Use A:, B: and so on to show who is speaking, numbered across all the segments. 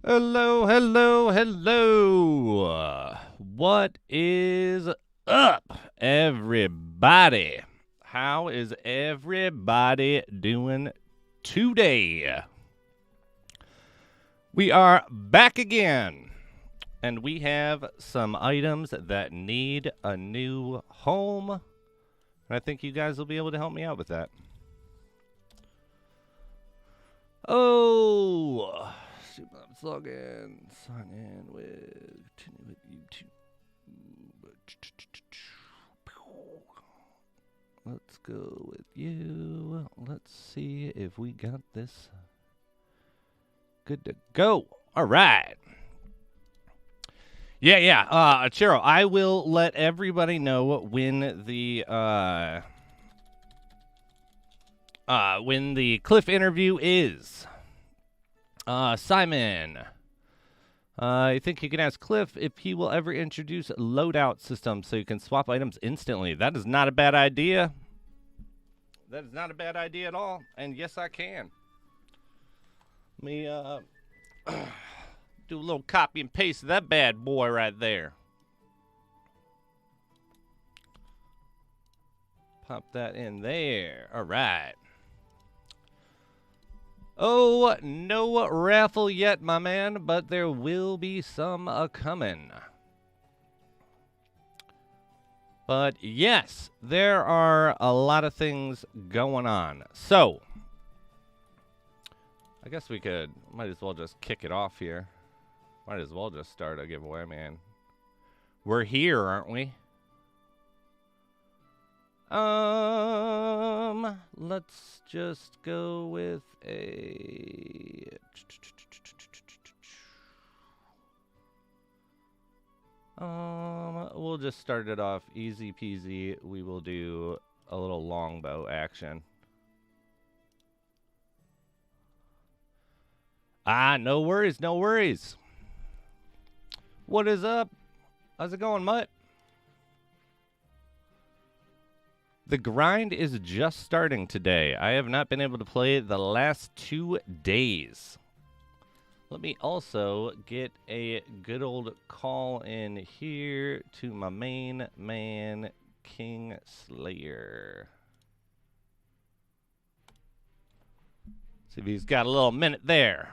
A: Hello, hello, hello. What is up, everybody? How is everybody doing today? We are back again, and we have some items that need a new home. And I think you guys will be able to help me out with that. Oh, let's log in, sign in with, continue with YouTube. Let's go with you. Let's see if we got this good to go. All right. Yeah. Chiro, I will let everybody know when the Cliff interview is. Simon, I think you can ask Cliff if he will ever introduce a loadout system so you can swap items instantly. That is not a bad idea. That is not a bad idea at all. And yes, I can. Let me do a little copy and paste of that bad boy right there. Pop that in there. All right. Oh, no raffle yet, my man, but there will be some coming. But yes, there are a lot of things going on. So, I guess we might as well just kick it off here. Might as well just start a giveaway, man. We're here, aren't we? Let's just go with a... we'll just start it off easy peasy. We will do a little longbow action. No worries, no worries. What is up? How's it going, Mutt? The grind is just starting today. I have not been able to play the last 2 days. Let me also get a good old call in here to my main man, King Slayer. See if he's got a little minute there.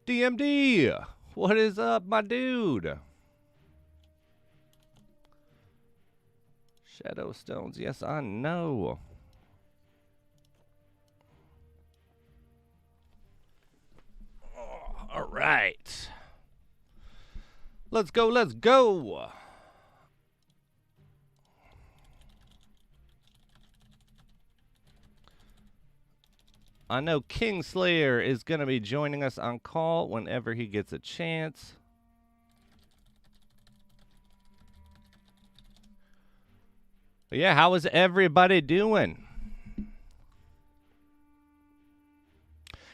A: DMD, what is up, my dude? Shadow stones, yes, I know. Oh, all right. Let's go, let's go. I know Kingslayer is going to be joining us on call whenever he gets a chance. But yeah, how is everybody doing?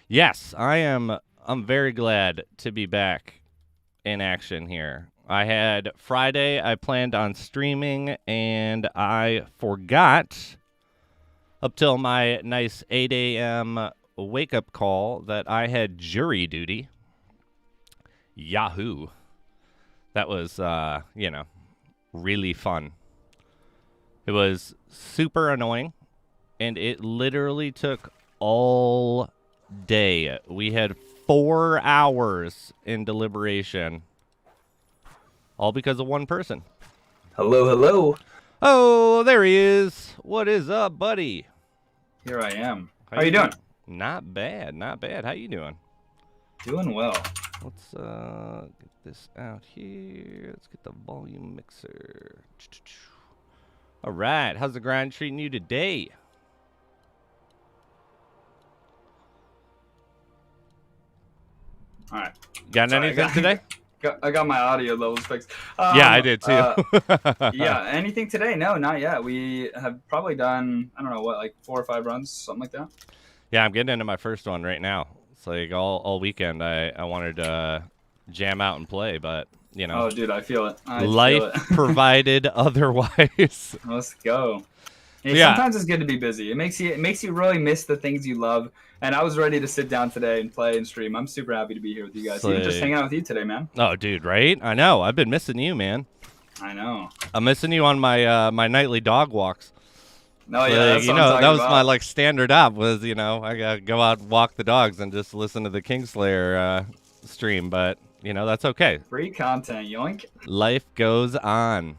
A: Yes, I'm very glad to be back in action here. I had Friday, I planned on streaming, and I forgot up till my nice 8 a.m. wake-up call that I had jury duty. Yahoo. That was, really fun. It was super annoying, and it literally took all day. We had 4 hours in deliberation, all because of one person.
B: Hello, hello.
A: Oh, there he is. What is up, buddy?
B: Here I am. How you doing?
A: Not bad, not bad. How you doing?
B: Doing well.
A: Let's get this out here. Let's get the volume mixer. All right, how's the grind treating you today?
B: All right.
A: Got anything today?
B: I got my audio levels fixed.
A: Yeah, I did too.
B: Yeah, anything today? No, not yet. We have probably done, I don't know, like 4 or 5 runs, something like that.
A: Yeah, I'm getting into my first one right now. It's like all weekend I wanted to jam out and play, but you know.
B: Oh, dude, I feel it.
A: Life provided otherwise.
B: Let's go. And
A: Yeah.
B: sometimes it's good to be busy. It makes you really miss the things you love. And I was ready to sit down today and play and stream. I'm super happy to be here with you guys. Even just hanging out with you today, man.
A: Oh, dude, right? I know. I've been missing you, man.
B: I know.
A: I'm missing you on my my nightly dog walks.
B: No, yeah, that's
A: you
B: what I'm
A: know,
B: talking
A: that was
B: about.
A: my like standard op was, you know, I gotta go out and walk the dogs and just listen to the Kingslayer stream, but you know, that's okay.
B: Free content, yoink.
A: Life goes on.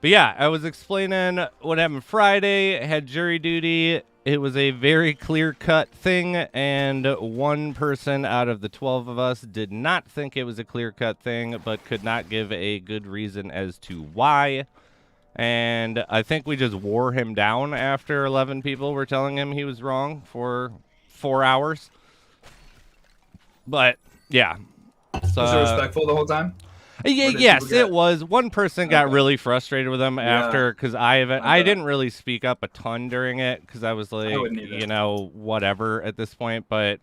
A: But yeah, I was explaining what happened Friday, had jury duty. It was a very clear-cut thing, and one person out of the 12 of us did not think it was a clear-cut thing, but could not give a good reason as to why. And I think we just wore him down after 11 people were telling him he was wrong for 4 hours. But, yeah. So,
B: Was it respectful the whole time?
A: Yes, it was. One person got really frustrated with him after, because I didn't really speak up a ton during it, because I was like, you know, whatever at this point. But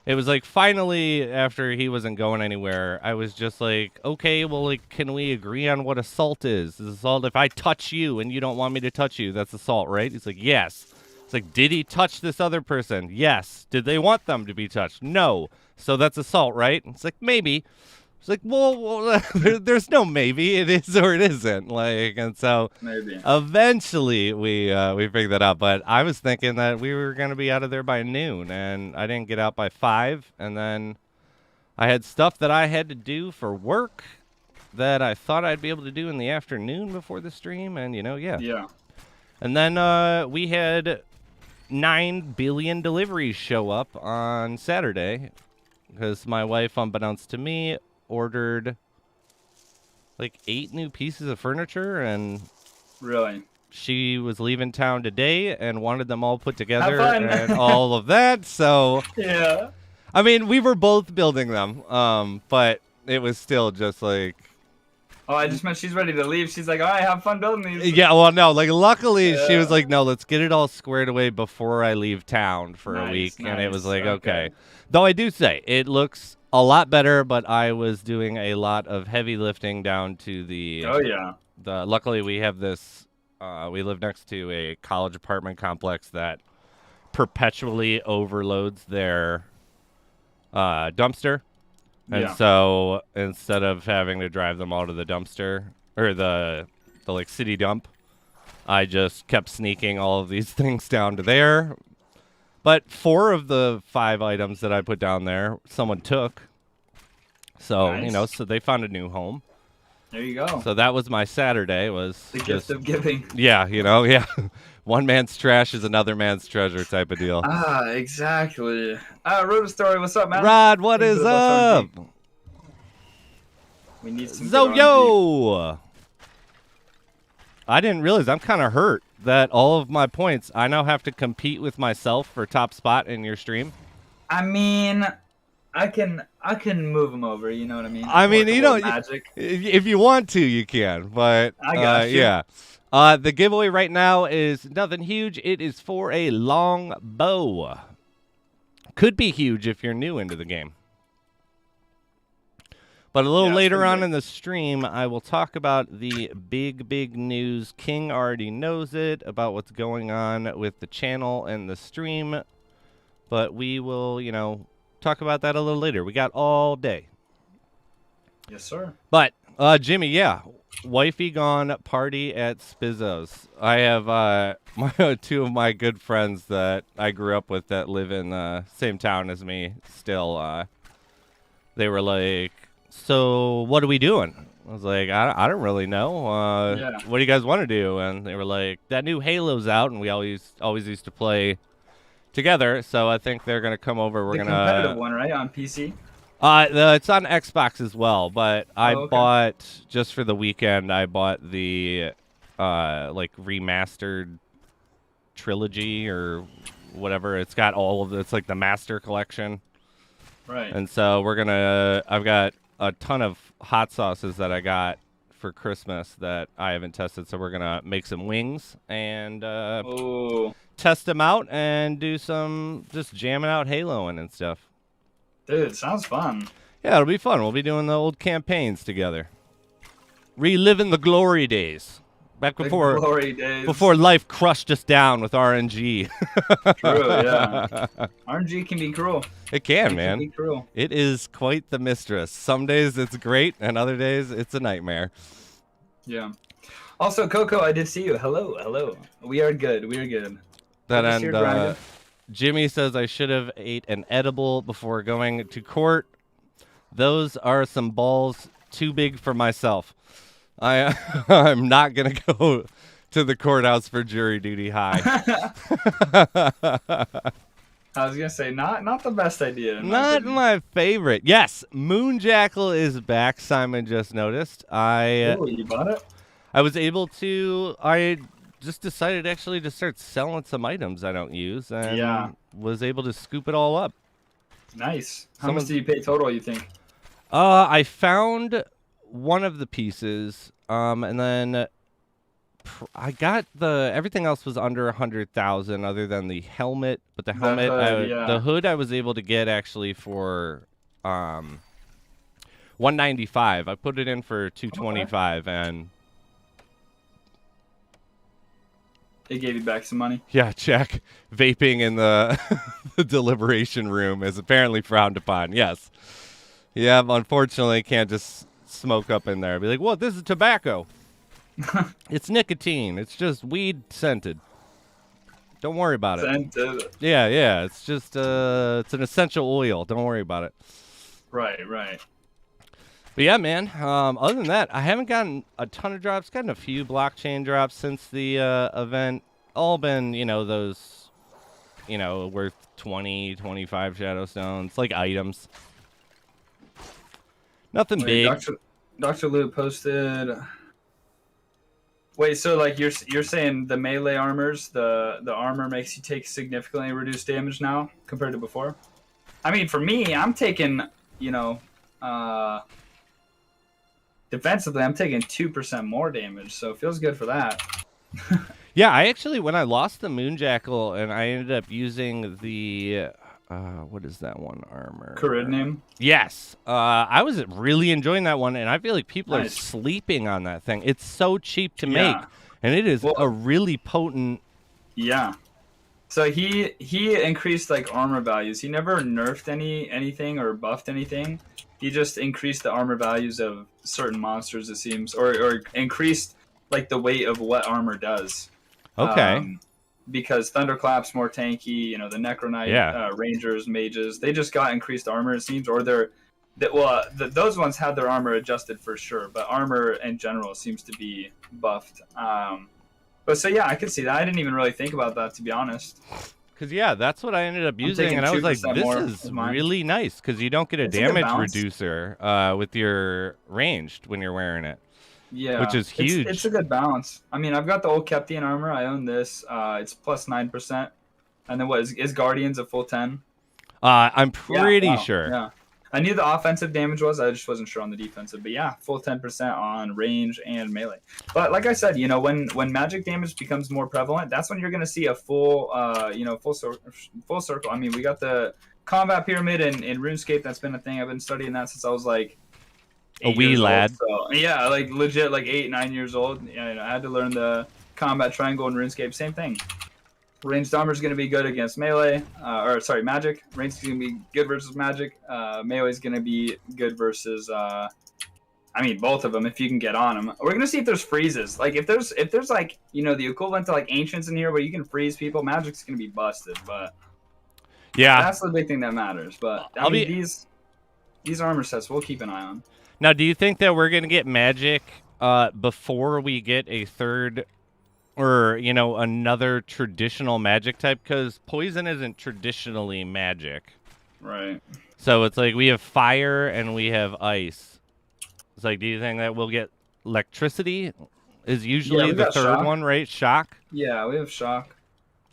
A: it was like finally, after he wasn't going anywhere, I was just like, okay, well, like, can we agree on what assault is? Is assault if I touch you and you don't want me to touch you? That's assault, right? He's like, yes. It's like, did he touch this other person? Yes. Did they want them to be touched? No. So that's assault, right? It's like, maybe. It's like, well, there's no maybe. It is or it isn't. Like, and so
B: maybe
A: eventually we figured that out. But I was thinking that we were gonna be out of there by noon, and I didn't get out by 5. And then I had stuff that I had to do for work that I thought I'd be able to do in the afternoon before the stream, and you know, yeah. And then we had 9 billion deliveries show up on Saturday because my wife, unbeknownst to me, ordered like 8 new pieces of furniture, and she was leaving town today and wanted them all put together and all of that. So
B: yeah,
A: I mean, we were both building them, but it was still just like,
B: oh, I just meant she's ready to leave. She's like, all right, have fun building these.
A: yeah, well, no, like, luckily she was like, no, let's get it all squared away before I leave town for a week. And it was like, okay. Though I do say it looks a lot better, but I was doing a lot of heavy lifting down to the luckily we have this we live next to a college apartment complex that perpetually overloads their dumpster, and so instead of having to drive them all to the dumpster or the like city dump, I just kept sneaking all of these things down to there. But 4 of the 5 items that I put down there, someone took. So, you know, so they found a new home.
B: There you go.
A: So that was my Saturday. Was
B: the gift of giving.
A: Yeah, you know, yeah. One man's trash is another man's treasure type of deal.
B: Ah, exactly. Road Story, what's up, man?
A: Rod, what is up?
B: We need some
A: yo! I didn't realize I'm kind of hurt that all of my points, I now have to compete with myself for top spot in your stream.
B: I mean, I can move them over, you know what I mean?
A: I mean, you know,
B: magic.
A: If you want to, you can, but
B: I got you.
A: Yeah. The giveaway right now is nothing huge. It is for a long bow. Could be huge if you're new into the game. But a little later on in the stream, I will talk about the big news. King already knows it, about what's going on with the channel and the stream. But we will, you know, talk about that a little later. We got all day.
B: Yes, sir.
A: But, Jimmy, yeah. Wifey gone party at Spizzo's. I have 2 of my good friends that I grew up with that live in the same town as me still. They were like, so what are we doing? I was like, I don't really know. What do you guys want to do? And they were like, that new Halo's out, and we always used to play together. So I think they're gonna come over. We're gonna
B: competitive one, right, on PC.
A: It's on Xbox as well, but I bought just for the weekend. I bought the like remastered trilogy or whatever. It's got all of it's like the master collection.
B: Right.
A: And so I've got a ton of hot sauces that I got for Christmas that I haven't tested. So we're going to make some wings and test them out and do some just jamming out Haloing and stuff.
B: Dude, sounds fun.
A: Yeah, it'll be fun. We'll be doing the old campaigns together. Reliving the glory days. Back
B: The
A: before
B: glory days.
A: before life crushed us down with RNG.
B: True, yeah. RNG can be cruel.
A: It can,
B: It
A: man.
B: can be cruel.
A: It is quite the mistress. Some days it's great, and other days it's a nightmare.
B: Yeah. Also, Coco, I did see you. Hello, hello. We are good. We are good.
A: That
B: We're just here
A: and
B: grinding.
A: Jimmy says I should have ate an edible before going to court. Those are some balls too big for myself. I'm not gonna go to the courthouse for jury duty high.
B: I was gonna say not the best idea.
A: Not my favorite. Yes, Moonjackal is back. Simon just noticed.
B: Ooh, you bought it?
A: I was able to. I just decided actually to start selling some items I don't use, and was able to scoop it all up.
B: Nice. How much did you pay total, you think?
A: I found one of the pieces, and then I got everything else was under 100,000 other than the helmet, but the helmet, the hood I was able to get actually for 195. I put it in for 225, and
B: it gave you back some money.
A: Yeah, check. Vaping in the, the deliberation room is apparently frowned upon. Yes. Yeah, unfortunately, can't just smoke up in there. Be like, what? This is tobacco. It's nicotine. It's just weed scented. Don't worry about it.
B: Scented.
A: Yeah. It's just it's an essential oil. Don't worry about it.
B: Right.
A: But yeah, man. Other than that, I haven't gotten a ton of drops. Gotten a few blockchain drops since the event. All been, those, worth 20, 25 shadow stones, like items. Nothing big.
B: Dr. Lou posted. Wait, so like you're saying the melee armors, the armor makes you take significantly reduced damage now compared to before? I mean, for me, I'm taking, defensively, I'm taking 2% more damage, so it feels good for that.
A: Yeah, I actually, when I lost the Moonjackal and I ended up using the, what is that one armor?
B: Caridnium?
A: Yes. I was really enjoying that one, and I feel like people are sleeping on that thing. It's so cheap to make, and it is a really potent...
B: Yeah. So he increased, like, armor values. He never nerfed anything or buffed anything. He just increased the armor values of certain monsters, it seems, or increased, like, the weight of what armor does.
A: Okay.
B: Because Thunderclap's more tanky, the Necro Knight, Rangers, Mages, they just got increased armor, it seems, or those ones had their armor adjusted for sure, but armor in general seems to be buffed. But so yeah, I could see that. I didn't even really think about that, to be honest.
A: Because that's what I ended up using, and I was like, this is really nice, because you don't get a damage reducer with your ranged when you're wearing it.
B: Yeah,
A: which is huge.
B: It's a good balance. I mean, I've got the old Keptian armor. I own this. It's plus 9%. And then what is Guardians a full 10?
A: I'm pretty sure.
B: Yeah, I knew the offensive damage was. I just wasn't sure on the defensive. But yeah, full 10% on range and melee. But like I said, when magic damage becomes more prevalent, that's when you're going to see a full, full circle. I mean, we got the combat pyramid in RuneScape. That's been a thing. I've been studying that since I was like
A: a wee lad.
B: So, yeah, like legit, like 8, 9 years old. I had to learn the combat triangle in RuneScape. Same thing. Ranged armor is going to be good against melee, magic. Ranged is going to be good versus magic. Melee is going to be good versus, both of them if you can get on them. We're going to see if there's freezes. Like if there's like the equivalent to like ancients in here where you can freeze people, magic's going to be busted. But yeah, that's the big thing that matters. But these armor sets we'll keep an eye on.
A: Now, do you think that we're going to get magic before we get a third or, another traditional magic type? Because poison isn't traditionally magic.
B: Right.
A: So it's like we have fire and we have ice. It's like, do you think that we'll get electricity is usually the third one, right? Shock?
B: Yeah, we have shock.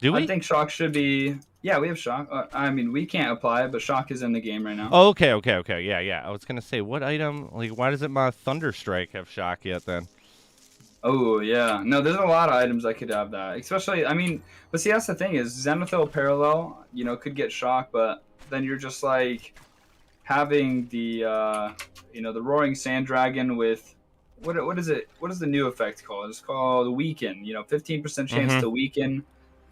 A: Do we?
B: I think shock should be... Yeah, we have shock. We can't apply it, but shock is in the game right now.
A: Oh, okay. Yeah. I was going to say, what item, like, why doesn't my Thunderstrike have shock yet then?
B: Oh, yeah. No, there's a lot of items that could have that. Especially, but see, that's the thing is Zenithal Parallel, could get shock, but then you're just, like, having the, the Roaring Sand Dragon with what is it? What is the new effect called? It's called weaken. 15% chance to weaken.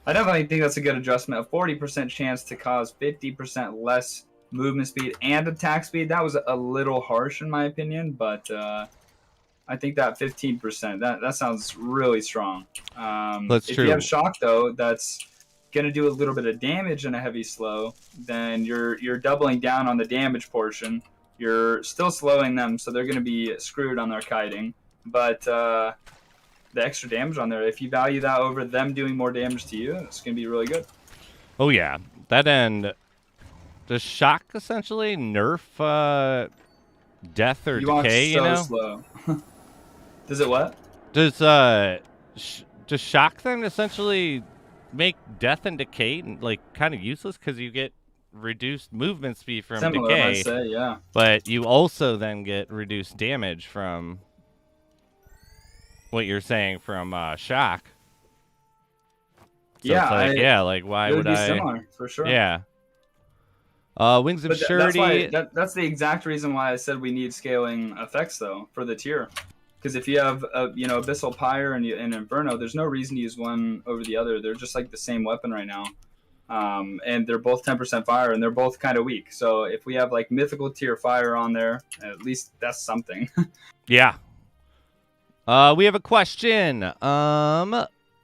B: I definitely think that's a good adjustment. A 40% chance to cause 50% less movement speed and attack speed. That was a little harsh in my opinion, but I think that 15%, that sounds really strong.
A: That's
B: if
A: true.
B: you have shock though, that's gonna do a little bit of damage in a heavy slow. Then you're doubling down on the damage portion. You're still slowing them, so they're gonna be screwed on their kiting. But the extra damage on there, if you value that over them doing more damage to you, it's gonna be really good.
A: Oh yeah, that end. Does shock essentially nerf death or decay?
B: Slow. Does it what?
A: Does shock then essentially make death and decay like kind of useless because you get reduced movement speed from decay?
B: I'd say, yeah.
A: But you also then get reduced damage from what you're saying from shock. So
B: yeah,
A: why
B: would I? Similar for sure.
A: Yeah. Wings of Shity.
B: That's the exact reason why I said we need scaling effects though for the tier. Because if you have Abyssal Pyre and Inferno, there's no reason to use one over the other. They're just like the same weapon right now, and they're both 10% fire, and they're both kind of weak. So if we have like mythical tier fire on there, at least that's something.
A: Yeah. We have a question.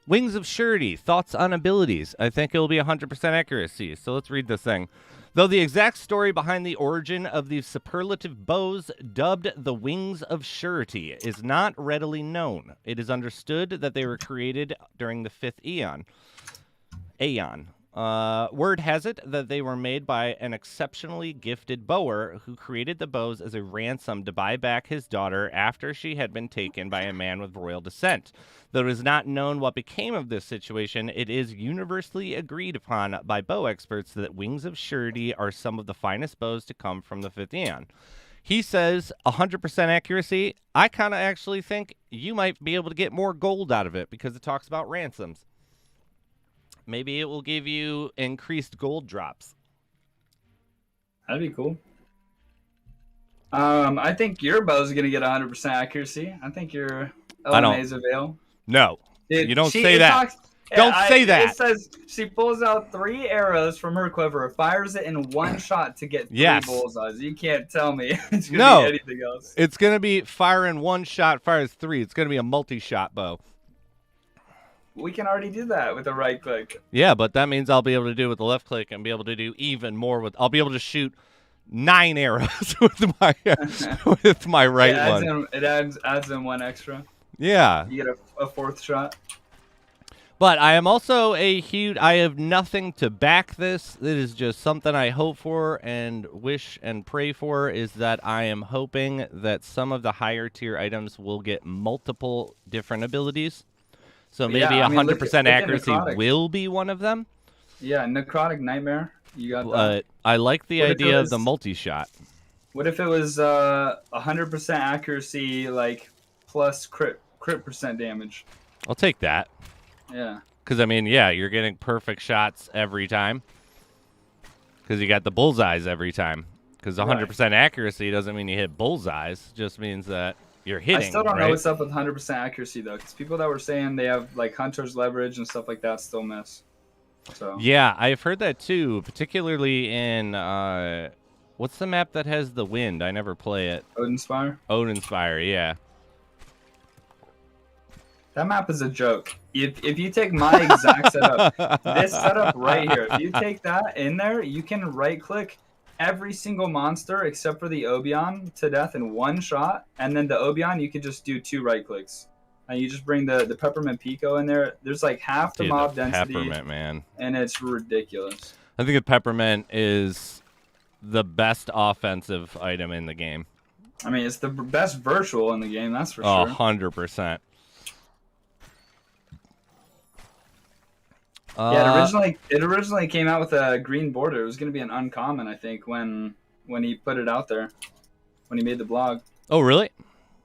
A: Wings of Shity, thoughts on abilities? I think it will be 100% accuracy. So let's read this thing. Though the exact story behind the origin of the superlative bows dubbed the Wings of Shity is not readily known, it is understood that they were created during the 5th Aeon. Word has it that they were made by an exceptionally gifted bower who created the bows as a ransom to buy back his daughter after she had been taken by a man with royal descent. Though it is not known what became of this situation, it is universally agreed upon by bow experts that Wings of Shity are some of the finest bows to come from the 5th Aeon. He says 100% accuracy. I kind of actually think you might be able to get more gold out of it because it talks about ransoms. Maybe it will give you increased gold drops.
B: That'd be cool. I think your bow is going to get 100% accuracy. I think your LMA's avail.
A: No,
B: Dude,
A: you don't say that. Don't say that.
B: It says she pulls out 3 arrows from her quiver, fires it in one shot to get 3 bullseyes. You can't tell me it's going to be anything else. It's
A: going to be fire in 1 shot, fires 3. It's going to be a multi-shot bow.
B: We can already do that with a right click.
A: Yeah, but that means I'll be able to do it with the left click and be able to do even more with. I'll be able to shoot 9 arrows with my right one.
B: It adds in 1 extra.
A: Yeah.
B: You get a 4th shot.
A: But I am also I have nothing to back this. It is just something I hope for and wish and pray for, is that I am hoping that some of the higher tier items will get multiple different abilities. So maybe 100% accuracy will be one of them.
B: Yeah, Necrotic Nightmare. You got that.
A: I like the idea of the multi-shot.
B: What if it was 100% accuracy, like, plus crit percent damage?
A: I'll take that.
B: Yeah.
A: Because, I mean, yeah, you're getting perfect shots every time. Because you got the bullseyes every time. Because 100% accuracy doesn't mean you hit bullseyes. It just means that you're hitting.
B: I still don't know what's up with 100% accuracy, though. Because people that were saying they have, like, Hunter's Leverage and stuff like that still miss. So.
A: Yeah, I've heard that, too. Particularly in, what's the map that has the wind? I never play it.
B: Odinspire?
A: Odinspire, yeah.
B: That map is a joke. If you take my exact setup, this setup right here, if you take that in there, you can right-click every single monster except for the Obion to death in 1 shot, and then the Obion, you can just do 2 right-clicks. And you just bring the Peppermint Pico in there. There's like half the mob density.
A: Peppermint, man.
B: And it's ridiculous.
A: I think the Peppermint is the best offensive item in the game.
B: I mean, it's the best virtual in the game, that's for sure.
A: 100%.
B: Yeah, it originally came out with a green border. It was going to be an uncommon, I think, when he put it out there, when he made the blog.
A: Oh, really?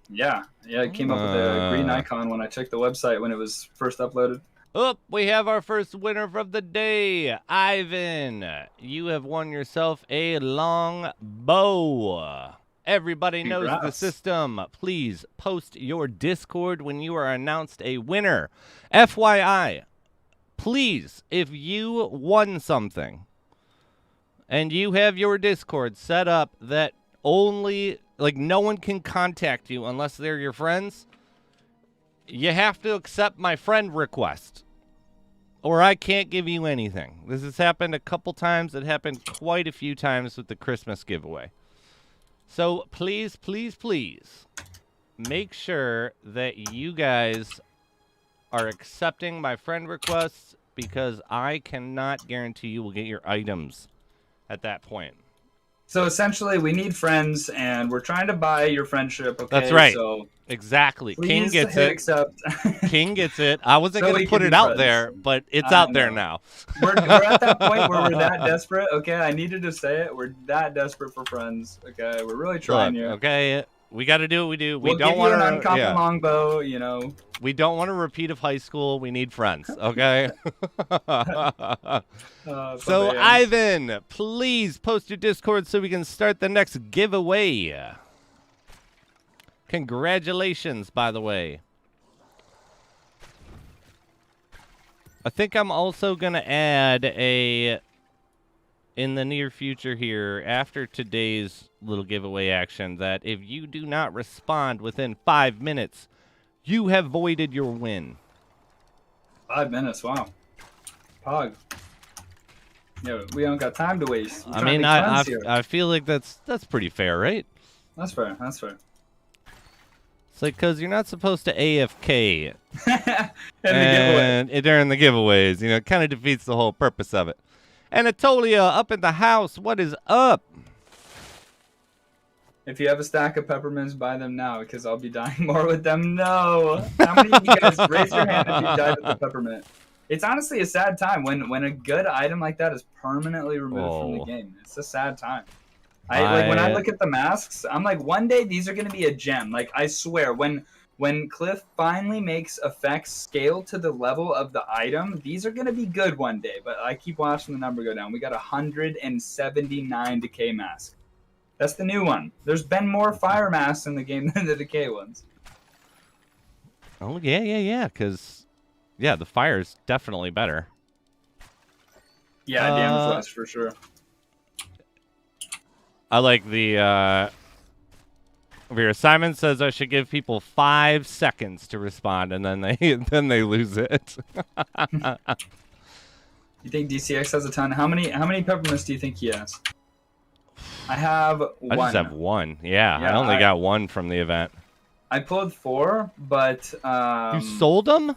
B: Yeah, it came up with a green icon when I checked the website when it was first uploaded.
A: Oh, we have our first winner of the day, Ivan. You have won yourself a long bow. Everybody knows the
B: Congrats.
A: system. Please post your Discord when you are announced a winner. FYI, please, if you won something and you have your Discord set up that only, like, no one can contact you unless they're your friends, you have to accept my friend request, or I can't give you anything. This has happened a couple times. It happened quite a few times with the Christmas giveaway. So please, please, please make sure that you guys are accepting my friend requests, because I cannot guarantee you will get your items at that point.
B: So essentially, we need friends, and we're trying to buy your friendship. Okay,
A: That's right.
B: So
A: exactly. King
B: please
A: gets
B: hit
A: it.
B: accept.
A: King gets it. I wasn't
B: So
A: going
B: we
A: to put
B: can
A: it
B: be
A: out
B: friends.
A: there, but it's
B: I
A: out there
B: know.
A: now.
B: We're at that point where we're that desperate. Okay, I needed to say it. We're that desperate for friends. Okay, we're really trying here.
A: Okay, we got to do what we do.
B: We'll
A: we don't
B: give you
A: want
B: an
A: to.
B: uncommon
A: Yeah.
B: longbow. You know.
A: We don't want a repeat of high school. We need friends. Okay. So
B: Funday.
A: Ivan, please post your Discord so we can start the next giveaway. Congratulations, by the way. I think I'm also going to add in the near future here, after today's little giveaway action, that if you do not respond within 5 minutes, you have voided your win.
B: 5 minutes. Wow. Pog. Yeah, we don't got time to waste.
A: I mean, I feel like that's pretty fair, right?
B: That's fair. That's fair.
A: It's like, because you're not supposed to AFK
B: And
A: during the giveaways. You know, it kind of defeats the whole purpose of it. Anatolia up in the house. What is up?
B: if you have a stack of peppermints, buy them now, because I'll be dying more with them. No. How many of you guys raise your hand if you died with the peppermint? It's honestly a sad time when a good item like that is permanently removed from the game. It's a sad time. Like when I look at the masks, I'm like, one day these are gonna be a gem. Like, I swear, when Cliff finally makes effects scale to the level of the item, these are gonna be good one day. But I keep watching the number go down. We got 179 decay masks. That's the new one. There's been more fire masks in the game than the decay ones.
A: Oh yeah. Because the fire's definitely better.
B: Yeah, damage less for sure.
A: I like the over here. Simon says I should give people 5 seconds to respond, and then they lose it.
B: You think DCX has a ton? How many peppermints do you think he has? I have one.
A: I just have one. Yeah, I only got one from the event.
B: I pulled 4, but
A: you sold them?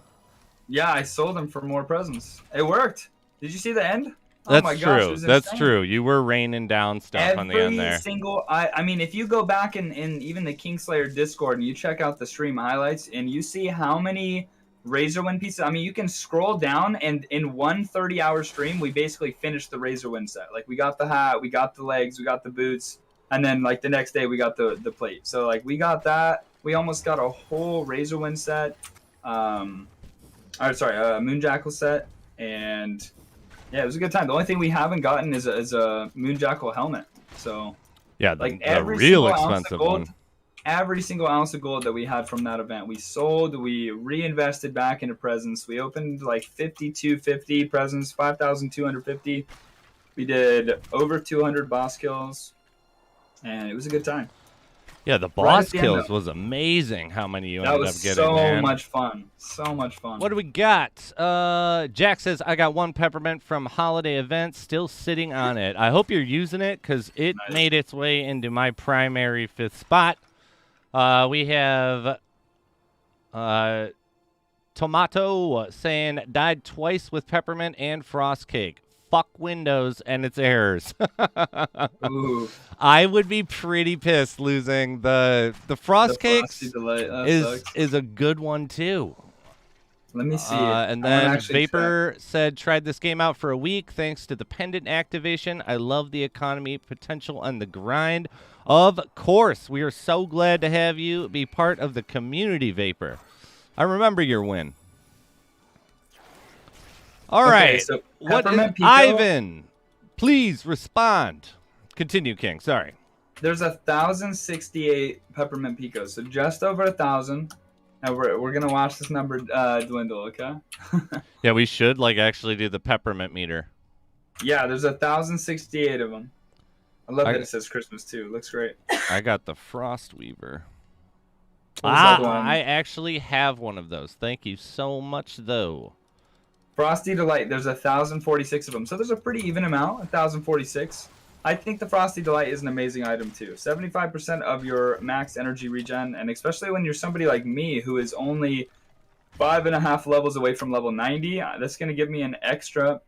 B: Yeah, I sold them for more presents. It worked. Did you see the end?
A: That's
B: oh my gosh,
A: true.
B: it was
A: That's
B: insane.
A: true. You were raining down stuff on the end there.
B: Every single, I mean, if you go back in even the Kingslayer Discord and you check out the stream highlights and you see how many Razorwind pieces, I mean, you can scroll down, and in one 30-hour stream, we basically finished the Razorwind set. Like, we got the hat, we got the legs, we got the boots, and then, like, the next day we got the plate. So, like, we got that. We almost got a whole Razorwind set. Moonjackal set, and yeah, it was a good time. The only thing we haven't gotten is a Moonjackal helmet. So
A: yeah,
B: like
A: the
B: every
A: real
B: single
A: expensive
B: ounce of gold,
A: one.
B: every single ounce of gold that we had from that event, we sold. We reinvested back into presents. We opened like 5,250 presents, 5,250. We did over 200 boss kills, and it was a good time.
A: Yeah, the boss kills was amazing. How many you ended up getting?
B: That was
A: man.
B: much fun. So much fun.
A: What do we got? Jack says I got 1 peppermint from holiday event, still sitting on it. I hope you're using it, because it made its way into my primary 5th spot. We have Tomato saying died twice with peppermint and frost cake. Fuck Windows and its errors.
B: Ooh.
A: I would be pretty pissed losing the frost cakes. Is a good one too.
B: Let me see.
A: And then Vapor said tried this game out for a week thanks to the pendant activation. I love the economy potential and the grind. Of course, we are so glad to have you be part of the community, Vapor. I remember your win. All right.
B: So
A: Ivan, please respond. Continue, King. Sorry.
B: There's 1,068 peppermint picos, so just over 1,000. And we're gonna watch this number dwindle, okay?
A: Yeah, we should like actually do the peppermint meter.
B: Yeah, there's 1,068 of them. I love that it says Christmas too. It looks great.
A: I got the Frost Weaver.
B: I
A: actually have one of those. Thank you so much, though.
B: Frosty Delight. There's 1,046 of them, so there's a pretty even amount. 1,046. I think the Frosty Delight is an amazing item too. 75% of your max energy regen, and especially when you're somebody like me who is only 5.5 levels away from level 90, that's going to give me an extra.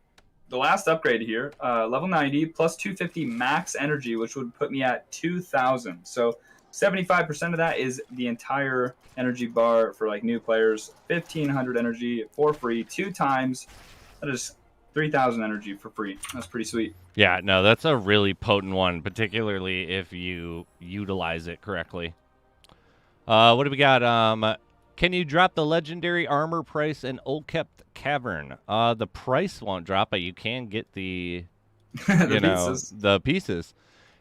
B: The last upgrade here, level 90 plus 250 max energy, which would put me at 2,000. So 75% of that is the entire energy bar for like new players. 1,500 energy for free 2 times. That is 3,000 energy for free. That's pretty sweet.
A: Yeah, no, that's a really potent one, particularly if you utilize it correctly. What do we got? Can you drop the legendary armor price in Old Kept Cavern? The price won't drop, but you can get the, the pieces.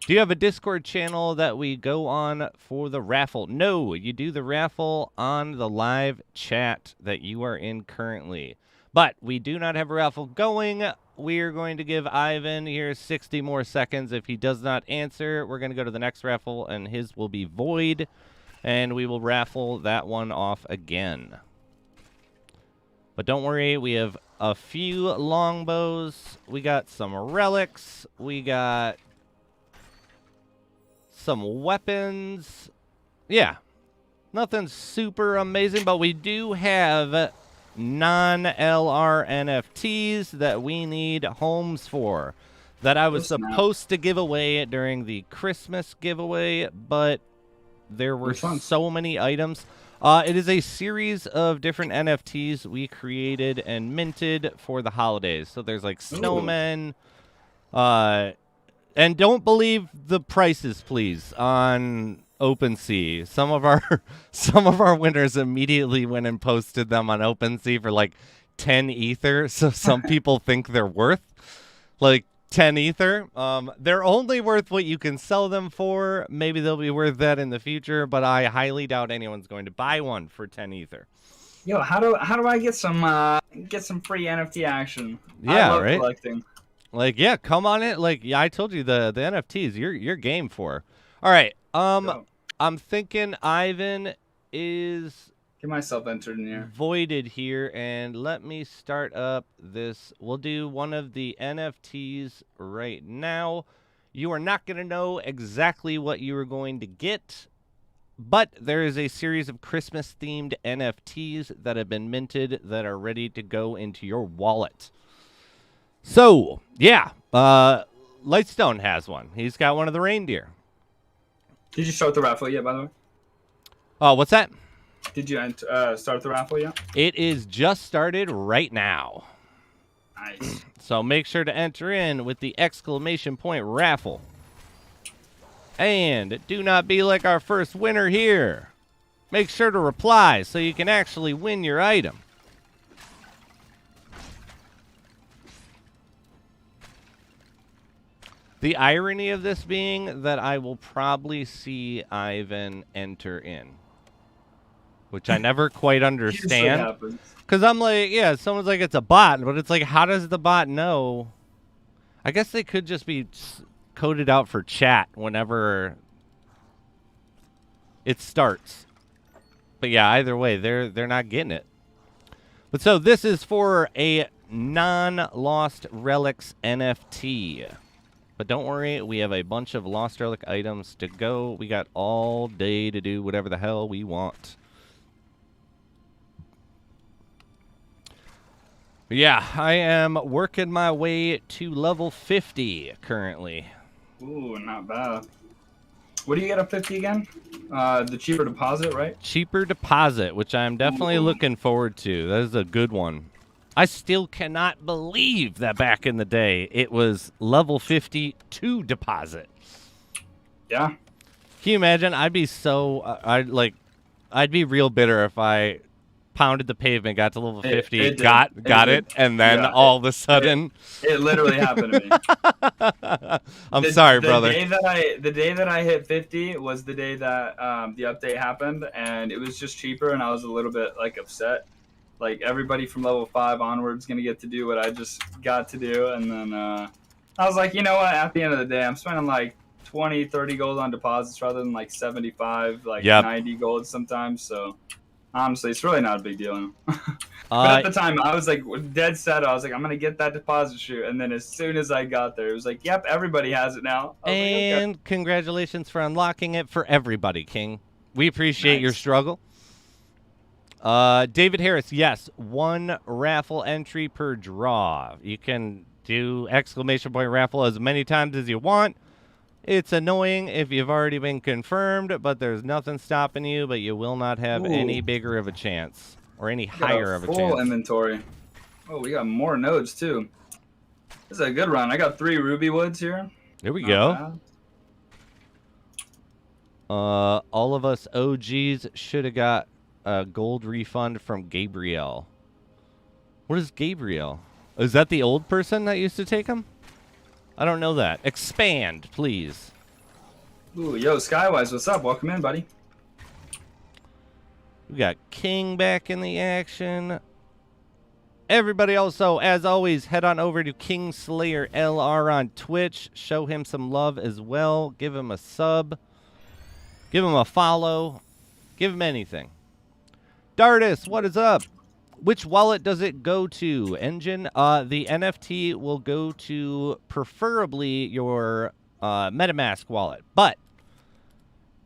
A: Do you have a Discord channel that we go on for the raffle? No, you do the raffle on the live chat that you are in currently. But we do not have a raffle going. We're going to give Ivan here 60 more seconds. If he does not answer, we're going to go to the next raffle, and his will be void. And we will raffle that one off again. But don't worry, we have a few longbows. We got some relics. We got some weapons. Yeah, nothing super amazing, but we do have non-LR NFTs that we need homes for that I was supposed to give away during the Christmas giveaway, but there were so many items. It is a series of different NFTs we created and minted for the holidays. So there's like snowmen. And don't believe the prices, please, on OpenSea. Some of our winners immediately went and posted them on OpenSea for like 10 ether. So some people think they're worth like 10 ether. They're only worth what you can sell them for. Maybe they'll be worth that in the future, but I highly doubt anyone's going to buy one for 10 ether.
B: Yo, how do I get some free NFT action?
A: Yeah,
B: I love
A: right?
B: collecting.
A: Like, yeah, come on it. Like, yeah, I told you the NFTs you're game for. All right. I'm thinking Ivan is
B: get myself entered in here.
A: Voided here, and let me start up this. We'll do one of the NFTs right now. You are not going to know exactly what you are going to get, but there is a series of Christmas-themed NFTs that have been minted that are ready to go into your wallet. So, yeah, Lightstone has one. He's got one of the reindeer.
B: Did you start the raffle yet, by the way?
A: Oh, what's that?
B: Did you start the raffle yet?
A: It is just started right now.
B: Nice.
A: So make sure to enter in with the exclamation point raffle. And do not be like our first winner here. Make sure to reply so you can actually win your item. The irony of this being that I will probably see Ivan enter in, which I never quite understand. Because I'm like, yeah, someone's like, it's a bot, but it's like, how does the bot know? I guess they could just be coded out for chat whenever it starts. But yeah, either way, they're not getting it. But so this is for a non-Lost Relics NFT. But don't worry, we have a bunch of Lost Relic items to go. We got all day to do whatever the hell we want. Yeah, I am working my way to level 50 currently.
B: Ooh, not bad. What do you get at 50 again? The cheaper deposit, right?
A: Cheaper deposit, which I'm definitely looking forward to. That is a good one. I still cannot believe that back in the day it was level 52 deposit.
B: Yeah.
A: Can you imagine? I'd be so I'd be real bitter if I pounded the pavement, got to level 50,
B: it
A: got
B: did.
A: it, and then
B: Yeah,
A: all of a sudden,
B: it literally happened to me.
A: I'm sorry,
B: the
A: brother.
B: The day that I hit 50 was the day that the update happened, and it was just cheaper, and I was a little bit like upset. Like everybody from level 5 onwards gonna get to do what I just got to do, and then I was like, you know what? At the end of the day, I'm spending like 20, 30 gold on deposits rather than like 75, like
A: Yep.
B: 90 gold sometimes. So honestly, it's really not a big deal. But at the time, I was like dead set. I was like, I'm gonna get that deposit chute, and then as soon as I got there, it was like, yep, everybody has it now. I was
A: And
B: like, okay.
A: congratulations for unlocking it for everybody, King. We appreciate your
B: Nice.
A: struggle. David Harris, yes, 1 raffle entry per draw. You can do exclamation point raffle as many times as you want. It's annoying if you've already been confirmed, but there's nothing stopping you, but you will not have any bigger of a chance or any higher of a chance.
B: Full inventory. Oh, we got more nodes too. This is a good run. I got 3 ruby woods here.
A: Here we
B: Not
A: go.
B: bad.
A: All of us OGs should have got a gold refund from Gabriel. What is Gabriel? Is that the old person that used to take them? I don't know that. Expand, please.
B: Ooh, yo, Skywise, what's up? Welcome in, buddy.
A: We got King back in the action. Everybody also, as always, head on over to Kingslayer LR on Twitch. Show him some love as well. Give him a sub. Give him a follow. Give him anything. Dardis, what is up? Which wallet does it go to? Engine? The NFT will go to preferably your MetaMask wallet. But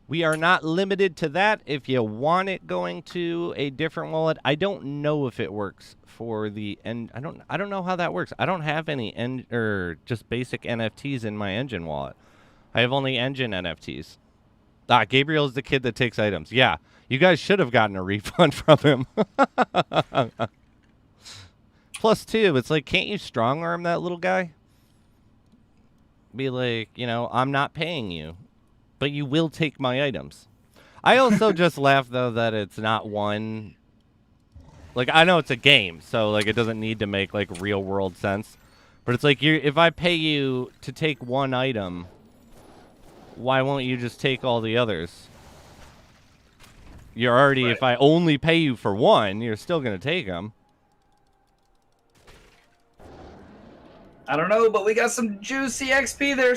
A: we are not limited to that. If you want it going to a different wallet, I don't know if it works for the I don't know how that works. I don't have any just basic NFTs in my Engine wallet. I have only Engine NFTs. Gabriel's the kid that takes items. Yeah. You guys should have gotten a refund from him. Plus, too, it's like, can't you strong arm that little guy? Be like, you know, I'm not paying you, but you will take my items. I also just laugh, though, that it's not one. Like, I know it's a game, so, like, it doesn't need to make, like, real-world sense. But it's like, if I pay you to take one item, why won't you just take all the others? You're already,
B: Right.
A: If I only pay you for one, you're still going to take them.
B: I don't know, but we got some juicy XP there.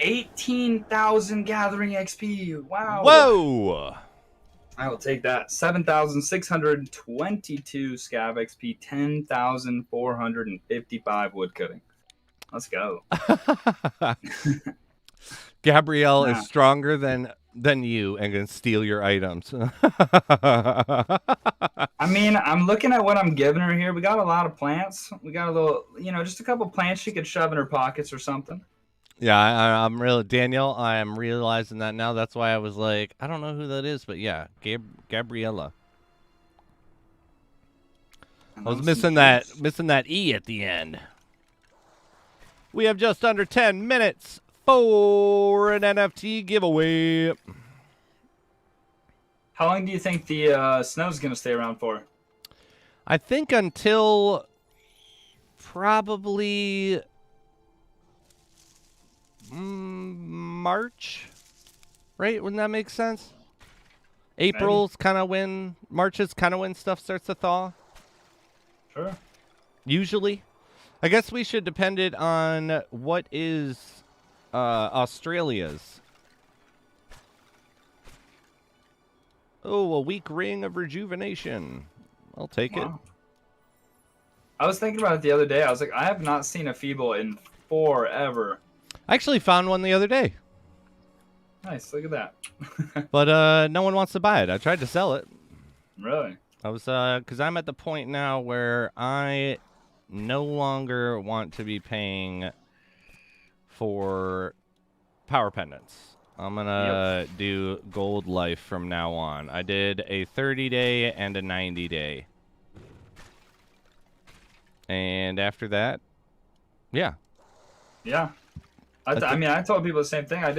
B: 18,000 gathering XP. Wow.
A: Whoa!
B: I will take that. 7,622 scav XP. 10,455 wood cutting. Let's go.
A: Gabrielle is stronger than you and can steal your items.
B: I mean, I'm looking at what I'm giving her here. We got a lot of plants. We got a little, just a couple plants she could shove in her pockets or something.
A: Yeah, I'm really Daniel. I am realizing that now. That's why I was like, I don't know who that is, but yeah, Gabriella. I was missing that E at the end. We have just under 10 minutes for an NFT giveaway.
B: How long do you think the snow's going to stay around for?
A: I think until probably March, right? Wouldn't that make sense? April's kind of when, March is kind of when stuff starts to thaw.
B: Sure.
A: Usually. I guess we should depend it on what is Australia's. Oh, a weak ring of rejuvenation. I'll take it.
B: I was thinking about it the other day. I was like, I have not seen a Feeble in forever.
A: I actually found one the other day.
B: Nice, look at that.
A: But no one wants to buy it. I tried to sell it.
B: Really?
A: I was, because I'm at the point now where I no longer want to be paying for power pendants. I'm going to do gold life from now on. I did a 30-day and a 90-day. And after that, yeah.
B: Yeah. I mean, I told people the same thing. I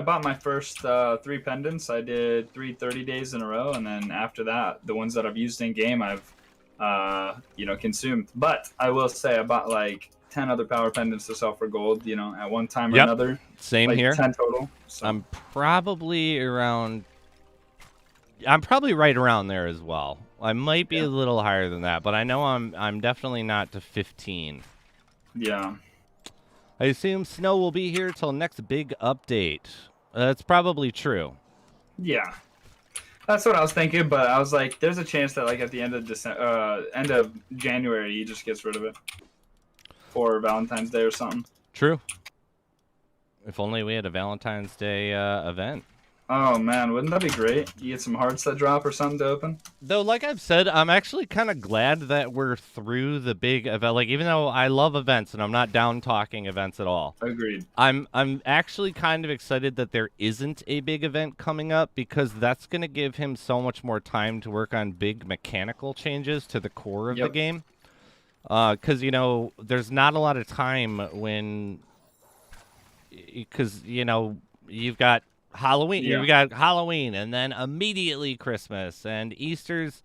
B: bought my first 3 pendants. I did 3 30 days in a row, and then after that, the ones that I've used in game, I've consumed. But I will say, I bought like 10 other power pendants to sell for gold. At one time or
A: Yep.
B: another.
A: Same
B: like
A: here.
B: 10 total. So.
A: I'm probably right around there as well. I might be a little higher than that, but I know I'm definitely not to 15.
B: Yeah.
A: I assume snow will be here till next big update. That's probably true.
B: Yeah. That's what I was thinking, but I was like, there's a chance that like at the end of January, he just gets rid of it for Valentine's Day or something.
A: True. If only we had a Valentine's Day event.
B: Oh man, wouldn't that be great? You get some hearts that drop or something to open.
A: Though, like I've said, I'm actually kind of glad that we're through the big event. Like, even though I love events and I'm not down talking events at all.
B: Agreed.
A: I'm actually kind of excited that there isn't a big event coming up, because that's going to give him so much more time to work on big mechanical changes to the core of the game. Because, there's not a lot of time when... Because, you've got Halloween.
B: Yeah.
A: You got Halloween, and then immediately Christmas, and Easter's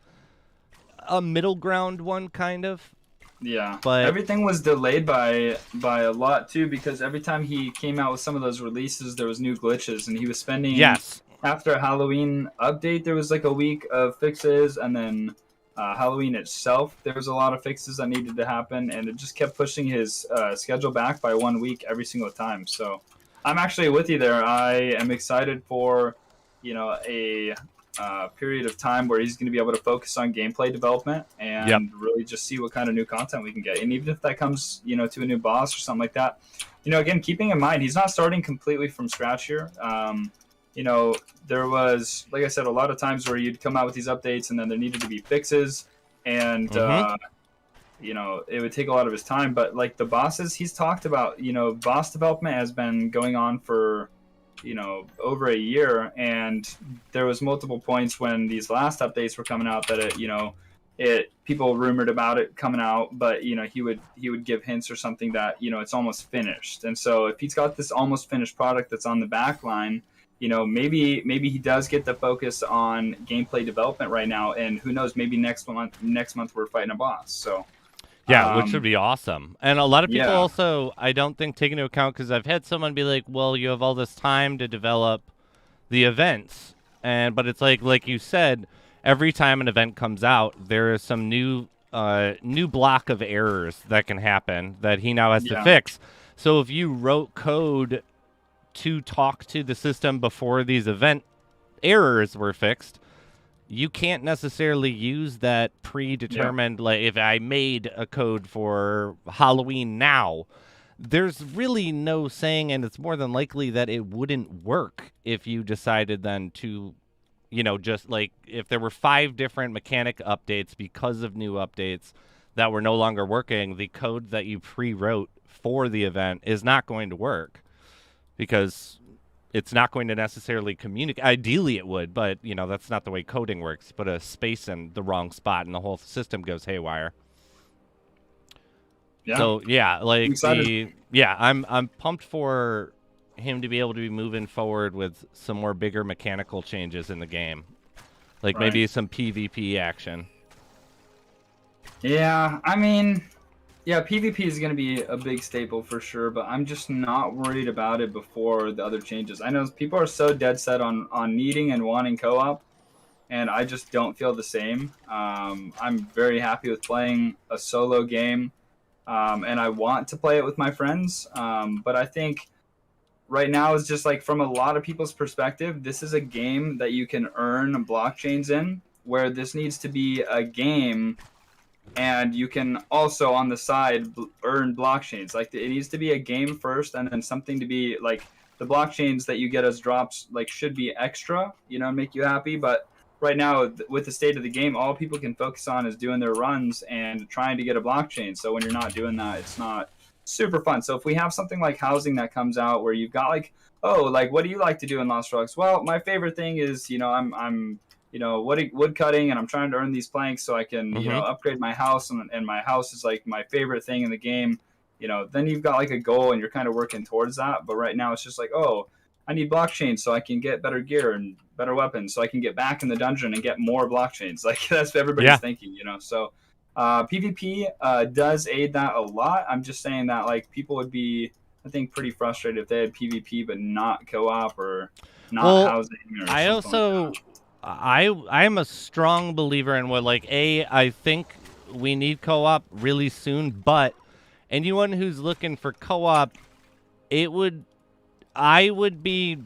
A: a middle ground one, kind of.
B: Yeah,
A: but
B: everything was delayed by a lot too, because every time he came out with some of those releases, there was new glitches, and he was spending after a Halloween update, there was like a week of fixes, and then Halloween itself, there was a lot of fixes that needed to happen, and it just kept pushing his schedule back by 1 week every single time. So I'm actually with you there. I am excited for, a period of time where he's going to be able to focus on gameplay development and really just see what kind of new content we can get. And even if that comes, to a new boss or something like that, again, keeping in mind, he's not starting completely from scratch here. There was, like I said, a lot of times where you'd come out with these updates and then there needed to be fixes, and it would take a lot of his time. But like the bosses he's talked about, boss development has been going on for, over a year, and there was multiple points when these last updates were coming out that people rumored about it coming out, but he would give hints or something that it's almost finished. And so if he's got this almost finished product that's on the back line, maybe he does get the focus on gameplay development right now, and who knows, maybe next month we're fighting a boss. So
A: yeah, which would be awesome. And a lot of people also, I don't think, take into account, because I've had someone be like, well, you have all this time to develop the events, but it's like you said, every time an event comes out, there is some new block of errors that can happen that he now has to fix. So if you wrote code to talk to the system before these event errors were fixed, you can't necessarily use that predetermined, like if I made a code for Halloween now, there's really no saying, and it's more than likely that it wouldn't work if you decided then to, just like if there were 5 different mechanic updates because of new updates that were no longer working, the code that you pre-wrote for the event is not going to work, because it's not going to necessarily communicate. Ideally it would, but that's not the way coding works. Put a space in the wrong spot and the whole system goes haywire. Yeah. So I'm pumped for him to be able to be moving forward with some more bigger mechanical changes in the game. Like maybe some PvP action.
B: Yeah, I mean, PvP is going to be a big staple for sure, but I'm just not worried about it before the other changes. I know people are so dead set on needing and wanting co-op, and I just don't feel the same. I'm very happy with playing a solo game, and I want to play it with my friends, but I think right now is just like, from a lot of people's perspective, this is a game that you can earn blockchains in, where this needs to be a game and you can also on the side earn blockchains. Like, it needs to be a game first, and then something to be like, the blockchains that you get as drops should be extra, make you happy. But right now, with the state of the game, all people can focus on is doing their runs and trying to get a blockchain. So when you're not doing that, it's not super fun. So if we have something like housing that comes out where you've got what do you like to do in Lost Relics? Well, my favorite thing is I'm wood cutting, and I'm trying to earn these planks so I can upgrade my house, and my house is like my favorite thing in the game. then you've got like a goal and you're kind of working towards that. But right now it's just like, oh, I need blockchains so I can get better gear and better weapons so I can get back in the dungeon and get more blockchains. Like that's what everybody's thinking, So PvP does aid that a lot. I'm just saying that like people would be, I think, pretty frustrated if they had PvP but not co-op or not housing or
A: I
B: something
A: also
B: like that.
A: I am a strong believer in what I think we need co-op really soon, but anyone who's looking for co-op, I would be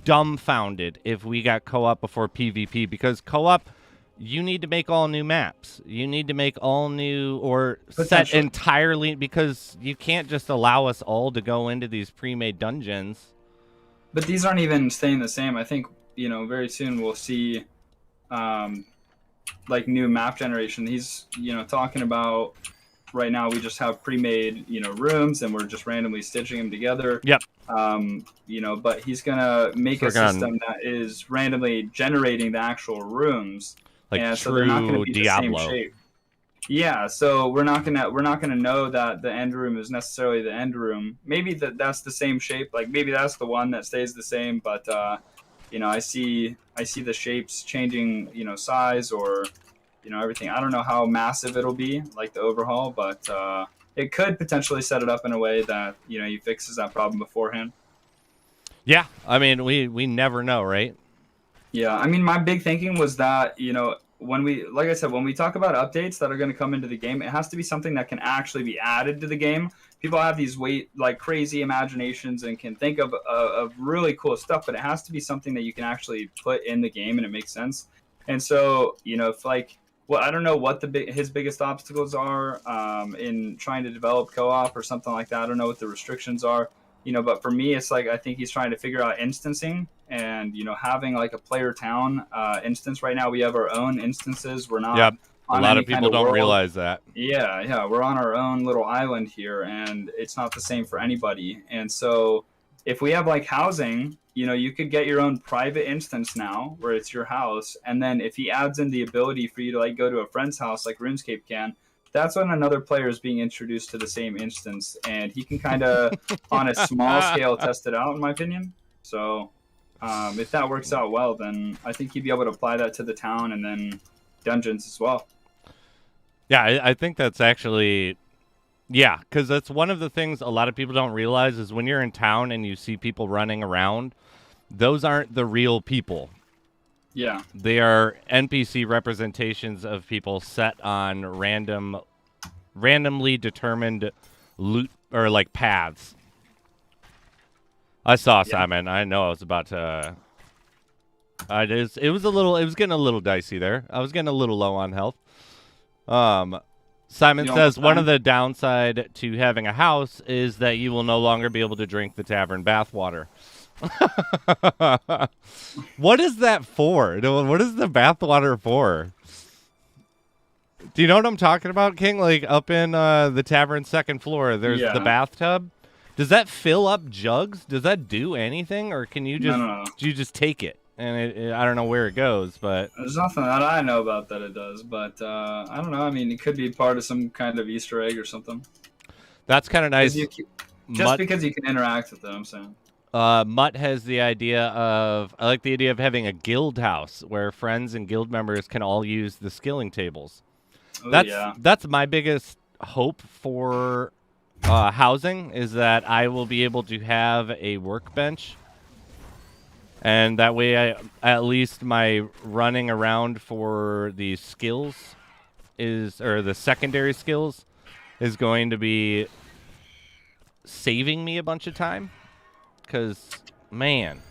A: dumbfounded if we got co-op before PvP, because co-op, you need to make all new maps. You need to make all new or set entirely, because you can't just allow us all to go into these pre-made dungeons.
B: But these aren't even staying the same. I think, very soon we'll see like new map generation. He's, talking about right now we just have pre-made, rooms and we're just randomly stitching them together.
A: Yep.
B: But he's going to make a system that is randomly generating the actual rooms.
A: Like
B: and
A: true
B: so they're not going to be
A: Diablo.
B: the same shape. Yeah, so we're not gonna know that the end room is necessarily the end room. Maybe that's the same shape. Like maybe that's the one that stays the same. But I see the shapes changing. Size or everything. I don't know how massive it'll be, like the overhaul, but it could potentially set it up in a way that he fixes that problem beforehand.
A: Yeah, I mean we never know, right?
B: Yeah, I mean my big thinking was that when we talk about updates that are going to come into the game, it has to be something that can actually be added to the game. People have these crazy imaginations and can think of really cool stuff, but it has to be something that you can actually put in the game and it makes sense. And so, if I don't know what his biggest obstacles are in trying to develop co-op or something like that. I don't know what the restrictions are, but for me, it's like I think he's trying to figure out instancing and having like a player town instance. Right now we have our own instances. We're not.
A: Yep. A lot of
B: kind
A: people don't
B: world.
A: realize that.
B: Yeah, we're on our own little island here, and it's not the same for anybody. And so if we have like housing, you could get your own private instance now where it's your house, and then if he adds in the ability for you to like go to a friend's house like RuneScape can, that's when another player is being introduced to the same instance, and he can kind of on a small scale test it out, in my opinion. So if that works out well, then I think he'd be able to apply that to the town and then dungeons as well.
A: Yeah, I think that's actually, because that's one of the things a lot of people don't realize is when you're in town and you see people running around, those aren't the real people.
B: Yeah.
A: They are NPC representations of people set on randomly determined loot or like paths. I saw Simon. I know I was about to. It was getting a little dicey there. I was getting a little low on health. Simon says one of the downside to having a house is that you will no longer be able to drink the tavern bathwater. What is that for? What is the bathwater for? Do you know what I'm talking about, King? Like up in the tavern second floor, there's the bathtub. Does that fill up jugs? Does that do anything, or can you just do you just take it? And I don't know where it goes, but
B: there's nothing that I know about that it does. But I don't know. I mean, it could be part of some kind of Easter egg or something.
A: That's kind of nice.
B: Because you can interact with them, I'm saying.
A: Mutt has the idea of, I like the idea of having a guild house where friends and guild members can all use the skilling tables. That's my biggest hope for housing, is that I will be able to have a workbench. And that way, at least my running around for the skills or the secondary skills is going to be saving me a bunch of time. Because, man,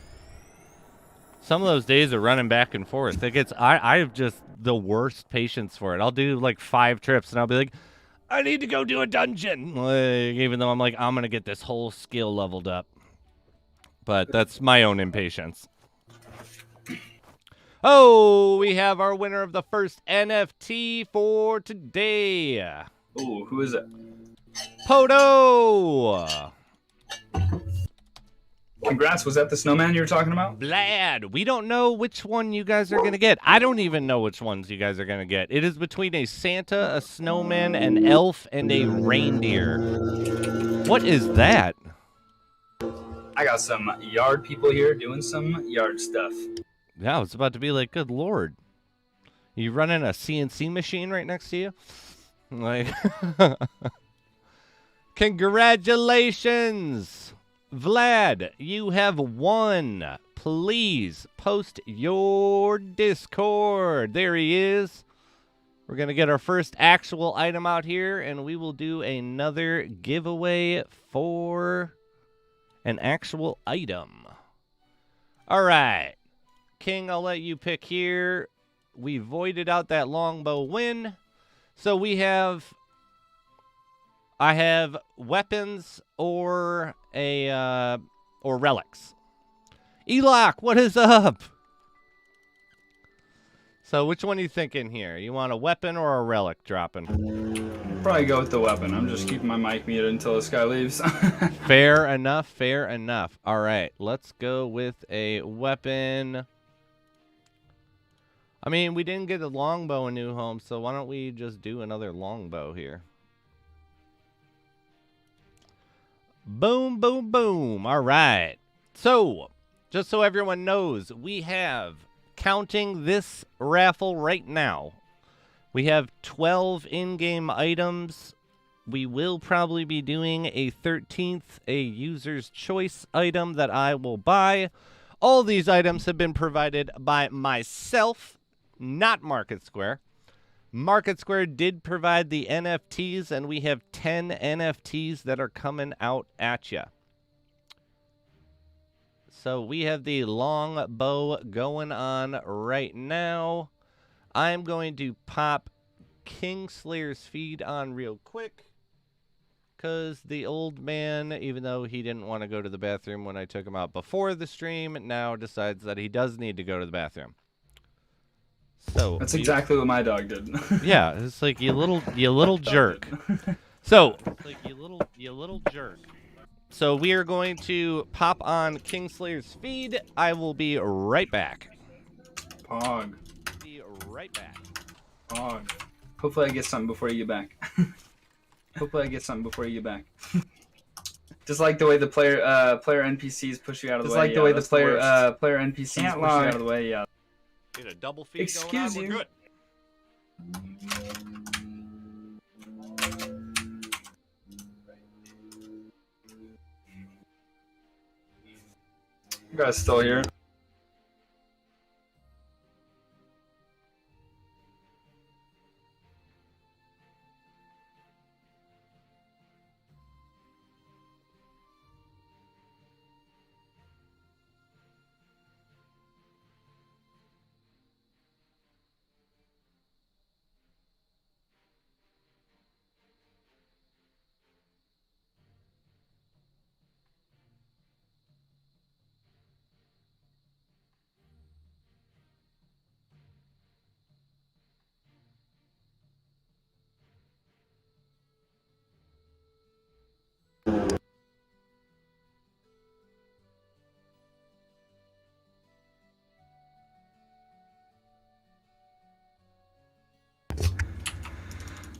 A: some of those days are running back and forth. I have just the worst patience for it. I'll do like 5 trips and I'll be like, I need to go do a dungeon. Even though I'm like, I'm going to get this whole skill leveled up. But that's my own impatience. Oh, we have our winner of the first NFT for today.
B: Oh, who is it?
A: Poto!
B: Congrats. Was that the snowman you were talking about?
A: Vlad, we don't know which one you guys are going to get. I don't even know which ones you guys are going to get. It is between a Santa, a snowman, an elf, and a reindeer. What is that?
B: I got some yard people here doing some yard stuff.
A: Yeah, I was about to be like, good lord. You running a CNC machine right next to you? Like, congratulations! Vlad, you have won. Please post your Discord. There he is. We're going to get our first actual item out here, and we will do another giveaway for an actual item. All right. King, I'll let you pick here. We voided out that longbow win. So we have... I have weapons or relics. Eloc, what is up? So which one are you thinking here? You want a weapon or a relic dropping?
B: Probably go with the weapon. I'm just keeping my mic muted until this guy leaves.
A: Fair enough, fair enough. All right, let's go with a weapon. I mean, we didn't get a longbow in New Home, so why don't we just do another longbow here? Boom, boom, boom. All right. So, just so everyone knows, we have, counting this raffle right now, we have 12 in-game items. We will probably be doing a 13th, a user's choice item that I will buy. All these items have been provided by myself, not MarketSquare. MarketSquare did provide the NFTs, and we have 10 NFTs that are coming out at you. So we have the long bow going on right now. I'm going to pop Kingslayer's feed on real quick, because the old man, even though he didn't want to go to the bathroom when I took him out before the stream, now decides that he does need to go to the bathroom. So
B: that's exactly what my dog did.
A: Yeah, it's like you little jerk. So it's like you little jerk. So we are going to pop on Kingslayer's feed. I will be right back.
B: Pog.
A: Be right back.
B: Pog. Hopefully I get something before you get back. Hopefully I get something before you get back. Just like the way the player NPCs push you out of the way. Just like the way the player NPCs push you out of the way. Yeah.
A: Get a double feed
B: Excuse
A: going on.
B: you.
A: We're good.
B: You guys still here?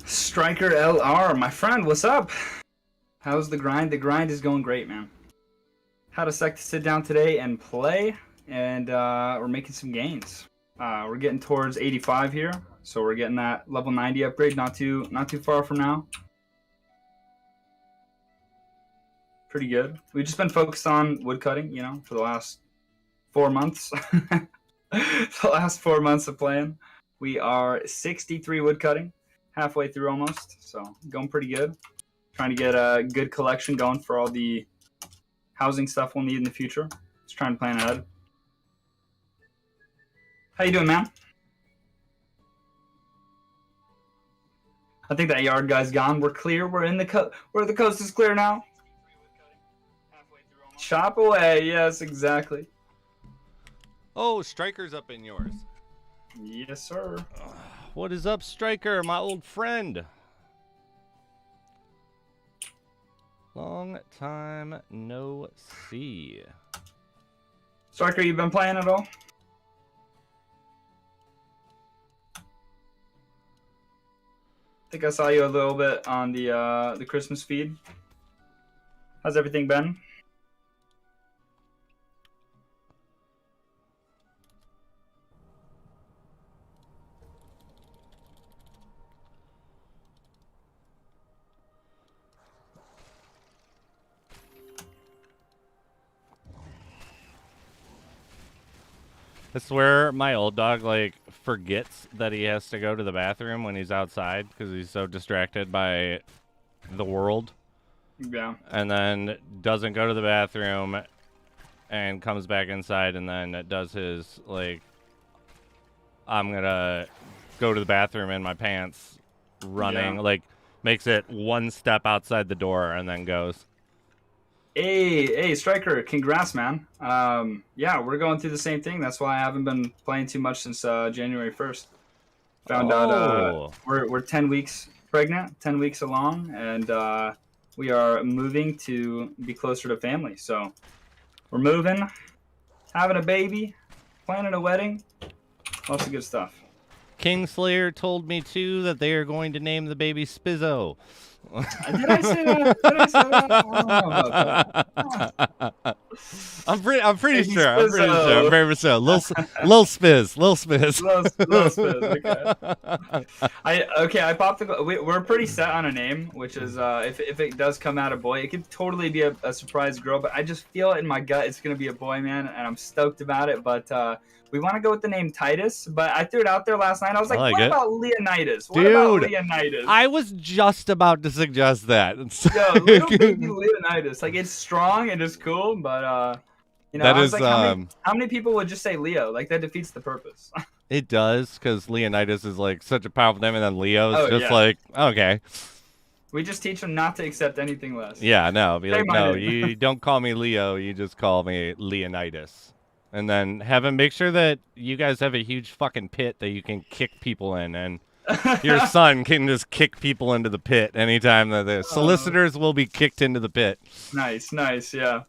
B: Striker LR, my friend, what's up? How's the grind? The grind is going great, man. Had a sec to sit down today and play, and we're making some gains. We're getting towards 85 here, so we're getting that level 90 upgrade not too far from now. Pretty good. We've just been focused on woodcutting, you know, for the last 4 months. The last 4 months of playing. We are 63 woodcutting. Halfway through almost, so going pretty good. Trying to get a good collection going for all the housing stuff we'll need in the future. Just trying to plan ahead. How you doing, man? I think that yard guy's gone. We're clear. We're in the the coast is clear now. Chop away. Yes, exactly.
A: Oh, Striker's up in yours.
B: Yes, sir.
A: What is up, Striker, my old friend? Long time no see.
B: Striker, you been playing at all? I think I saw you a little bit on the Christmas feed. How's everything been?
A: I swear my old dog, like, forgets that he has to go to the bathroom when he's outside because he's so distracted by the world.
B: Yeah.
A: And then doesn't go to the bathroom and comes back inside and then does his, like, I'm going to go to the bathroom in my pants running.
B: Yeah.
A: Like, makes it one step outside the door and then goes.
B: Hey, Striker, congrats, man. Yeah, we're going through the same thing. That's why I haven't been playing too much since January 1st. Found out we're 10 weeks pregnant, 10 weeks along, and we are moving to be closer to family. So we're moving, having a baby, planning a wedding, lots of good stuff.
A: Kingslayer told me, too, that they are going to name the baby Spizzo.
B: Did I say that? I don't know about that.
A: I'm pretty
B: Hey,
A: sure. I'm pretty sure. Lil Spiz.
B: Little Spiz. Okay. I popped the. We're pretty set on a name, which is if it does come out a boy, it could totally be a surprise girl. But I just feel in my gut it's gonna be a boy, man, and I'm stoked about it. But we want to go with the name Titus, but I threw it out there last night. I was like, what about Leonidas? What about Leonidas?
A: I was just about to suggest that.
B: Yo, little baby Leonidas. Like, it's strong and it's cool, but, you know,
A: that
B: I was
A: is,
B: like, how many people would just say Leo? Like, that defeats the purpose.
A: It does, because Leonidas is, like, such a powerful name, and then Leo's just
B: yeah.
A: like, okay.
B: We just teach them not to accept anything less.
A: Yeah, no. Be like, no,
B: minded.
A: you don't call me Leo. You just call me Leonidas. And then have him make sure that you guys have a huge fucking pit that you can kick people in, and your son can just kick people into the pit anytime that the solicitors will be kicked into the pit.
B: Nice, yeah.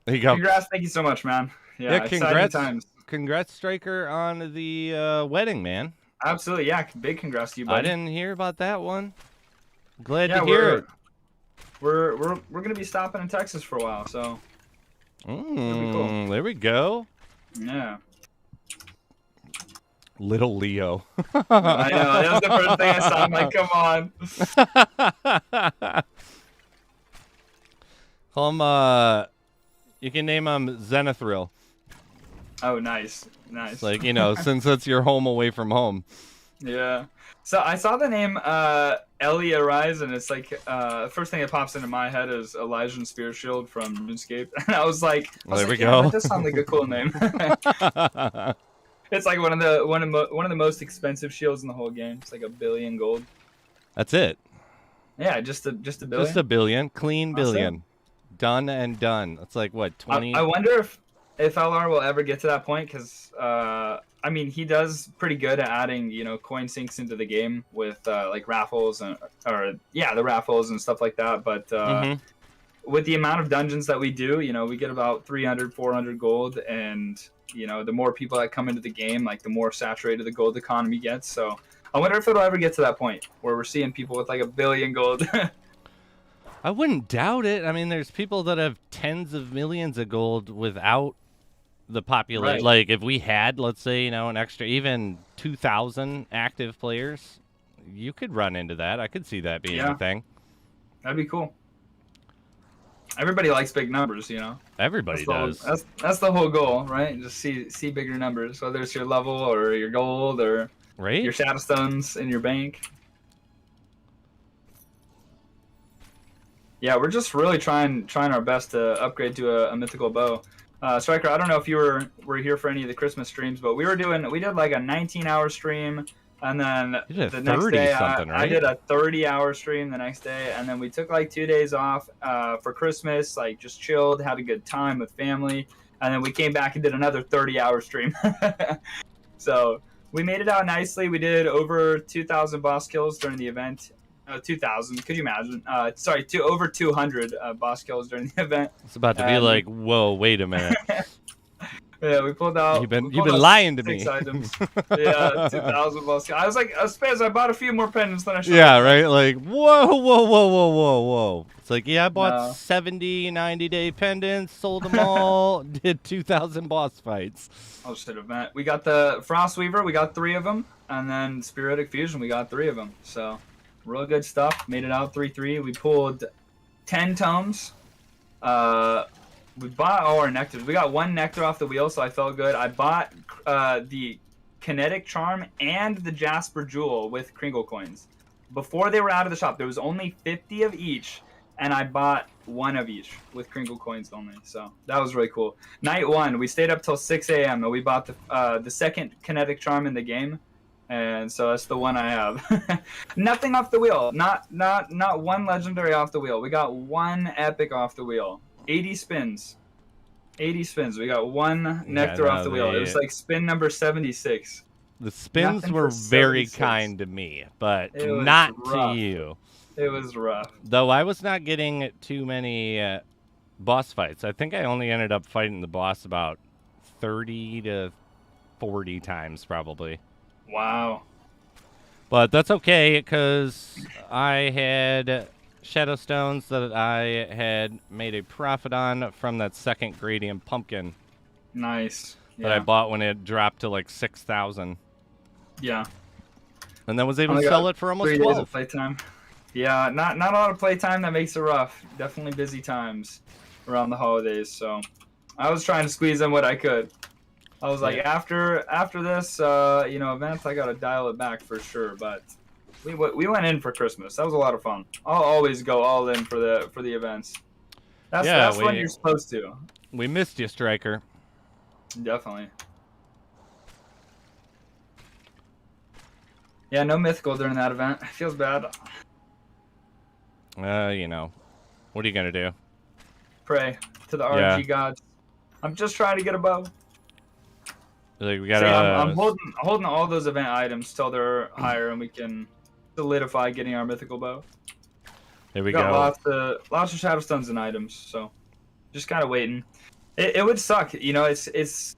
A: There you go.
B: Congrats, thank you so much, man. Yeah,
A: congrats.
B: Times.
A: Congrats, Striker, on the wedding, man.
B: Absolutely, yeah. Big congrats to you, buddy.
A: I didn't hear about that one. Glad to hear it.
B: We're gonna be stopping in Texas for a while, so. Cool.
A: There we go.
B: Yeah.
A: Little Leo.
B: I know. That was the first thing I saw. I'm like, come on.
A: Call him, you can name him Zenithril.
B: Oh, nice.
A: It's like, you know, since it's your home away from home.
B: Yeah. So I saw the name Ellie Arise, and it's like first thing that pops into my head is Elijah and Spear Shield from RuneScape, and I was like,
A: there we go.
B: That does sound like a cool name. It's like one of the most expensive shields in the whole game. It's like $1 billion gold.
A: That's it.
B: Yeah, just a billion.
A: Just $1 billion, clean billion, done and done. It's like what 20.
B: I wonder if LR will ever get to that point, because I mean, he does pretty good at adding, you know, coin sinks into the game with like raffles the raffles and stuff like that. But with the amount of dungeons that we do, you know, we get about 300, 400 gold, and you know, the more people that come into the game, like the more saturated the gold economy gets. So I wonder if it'll ever get to that point where we're seeing people with like $1 billion gold.
A: I wouldn't doubt it. I mean, there's people that have tens of millions of gold without the population.
B: Right.
A: Like if we had, let's say, you know, an extra even 2,000 active players, you could run into that. I could see that being a thing.
B: That'd be cool. Everybody likes big numbers, you know.
A: Everybody does.
B: That's the whole goal, right? Just see bigger numbers, whether it's your level or your gold or your shadow stones in your bank. Yeah, we're just really trying our best to upgrade to a mythical bow. Striker, I don't know if you were here for any of the Christmas streams, but we did like a 19-hour stream, and then the next day I did a 30-hour stream the next day, and then we took like 2 days off for Christmas, like just chilled, had a good time with family, and then we came back and did another 30-hour stream. So we made it out nicely. We did over 2,000 boss kills during the event. 2,000, could you imagine? Over 200 boss kills during the event.
A: It's about to be like, whoa, wait a minute.
B: Yeah, we pulled out.
A: You've been
B: we pulled out
A: lying to
B: 6
A: me.
B: items. Yeah, 2,000 bucks. I was like, Spiz, I bought a few more pendants than I should.
A: Yeah, right? Like, whoa, whoa, whoa, whoa, whoa, whoa. It's like, yeah, I bought
B: No.
A: 70, 90-day pendants, sold them all, did 2,000 boss fights.
B: Oh shit, event. We got the Frostweaver, we got 3 of them, and then Spiritic Fusion, we got 3 of them. So, real good stuff. Made it out 3-3. We pulled 10 tomes. We bought all our nectars. We got 1 nectar off the wheel, so I felt good. I bought the Kinetic Charm and the Jasper Jewel with Kringle coins. Before they were out of the shop, there was only 50 of each, and I bought 1 of each with Kringle coins only. So that was really cool. Night 1, we stayed up till 6 a.m. and we bought the second Kinetic Charm in the game, and so that's the one I have. Nothing off the wheel. Not 1 legendary off the wheel. We got 1 epic off the wheel. 80 spins. 80 spins. We got 1 nectar off the wheel. It was like spin number 76.
A: The spins were very kind to me, but not to you.
B: It was rough.
A: Though I was not getting too many boss fights. I think I only ended up fighting the boss about 30 to 40 times probably.
B: Wow.
A: But that's okay because I had Shadow Stones that I had made a profit on from that second Gradient Pumpkin.
B: Nice.
A: That I bought when it dropped to like 6,000.
B: Yeah.
A: And then was able to sell it for almost 12.
B: 3 days of playtime. Yeah, not a lot of playtime. That makes it rough. Definitely busy times around the holidays. So I was trying to squeeze in what I could. I was like, after this, event, I gotta dial it back for sure. But we went in for Christmas. That was a lot of fun. I'll always go all in for the events. That's when you're supposed to.
A: We missed you, Striker.
B: Definitely. Yeah, no mythical during that event. It feels bad.
A: What are you gonna do?
B: Pray to the RNG gods. I'm just trying to get a bow.
A: Like we gotta.
B: I'm holding all those event items till they're higher, and we can solidify getting our mythical bow.
A: There we
B: got
A: go.
B: Lots of shadow stones and items, so just kind of waiting. It would suck, it's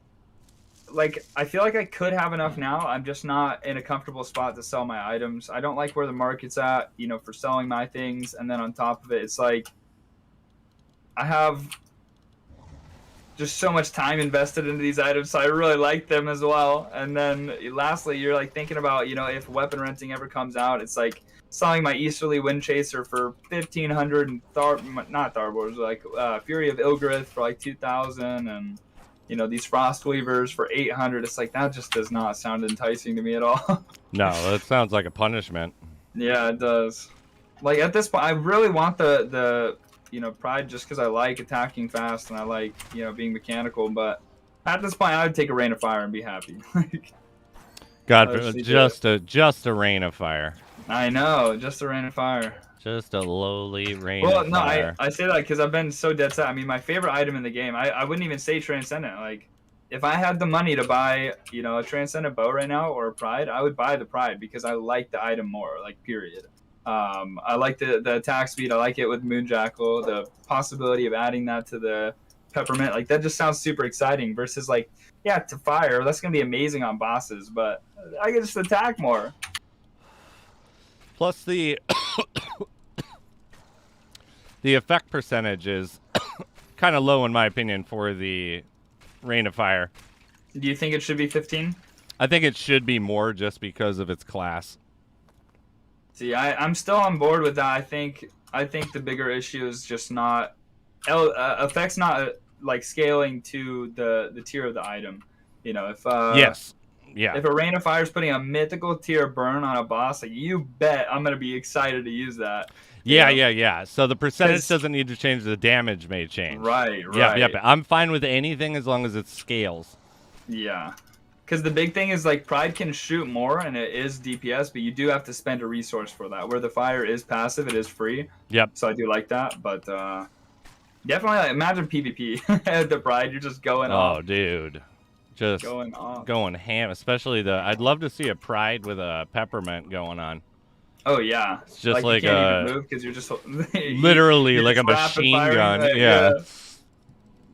B: like I feel like I could have enough now. I'm just not in a comfortable spot to sell my items. I don't like where the market's at, for selling my things, and then on top of it, it's like I have just so much time invested into these items, so I really like them as well. And then lastly, you're like thinking about, if weapon renting ever comes out, it's like selling my Easterly Wind Chaser for 1,500 and not Tharbors, like Fury of Ilgrith for like 2,000, and these Frostweavers for 800. It's like that just does not sound enticing to me at all.
A: No, that sounds like a punishment.
B: Yeah, it does. Like at this point, I really want the Pride just because I like attacking fast and I like, being mechanical. But at this point, I would take a Rain of Fire and be happy.
A: God, just a Rain of Fire.
B: I know, just a Rain of Fire.
A: Just a lowly Rain of Fire.
B: Well, no, I say that because I've been so dead set. I mean, my favorite item in the game, I wouldn't even say Transcendent. Like, if I had the money to buy, a Transcendent bow right now or a Pride, I would buy the Pride because I like the item more, like, period. I like the attack speed. I like it with Moonjackal. The possibility of adding that to the Peppermint, like, that just sounds super exciting versus, like, yeah, to Fire, that's going to be amazing on bosses, but I can just attack more.
A: Plus the effect percentage is kind of low in my opinion for the Rain of Fire.
B: Do you think it should be 15?
A: I think it should be more just because of its class.
B: See, I'm still on board with that. I think the bigger issue is just not effects not like scaling to the tier of the item. If
A: yes. Yeah.
B: If a Rain of Fire is putting a mythical tier burn on a boss, like, you bet I'm going to be excited to use that.
A: Yeah. So the percentage doesn't need to change. The damage may change.
B: Right.
A: Yep. I'm fine with anything as long as it scales.
B: Yeah. Because the big thing is, like, Pride can shoot more, and it is DPS, but you do have to spend a resource for that. Where the Fire is passive, it is free.
A: Yep.
B: So I do like that, but definitely, like, imagine PvP at the Pride. You're just going off.
A: Oh, dude. Just going ham, especially I'd love to see a Pride with a Peppermint going on.
B: Oh yeah,
A: it's just
B: like you can't even move because you're just
A: literally like a machine gun. Yeah.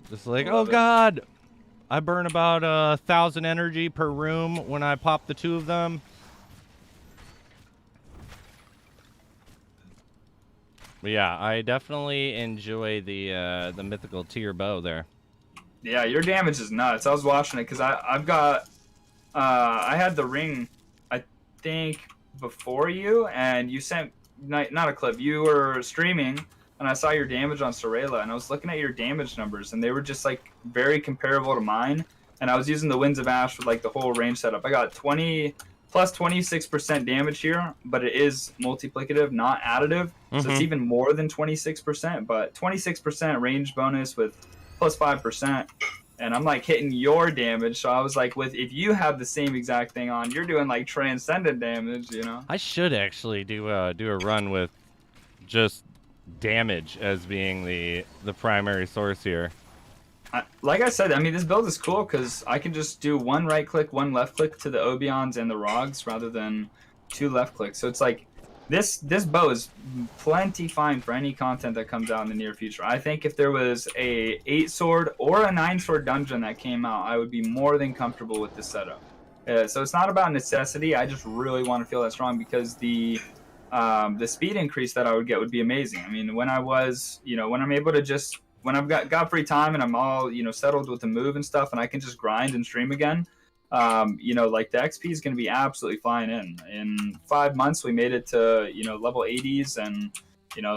A: Just like, oh god. I burn about 1,000 energy per room when I pop the 2 of them. But yeah, I definitely enjoy the mythical tier bow there.
B: Yeah, your damage is nuts. I was watching it because I've got I had the ring, I think, before you, and you sent not a clip. You were streaming, and I saw your damage on Sorella, and I was looking at your damage numbers, and they were just like very comparable to mine. And I was using the Winds of Ash with like the whole range setup. I got 20 plus 26% damage here, but it is multiplicative, not additive. So it's even more than 26%, but 26% range bonus with plus 5%. And I'm like hitting your damage, so I was like, if you have the same exact thing on, you're doing like transcendent damage, you know?
A: I should actually do a run with just damage as being the primary source here.
B: Like I said, I mean, this build is cool because I can just do 1 right click, 1 left click to the Obions and the Rogs rather than 2 left clicks. So it's like this bow is plenty fine for any content that comes out in the near future. I think if there was a 8 sword or a 9 sword dungeon that came out, I would be more than comfortable with this setup. So it's not about necessity. I just really want to feel that strong because the speed increase that I would get would be amazing. I mean, when I'm able to just when I've got free time and I'm all settled with the move and stuff, and I can just grind and stream again. Like the XP is going to be absolutely flying in 5 months. We made it to level 80s and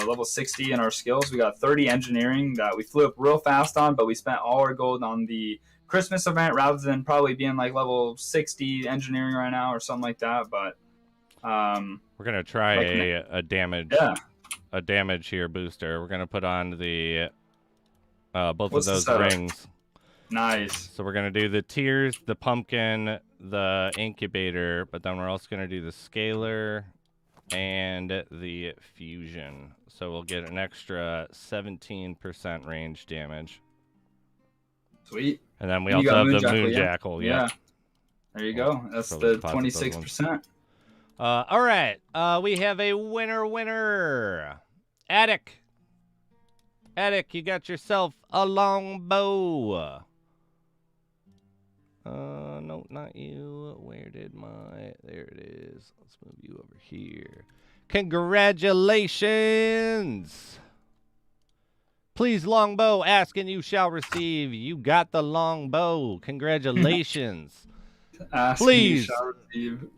B: level 60 in our skills. We got 30 engineering that we flew up real fast on, but we spent all our gold on the Christmas event rather than probably being like level 60 engineering right now or something like that. But
A: we're gonna try a damage here booster. We're gonna put on the both of those rings.
B: Nice.
A: So we're going to do the tiers, the pumpkin, the incubator, but then we're also going to do the scalar and the fusion. So we'll get an extra 17% range damage.
B: Sweet.
A: And then we also have the moon jackal.
B: Yeah. There you go. That's the 26%.
A: All right. We have a winner. Attic, you got yourself a long bow. No, not you. Where did there it is. Let's move you over here. Congratulations. Please, longbow, ask and you shall receive. You got the longbow. Congratulations. Please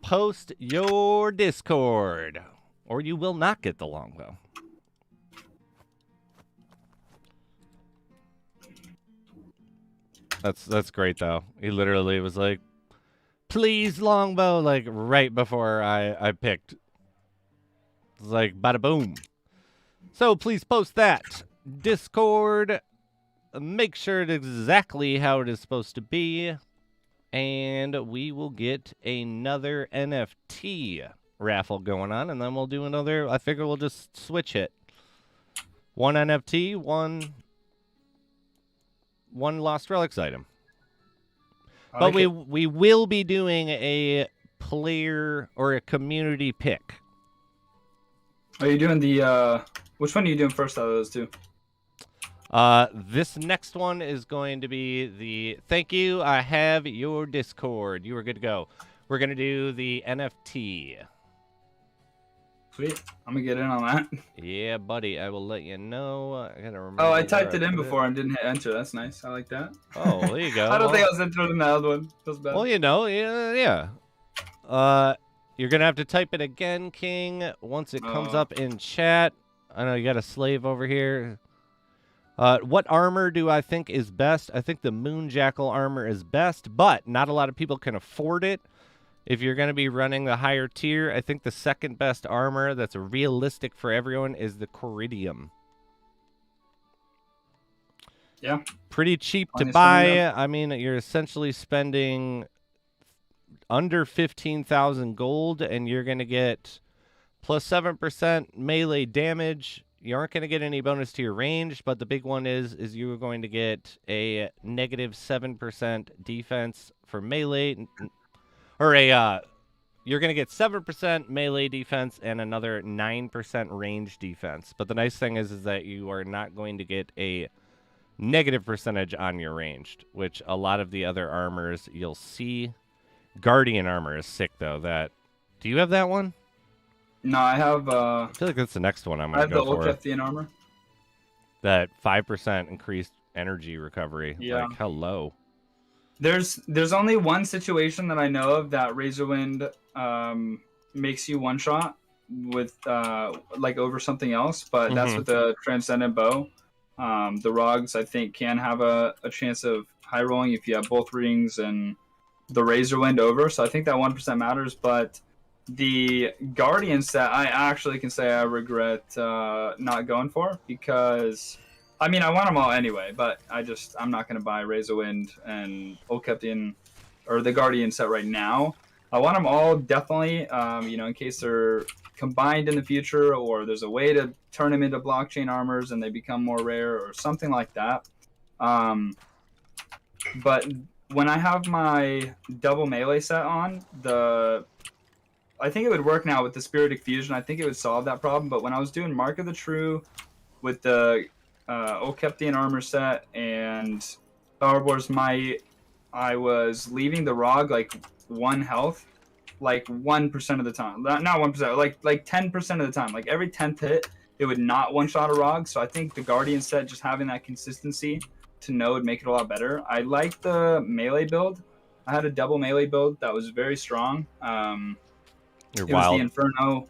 A: post your Discord or you will not get the longbow. That's great though. He literally was like, "Please, longbow," like right before I picked. It's like bada boom. So please post that Discord. Make sure it's exactly how it is supposed to be, and we will get another NFT raffle going on, and then we'll do another. I figure we'll just switch it. One NFT, one Lost Relics item. But we will be doing a player or a community pick.
B: Are you doing the which one are you doing first out of those two?
A: This next one is going to be the thank you, I have your Discord. You are good to go. We're going to do the NFT.
B: Sweet. I'm going to get in on that.
A: Yeah, buddy. I will let you know. I got to remember.
B: Oh, I typed it in before and didn't hit enter. That's nice. I like that.
A: Oh, there you go.
B: I don't think I was entered in the other one. Feels bad.
A: Well, yeah. You're going to have to type it again, King, once it comes up in chat. I know you got a slave over here. What armor do I think is best? I think the Moon Jackal armor is best, but not a lot of people can afford it. If you're going to be running the higher tier, I think the second best armor that's realistic for everyone is the Coridium.
B: Yeah.
A: Pretty cheap to buy. I mean, you're essentially spending under 15,000 gold, and you're going to get plus 7% melee damage. You aren't going to get any bonus to your range, but the big one is you're going to get a negative 7% defense for melee, or you're going to get 7% melee defense and another 9% range defense. But the nice thing is that you are not going to get a negative percentage on your ranged, which a lot of the other armors you'll see. Guardian armor is sick though. Do you have that one?
B: No, I have.
A: I feel like that's the next one I'm
B: I
A: gonna
B: have the
A: go for.
B: Olkeftian armor.
A: That 5% increased energy recovery.
B: Yeah.
A: Like, hello.
B: There's only one situation that I know of that Razorwind makes you one shot with like over something else, but that's with the Transcendent Bow. The Rogs, I think, can have a chance of high rolling if you have both rings and the Razorwind over. So I think that 1% matters, but the Guardian set, I actually can say I regret not going for, because I mean I want them all anyway, but I'm not going to buy Razorwind and Olkeftian or the Guardian set right now. I want them all definitely, in case they're combined in the future, or there's a way to turn them into blockchain armors and they become more rare or something like that. But when I have my double melee set on, I think it would work now with the Spiritic Fusion. I think it would solve that problem. But when I was doing Mark of the True with the Olkeftian armor set and Tharbors Might, I was leaving the Rog like 1 health, like 1% of the time. Not 1%, like 10% of the time. Like every 10th hit, it would not one-shot a Rog. So I think the Guardian set, just having that consistency to know, would make it a lot better. I like the melee build. I had a double melee build that was very strong.
A: You're
B: it
A: wild.
B: was the Inferno.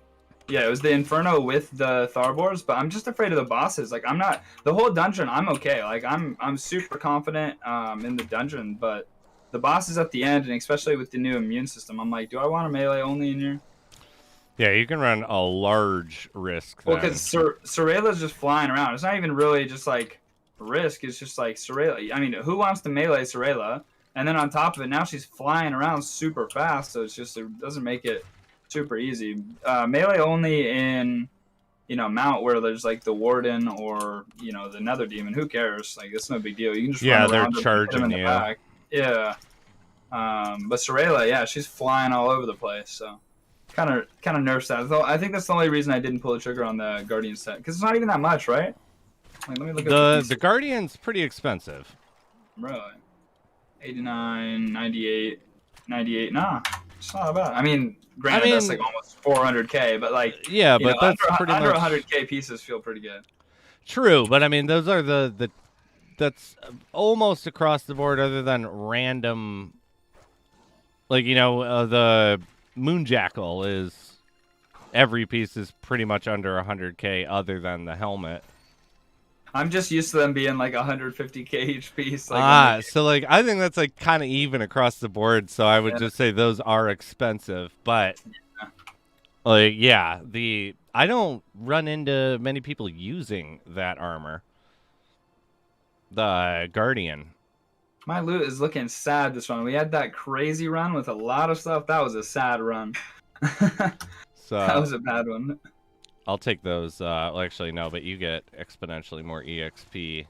B: Yeah, it was the Inferno with the Tharbors, but I'm just afraid of the bosses. Like I'm not the whole dungeon. I'm okay. Like I'm super confident in the dungeon, but the bosses at the end, and especially with the new immune system, I'm like, do I want a melee only in here?
A: Yeah, you can run a large risk.
B: Well, because Sorela's just flying around. It's not even really just like risk. It's just like Sorela. I mean, who wants to melee Sorela? And then on top of it, now she's flying around super fast, so it's just, it doesn't make it super easy. Melee only in, Mount, where there's like the Warden or, the Nether Demon. Who cares? Like, it's no big deal. You can just run around
A: they're charging
B: in the back. Yeah. But Sorela, yeah, she's flying all over the place, so kind of nerfs that. So I think that's the only reason I didn't pull the trigger on the Guardian set, because it's not even that much, right? Like, let me look at
A: the Guardian's pretty expensive.
B: Really? 89, 98, 98. Nah, it's not bad. I mean, granted, that's like almost 400k, but like,
A: yeah, but that's
B: under 100k pieces feel pretty good.
A: True, but I mean, those are that's almost across the board, other than random. Like, the Moonjackal is, every piece is pretty much under 100k, other than the helmet.
B: I'm just used to them being like 150k each piece. Like,
A: so like I think that's like kind of even across the board. So I would just say those are expensive, but like I don't run into many people using that armor. The Guardian.
B: My loot is looking sad this run. We had that crazy run with a lot of stuff. That was a sad run.
A: So
B: that was a bad one.
A: I'll take those. Well, actually, no, but you get exponentially more EXP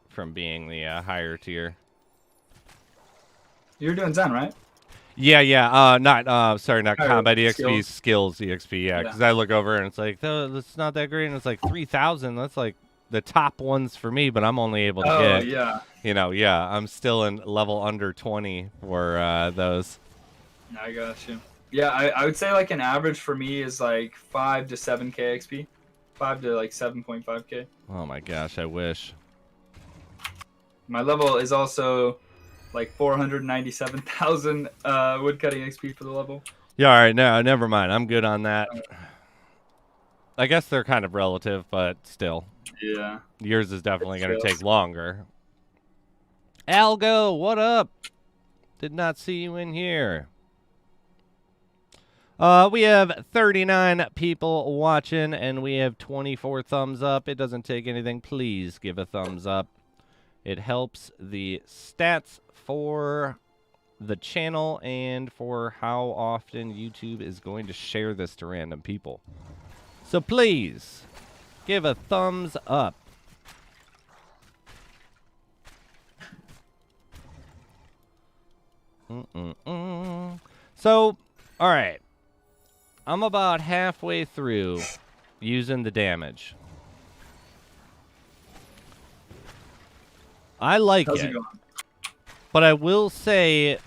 A: from being the higher tier.
B: You're doing Zen, right?
A: Yeah. Not combat EXP,
B: skills
A: EXP. Yeah, because I look over and it's like, that's not that great, and it's like 3,000. That's like the top ones for me, but I'm only able to get. I'm still in level under 20 for those.
B: I got you. Yeah, I would say like an average for me is like 5 to 7k XP. 5 to like 7.5k.
A: Oh my gosh, I wish.
B: My level is also like 497,000 woodcutting XP for the level.
A: Yeah, all right, no, never mind. I'm good on that. I guess they're kind of relative, but still.
B: Yeah.
A: Yours is definitely going to take longer. Algo, what up? Did not see you in here. We have 39 people watching, and we have 24 thumbs up. It doesn't take anything. Please give a thumbs up. It helps the stats for the channel and for how often YouTube is going to share this to random people. So please, give a thumbs up. So, all right. I'm about halfway through using the damage. I like
B: How's
A: it.
B: it going?
A: But I will say,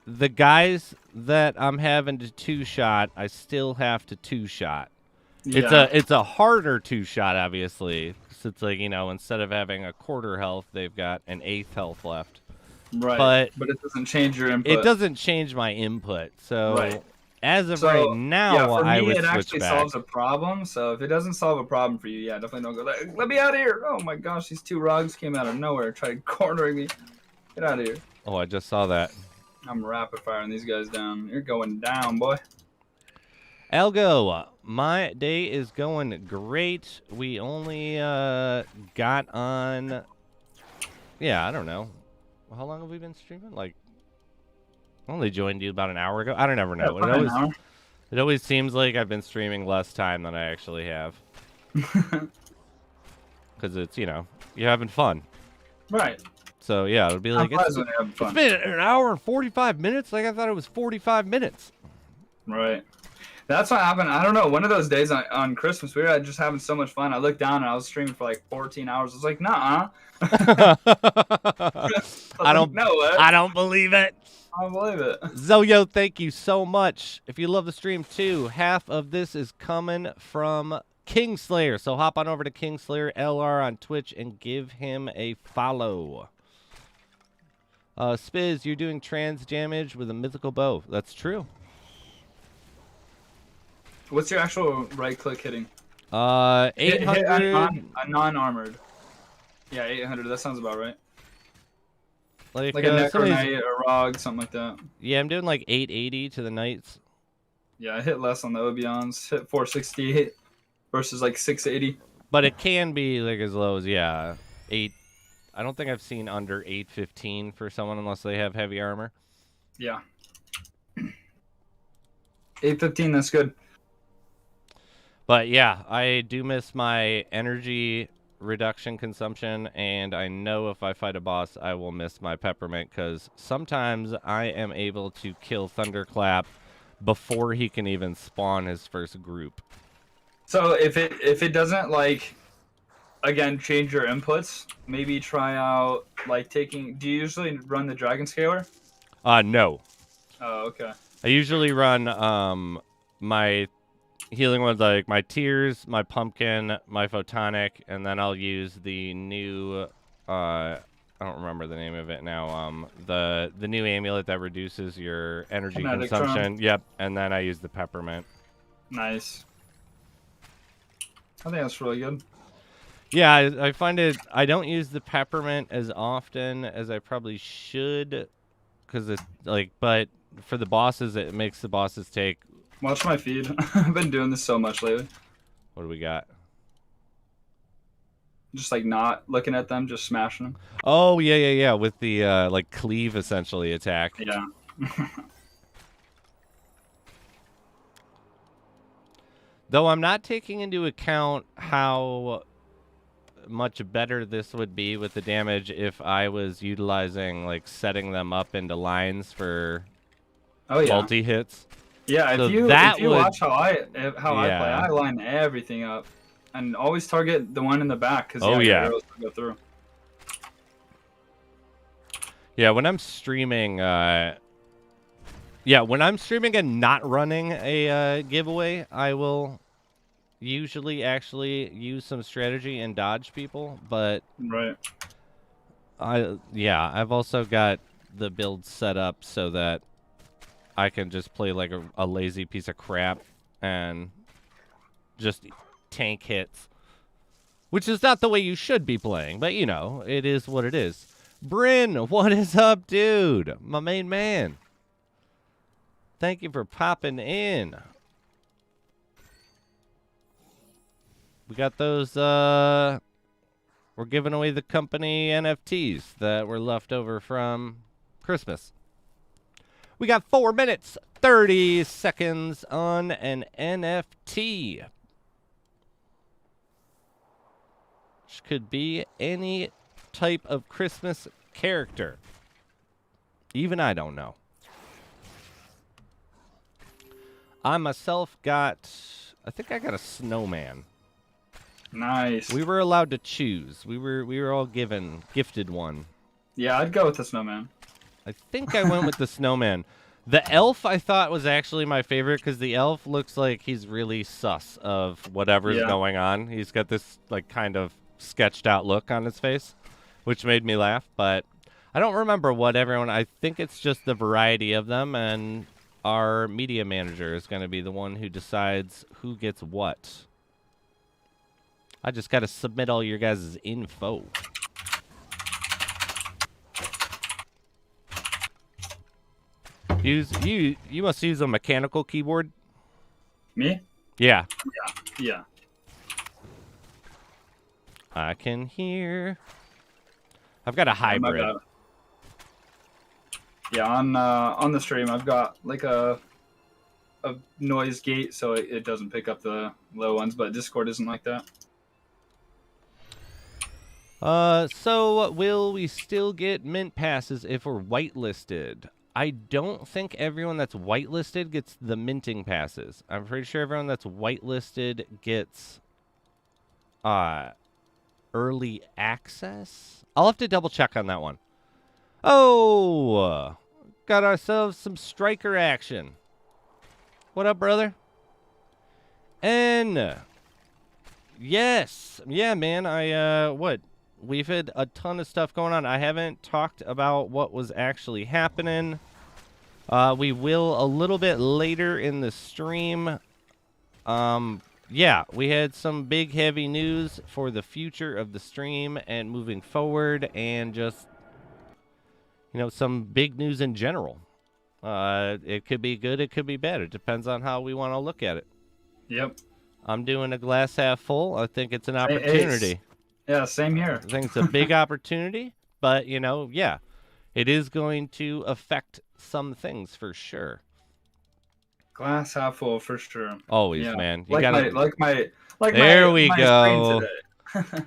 A: the guys that I'm having to two-shot, I still have to two-shot.
B: Yeah.
A: It's a harder two-shot, obviously. So it's like, you know, instead of having a quarter health, they've got an eighth health left.
B: Right. But it doesn't change your input.
A: It doesn't change my input. So
B: Right.
A: as of right now,
B: yeah, for
A: I
B: me,
A: would
B: it
A: switch
B: actually
A: back.
B: solves a problem. So if it doesn't solve a problem for you, yeah, definitely don't go like, let me out of here. Oh my gosh, these two rugs came out of nowhere, tried cornering me. Get out of here.
A: Oh, I just saw that.
B: I'm rapid firing these guys down. You're going down, boy.
A: Algo, my day is going great. We only got on. Yeah, I don't know. How long have we been streaming? Like, I only joined you about an hour ago. I don't ever know.
B: Yeah,
A: It always seems like I've been streaming less time than I actually have. Because it's, you know, you're having fun.
B: Right.
A: So, yeah, it'll be like, it's been an hour and 45 minutes? Like, I thought it was 45 minutes.
B: Right. That's what happened. I don't know. One of those days on Christmas, we were just having so much fun. I looked down and I was streaming for like 14 hours. I was like, nah. I
A: don't believe it.
B: I don't believe it.
A: Zoyo, thank you so much. If you love the stream too, half of this is coming from Kingslayer. So hop on over to Kingslayer LR on Twitch and give him a follow. Spiz, you're doing trans damage with a mythical bow. That's true.
B: What's your actual right click hitting?
A: 800.
B: A non-armored. Yeah, 800. That sounds about right.
A: Like
B: a Necro Knight or Rog, something like that.
A: Yeah, I'm doing like 880 to the Knights.
B: Yeah, I hit less on the Obions. Hit 468 versus like 680.
A: But it can be like as low as, yeah, 8. I don't think I've seen under 815 for someone unless they have heavy armor.
B: Yeah. 815, that's good.
A: But yeah, I do miss my energy reduction consumption, and I know if I fight a boss, I will miss my peppermint, because sometimes I am able to kill Thunderclap before he can even spawn his first group.
B: So if it doesn't, like, again, change your inputs, maybe try out, like, taking... Do you usually run the Dragon Scaler?
A: No.
B: Oh, okay.
A: I usually run my healing ones, like my Tears, my Pumpkin, my Photonic, and then I'll use the new, I don't remember the name of it now, the new amulet that reduces your energy consumption. Yep, and then I use the Peppermint.
B: Nice. I think that's really good.
A: Yeah, I find it, I don't use the Peppermint as often as I probably should, because it's, like, but for the bosses, it makes the bosses take...
B: Watch my feed. I've been doing this so much lately.
A: What do we got?
B: Just like not looking at them, just smashing them.
A: Oh, yeah. With the, like, cleave, essentially, attack.
B: Yeah.
A: Though I'm not taking into account how much better this would be with the damage if I was utilizing, like, setting them up into lines for multi-hits.
B: Yeah,
A: so
B: if you watch how I play, I line everything up, and always target the one in the back because arrows will go through.
A: Yeah, when I'm streaming, when I'm streaming and not running a giveaway, I will usually actually use some strategy and dodge people. But I've also got the build set up so that I can just play like a lazy piece of crap and just tank hits. Which is not the way you should be playing, but you know, it is what it is. Bryn, what is up, dude? My main man. Thank you for popping in. We got those, we're giving away the company NFTs that were left over from Christmas. We got 4 minutes, 30 seconds on an NFT. Which could be any type of Christmas character. Even I don't know. I myself got, I think I got a snowman.
B: Nice.
A: We were allowed to choose. We were all gifted one.
B: Yeah, I'd go with the snowman.
A: I think I went with the snowman. The elf I thought was actually my favorite because the elf looks like he's really sus of whatever's going on. He's got this like kind of sketched out look on his face, which made me laugh. But I don't remember what everyone. I think it's just the variety of them, and our media manager is going to be the one who decides who gets what. I just got to submit all your guys' info. You must use a mechanical keyboard.
B: Me?
A: Yeah.
B: Yeah.
A: I can hear. I've got a hybrid.
B: Yeah, on the stream I've got like a noise gate so it doesn't pick up the low ones, but Discord isn't like that.
A: So will we still get mint passes if we're whitelisted? I don't think everyone that's whitelisted gets the minting passes. I'm pretty sure everyone that's whitelisted gets early access. I'll have to double check on that one. Oh, got ourselves some striker action. What up, brother? And yes, yeah, man. We've had a ton of stuff going on. I haven't talked about what was actually happening. We will a little bit later in the stream. Yeah, we had some big, heavy news for the future of the stream and moving forward, and just, you know, some big news in general. It could be good, it could be bad. It depends on how we want to look at it.
B: Yep.
A: I'm doing a glass half full. I think it's an opportunity.
B: Yeah, same here.
A: I think it's a big opportunity, but, you know, yeah, it is going to affect some things for sure.
B: Glass half full for sure.
A: Always,
B: yeah.
A: man.
B: You gotta
A: there we
B: my
A: go.
B: screen today.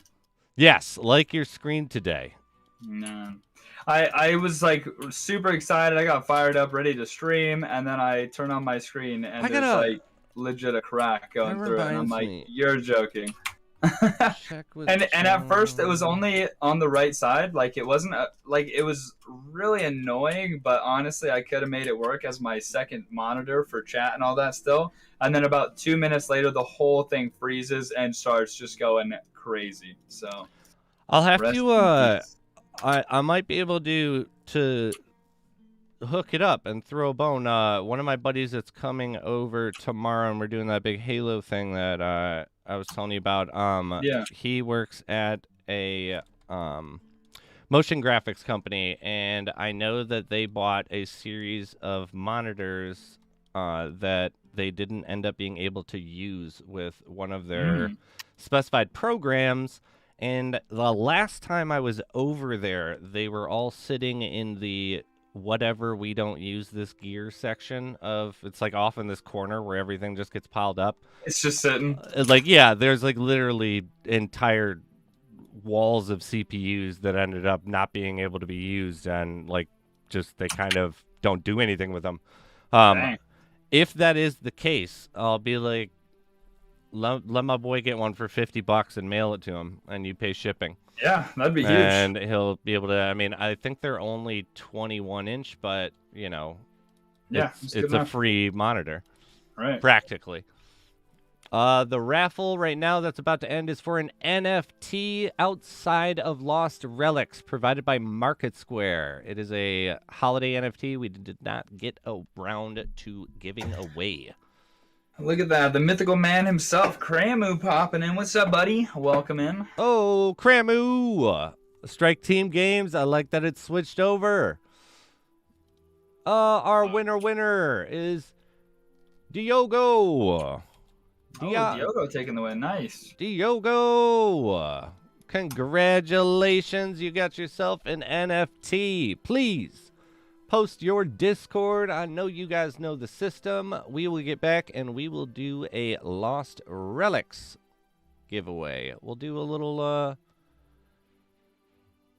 A: Yes, like your screen today.
B: No. I was like super excited. I got fired up, ready to stream, and then I turn on my screen and there's like legit a crack going through it, and I'm like, you're joking. and at first it was only on the right side, like it wasn't it was really annoying, but honestly I could have made it work as my second monitor for chat and all that still. And then about 2 minutes later the whole thing freezes and starts just going crazy. So
A: I'll have to I might be able to hook it up and throw a bone. One of my buddies that's coming over tomorrow, and we're doing that big Halo thing that I was telling you about.
B: Yeah.
A: He works at a motion graphics company, and I know that they bought a series of monitors that they didn't end up being able to use with one of their specified programs. And the last time I was over there, they were all sitting in the whatever we don't use this gear section of, it's like off in this corner where everything just gets piled up.
B: It's just sitting.
A: Like, yeah, there's like literally entire walls of CPUs that ended up not being able to be used, and like just they kind of don't do anything with them. If that is the case, I'll be like, let my boy get one for $50 and mail it to him, and you pay shipping.
B: Yeah, that'd be huge.
A: And he'll be able to, I mean, I think they're only 21-inch, but, you know,
B: yeah,
A: it's a free monitor.
B: Right.
A: Practically. The raffle right now that's about to end is for an NFT outside of Lost Relics provided by MarketSquare. It is a holiday NFT we did not get around to giving away.
B: Look at that. The mythical man himself, Cramu, popping in. What's up, buddy? Welcome in.
A: Oh, Cramu. Strike Team Games. I like that it's switched over. Our winner is Diogo.
B: Diogo taking the win. Nice.
A: Diogo. Congratulations. You got yourself an NFT. Please post your Discord. I know you guys know the system. We will get back and we will do a Lost Relics giveaway. We'll do a little,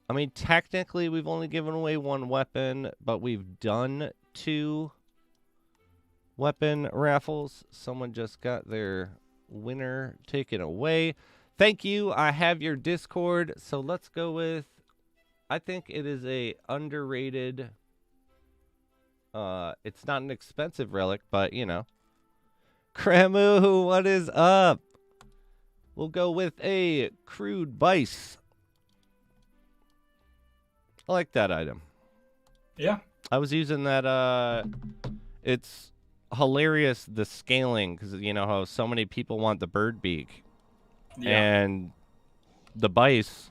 A: I mean, technically we've only given away one weapon, but we've done 2 weapon raffles. Someone just got their winner taken away. Thank you. I have your Discord, so let's go with. I think it is a underrated. It's not an expensive relic, but you know. Kramu, what is up? We'll go with a crude bice. I like that item.
B: Yeah.
A: I was using that. It's hilarious the scaling because you know how so many people want the bird beak, and the bice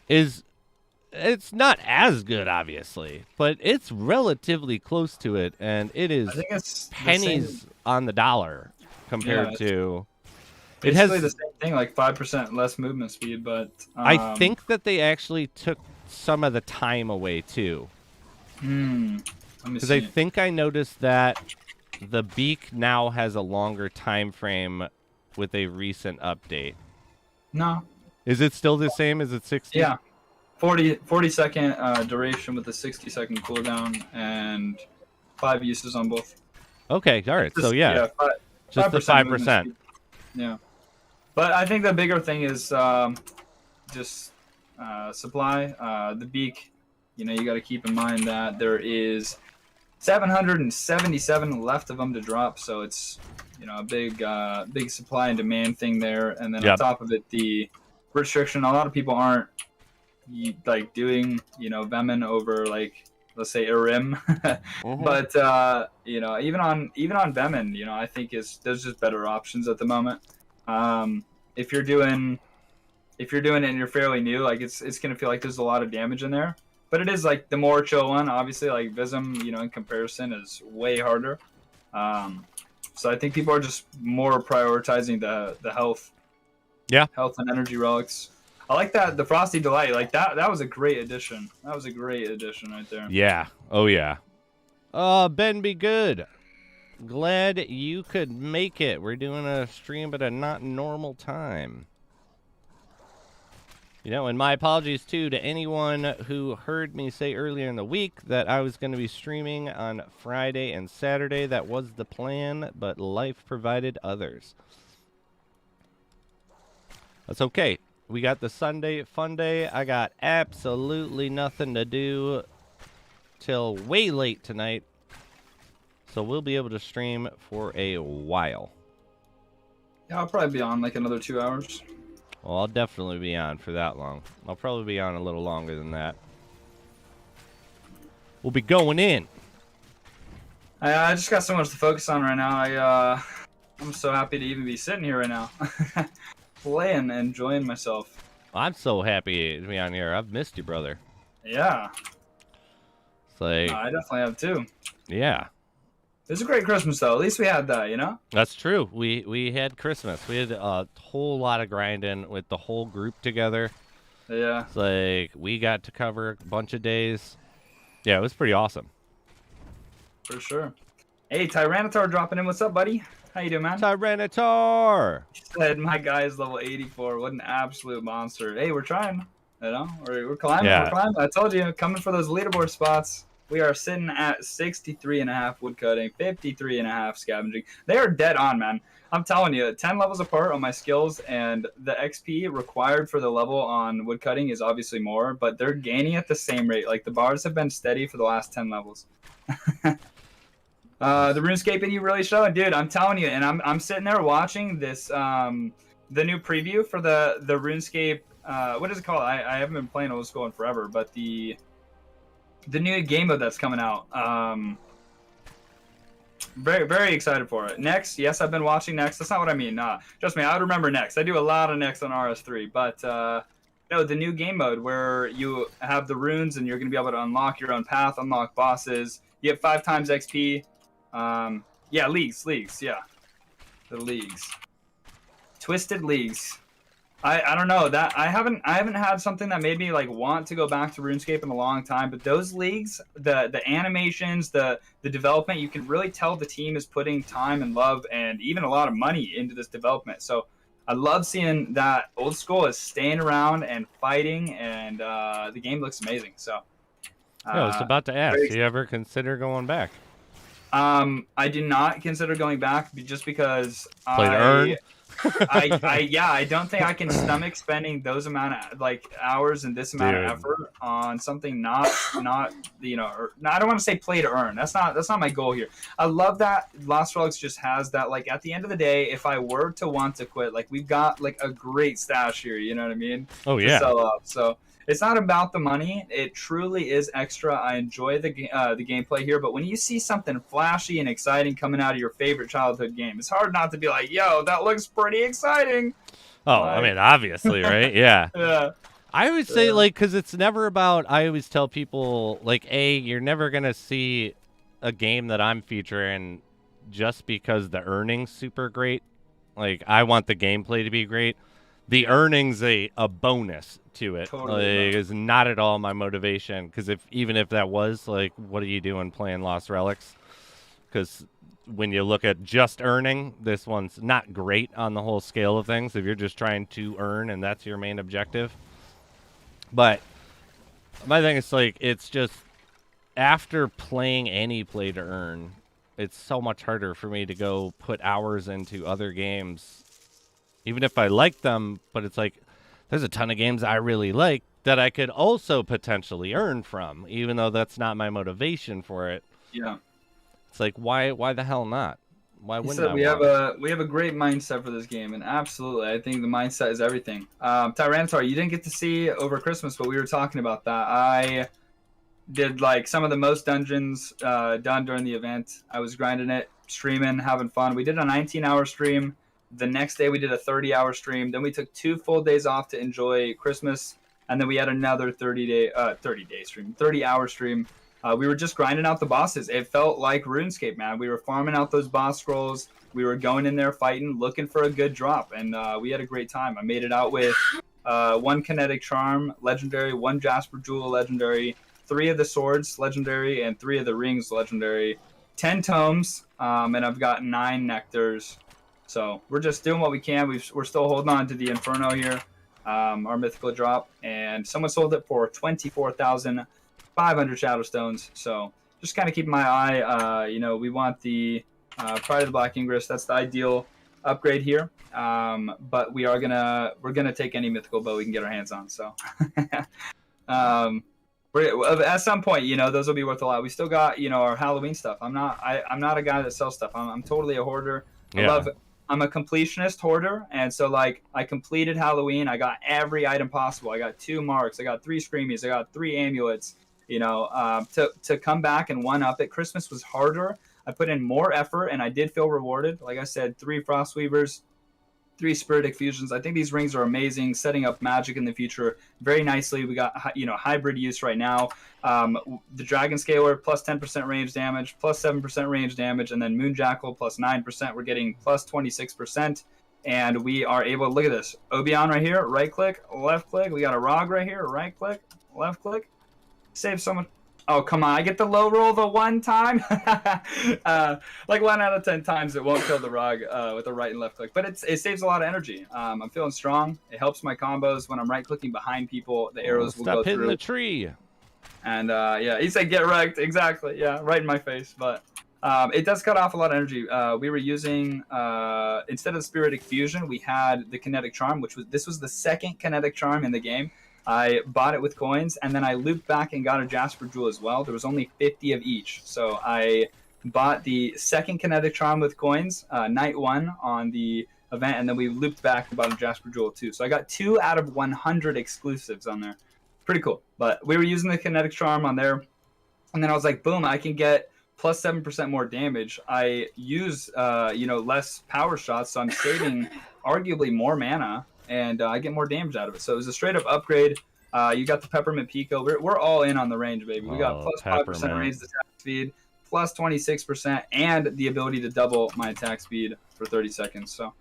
A: is. It's not as good, obviously, but it's relatively close to it, and it is
B: I think it's
A: pennies on the dollar compared to. It
B: basically
A: has
B: the same thing, like 5% less movement speed, but
A: I think that they actually took some of the time away too.
B: Let me
A: Because
B: see.
A: I think I noticed that the beak now has a longer time frame with a recent update.
B: No.
A: Is it still the same? Is it 60?
B: Yeah. 40-second duration with a 60-second cooldown and 5 uses on both.
A: Okay, all right. So yeah, just the
B: 5%
A: 5%.
B: Yeah. But I think the bigger thing is just supply. The beak, you know, you got to keep in mind that there is 777 left of them to drop, so it's, you know, a big supply and demand thing there. And then on top of it, the restriction. A lot of people aren't like doing, you know, Vemin over like, let's say Arim, but you know, even on Vemin, you know, I think there's just better options at the moment. If you're doing it and you're fairly new, like it's gonna feel like there's a lot of damage in there, but it is like the more chill one. Obviously, like Vism, you know, in comparison is way harder. So I think people are just more prioritizing the health, health and energy relics. I like that, the Frosty Delight. Like that was a great addition. That was a great addition right there.
A: Yeah. Oh yeah. Ben, be good. Glad you could make it. We're doing a stream at a not normal time. You know, and my apologies too to anyone who heard me say earlier in the week that I was going to be streaming on Friday and Saturday. That was the plan, but life provided others. That's okay. We got the Sunday Funday. I got absolutely nothing to do till way late tonight. So we'll be able to stream for a while.
B: Yeah, I'll probably be on like another 2 hours.
A: Well, I'll definitely be on for that long. I'll probably be on a little longer than that. We'll be going in.
B: I just got so much to focus on right now. I'm so happy to even be sitting here right now. Playing and enjoying myself.
A: I'm so happy to be on here. I've missed you, brother.
B: Yeah.
A: It's like,
B: I definitely have too.
A: Yeah.
B: It was a great Christmas though. At least we had that, you know?
A: That's true. We had Christmas. We had a whole lot of grinding with the whole group together.
B: Yeah.
A: It's like we got to cover a bunch of days. Yeah, it was pretty awesome.
B: For sure. Hey, Tyranitar dropping in. What's up, buddy? How you doing, man?
A: Tyranitar!
B: He said, my guy is level 84. What an absolute monster. Hey, we're trying. You know? We're climbing.
A: Yeah.
B: We're climbing. I told you, coming for those leaderboard spots. We are sitting at 63.5 woodcutting, 53.5 scavenging. They are dead on, man. I'm telling you, 10 levels apart on my skills, and the XP required for the level on woodcutting is obviously more, but they're gaining at the same rate. Like, the bars have been steady for the last 10 levels. The RuneScape you really showing, dude. I'm telling you, and I'm sitting there watching this, the new preview for the RuneScape. What is it called? I haven't been playing old school in forever, but the new game mode that's coming out. Very, very excited for it. Next, yes, I've been watching Next. That's not what I mean. Nah, trust me, I would remember Next. I do a lot of Next on RS3, but no, the new game mode where you have the runes and you're gonna be able to unlock your own path, unlock bosses. You get 5 times XP. Yeah, leagues, yeah, the leagues, Twisted Leagues. I don't know that I haven't had something that made me like want to go back to RuneScape in a long time. But those leagues, the animations, the development, you can really tell the team is putting time and love and even a lot of money into this development. So I love seeing that old school is staying around and fighting, and the game looks amazing. So
A: I was about to ask, do you ever consider going back?
B: I did not consider going back just because
A: Play to earn?
B: I don't think I can stomach spending those amount of like hours and this amount of
A: Dude.
B: effort on something not or, no, I don't want to say play to earn. That's not my goal here. I love that Lost Relics just has that, like, at the end of the day, if I were to want to quit, like, we've got like a great stash here, you know what I mean?
A: Oh
B: To
A: yeah.
B: sell up. So it's not about the money. It truly is extra. I enjoy the gameplay here, but when you see something flashy and exciting coming out of your favorite childhood game, it's hard not to be like, "Yo, that looks pretty exciting."
A: Oh, I
B: Like,
A: mean, obviously, right? Yeah.
B: yeah,
A: I always say, like, because it's never about, I always tell people, like, you're never going to see a game that I'm featuring just because the earnings super great. Like, I want the gameplay to be great. The earnings a bonus to it.
B: totally.
A: Like, is not at all my motivation. Because even if that was, like, what are you doing playing Lost Relics? Because when you look at just earning, this one's not great on the whole scale of things. If you're just trying to earn and that's your main objective. But my thing is, like, it's just after playing any play to earn, it's so much harder for me to go put hours into other games, even if I like them. But it's like there's a ton of games I really like that I could also potentially earn from, even though that's not my motivation for it.
B: Yeah.
A: It's like, why the hell not? Why wouldn't I?
B: We have a great mindset for this game, and absolutely, I think the mindset is everything. Tyranitar, you didn't get to see over Christmas, but we were talking about that. I did like some of the most dungeons done during the event. I was grinding it, streaming, having fun. We did a 19-hour stream. The next day we did a 30-hour stream. Then we took 2 full days off to enjoy Christmas, and then we had another 30-day stream, 30-hour stream. We were just grinding out the bosses. It felt like RuneScape, man. We were farming out those boss scrolls. We were going in there fighting, looking for a good drop, and we had a great time. I made it out with 1 Kinetic Charm, Legendary, 1 Jasper Jewel, Legendary, 3 of the Swords, Legendary, and 3 of the Rings, Legendary, 10 Tomes, and I've got 9 Nectars. So we're just doing what we can. We're still holding on to the Inferno here, our mythical drop, and someone sold it for 24,500 Shadow Stones. So just kind of keeping my eye. We want the Pride of the Black Ingress. That's the ideal upgrade here. But we're gonna take any mythical bow we can get our hands on. So at some point, those will be worth a lot. We still got our Halloween stuff. I'm not a guy that sells stuff. I'm totally a hoarder.
A: Yeah.
B: I'm a completionist hoarder, and so like I completed Halloween. I got every item possible. I got 2 marks. I got 3 screamies. I got 3 amulets. To come back and one up it. Christmas was harder. I put in more effort, and I did feel rewarded. Like I said, 3 Frostweavers, 3 Spiritic Fusions. I think these rings are amazing, setting up magic in the future very nicely. We got hybrid use right now. The Dragon Scaler plus 10% range damage, plus 7% range damage, and then Moon Jackal plus 9%. We're getting plus 26%. And we are able to look at this. Obion right here, right click, left click. We got a Rog right here, right click, left click. Save so much. Oh, come on. I get the low roll the one time. Like 1 out of 10 times it won't kill the Rog with the right and left click. But it saves a lot of energy. I'm feeling strong. It helps my combos when I'm right clicking behind people. The arrows will go through.
A: Stop hitting the tree.
B: And he said get wrecked. Exactly. Yeah, right in my face. But it does cut off a lot of energy. We were using, instead of Spiritic Fusion, we had the Kinetic Charm, this was the second Kinetic Charm in the game. I bought it with coins, and then I looped back and got a Jasper Jewel as well. There was only 50 of each. So I bought the second Kinetic Charm with coins, night 1 on the event, and then we looped back and bought a Jasper Jewel too. So I got 2 out of 100 exclusives on there. Pretty cool. But we were using the Kinetic Charm on there, and then I was like, boom, I can get plus 7% more damage. I use, less power shots, so I'm saving arguably more mana, and I get more damage out of it. So it was a straight up upgrade. You got the Peppermint Pico. We're all in on the range, baby. We got plus 5% range attack speed, plus 26%, and the ability to double my attack speed for 30 seconds. So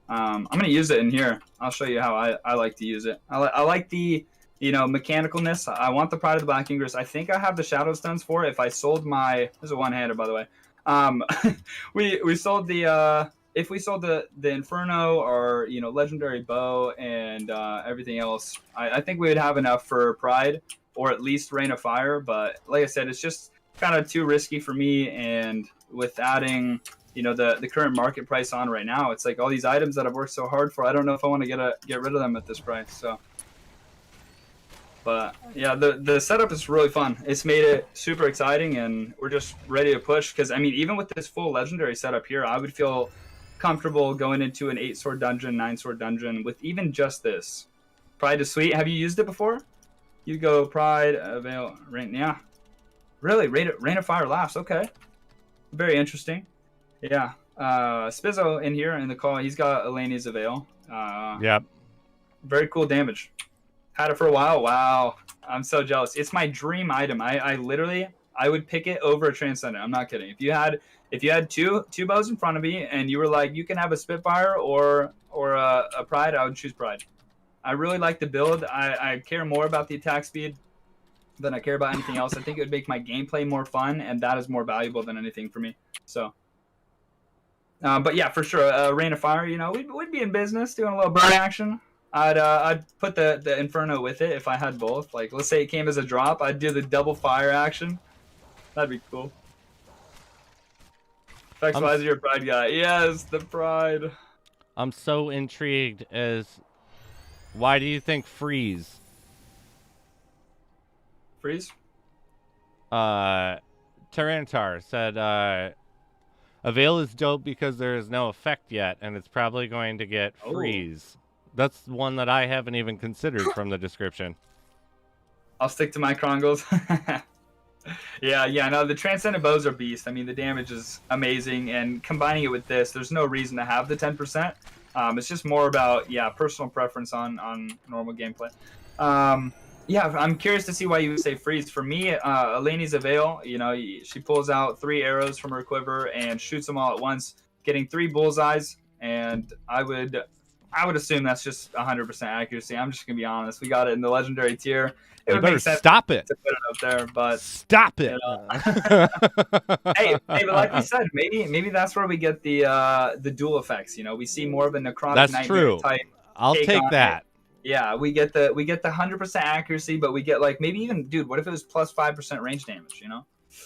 B: I'm going to use it in here. I'll show you how I like to use it. I like the mechanicalness. I want the Pride of the Black Ingress. I think I have the Shadow Stones for it. If I sold there's a one-hander, by the way. We sold if we sold the Inferno or Legendary Bow and everything else, I think we would have enough for Pride or at least Rain of Fire. But like I said, it's just kind of too risky for me. And with adding the current market price on right now. It's like all these items that I've worked so hard for. I don't know if I want to get rid of them at this price. So, but yeah, the setup is really fun. It's made it super exciting, and we're just ready to push. Because I mean, even with this full legendary setup here, I would feel comfortable going into an 8-sword dungeon, 9-sword dungeon with even just this. Pride is sweet. Have you used it before? You go Pride, Veil, Rain. Yeah, really, Rain of Fire laughs. Okay, very interesting. Yeah, Spizzo in here in the call. He's got Eleni's Avail.
A: Yep.
B: Very cool damage. Had it for a while. Wow, I'm so jealous. It's my dream item. I literally would pick it over a Transcendent. I'm not kidding. If you had two bows in front of me and you were like, you can have a Spitfire or a Pride, I would choose Pride. I really like the build. I care more about the attack speed than I care about anything else. I think it would make my gameplay more fun, and that is more valuable than anything for me. So, but yeah, for sure, Rain of Fire. We'd be in business doing a little burn action. I'd put the Inferno with it if I had both. Like, let's say it came as a drop, I'd do the double fire action. That'd be cool. Why is your Pride guy? Yes, the Pride.
A: I'm so intrigued as why do you think freeze?
B: Freeze?
A: Tarantar said Avail is dope because there is no effect yet, and it's probably going to get freeze. That's one that I haven't even considered from the description.
B: I'll stick to my Krongles. Yeah, no, the Transcendent Bows are beast. I mean, the damage is amazing, and combining it with this, there's no reason to have the 10%. It's just more about, personal preference on normal gameplay. Yeah, I'm curious to see why you would say freeze. For me, Eleni's Avail, she pulls out 3 arrows from her quiver and shoots them all at once, getting 3 bullseyes, and I would assume that's just 100% accuracy. I'm just going to be honest. We got it in the legendary tier. It would make sense
A: stop it.
B: To put it up there, but
A: stop it.
B: Hey, but like you said, maybe that's where we get the dual effects. We see more of a necrotic
A: that's
B: nightmare
A: true.
B: Type.
A: I'll take that.
B: Yeah, we get the 100% accuracy, but we get like maybe even, dude, what if it was plus 5% range damage?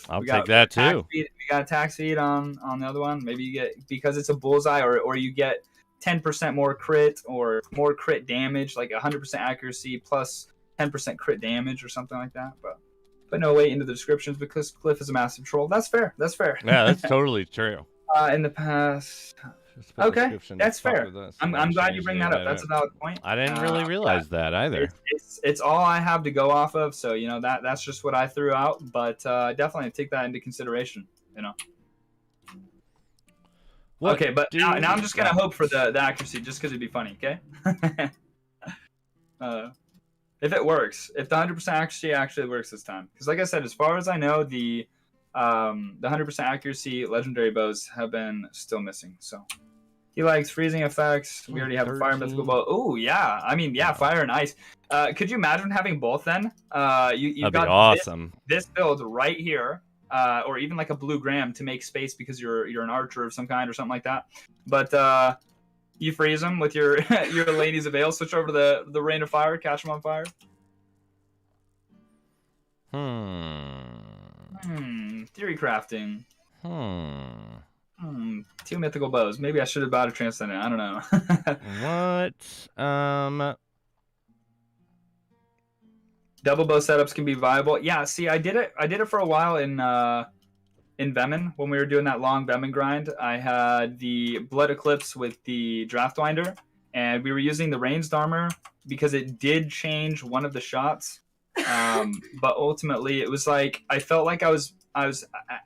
A: I'll take that too.
B: We got attack speed on the other one. Maybe you get, because it's a bullseye, or you get 10% more crit or more crit damage, like 100% accuracy plus 10% crit damage or something like that. But no way into the descriptions because Cliff is a massive troll. That's fair.
A: Yeah, that's totally true.
B: In the past. Okay, that's fair. I'm glad you bring that up. That's a valid point.
A: I didn't really realize that either.
B: It's all I have to go off of, so that's just what I threw out. But definitely take that into consideration. Okay, but now I'm just gonna hope for the accuracy, just because it'd be funny. Okay. If it works, if the 100% accuracy actually works this time, because like I said, as far as I know, the 100% accuracy legendary bows have been still missing. So he likes freezing effects. We already have a fire mythical bow. Oh yeah, I mean fire and ice. Could you imagine having both then? You've got
A: awesome.
B: This build right here, or even like a blue gram to make space because you're an archer of some kind or something like that. But you freeze them with your your Eleni's Avail. Switch over to the Rain of Fire, catch them on fire. Theory crafting. 2 mythical bows. Maybe I should have bought a Transcendent. I don't know.
A: What?
B: Double bow setups can be viable. Yeah. See, I did it for a while in Vemin when we were doing that long Vemin grind. I had the Blood Eclipse with the Draftwinder, and we were using the ranged armor because it did change one of the shots. But ultimately, it was like I felt like I was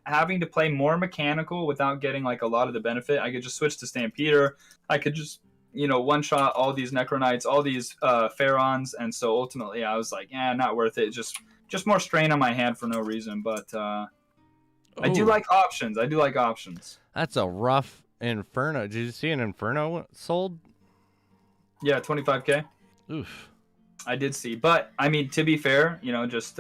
B: having to play more mechanical without getting like a lot of the benefit. I could just switch to Stampeder. I could just one shot all these Necronites, all these Pharaons, and so ultimately I was like, not worth it. Just more strain on my hand for no reason. But I do like options.
A: That's a rough Inferno. Did you see an Inferno sold?
B: Yeah, 25K.
A: Oof.
B: I did see, but I mean, to be fair, just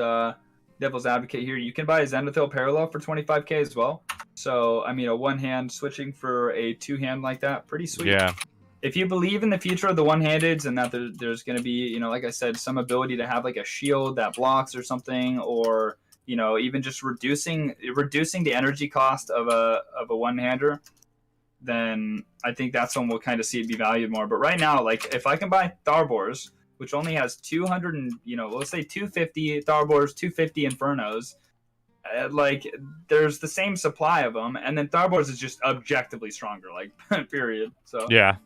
B: devil's advocate here, you can buy a Zenithil Parallel for 25K as well. So I mean, a one-hand switching for a two-hand like that, pretty sweet.
A: Yeah.
B: If you believe in the future of the one-handeds and that there's going to be, like I said, some ability to have like a shield that blocks or something, or even just reducing the energy cost of a one-hander, then I think that's when we'll kind of see it be valued more. But right now, like if I can buy Tharbors, which only has 200 and let's say 250 Tharbors, 250 Infernos, like there's the same supply of them, and then Tharbors is just objectively stronger, like period. So
A: Yeah.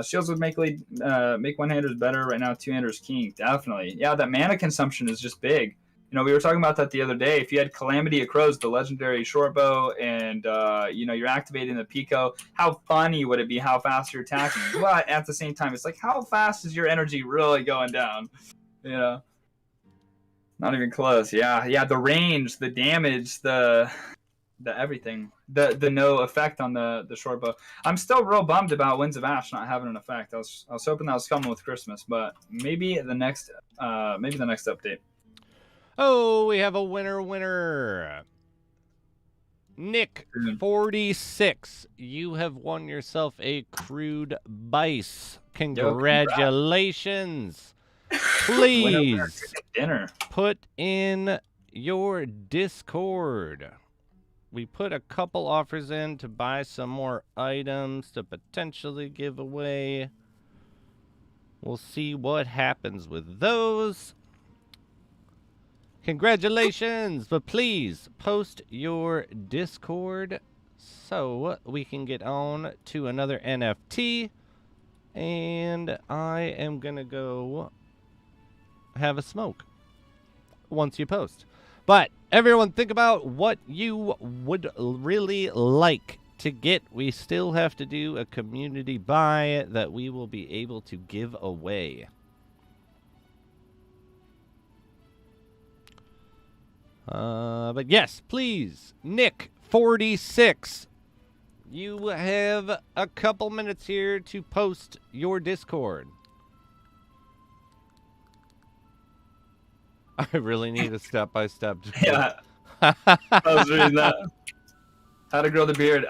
B: Shields would make one-handers better right now. Two-handers king, definitely. Yeah, that mana consumption is just big. We were talking about that the other day. If you had Calamity of Crows, the legendary short bow, and you're activating the Pico, how funny would it be how fast you're attacking? But at the same time, it's like, how fast is your energy really going down? Not even close. Yeah. The range, the damage, the everything, the no effect on the short bow. I'm still real bummed about Winds of Ash not having an effect. I was hoping that was coming with Christmas, but maybe the next update.
A: Oh, we have a winner. Nick 46. You have won yourself a crude bice. Congratulations. Please
B: dinner.
A: Put in your Discord. We put a couple offers in to buy some more items to potentially give away. We'll see what happens with those. Congratulations, but please post your Discord so we can get on to another NFT. And I am going to go have a smoke once you post. But everyone, think about what you would really like to get. We still have to do a community buy that we will be able to give away. But yes, please, Nick 46. You have a couple minutes here to post your Discord. I really need a step-by-step.
B: Yeah, I was reading that. How to grow the beard.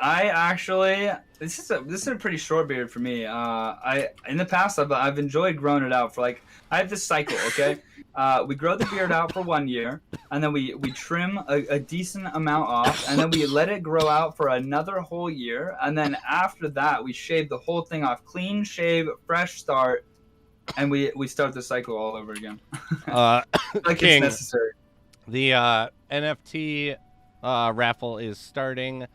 B: This is a pretty short beard for me. In the past I've enjoyed growing it out for I have this cycle. Okay, we grow the beard out for 1 year, and then we trim a decent amount off, and then we let it grow out for another whole year, and then after that we shave the whole thing off, clean shave, fresh start, and we start the cycle all over again.
A: King,
B: it's necessary.
A: The NFT raffle is starting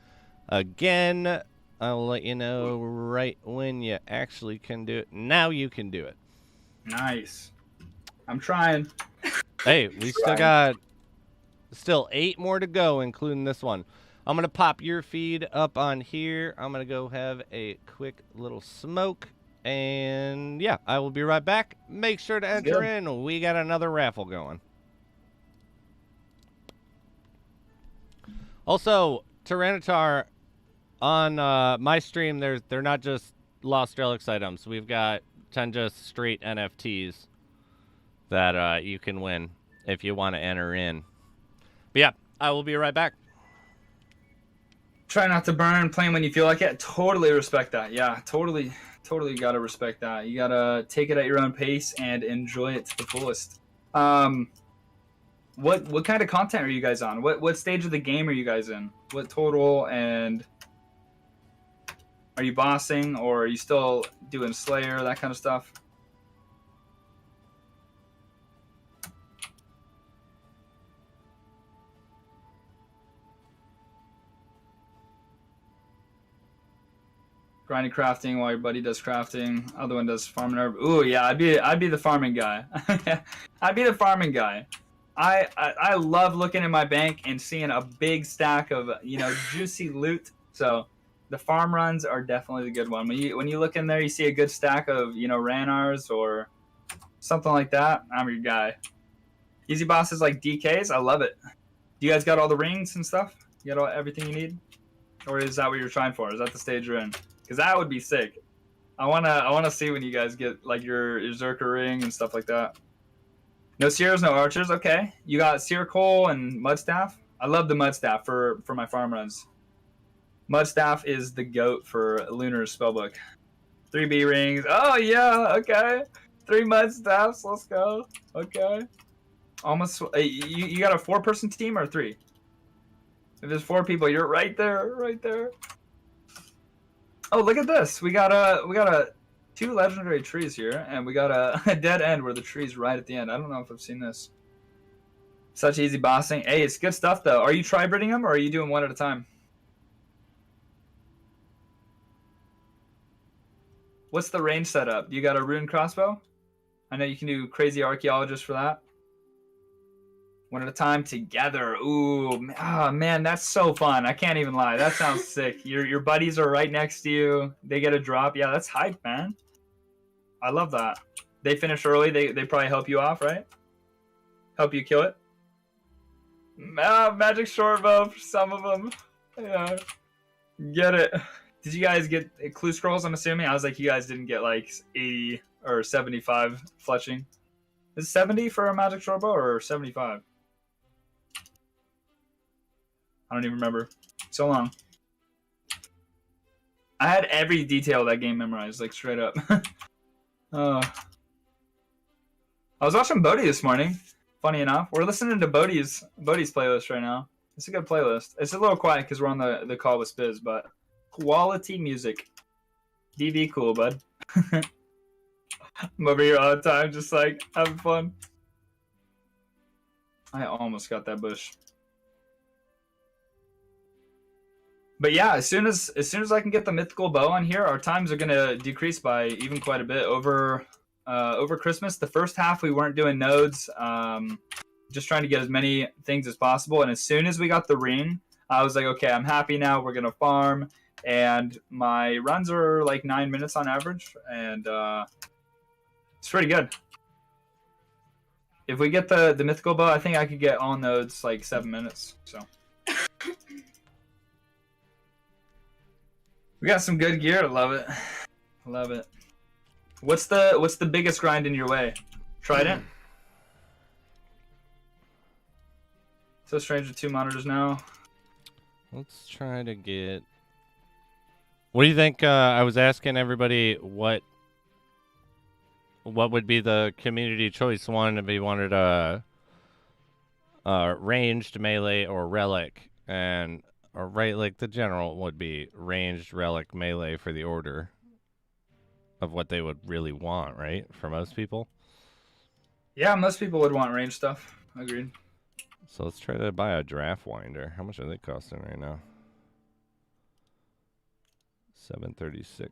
A: again. I'll let you know right when you actually can do it. Now you can do it.
B: Nice. I'm trying.
A: Hey, we still got 8 more to go, including this one. I'm going to pop your feed up on here. I'm going to go have a quick little smoke. And yeah, I will be right back. Make sure to enter in. We got another raffle going. Also, Tyranitar, on my stream, they're not just Lost Relics items. We've got 10 just straight NFTs that you can win if you want to enter in. But yeah, I will be right back.
B: Try not to burn, playing when you feel like it. Totally respect that. Yeah, totally gotta respect that. You gotta take it at your own pace and enjoy it to the fullest. What kind of content are you guys on? What stage of the game are you guys in? What total, and are you bossing, or are you still doing Slayer, that kind of stuff? Grinding crafting while your buddy does crafting. Other one does farming herb. Ooh, yeah, I'd be the farming guy. I'd be the farming guy. I love looking in my bank and seeing a big stack of juicy loot. So the farm runs are definitely the good one. When you look in there, you see a good stack of Ranars or something like that. I'm your guy. Easy bosses like DKs, I love it. Do you guys got all the rings and stuff? You got everything you need, or is that what you're trying for? Is that the stage you're in? Because that would be sick. I wanna see when you guys get like your Zerker ring and stuff like that. No Seers, no Archers. Okay, you got Seer Coal and Mudstaff. I love the Mudstaff for my farm runs. Mudstaff is the goat for Lunar's spellbook. 3 B rings. Oh yeah, okay. 3 Mudstaffs. Let's go. Okay. Almost. You got a 4-person team or 3? If there's 4 people, you're right there. Right there. Oh, look at this. We got a 2 legendary trees here, and we got a dead end where the tree's right at the end. I don't know if I've seen this. Such easy bossing. Hey, it's good stuff though. Are you tri-breeding them, or are you doing one at a time? What's the range setup? You got a rune crossbow? I know you can do crazy archaeologist for that. One at a time together. Ooh, oh, man, that's so fun. I can't even lie. That sounds sick. Your buddies are right next to you. They get a drop. Yeah, that's hype, man. I love that. They finish early. They probably help you off, right? Help you kill it. Magic short bow for some of them. Yeah, get it. Did you guys get clue scrolls? I'm assuming. I was like, you guys didn't get like 80 or 75 fletching. Is 70 for a magic short bow or 75? I don't even remember. So long. I had every detail of that game memorized, like straight up. I was watching Bodhi this morning. Funny enough, we're listening to Bodhi's playlist right now. It's a good playlist. It's a little quiet because we're on the call with Spiz, but quality music. DV cool, bud. I'm over here all the time, just like having fun. I almost got that bush. But yeah, as soon as I can get the mythical bow on here, our times are gonna decrease by even quite a bit over Christmas. The first half we weren't doing nodes, just trying to get as many things as possible. And as soon as we got the ring, I was like, okay, I'm happy now. We're gonna farm, and my runs are like 9 minutes on average, and it's pretty good. If we get the mythical bow, I think I could get all nodes like 7 minutes. So. We got some good gear. I love it. I love it. What's the biggest grind in your way? Trident? So strange with 2 monitors now.
A: Let's try to get... What do you think? I was asking everybody what would be the community choice one if you wanted a ranged, melee, or relic. And... Or right, like the general would be ranged, relic, melee for the order of what they would really want, right? For most people.
B: Yeah, most people would want range stuff. Agreed.
A: So let's try to buy a draft winder. How much are they costing right now? $736.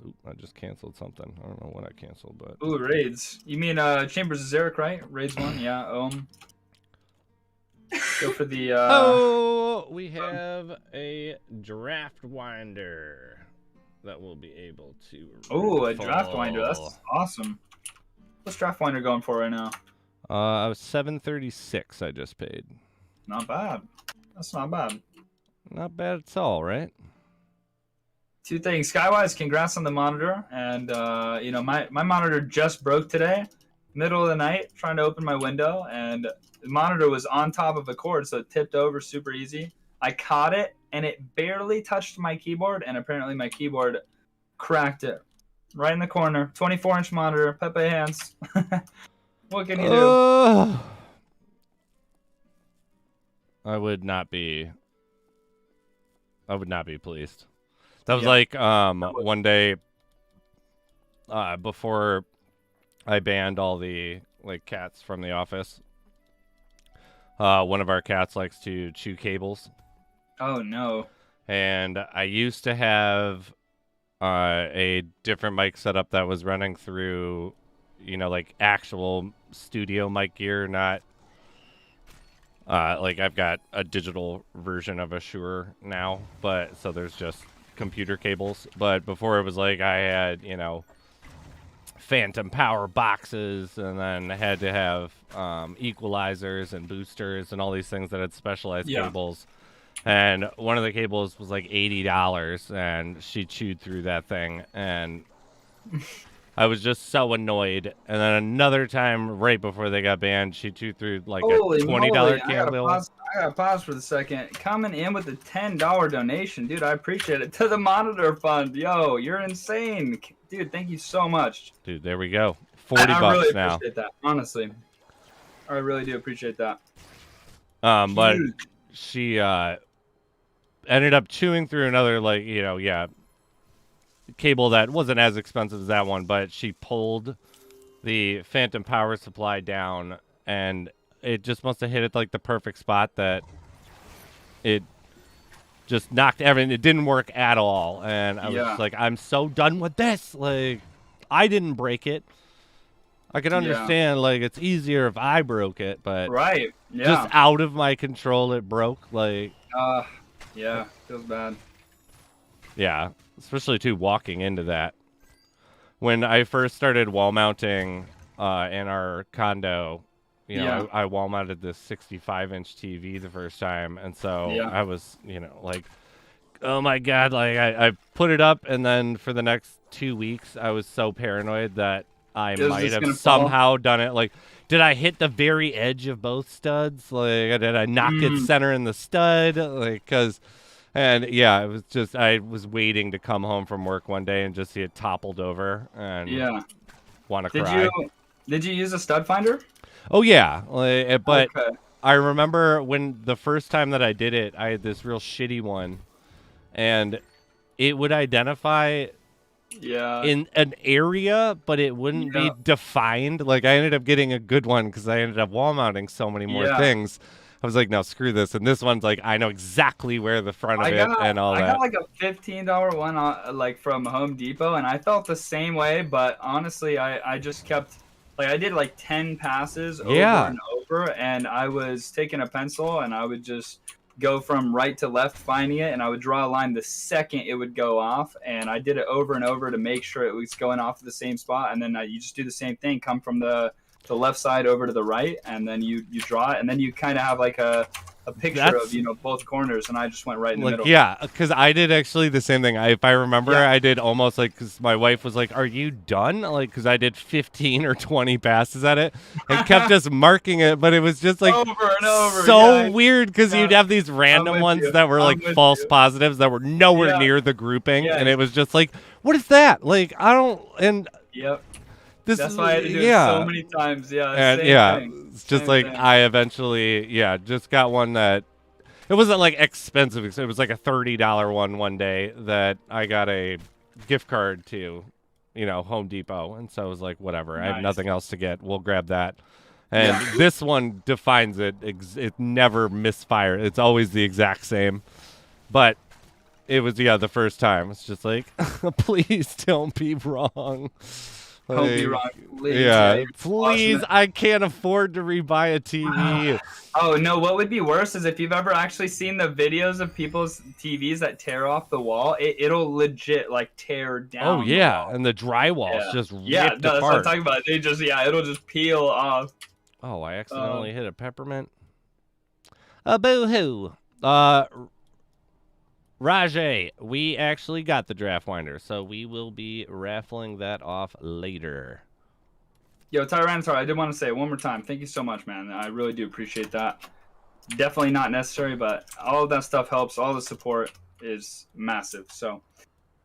A: Oop, I just canceled something. I don't know what I canceled, but...
B: Ooh, raids. You mean Chambers of Zarek, right? Raids 1, yeah. Go for the...
A: Oh, we have a draft winder that will be able to...
B: Oh, a draft winder. That's awesome. What's draft winder going for right now?
A: I was $736 I just paid.
B: Not bad. That's not bad.
A: Not bad at all, right?
B: 2 things. Skywise, congrats on the monitor. And, you know, my monitor just broke today. Middle of the night, trying to open my window. And the monitor was on top of a cord, so it tipped over super easy. I caught it, and it barely touched my keyboard. And apparently my keyboard cracked it. Right in the corner. 24-inch monitor. Pepe hands. What can you do? I
A: would not be pleased. That was like one day before I banned all the like cats from the office. One of our cats likes to chew cables.
B: Oh no.
A: And I used to have a different mic setup that was running through, you know, like actual studio mic gear, not like I've got a digital version of a Shure now, but so there's just computer cables. But before it was like I had, you know, phantom power boxes, and then I had to have equalizers and boosters and all these things that had specialized cables. And one of the cables was like $80, and she chewed through that thing, and I was just so annoyed. And then another time, right before they got banned, she chewed through like
B: Holy
A: a $20 cable.
B: I gotta pause for a second. Coming in with a $10 donation, dude. I appreciate it. To the monitor fund, yo, you're insane, dude. Thank you so much,
A: dude. There we go. $40
B: I really
A: now.
B: Appreciate that, honestly. I really do appreciate that.
A: But she ended up chewing through another, like, you know, cable that wasn't as expensive as that one, but she pulled the phantom power supply down, and it just must have hit it like the perfect spot that it just knocked everything. It didn't work at all, and I was just like, I'm so done with this. Like, I didn't break it. I can understand, like, it's easier if I broke it, but just out of my control, it broke. Like,
B: yeah, feels bad.
A: Yeah, especially too walking into that. When I first started wall mounting in our condo, you know, I wall mounted this 65-inch TV the first time, and so I was, you know, like, oh my god, like I put it up, and then for the next 2 weeks, I was so paranoid that I might have somehow done it. Like, did I hit the very edge of both studs? Like, did I not get center in the stud? Like, because. And yeah, it was just, I was waiting to come home from work one day and just see it toppled over and want to cry.
B: Did you use a stud finder?
A: Oh yeah, but I remember when the first time that I did it, I had this real shitty one, and it would identify in an area, but it wouldn't be defined. Like, I ended up getting a good one because I ended up wall mounting so many more things. I was like, no, screw this. And this one's like, I know exactly where the front of it and all that.
B: I got like a $15 one like from Home Depot, and I felt the same way. But honestly, I just kept, like, I did like 10 passes over and over, and I was taking a pencil and I would just go from right to left finding it, and I would draw a line the second it would go off, and I did it over and over to make sure it was going off at the same spot. And then you just do the same thing, come from the left side over to the right, and then you draw it, and then you kind of have like a picture of, you know, both corners, and I just went right in the middle.
A: Yeah, because I did actually the same thing. If I remember, I did almost like, because my wife was like, are you done? Like, because I did 15 or 20 passes at it and kept just marking it, but it was just like
B: over and over.
A: So weird, because you'd have these random ones that were like false positives that were nowhere near the grouping, and it was just like, what is that? Like, I don't, and
B: that's why I had to do it so many times.
A: It's just same like thing. I eventually, just got one that it wasn't like expensive. It was like a $30 one day that I got a gift card to, you know, Home Depot, and so I was like, whatever. I have nothing else to get. We'll grab that. And this one defines it. It never misfires. It's always the exact same. But it was the first time. It's just like, please don't be wrong.
B: Don't be wrong.
A: Please, I can't afford to rebuy a TV.
B: Oh, no, what would be worse is if you've ever actually seen the videos of people's TVs that tear off the wall, it'll legit, like, tear down.
A: Oh, yeah, and the drywall's just ripped apart.
B: That's what I'm talking about. They just, it'll just peel off.
A: Oh, I accidentally hit a peppermint. Boo-hoo. Rajay, we actually got the draft winder, so we will be raffling that off later.
B: Yo, Tyrannosaur, I did want to say it one more time. Thank you so much, man. I really do appreciate that. Definitely not necessary, but all of that stuff helps. All the support is massive. So,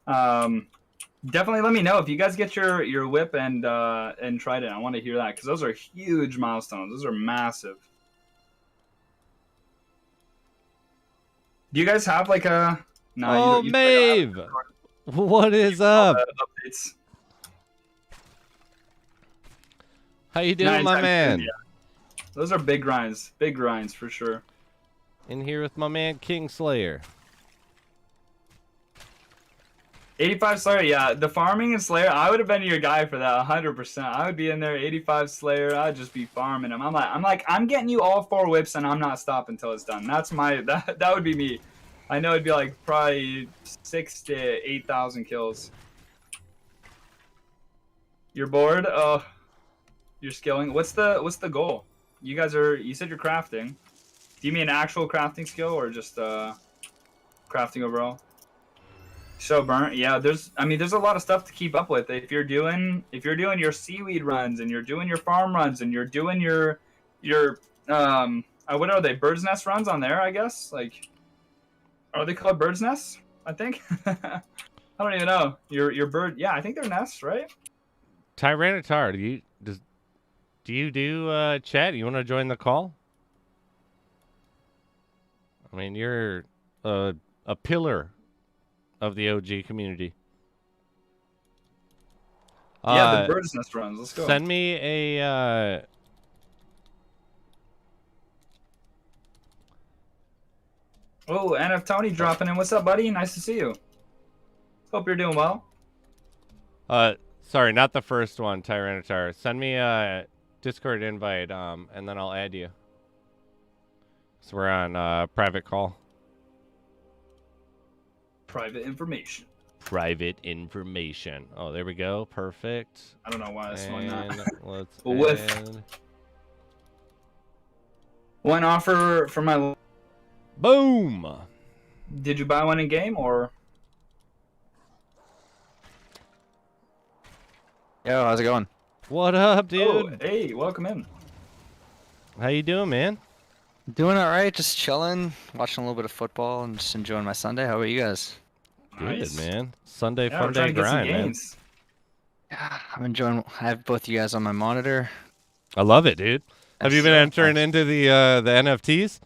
B: definitely let me know if you guys get your whip and tried it. I want to hear that, because those are huge milestones. Those are massive. Do you guys have like a?
A: No, Maeve, what is up?
B: Updates.
A: How you doing, my man?
B: Yeah. Those are big grinds for sure.
A: In here with my man Kingslayer.
B: 85 Slayer, yeah. The farming and Slayer, I would have been your guy for that 100%. I would be in there, 85 Slayer. I'd just be farming them. I'm getting you all 4 whips, and I'm not stopping until it's done. That's that would be me. I know it'd be like probably 6,000 to 8,000 kills. You're bored? Oh, you're skilling. What's the goal? You said you're crafting. Do you mean actual crafting skill or just crafting overall? So burnt. Yeah, there's a lot of stuff to keep up with. If you're doing your seaweed runs, and you're doing your farm runs, and you're doing your what are they, bird's nest runs on there, I guess? Like, are they called bird's nests? I think. I don't even know. Your bird, yeah, I think they're nests, right?
A: Tyranitar, do you do chat? You want to join the call? I mean, you're a pillar of the OG community.
B: Yeah, the bird's nest runs. Let's go.
A: Send me a.
B: Oh, NF Tony dropping in. What's up, buddy? Nice to see you. Hope you're doing well.
A: Sorry, not the first one, Tyranitar. Send me a Discord invite, and then I'll add you. So we're on private call.
B: Private information.
A: Private information. Oh, there we go. Perfect.
B: I don't know why it's like
A: And
B: that.
A: let's
B: With one offer for my.
A: Boom!
B: Did you buy one in game or?
C: Yo, how's it going?
A: What up, dude?
B: Oh, hey, welcome in.
A: How you doing, man?
C: Doing all right, just chilling, watching a little bit of football, and just enjoying my Sunday. How about you guys?
A: Good, man. Sunday
B: Yeah, we're
A: fun
B: trying
A: day
B: to get some
A: grind, man.
B: games.
C: Yeah, I'm enjoying. I have both you guys on my monitor.
A: I love it, dude. Have you been
C: Yes,
A: entering into the NFTs?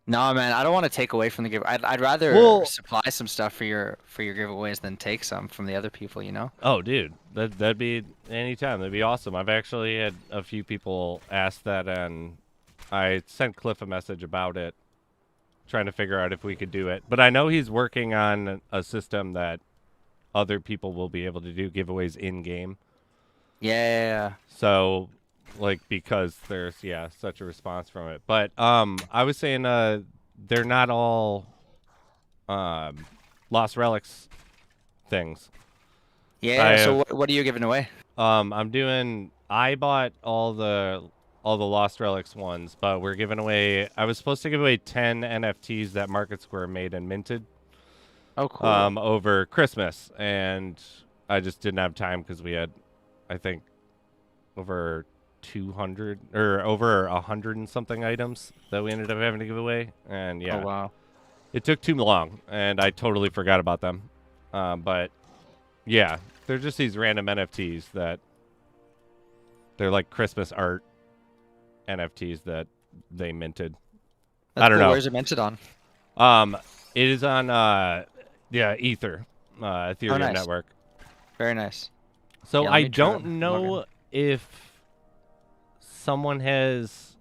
C: No, man, I don't want to take away from the give. I'd rather
A: Well-
C: supply some stuff for your giveaways than take some from the other people. You know?
A: Oh, dude, that'd be anytime. That'd be awesome. I've actually had a few people ask that, and I sent Cliff a message about it, trying to figure out if we could do it. But I know he's working on a system that other people will be able to do giveaways in game.
C: Yeah.
A: So, like, because there's such a response from it. But I was saying they're not all Lost Relics things.
C: Yeah. So what are you giving away?
A: I bought all the Lost Relics ones, but we're giving away. I was supposed to give away 10 NFTs that MarketSquare made and minted.
C: Oh, cool.
A: Over Christmas, and I just didn't have time because we had, I think, over 200 or over 100 and something items that we ended up having to give away, and yeah,
C: Oh, wow.
A: it took too long, and I totally forgot about them. But yeah, they're just these random NFTs that they're like Christmas art NFTs that they minted.
C: That's
A: I don't
C: cool.
A: know.
C: Where's it minted on?
A: It is on Ether, Ethereum
C: nice.
A: network.
C: Very nice.
A: So
C: Yeah, let
A: I
C: me try
A: don't
C: to
A: know
C: log
A: if someone has.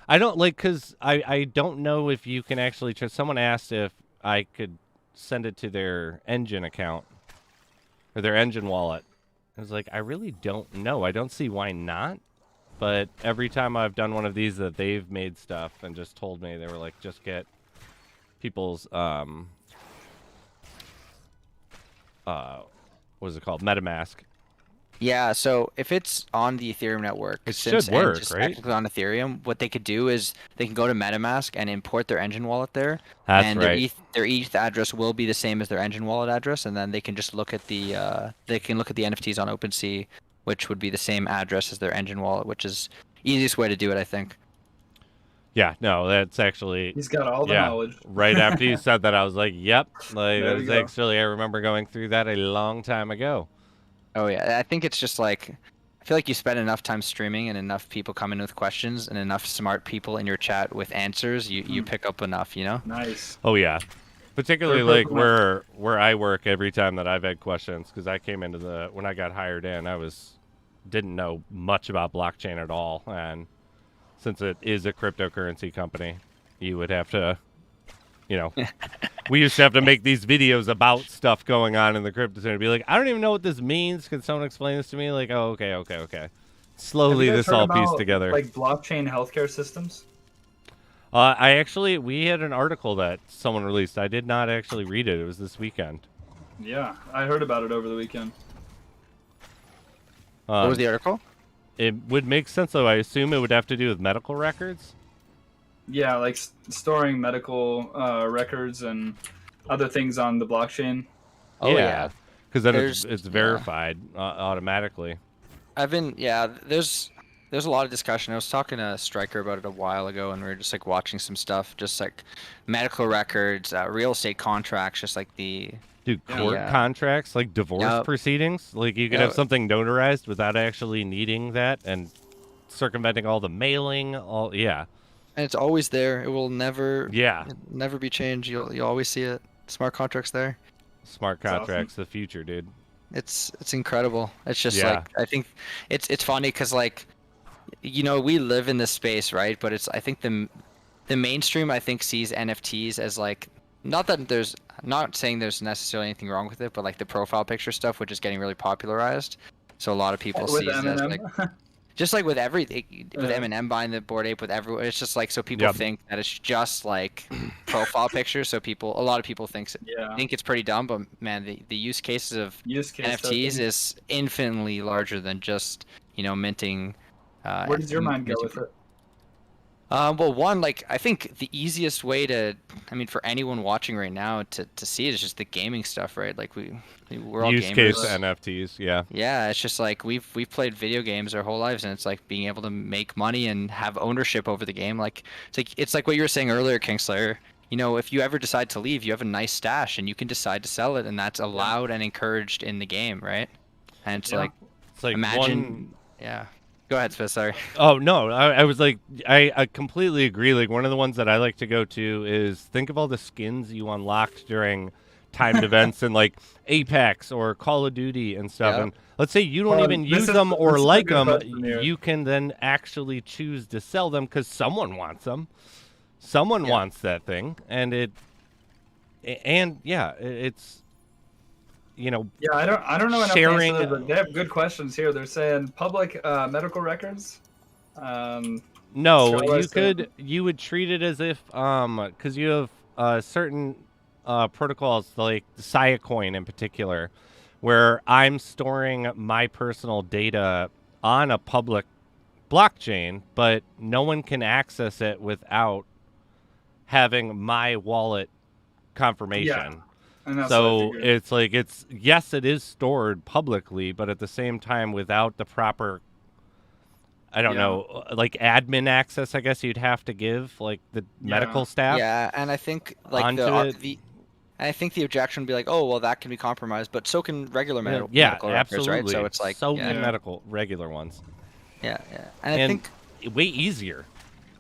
A: I don't like because I don't know if you can actually. Someone asked if I could send it to their engine account or their engine wallet. I was like, I really don't know. I don't see why not. But every time I've done one of these that they've made stuff and just told me, they were like, just get people's what is it called? MetaMask.
C: Yeah, so if it's on the Ethereum network,
A: It
C: since
A: should work,
C: Edge is
A: right?
C: technically on Ethereum, what they could do is they can go to MetaMask and import their engine wallet there,
A: That's
C: and
A: right.
C: their ETH address will be the same as their engine wallet address, and then they can just look at the NFTs on OpenSea, which would be the same address as their engine wallet, which is easiest way to do it, I think.
A: Yeah, no, that's actually
B: He's got all the knowledge.
A: right after you said that, I was like, yep. Like
B: There we
A: that's
B: go.
A: actually I remember going through that a long time ago.
C: Oh yeah, I think it's just like I feel like you spend enough time streaming and enough people come in with questions and enough smart people in your chat with answers, you pick up enough, you know?
B: Nice.
A: Oh yeah, particularly
B: We're
A: like where I work every time that I've had questions because I came into when I got hired in, I didn't know much about blockchain at all, and since it is a cryptocurrency company, you would have to, we used to have to make these videos about stuff going on in the crypto scene. Be like, I don't even know what this means. Can someone explain this to me? Like, oh, okay. Slowly,
B: Have you guys
A: this all
B: heard
A: pieced
B: about,
A: together.
B: Like blockchain healthcare systems.
A: we had an article that someone released. I did not actually read it. It was this weekend.
B: Yeah, I heard about it over the weekend.
C: What was the article?
A: It would make sense, though. I assume it would have to do with medical records.
B: Yeah, like storing medical records and other things on the blockchain.
C: Oh yeah.
A: Because then
C: There's-
A: it's
C: yeah.
A: verified automatically.
C: There's a lot of discussion. I was talking to Stryker about it a while ago, and we were just like watching some stuff, just like medical records, real estate contracts, just like the
A: Dude, court
C: Yeah.
A: contracts, like divorce
C: Yep.
A: proceedings. Like, you could
C: Yep.
A: have something notarized without actually needing that and circumventing all the mailing. Yeah.
C: and it's always there. It will never
A: Yeah.
C: be changed. You'll always see it. Smart contracts there.
A: Smart
B: That's awesome.
A: contracts, the future, dude.
C: It's incredible. It's just
A: Yeah.
C: like I think it's funny because like we live in this space, right? But I think the mainstream I think sees NFTs as like not that there's not saying there's necessarily anything wrong with it, but like the profile picture stuff, which is getting really popularized. So a lot of people
B: With
C: sees it as
B: Eminem.
C: like just like with everything, with
B: Yeah.
C: Eminem buying the Bored Ape, with everyone, it's just like so people
A: Yep.
C: think that it's just like profile pictures. So a lot of people
B: Yeah.
C: think it's pretty dumb, but man, the use cases of
B: Use case
C: NFTs
B: token.
C: is infinitely larger than just minting.
B: Where does your mind go
C: minting.
B: with it?
C: Well, one, like I think the easiest way I mean, for anyone watching right now to see it is just the gaming stuff, right? Like we're all
A: Use
C: gamers.
A: case NFTs, yeah.
C: Yeah, it's just like we've played video games our whole lives, and it's like being able to make money and have ownership over the game. Like it's like what you were saying earlier, Kingslayer. If you ever decide to leave, you have a nice stash, and you can decide to sell it, and that's allowed and encouraged in the game, right? And it's like
A: It's like
C: imagine, yeah. Go ahead, Spiz. Sorry.
A: Oh no, I was like, I completely agree. Like one of the ones that I like to go to is think of all the skins you unlocked during timed events in like Apex or Call of Duty and stuff.
C: Yep.
A: And let's say you don't
B: Well,
A: even
B: this
A: use
B: is-
A: them
B: this
A: or
B: is a
A: like
B: good
A: them,
B: question here.
A: you can then actually choose to sell them because someone wants them. Someone
C: Yeah.
A: wants that thing, and it's
B: Yeah, I don't know enough
A: sharing-
B: answers, but they have good questions here. They're saying public medical records.
A: No,
B: So what's
A: you would treat it as if because you have certain protocols like the Siacoin in particular, where I'm storing my personal data on a public blockchain, but no one can access it without having my wallet confirmation.
B: And that's what I
A: So
B: figured.
A: it's like yes, it is stored publicly, but at the same time without the proper I don't
B: Yeah.
A: know, like admin access, I guess you'd have to give like the medical staff.
C: Yeah, and I think like
A: onto it.
C: the I think the objection would be like, oh well, that can be compromised, but so can regular medical
A: Yeah,
C: medical records,
A: absolutely.
C: right? So it's like
A: so
C: yeah,
A: can medical regular ones,
C: yeah, and I think
A: way easier.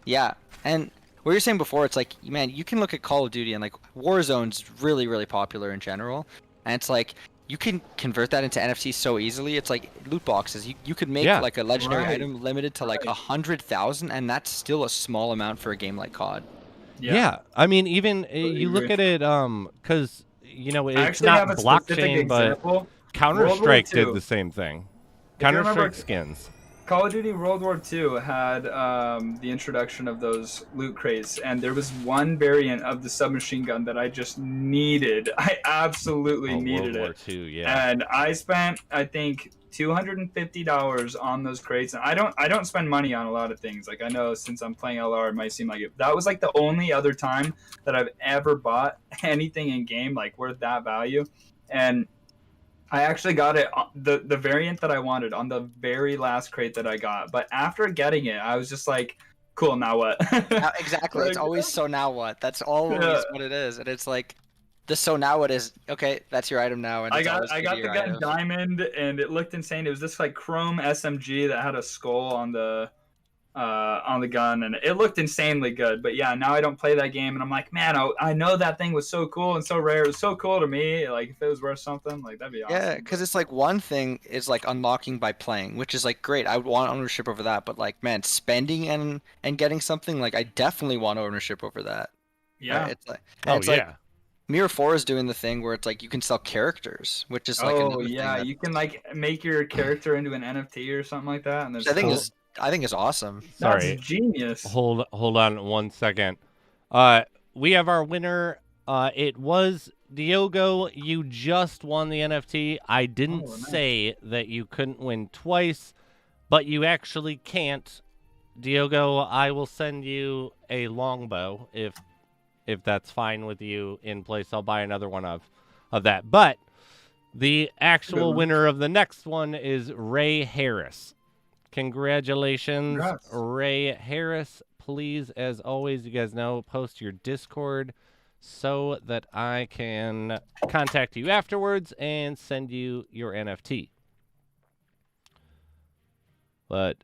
C: yeah, and what you're saying before, it's like man, you can look at Call of Duty and like Warzone's really popular in general, and it's like you can convert that into NFTs so easily. It's like loot boxes. You could make
A: Yeah.
C: like a legendary
B: Right.
C: item limited to like
B: Right.
C: 100,000, and that's still a small amount for a game like COD.
A: Yeah, I mean, even you look
B: agree.
A: at it, because
B: I
A: it's
B: actually
A: not
B: have a specific
A: blockchain, but
B: example.
A: Counter
B: World War
A: Strike
B: II.
A: did the same thing.
B: If you remember-
A: Counter Strike skins.
B: Call of Duty World War II had the introduction of those loot crates, and there was one variant of the submachine gun that I just needed. I absolutely
A: Oh,
B: needed
A: World War
B: it.
A: II, yeah.
B: And I spent, I think, $250 on those crates. And I don't spend money on a lot of things. Like I know since I'm playing LR, it might seem like it. That was like the only other time that I've ever bought anything in game like worth that value. And I actually got it the variant that I wanted on the very last crate that I got. But after getting it, I was just like, cool, now what?
C: Exactly. It's
B: Like,
C: always so now what? That's always
B: Yeah.
C: what it is. And it's like the so now what is okay, that's your item now and
B: I
C: it's
B: got
C: always
B: I
C: gonna
B: got
C: be
B: the
C: your
B: gun
C: item.
B: diamond, and it looked insane. It was this like chrome SMG that had a skull on the gun, and it looked insanely good. But yeah, now I don't play that game, and I'm like, man, I know that thing was so cool and so rare. It was so cool to me. Like if it was worth something, like that'd be awesome.
C: Yeah, because it's like one thing is like unlocking by playing, which is like great. I would want ownership over that, but like man, spending and getting something, like I definitely want ownership over that.
B: yeah.
C: Right? It's like
A: Oh,
C: it's
A: yeah.
C: like Mirror 4 is doing the thing where it's like you can sell characters, which is like
B: Oh
C: another
B: yeah,
C: thing
B: you can like make your character into an NFT or something like that, and
C: that
B: there's
C: I think is awesome.
A: Sorry.
B: that's genius.
A: Hold on 1 second. We have our winner. It was Diogo. You just won the NFT. I didn't
B: Oh, nice.
A: say that you couldn't win twice, but you actually can't. Diogo, I will send you a longbow if that's fine with you in place. I'll buy another one of that. But the actual
B: one.
A: winner of the next one is Ray Harris. Congratulations,
B: Congrats.
A: Ray Harris. Please, as always, you guys know, post your Discord so that I can contact you afterwards and send you your NFT. But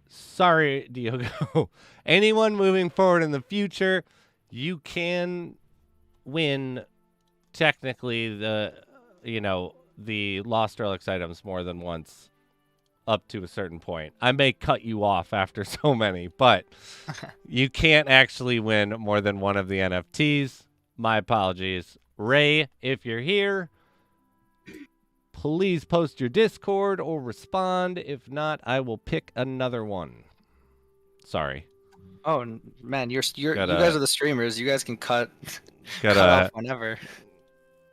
A: sorry, Diogo. Anyone moving forward in the future, you can win technically the the Lost Relics items more than once up to a certain point. I may cut you off after so many, but you can't actually win more than one of the NFTs. My apologies. Ray, if you're here, please post your Discord or respond. If not, I will pick another one. Sorry.
C: Oh man, you guys are the streamers. You guys can cut
A: Gotta
C: off whenever.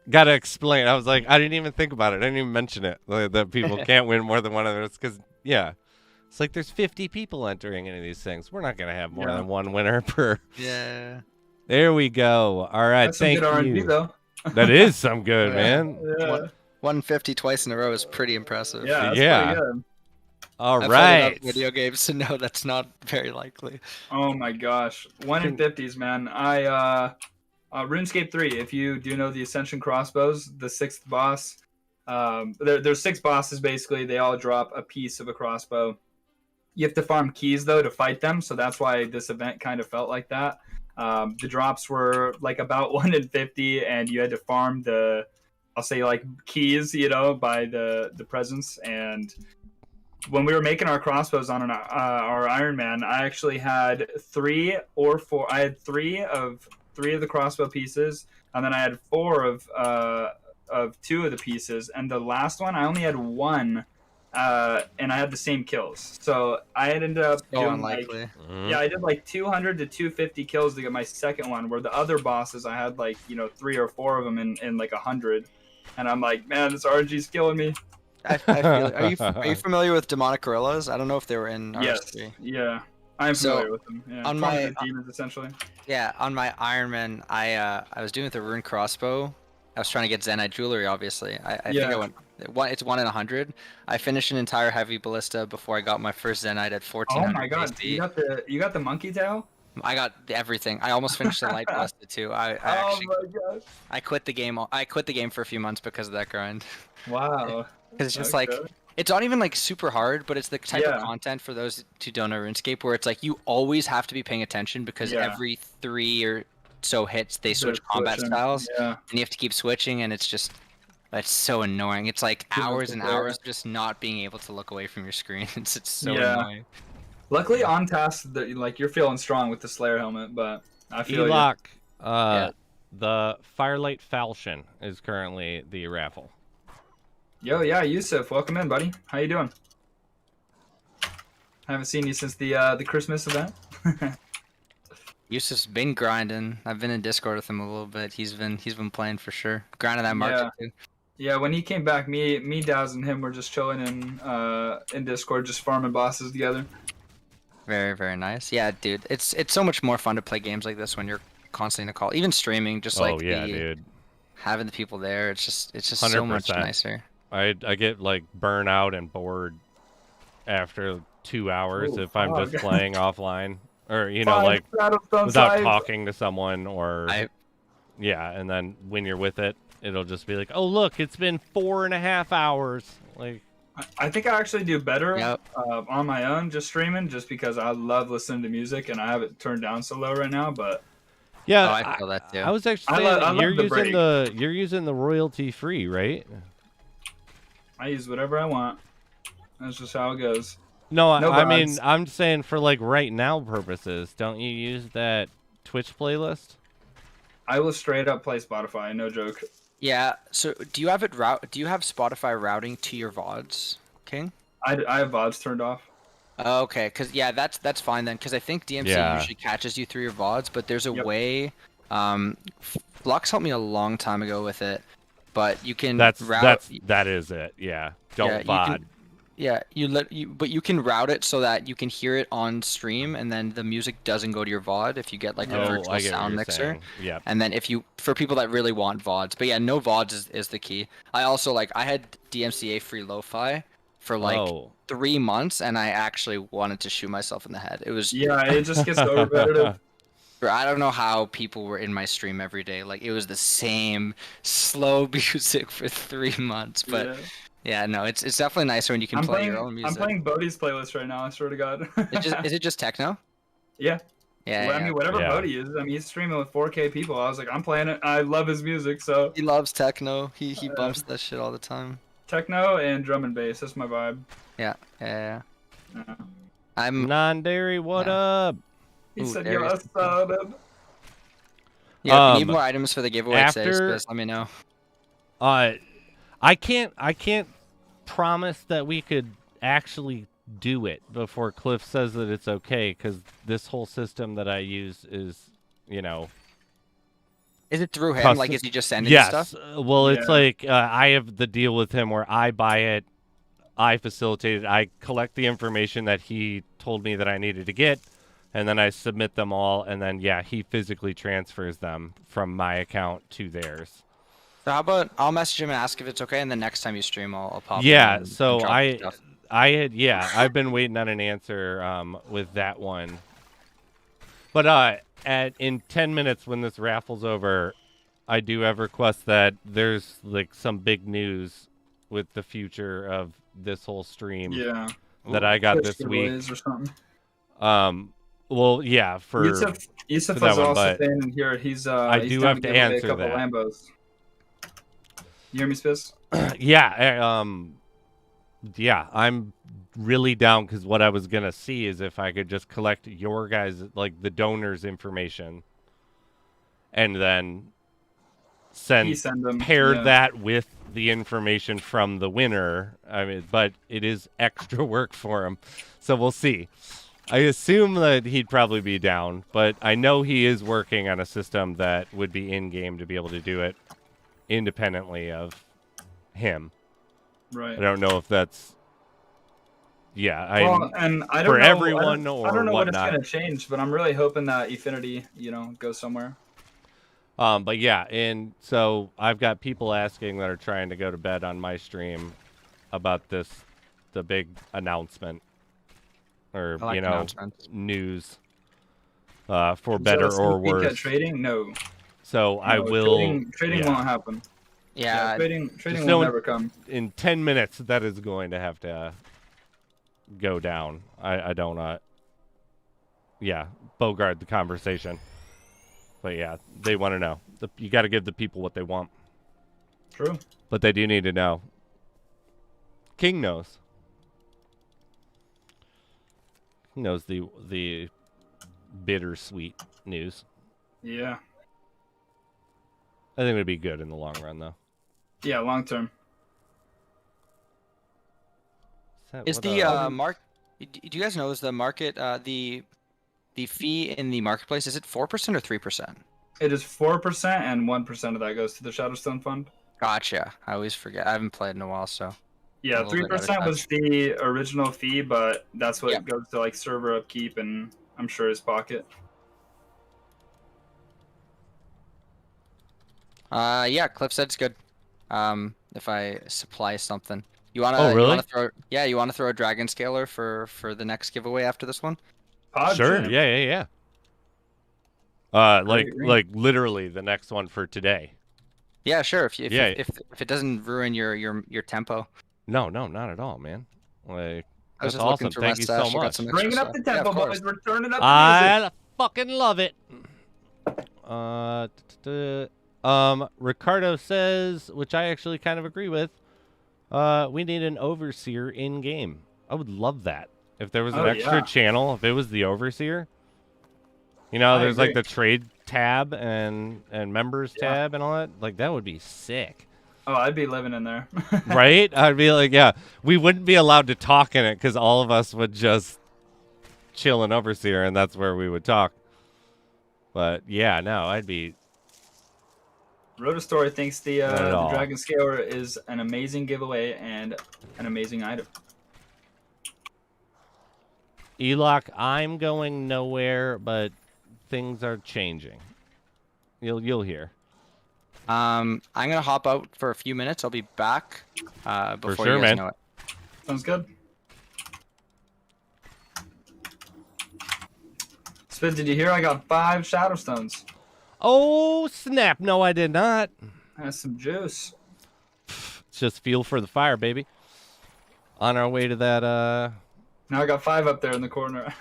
A: gotta explain. I was like, I didn't even think about it. I didn't even mention it. That people can't win more than one of those because it's like there's 50 people entering into these things. We're not gonna have more than one winner per.
C: Yeah.
A: There we go. All right,
B: That's some
A: thank
B: good
A: you.
B: RNG, though.
A: That is some good, man.
B: Yeah.
C: 150 twice in a row is pretty impressive.
B: Yeah. That's
A: Yeah.
B: pretty good.
A: All
C: I've played
A: right.
C: enough video games to know that's not very likely.
B: Oh my gosh, 1 in 50s, man. RuneScape 3. If you do know the Ascension crossbows, the 6th boss. There's 6 bosses basically. They all drop a piece of a crossbow. You have to farm keys though to fight them, so that's why this event kind of felt like that. The drops were like about 1 in 50, and you had to farm the, I'll say like keys, by the presents. And when we were making our crossbows on our Iron Man, I actually had 3 or 4. I had 3 of the crossbow pieces, and then I had 4 of 2 of the pieces, and the last one I only had 1. And I had the same kills, so I ended up doing
C: unlikely.
B: I did like 200 to 250 kills to get my second one. Where the other bosses, I had like 3 or 4 of them in like 100, and I'm like, man, this RNG's killing me.
C: I feel, are you familiar with demonic gorillas? I don't know if they were in RS3.
B: Yes, yeah, I'm familiar with them. Yeah.
C: On my
B: demons, essentially.
C: Yeah, on my Iron Man, I was doing with the rune crossbow. I was trying to get Zenite jewelry, obviously. I think I went. It's 1 in 100. I finished an entire heavy ballista before I got my first Zenite at 1400.
B: Oh my god, you got the monkey tail?
C: I got everything. I almost finished the light ballista too. I actually,
B: oh my gosh.
C: I quit the game. I quit the game for a few months because of that grind.
B: Wow.
C: Because it's just like, it's not even like super hard, but it's the type of content for those who don't know RuneScape where it's like you always have to be paying attention because every 3 or so hits they switch combat styles, and you have to keep switching, and it's so annoying. It's like hours and hours just not being able to look away from your screen. It's so annoying.
B: Luckily on task, like you're feeling strong with the Slayer helmet, but I feel
A: Elock, the Firelight Falchion is currently the raffle.
B: Yo, yeah, Yusuf, welcome in, buddy. How you doing? Haven't seen you since the Christmas event.
C: Yusuf's been grinding. I've been in Discord with him a little bit. He's been playing for sure. Grinding that market too.
B: Yeah, when he came back, me, Daz, and him were just chilling in Discord, just farming bosses together.
C: Very, very nice. Yeah, dude, it's so much more fun to play games like this when you're constantly in a call. Even streaming, just
A: dude.
C: Having the people there, it's just 100%. So much nicer.
A: I get like burnout and bored after 2 hours if I'm just playing offline, or like without talking to someone, or and then when you're with it, it'll just be like, oh look, it's been 4.5 hours. Like,
B: I think I actually do better on my own, just streaming, just because I love listening to music and I have it turned down so low right now. But
C: I feel that too.
A: I was actually saying, you're using the royalty free, right?
B: I use whatever I want. That's just how it goes.
A: No, I mean, I'm saying for like right now purposes, don't you use that Twitch playlist?
B: I will straight up play Spotify, no joke.
C: Yeah. So do you have Do you have Spotify routing to your VODs, King? I
B: have VODs turned off.
C: Okay, because that's fine then. Because I think DMC usually catches you through your VODs, but there's a way. Flux helped me a long time ago with it. But you can
A: that is it. Yeah. Don't VOD.
C: But you can route it so that you can hear it on stream, and then the music doesn't go to your VOD if you get like a virtual sound mixer.
A: Yeah.
C: And then for people that really want VODs, but yeah, no VODs is the key. I also I had DMCA free lo-fi for like 3 months, and I actually wanted to shoot myself in the head. It was
B: it just gets so repetitive.
C: I don't know how people were in my stream every day. Like, it was the same slow music for 3 months. But yeah, no, it's definitely nicer when you can play your own music.
B: I'm playing Bodhi's playlist right now, I swear to God.
C: Is it just techno?
B: Yeah.
C: Yeah,
B: Well, I
C: yeah.
B: mean, whatever
A: Yeah.
B: mode he uses. I mean, he's streaming with 4K people. I was like, I'm playing it. I love his music. So
C: He loves techno. He bumps that shit all the time.
B: techno and drum and bass. That's my vibe.
C: Yeah, yeah.
B: Yeah.
C: I'm.
A: Non-dairy, what up?
B: He
C: Ooh,
B: said,
C: there
B: "Yo,
C: is-
B: I started."
C: Yeah, if you need
A: Um,
C: more items for the giveaway today,
A: after-
C: Spiz, let me know.
A: I can't promise that we could actually do it before Cliff says that it's okay, because this whole system that I use is, you know.
C: Is it through him?
A: Custom-
C: Like, is he just sending you
A: Yes.
C: stuff?
A: Well, it's
B: Yeah.
A: like I have the deal with him where I buy it, I facilitate it, I collect the information that he told me that I needed to get, and then I submit them all, and then, yeah, he physically transfers them from my account to theirs.
C: So how about I'll message him and ask if it's okay, and the next time you stream, I'll pop in
A: Yeah,
C: and
A: so
C: drop the stuff.
A: I've been waiting on an answer with that one. But in 10 minutes when this raffle's over, I do have requests that there's like some big news with the future of this whole stream
B: Yeah.
A: that I got
B: Twitch
A: this week.
B: giveaways or something.
A: Well, yeah, for
B: Yusuf
A: for
B: was
A: that one,
B: also
A: but
B: saying in here he's
A: I
B: he's
A: do
B: down
A: have to
B: give away
A: answer
B: a couple
A: that.
B: Lambos. You hear me, Spiz?
A: yeah, yeah, I'm really down because what I was gonna see is if I could just collect your guys, like the donors' information, and then
B: He send them.
A: paired
B: yeah.
A: that with the information from the winner. I mean, but it is extra work for him, so we'll see. I assume that he'd probably be down, but I know he is working on a system that would be in game to be able to do it independently of him.
B: Right.
A: I don't know if that's
B: Well, and I don't
A: for
B: know,
A: everyone
B: I
A: or
B: don't know what it's
A: whatnot.
B: gonna change, but I'm really hoping that Efinity, goes somewhere.
A: But yeah, and so I've got people asking that are trying to go to bed on my stream about the big announcement, or
C: I like announcements.
A: news, for better or
B: Sneak peek at
A: worse.
B: trading? No.
A: So I
B: No,
A: will.
B: Trading
A: yeah.
B: won't happen.
C: Yeah,
B: trading
A: Just
B: will
A: don't-
B: never come.
A: In 10 minutes, that is going to have to go down. I don't. Yeah, bogart the conversation. But yeah, they want to know. You got to give the people what they want.
B: True.
A: But they do need to know. King knows. He knows the bittersweet news.
B: Yeah.
A: I think it would be good in the long run, though.
B: Yeah, long term.
C: is the mark? Do you guys know is the market the fee in the marketplace, is it 4% or 3%?
B: It is 4%, and 1% of that goes to the Shadowstone Fund.
C: Gotcha. I always forget. I haven't played in a while, so.
B: Yeah,
C: A little bit out of
B: 3% was the original fee, but that's what
C: Yep.
B: goes to like server upkeep and I'm sure his pocket.
C: Yeah, Cliff said it's good. If I supply something, you wanna?
A: Oh, really?
C: You wanna throw? Yeah, you wanna throw a dragon scaler for the next giveaway after this one?
B: Pod
A: Sure.
B: Jam.
A: Yeah. Like literally the next one for today.
C: Yeah, sure. If
A: Yeah.
C: if it doesn't ruin your tempo.
A: No, not at all, man. Like
C: I was
A: that's
C: just looking
A: awesome.
C: through my
A: Thank you so
C: stash, I got
A: much.
C: some extra
B: Bringing up
C: stuff.
B: the
C: Yeah,
B: tempo,
C: of course.
B: boys. We're turning up the music.
A: I fucking love it. Ricardo says, which I actually kind of agree with. We need an overseer in game. I would love that. If there was an
B: Oh,
A: extra
B: yeah.
A: channel, if it was the overseer. You know,
B: I
A: there's like
B: agree.
A: the trade tab and members
B: Yeah.
A: tab and all that. Like that would be sick.
B: Oh, I'd be living in there.
A: Right? I'd be like, yeah, we wouldn't be allowed to talk in it because all of us would just chill in overseer, and that's where we would talk. But yeah, no, I'd be.
B: Rotostory thinks the
A: Not at all.
B: Dragon Scaler is an amazing giveaway and an amazing item.
A: Eloc, I'm going nowhere, but things are changing. You'll hear.
C: I'm gonna hop out for a few minutes. I'll be back before
A: sure,
C: you guys
A: man.
C: know it.
B: Sounds good. Spiz, did you hear I got 5 Shadowstones?
A: Oh snap! No, I did not.
B: That's some juice.
A: It's just fuel for the fire, baby. On our way to that.
B: Now I got 5 up there in the corner.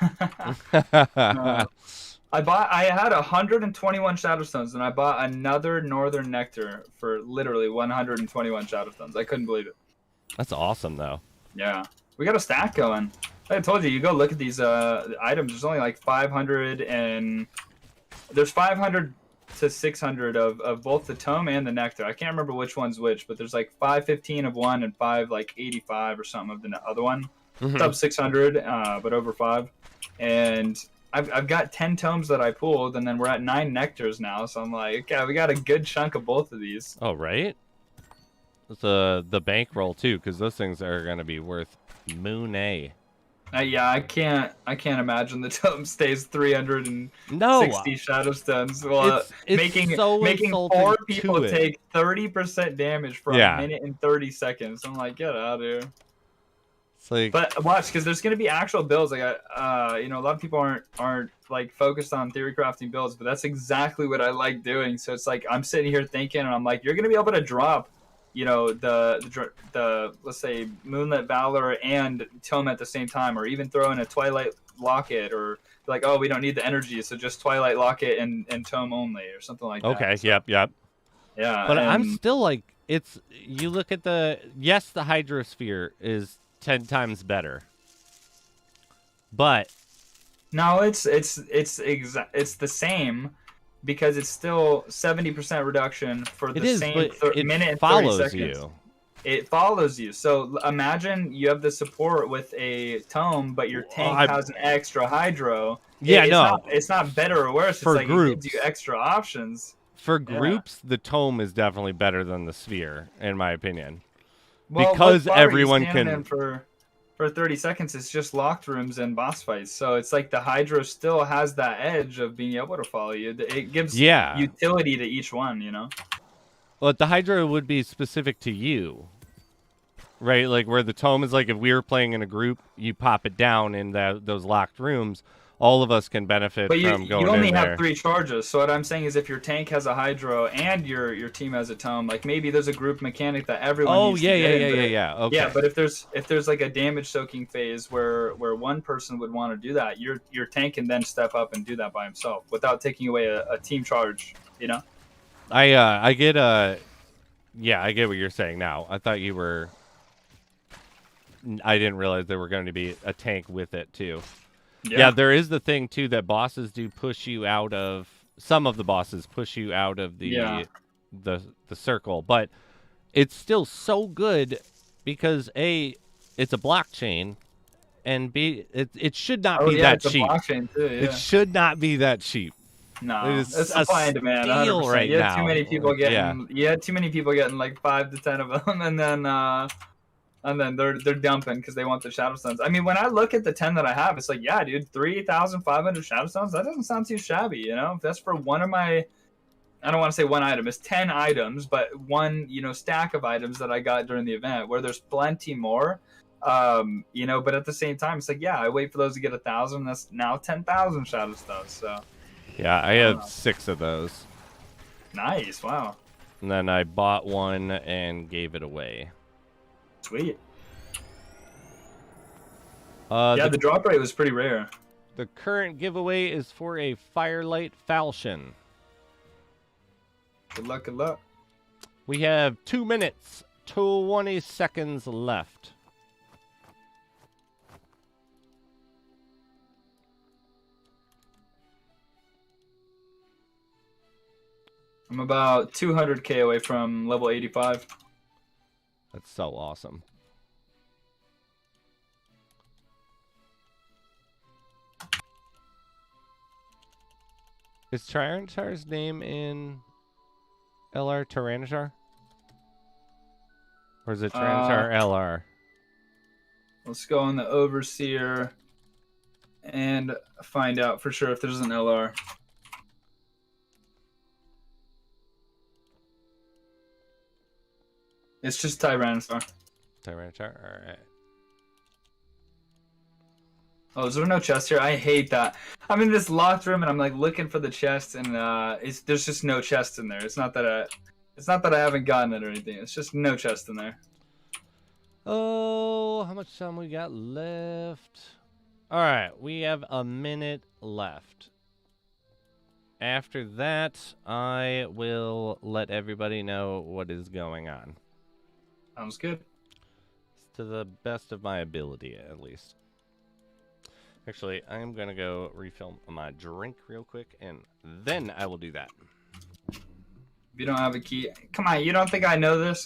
B: I had 121 Shadowstones, and I bought another Northern Nectar for literally 121 Shadowstones. I couldn't believe it.
A: That's awesome, though.
B: Yeah, we got a stack going. Like I told you, you go look at these items. There's only like 500 and there's 500 to 600 of both the tome and the nectar. I can't remember which one's which, but there's like 515 of one and 585 or something of the other one. Sub 600, but over 5. And I've got 10 tomes that I pulled, and then we're at 9 nectars now. So I'm like, okay, we got a good chunk of both of these.
A: Oh, right. The bankroll too, because those things are gonna be worth moonay.
B: Yeah, I can't imagine the tome stays 360 Shadowstones. Well,
A: it's
B: making 4 people take 30% damage for a minute and 30 seconds. I'm like, get out of here.
A: It's like,
B: but watch, because there's gonna be actual builds. Like you know, a lot of people aren't like focused on theory crafting builds, but that's exactly what I like doing. So it's like I'm sitting here thinking, and I'm like, you're gonna be able to drop, you know, the let's say Moonlit Valor and Tome at the same time, or even throw in a Twilight Locket, or like, oh, we don't need the energy, so just Twilight Locket and Tome only, or something like that.
A: Okay,
B: so,
A: yep.
B: Yeah,
A: but I'm still like, you look at the Hydrosphere is 10 times better, but
B: no, it's the same. Because it's still 70% reduction for the same minute and 30 seconds. It follows you. So imagine you have the support with a tome, but your tank has an extra hydro.
A: Yeah,
B: it's not better or worse.
A: For
B: it's like
A: groups,
B: it gives you extra options.
A: For groups, the tome is definitely better than the sphere, in my opinion.
B: Well,
A: because everyone can.
B: For 30 seconds, it's just locked rooms and boss fights. So it's like the Hydro still has that edge of being able to follow you. It gives utility to each one, you know?
A: Well, the Hydro would be specific to you, right? Like where the tome is like if we were playing in a group, you pop it down in those locked rooms. All of us can benefit from going in there.
B: You only have 3 charges. So what I'm saying is if your tank has a Hydro and your team has a tome, like maybe there's a group mechanic that everyone needs to get in.
A: Okay.
B: Yeah, but if there's like a damage soaking phase where one person would want to do that, your tank can then step up and do that by himself without taking away a team charge, you know?
A: I get I get what you're saying now. I thought you were I didn't realize there were going to be a tank with it too. Yeah, there is the thing too that bosses do push you out of. Some of the bosses push you out of the circle, but it's still so good because A, it's a blockchain, and B, it should not be that cheap.
B: Blockchain too,
A: It should not be that cheap.
B: No, it's supply and demand. 100%.
A: Right
B: you had
A: now.
B: Too many people getting. You had too many people getting like 5 to 10 of them, and then they're dumping because they want the Shadowstones. I mean, when I look at the 10 that I have, it's like, yeah, dude, 3,500 Shadowstones. That doesn't sound too shabby, you know. If that's for one of my, I don't want to say one item. It's 10 items, but one, you know, stack of items that I got during the event where there's plenty more. You know, but at the same time, it's like, yeah, I wait for those to get 1,000. That's now 10,000 Shadowstones. So.
A: Yeah, I had 6 of those.
B: Nice, wow.
A: And then I bought one and gave it away.
B: Sweet. The drop rate was pretty rare.
A: The current giveaway is for a Firelight Falchion.
B: Good luck, good luck.
A: We have 2 minutes, 20 seconds left.
B: I'm about 200k away from level 85.
A: That's so awesome. Is Tyranitar's name in LR Tyranitar? Or is it Tyranitar LR?
B: Let's go on the Overseer and find out for sure if there's an LR. It's just Tyranitar.
A: Tyranitar? Alright.
B: Oh, is there no chest here? I hate that. I'm in this locked room and I'm like looking for the chest and there's just no chest in there. It's not that I haven't gotten it or anything. It's just no chest in there.
A: Oh, how much time we got left? Alright, we have a minute left. after that, I will let everybody know what is going on.
B: Sounds good.
A: To the best of my ability, at least. Actually, I'm going to go refill my drink real quick, and then I will do that.
B: If you don't have a key... Come on, you don't think I know this?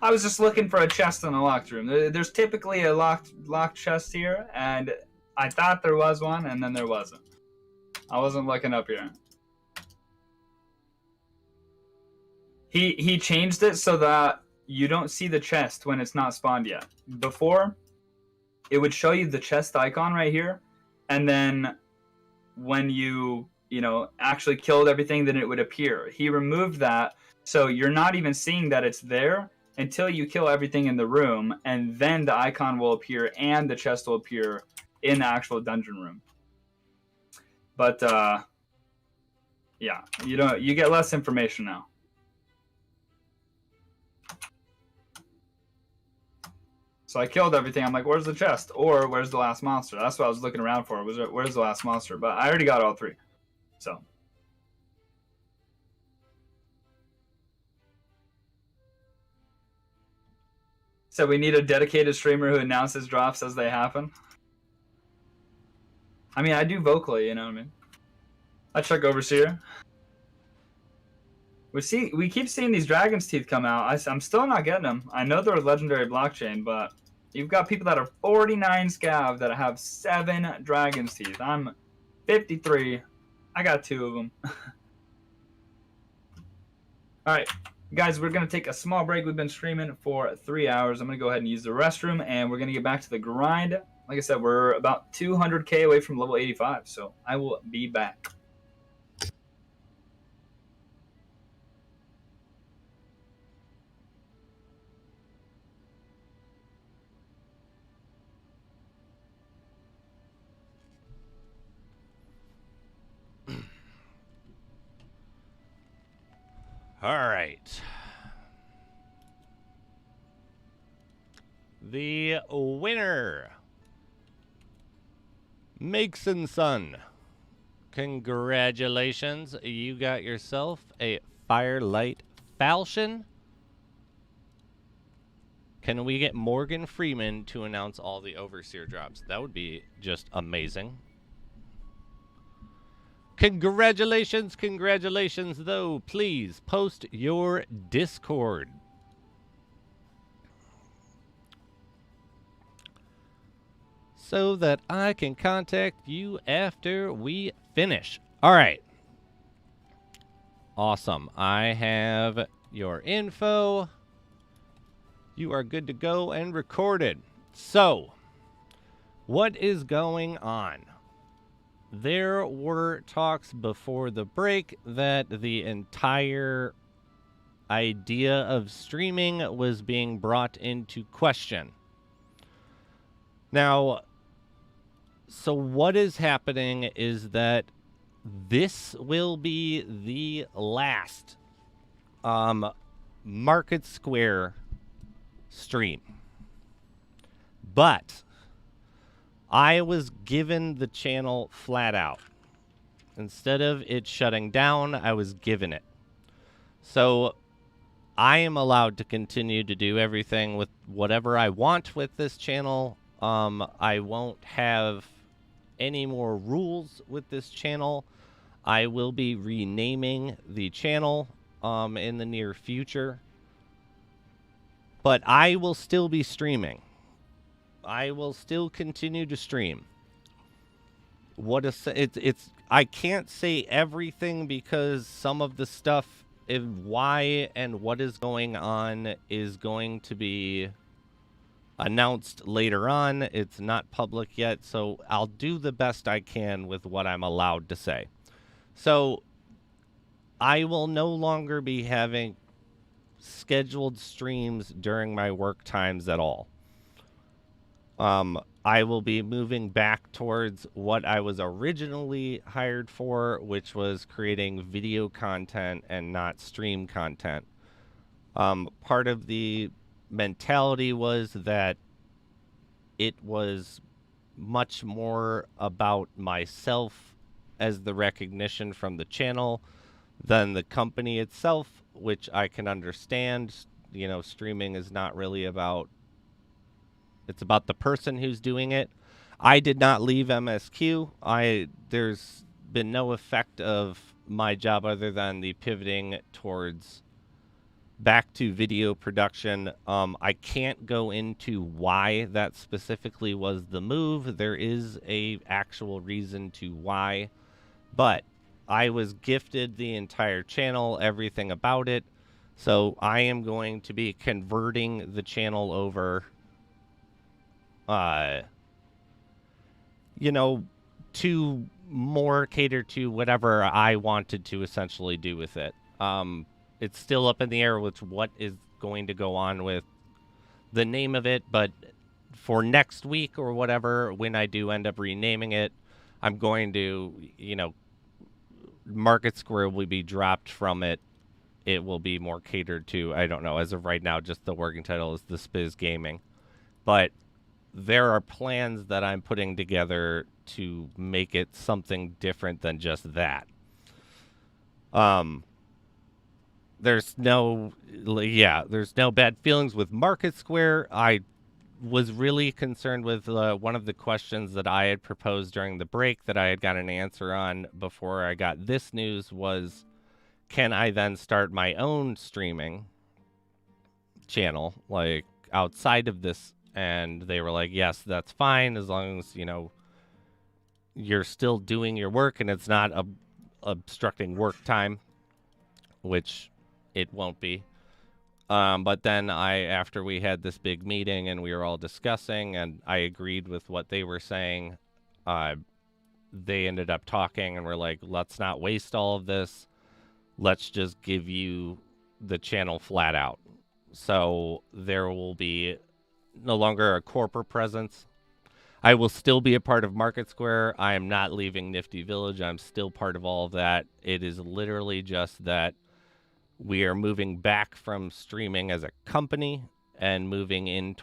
B: I was just looking for a chest in a locked room. There's typically a locked chest here, and I thought there was one, and then there wasn't. I wasn't looking up here. He changed it so that you don't see the chest when it's not spawned yet. Before, it would show you the chest icon right here, and then when you actually killed everything, then it would appear. He removed that, so you're not even seeing that it's there until you kill everything in the room, and then the icon will appear and the chest will appear in the actual dungeon room. But yeah, you get less information now. So I killed everything. I'm like, where's the chest? Or where's the last monster? That's what I was looking around for. Where's the last monster? But I already got all three. So. So we need a dedicated streamer who announces drops as they happen. I mean, I do vocally, you know what I mean? I check Overseer. We keep seeing these dragon's teeth come out. I'm still not getting them. I know they're a legendary blockchain, but you've got people that are 49 scav that have 7 dragon's teeth. I'm 53. I got 2 of them. Alright, guys, we're going to take a small break. We've been streaming for 3 hours. I'm going to go ahead and use the restroom, and we're going to get back to the grind. Like I said, we're about 200k away from level 85, so I will be back.
A: All right. The winner, Makeson Son. Congratulations. You got yourself a Firelight Falchion. Can we get Morgan Freeman to announce all the Overseer drops? That would be just amazing. Congratulations, congratulations, though. Please post your Discord. So that I can contact you after we finish. All right. Awesome. I have your info. You are good to go and recorded. So, what is going on? There were talks before the break that the entire idea of streaming was being brought into question. Now, so what is happening is that this will be the last MarketSquare stream. But I was given the channel flat out. Instead of it shutting down, I was given it. So I am allowed to continue to do everything with whatever I want with this channel. I won't have any more rules with this channel. I will be renaming the channel in the near future. But I will still be streaming. I will still continue to stream. I can't say everything because some of the stuff why and what is going on is going to be announced later on. It's not public yet, so I'll do the best I can with what I'm allowed to say. So I will no longer be having scheduled streams during my work times at all. I will be moving back towards what I was originally hired for, which was creating video content and not stream content. Part of the mentality was that it was much more about myself as the recognition from the channel than the company itself, which I can understand. You know, streaming is not really about, it's about the person who's doing it. I did not leave MSQ. There's been no effect of my job other than the pivoting towards back to video production. I can't go into why that specifically was the move. There is a actual reason to why, but I was gifted the entire channel, everything about it. So I am going to be converting the channel over, you know, to more cater to whatever I wanted to essentially do with it. It's still up in the air with what is going to go on with the name of it, but for next week or whatever, when I do end up renaming it, I'm going to, you know, MarketSquare will be dropped from it. It will be more catered to, I don't know, as of right now, just the working title is the Spiz Gaming. But there are plans that I'm putting together to make it something different than just that. There's no bad feelings with MarketSquare. I was really concerned with one of the questions that I had proposed during the break that I had got an answer on before I got this news was, can I then start my own streaming channel, like, outside of this? And they were like, yes, that's fine, as long as, you know, you're still doing your work and it's not obstructing work time, which it won't be. But then after we had this big meeting and we were all discussing and I agreed with what they were saying, they ended up talking and were like, let's not waste all of this. Let's just give you the channel flat out. So there will be no longer a corporate presence. I will still be a part of MarketSquare. I am not leaving Nifty Village. I'm still part of all of that. It is literally just that we are moving back from streaming as a company and moving in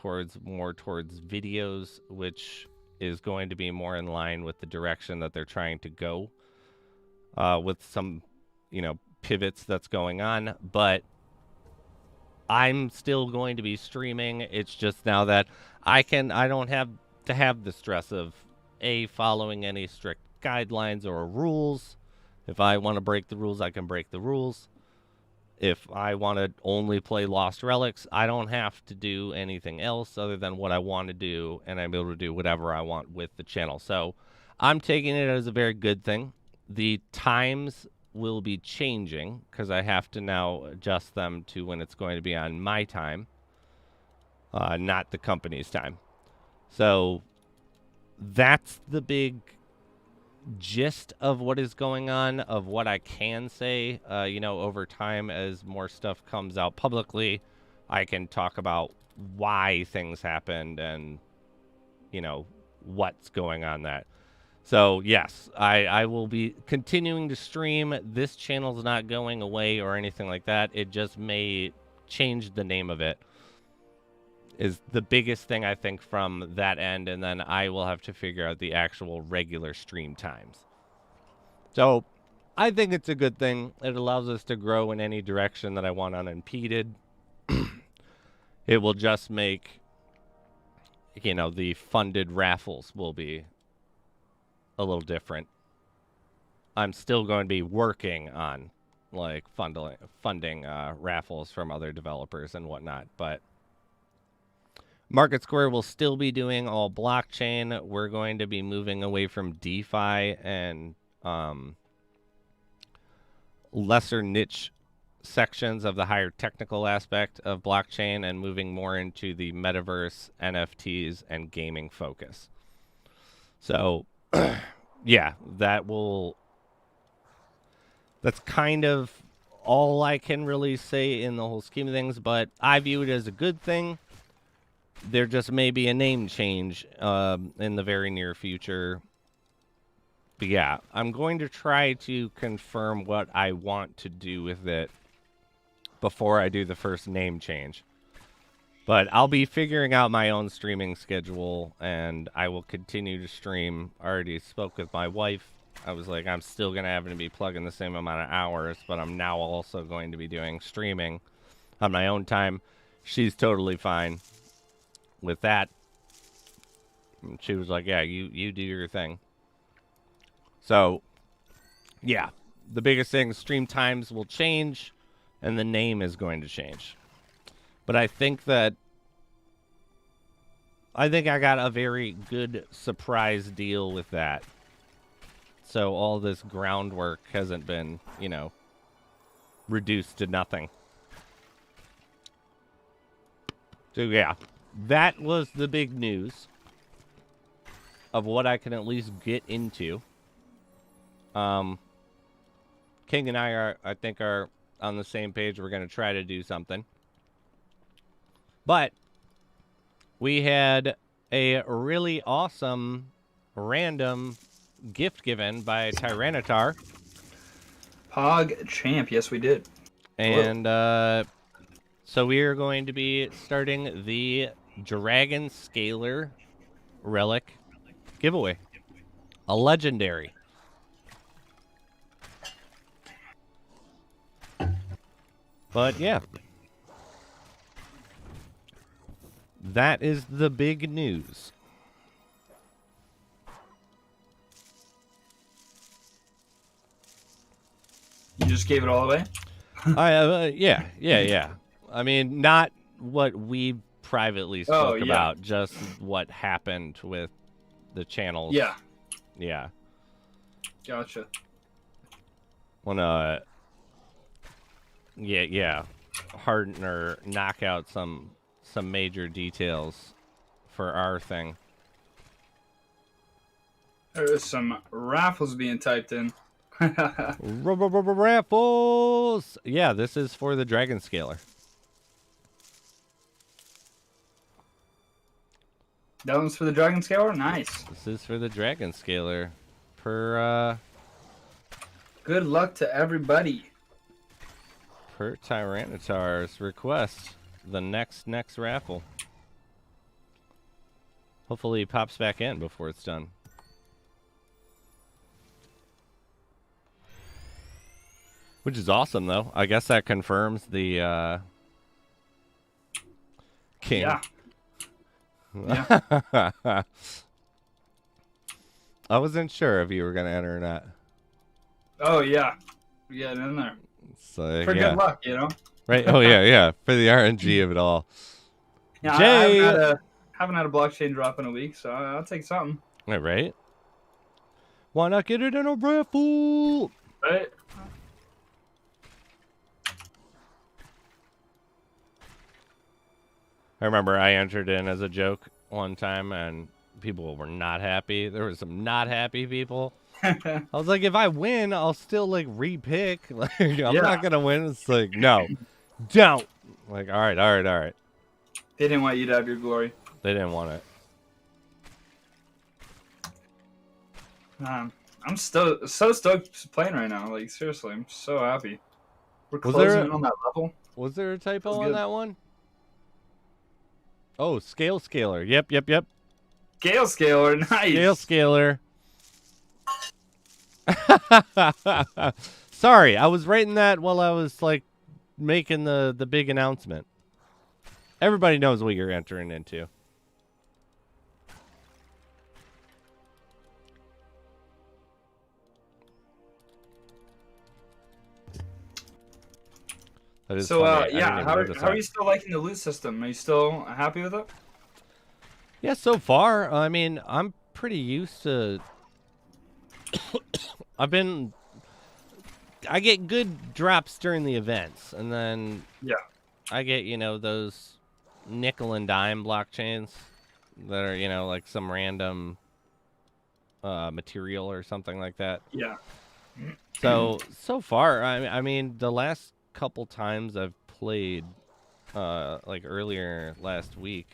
A: more towards videos, which is going to be more in line with the direction that they're trying to go, with some, you know, pivots that's going on. But I'm still going to be streaming. It's just now that I don't have to have the stress of following any strict guidelines or rules. If I want to break the rules, I can break the rules. If I want to only play Lost Relics, I don't have to do anything else other than what I want to do, and I'm able to do whatever I want with the channel. So I'm taking it as a very good thing. The times will be changing because I have to now adjust them to when it's going to be on my time, not the company's time. So that's the big gist of what is going on, of what I can say. You know, over time, as more stuff comes out publicly, I can talk about why things happened and, you know, what's going on that. So yes, I will be continuing to stream. This channel's not going away or anything like that. It just may change the name of it, is the biggest thing I think from that end, and then I will have to figure out the actual regular stream times. So I think it's a good thing. It allows us to grow in any direction that I want unimpeded. It will just make, you know, the funded raffles will be a little different. I'm still going to be working on, like, funding raffles from other developers and whatnot, but MarketSquare will still be doing all blockchain. We're going to be moving away from DeFi and lesser niche sections of the higher technical aspect of blockchain and moving more into the metaverse, NFTs, and gaming focus. So, yeah, that's kind of all I can really say in the whole scheme of things, but I view it as a good thing. There just may be a name change in the very near future. But yeah, I'm going to try to confirm what I want to do with it before I do the first name change. But I'll be figuring out my own streaming schedule, and I will continue to stream. I already spoke with my wife, I was like, I'm still going to have to be plugging the same amount of hours, but I'm now also going to be doing streaming on my own time. She's totally fine with that. And she was like, yeah, you do your thing. So, yeah, the biggest thing, stream times will change, and the name is going to change. But I think I got a very good surprise deal with that. So all this groundwork hasn't been, reduced to nothing. So yeah, that was the big news of what I can at least get into. King and I think are on the same page. We're going to try to do something. But we had a really awesome random gift given by Tyranitar.
B: Pog Champ, yes we did.
A: And so we are going to be starting the Dragon Scaler Relic giveaway. A legendary. But yeah. That is the big news.
B: You just gave it all away?
A: Yeah. I mean, not what we privately spoke about, just what happened with the channels.
B: Yeah.
A: Yeah.
B: Gotcha.
A: Wanna harden or knock out some major details for our thing.
B: There's some raffles being typed in.
A: Raffles! Yeah, this is for the Dragon Scaler.
B: That one's for the Dragon Scaler? Nice.
A: This is for the Dragon Scaler.
B: Good luck to everybody.
A: Per Tyranitar's request. The next raffle. Hopefully he pops back in before it's done. Which is awesome, though. I guess that confirms the king.
B: Yeah.
A: I wasn't sure if you were going to enter or not.
B: Oh, yeah. We got it in there.
A: So,
B: for good luck, you know?
A: Right? Oh, yeah. For the RNG of it all.
B: Yeah,
A: Jay!
B: I haven't had a blockchain drop in a week, so I'll take something.
A: All right. Why not get it in a raffle?
B: Right?
A: I remember I entered in as a joke one time, and people were not happy. There were some not happy people. I was like, if I win, I'll still, like, re-pick. Like, I'm not going to win. It's like, no, don't. Like, all right.
B: They didn't want you to have your glory.
A: They didn't want it.
B: I'm so stoked playing right now. Like, seriously, I'm so happy. We're closing in on that level.
A: Was there a typo on that one? Oh, Scale Scaler. Yep.
B: Scale Scaler, nice.
A: Scale Scaler. Sorry, I was writing that while I was, like, making the big announcement. Everybody knows what you're entering into. That is
B: so,
A: funny.
B: yeah, how are you still liking the loot system? Are you still happy with it?
A: Yeah, so far, I mean, I'm pretty used to... I get good drops during the events, and then I get, those nickel and dime blockchains that are, like some random material or something like that.
B: Yeah.
A: So far, I mean, the last couple times I've played, like earlier last week,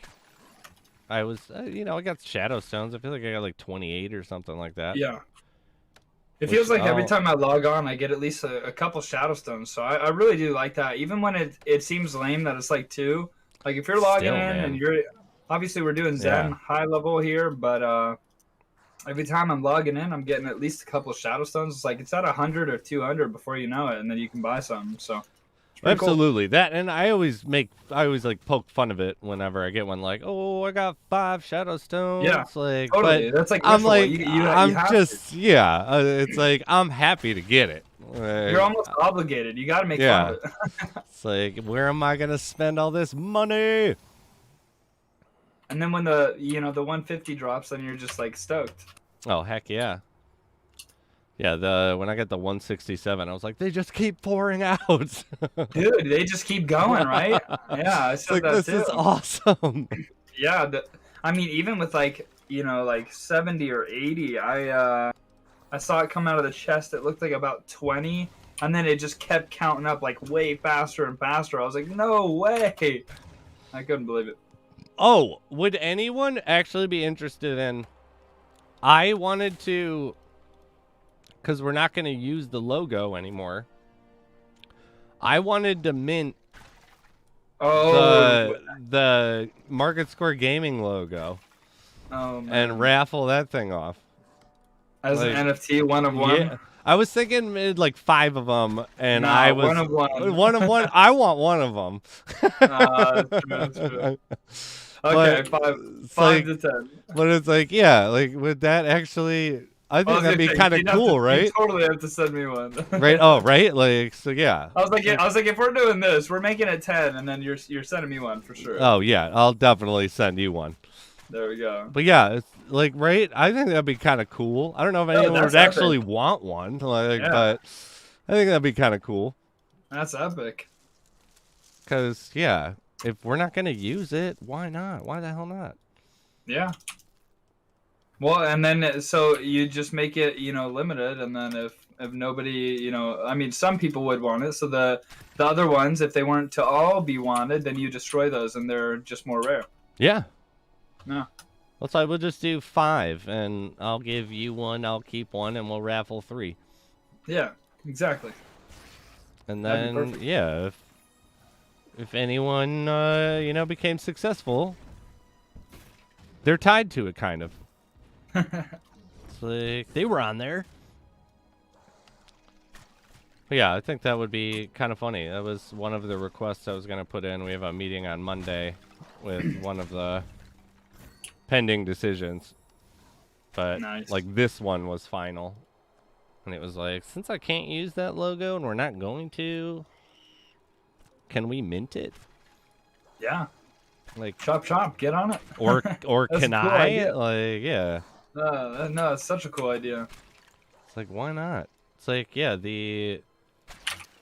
A: I was, I got Shadow Stones. I feel like I got like 28 or something like that.
B: Yeah. It feels like every time I log on, I get at least a couple Shadow Stones. So I really do like that. Even when it seems lame that it's like 2. Like if you're logging in and you're... Obviously, we're doing Zen high level here, but Every time I'm logging in, I'm getting at least a couple shadow stones. It's like it's at 100 or 200 before you know it, and then you can buy some. So it's pretty cool.
A: Absolutely. That, and I always like poke fun of it whenever I get one. Like, oh, I got 5 shadow stones.
B: Yeah,
A: like,
B: totally.
A: but
B: That's like
A: I'm
B: ritual.
A: like,
B: You
A: I'm
B: have
A: just,
B: to.
A: yeah. It's like I'm happy to get it. Like,
B: You're almost obligated. You got to make fun of it.
A: It's like, where am I gonna spend all this money?
B: And then when the the 150 drops, then you're just like stoked.
A: Oh heck yeah. Yeah, when I got the 167, I was like, they just keep pouring out.
B: Dude, they just keep going, right? Yeah, I
A: It's
B: said
A: like,
B: that
A: this
B: too.
A: is awesome.
B: Yeah, I mean, even with like like 70 or 80, I saw it come out of the chest. It looked like about 20, and then it just kept counting up like way faster and faster. I was like, no way! I couldn't believe it.
A: Oh, would anyone actually be interested in? I wanted to, because we're not going to use the logo anymore. I wanted to mint the MarketSquare Gaming logo and raffle that thing off.
B: As
A: like,
B: an NFT, one of one?
A: Yeah. I was thinking like 5 of them, and
B: No,
A: I was
B: one of one.
A: One of one. I want one of them.
B: That's true. Okay, five to 10.
A: But it's like, yeah, like would that actually? I think that'd be kind of cool, right?
B: You totally have to send me one.
A: Right? Oh, right. Like, so yeah.
B: I was like, if we're doing this, we're making it 10, and then you're sending me one for sure.
A: Oh yeah, I'll definitely send you one.
B: There we go.
A: But yeah, it's like, right? I think that'd be kind of cool. I don't know if anyone would actually want one, like, but I think that'd be kind of cool.
B: That's epic.
A: Because yeah, if we're not gonna use it, why not? Why the hell not?
B: Yeah. Well, and then so you just make it, limited, and then if nobody, I mean, some people would want it. So the other ones, if they weren't to all be wanted, then you destroy those, and they're just more rare.
A: Yeah.
B: No.
A: Well, so we'll just do 5, and I'll give you one, I'll keep one, and we'll raffle 3.
B: Yeah, exactly.
A: And then, yeah, if anyone, became successful, they're tied to it, kind of. It's like, they were on there. But yeah, I think that would be kind of funny. That was one of the requests I was going to put in. We have a meeting on Monday with one of the pending decisions. But,
B: nice.
A: like, this one was final. And it was like, since I can't use that logo and we're not going to, can we mint it?
B: Yeah.
A: Like,
B: chop, get on it.
A: Or can
B: a cool
A: I?
B: idea.
A: Like, yeah.
B: No, it's such a cool idea.
A: It's like, why not? It's like, yeah, the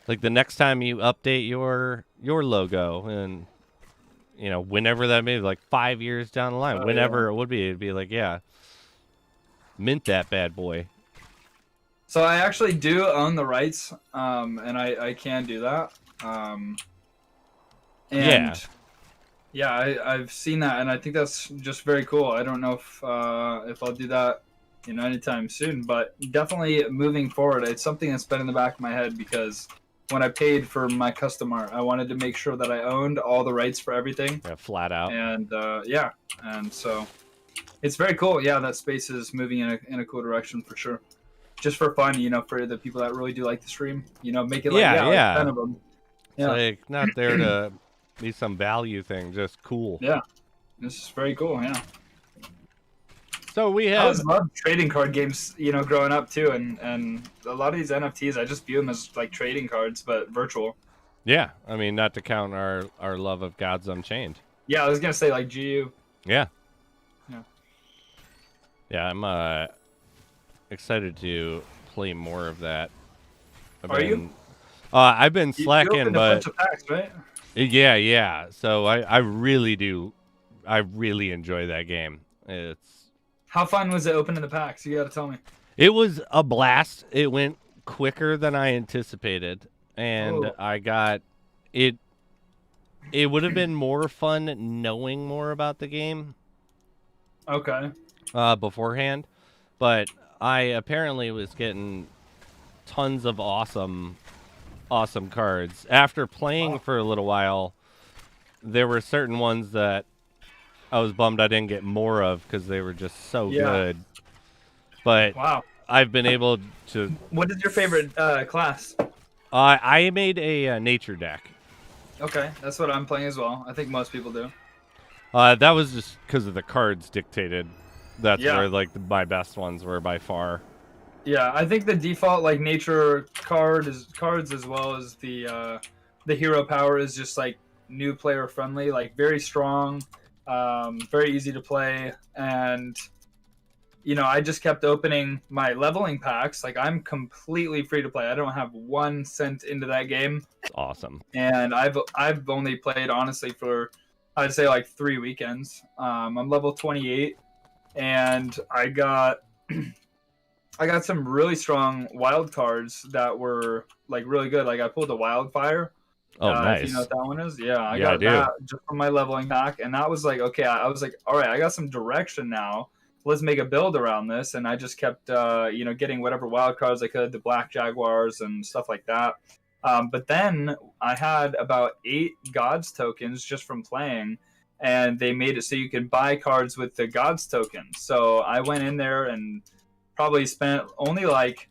A: next time you update your logo, and whenever that may be, like 5 years down the line, whenever it would be, it'd be like, yeah, mint that bad boy.
B: So I actually do own the rights, and I can do that. Yeah, I've seen that, and I think that's just very cool. I don't know if I'll do that, anytime soon, but definitely moving forward, it's something that's been in the back of my head, because when I paid for my custom art, I wanted to make sure that I owned all the rights for everything.
A: Yeah, flat out.
B: And and so it's very cool. Yeah, that space is moving in a cool direction for sure. Just for fun, for the people that really do like the stream, make it like, like 10 of them. Yeah.
A: It's like, not there to be some value thing, just cool.
B: Yeah, this is very cool. Yeah.
A: So we have.
B: I always loved trading card games, growing up too, and a lot of these NFTs, I just view them as like trading cards, but virtual.
A: Yeah, I mean, not to count our love of Gods Unchained.
B: Yeah, I was gonna say like GU.
A: Yeah.
B: Yeah.
A: Yeah, I'm excited to play more of that.
B: Are you?
A: I've been slacking,
B: you
A: but
B: a bunch of packs, right?
A: Yeah. So I really do. I really enjoy that game.
B: How fun was it opening the packs? You gotta tell me.
A: It was a blast. It went quicker than I anticipated, and I got it. It would have been more fun knowing more about the game.
B: Okay.
A: Beforehand, but I apparently was getting tons of awesome cards. After playing for a little while, there were certain ones that I was bummed I didn't get more of because they were just so good. But
B: Wow.
A: I've been able to.
B: What is your favorite class?
A: I made a nature deck.
B: Okay, that's what I'm playing as well. I think most people do.
A: That was just because of the cards dictated. That's
B: Yeah.
A: where like my best ones were by far.
B: Yeah, I think the default like nature cards as well as the hero power is just like new player friendly, like very strong, very easy to play, and I just kept opening my leveling packs. Like I'm completely free to play. I don't have 1 cent into that game,
A: Awesome.
B: and I've only played honestly for I'd say like 3 weekends. I'm level 28, and I got some really strong wild cards that were like really good. Like I pulled a wildfire.
A: Oh, nice.
B: If you know what that one is, yeah, I
A: Yeah,
B: got
A: I do.
B: that just from my leveling pack, and that was like okay. I was like, all right, I got some direction now. Let's make a build around this, and I just kept getting whatever wild cards I could, the black jaguars and stuff like that. But then I had about 8 gods tokens just from playing, and they made it so you can buy cards with the gods tokens. So I went in there and probably spent only like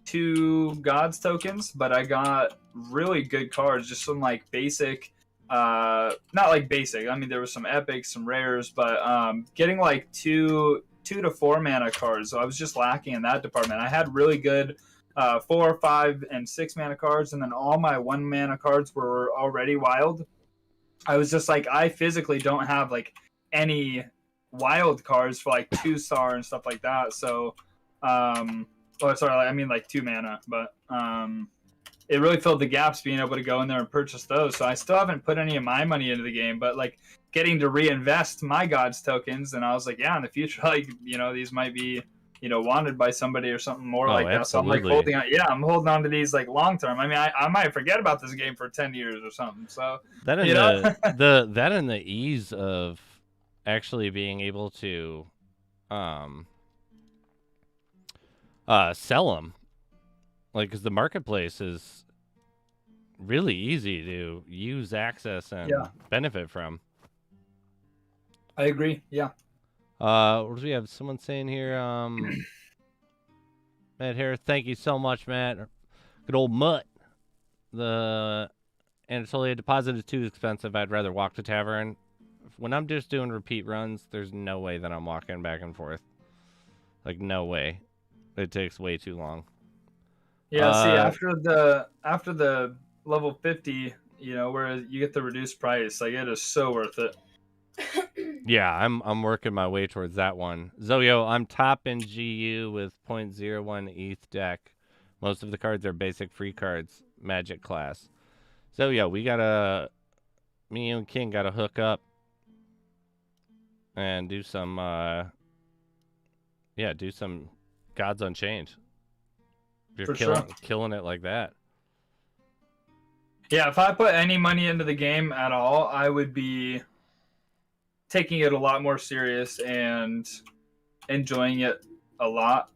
B: 2 gods tokens, but I got really good cards, just some like basic, not like basic. I mean, there was some epics, some rares, but getting like 2 to 4 mana cards. So I was just lacking in that department. I had really good 4, 5, and 6 mana cards, and then all my 1 mana cards were already wild. I was just like, I physically don't have like any wild cards for like 2-star and stuff like that. So, I mean like 2 mana, but it really filled the gaps being able to go in there and purchase those. So I still haven't put any of my money into the game, but like getting to reinvest my gods tokens, and I was like, yeah, in the future, like these might be wanted by somebody or something more like that. So I'm like holding on. Yeah, I'm holding on to these like long term. I mean, I might forget about this game for 10 years or something. So
A: that and the ease of actually being able to sell them, like, because the marketplace is really easy to use, access, and benefit from.
B: I agree. Yeah.
A: What do we have? Someone saying here, Matt Harris, thank you so much, Matt. Good old Mutt. The Anatolia deposit is too expensive. I'd rather walk to Tavern. When I'm just doing repeat runs, there's no way that I'm walking back and forth. Like, no way. It takes way too long.
B: Yeah, see, after the level 50, where you get the reduced price, like it is so worth it.
A: Yeah, I'm working my way towards that one. Zoyo, I'm top in GU with 0.01 ETH deck. Most of the cards are basic free cards, Magic class. So yeah, me and King gotta hook up and do some Gods Unchained. If you're killing it like that.
B: Yeah, if I put any money into the game at all, I would be taking it a lot more serious and enjoying it a lot.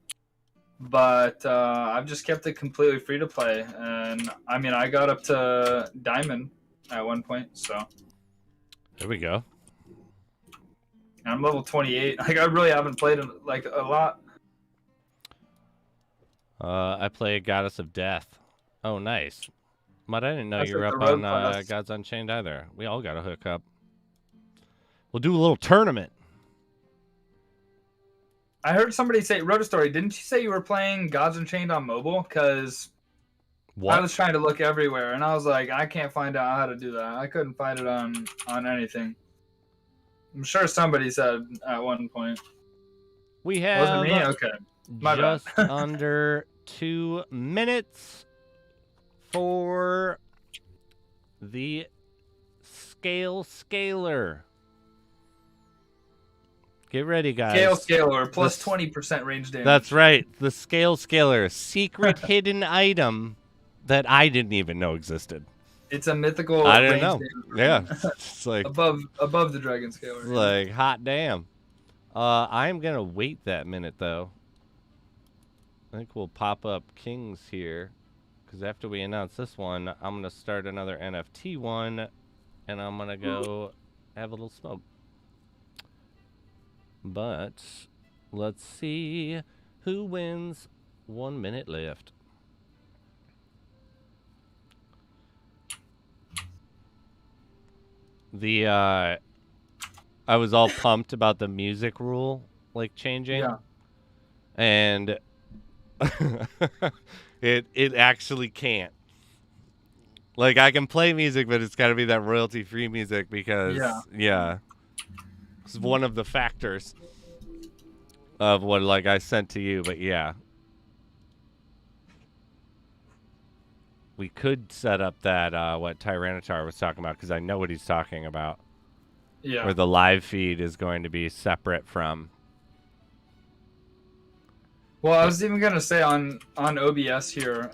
B: But I've just kept it completely free to play, and I mean, I got up to Diamond at one point, so
A: there we go.
B: And I'm level 28. Like I really haven't played it like a lot.
A: I play Goddess of Death. Oh, nice. But I didn't know you were
B: like
A: up on Gods Unchained either. We all got to hook up. We'll do a little tournament.
B: I heard somebody say, wrote a story. Didn't you say you were playing Gods Unchained on mobile? Because I was trying to look everywhere, and I was like, I can't find out how to do that. I couldn't find it on anything. I'm sure somebody said at one point.
A: We have
B: wasn't me? Okay. My
A: just
B: bad.
A: under 2 minutes for the scaler. Get ready, guys.
B: Scaler plus 20% range damage.
A: That's right. The scaler. Secret hidden item that I didn't even know existed.
B: It's a mythical
A: I didn't
B: range
A: know.
B: damage.
A: Yeah. It's like
B: above the dragon scaler.
A: Like hot damn. I'm gonna wait that minute though. I think we'll pop up Kings here, because after we announce this one, I'm gonna start another NFT one, and I'm gonna go have a little smoke. But let's see Who wins? 1 minute left. I was all pumped about the music rule like changing.
B: Yeah.
A: And it actually can't. Like, I can play music, but it's got to be that royalty-free music because, yeah, it's one of the factors of what, like, I sent to you. But, yeah. We could set up that, what Tyranitar was talking about, because I know what he's talking about.
B: Yeah.
A: Where the live feed is going to be separate from.
B: Well, I was even gonna say on OBS here.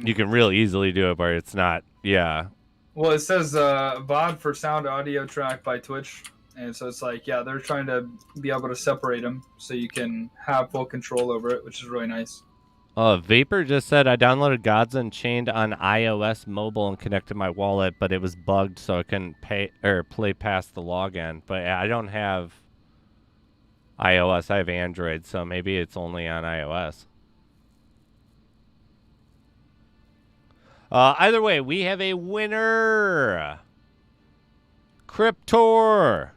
A: You can real easily do it, but it's not. Yeah.
B: Well, it says VOD for sound audio track by Twitch, and so it's like, yeah, they're trying to be able to separate them so you can have full control over it, which is really nice.
A: Vapor just said I downloaded Gods Unchained on iOS mobile and connected my wallet, but it was bugged, so I couldn't play past the login. But I don't have iOS. I have Android, so maybe it's only on iOS. Either way, we have a winner. Cryptor.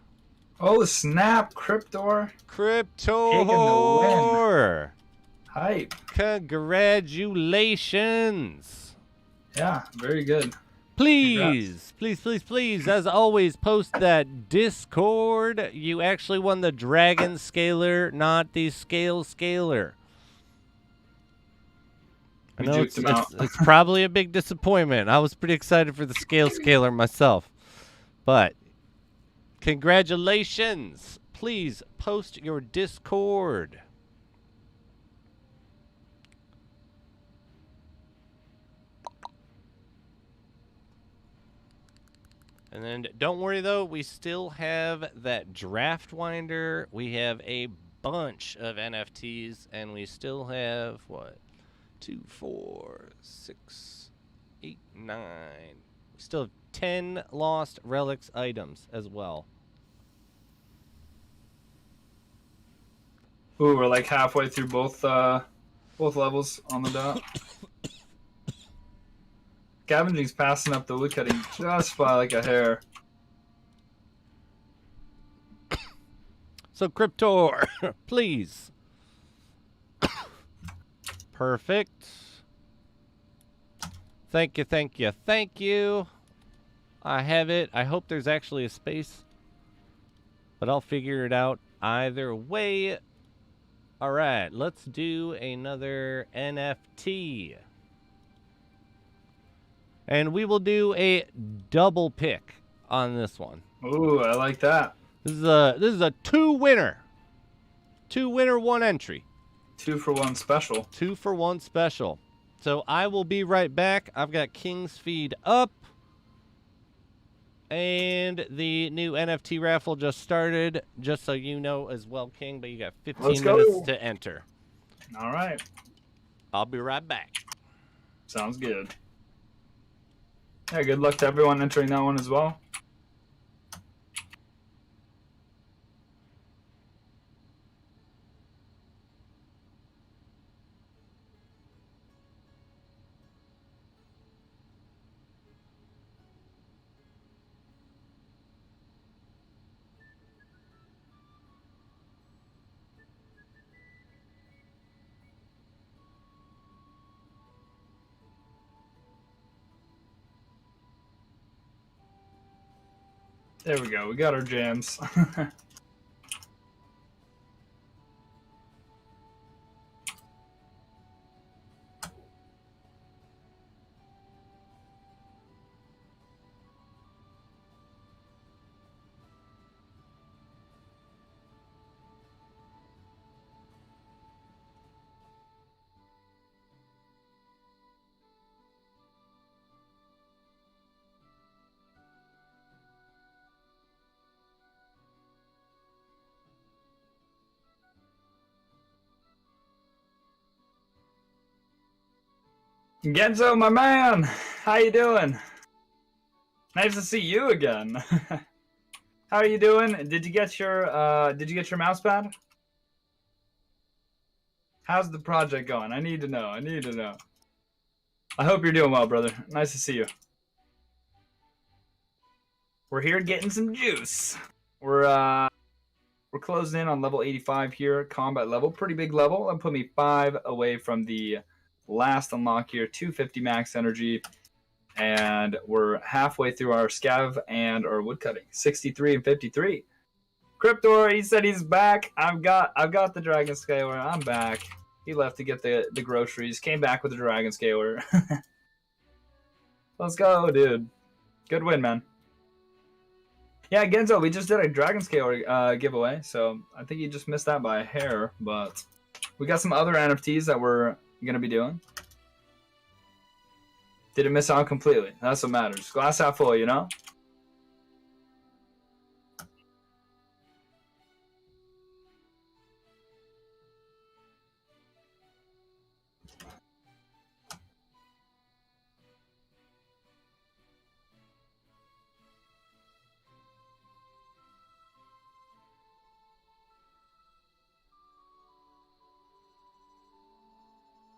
B: Oh, snap, Cryptor.
A: Cryptor.
B: Hype.
A: Congratulations.
B: Yeah, very good.
A: Please, please, as always, post that Discord. You actually won the Dragon Scaler, not the Scale Scaler. I know it's probably a big disappointment. I was pretty excited for the Scale Scaler myself. But congratulations. Please post your Discord. And then don't worry, though. We still have that Draft Winder. We have a bunch of NFTs. And we still have, what? 2, 4, 6, 8, 9. We still have 10 Lost Relics items as well.
B: Ooh, we're like halfway through both levels on the dot. Scavenging's passing up the woodcutting just by like a hair.
A: So, Cryptor, please. Perfect. Thank you, thank you, thank you. I have it. I hope there's actually a space, but I'll figure it out either way. All right, let's do another NFT. And we will do a double pick on this one.
B: Ooh, I like that.
A: This is a two winner, one entry.
B: 2 for 1 special.
A: 2 for 1 special. So I will be right back. I've got King's Feed up. And the new NFT raffle just started, just so you know as well, King. But you got 15 minutes to enter.
B: All right.
A: I'll be right back.
B: Sounds good. Yeah, good luck to everyone entering that one as well. There we go. We got our jams. Genzo, my man, how you doing? Nice to see you again. How are you doing? Did you get your mouse pad? How's the project going? I need to know. I hope you're doing well, brother. Nice to see you. We're here getting some juice. We're closing in on level 85 here, combat level. Pretty big level. That'll put me 5 away from the last unlock here, 250 max energy. And we're halfway through our scav and our woodcutting, 63 and 53. Cryptor, he said he's back. I've got the dragon scaler. I'm back. He left to get the groceries. Came back with the dragon scaler. Let's go, dude. Good win, man. Yeah, Genzo, we just did a dragon scaler giveaway, so I think you just missed that by a hair. But we got some other NFTs that we're gonna be doing. Didn't miss out completely. That's what matters. Glass half full, you know?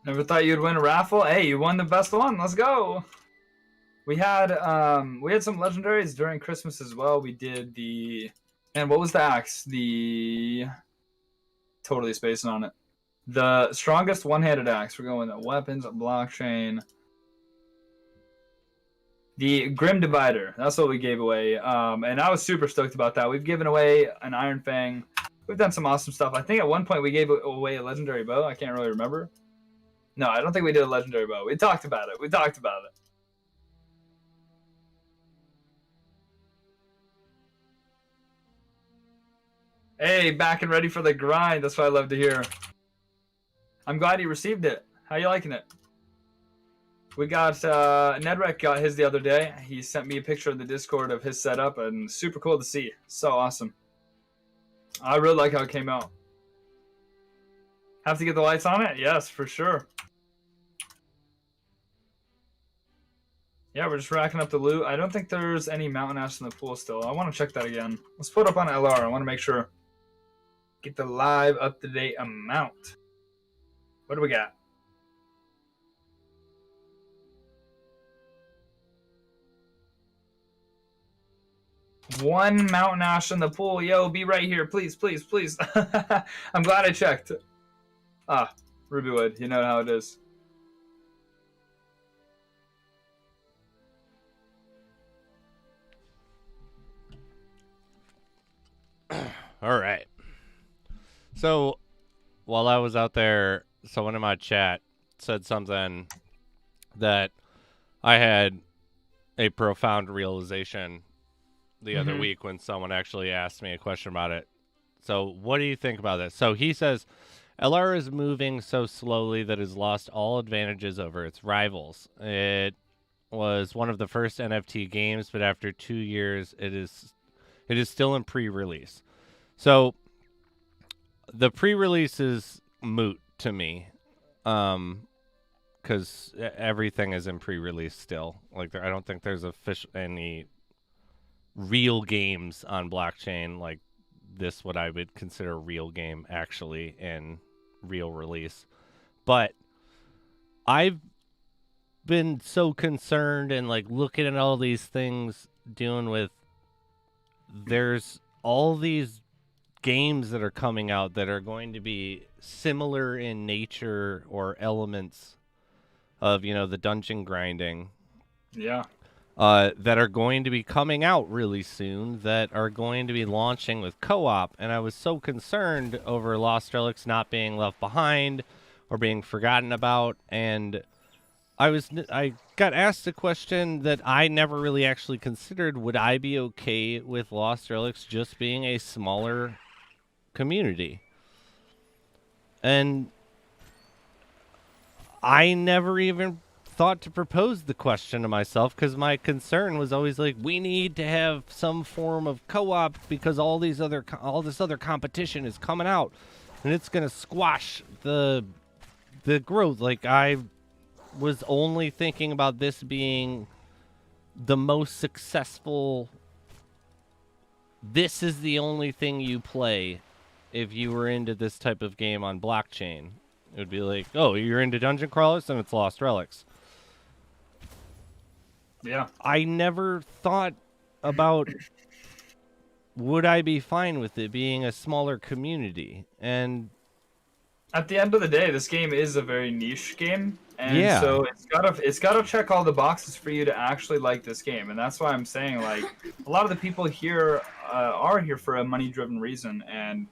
B: Never thought you'd win a raffle. Hey, you won the best one. Let's go. We had some legendaries during Christmas as well. We did and what was the axe? Totally spacing on it. The strongest one-handed axe. We're going with weapons, blockchain. The Grim Divider. That's what we gave away. And I was super stoked about that. We've given away an Iron Fang. We've done some awesome stuff. I think at one point we gave away a legendary bow. I can't really remember. No, I don't think we did a legendary bow. We talked about it. Hey, back and ready for the grind. That's what I love to hear. I'm glad you received it. How you liking it? We got, Nedrek got his the other day. He sent me a picture in the Discord of his setup, and super cool to see. So awesome. I really like how it came out. Have to get the lights on it? Yes, for sure. Yeah, we're just racking up the loot. I don't think there's any mountain ash in the pool still. I want to check that again. Let's put up on LR. I want to make sure. Get the live up-to-date amount. What do we got? One mountain ash in the pool. Yo, be right here. Please, please, please. I'm glad I checked. Ah, Rubywood. You know how it is.
A: All right. So, while I was out there, someone in my chat said something that I had a profound realization the other week when someone actually asked me a question about it. So, what do you think about this? So, he says, LR is moving so slowly that it's lost all advantages over its rivals. It was one of the first NFT games, but after 2 years, it is still in pre-release. So the pre-release is moot to me, because everything is in pre-release still. Like I don't think there's any real games on blockchain like this. What I would consider a real game actually in real release, but I've been so concerned and like looking at all these things dealing with. There's all these games that are coming out that are going to be similar in nature or elements of, the dungeon grinding.
B: Yeah.
A: That are going to be coming out really soon, that are going to be launching with co-op. And I was so concerned over Lost Relics not being left behind or being forgotten about. And I got asked a question that I never really actually considered. Would I be okay with Lost Relics just being a smaller community? And I never even thought to propose the question to myself, because my concern was always like, we need to have some form of co-op because all this other competition is coming out and it's going to squash the growth. Like I was only thinking about this being the most successful. This is the only thing you play if you were into this type of game on blockchain. It would be like, oh, you're into dungeon crawlers, then it's Lost Relics.
B: Yeah.
A: I never thought about would I be fine with it being a smaller community, and
B: At the end of the day, this game is a very niche game, and
A: yeah.
B: so it's gotta check all the boxes for you to actually like this game, and that's why I'm saying like a lot of the people here are here for a money-driven reason, and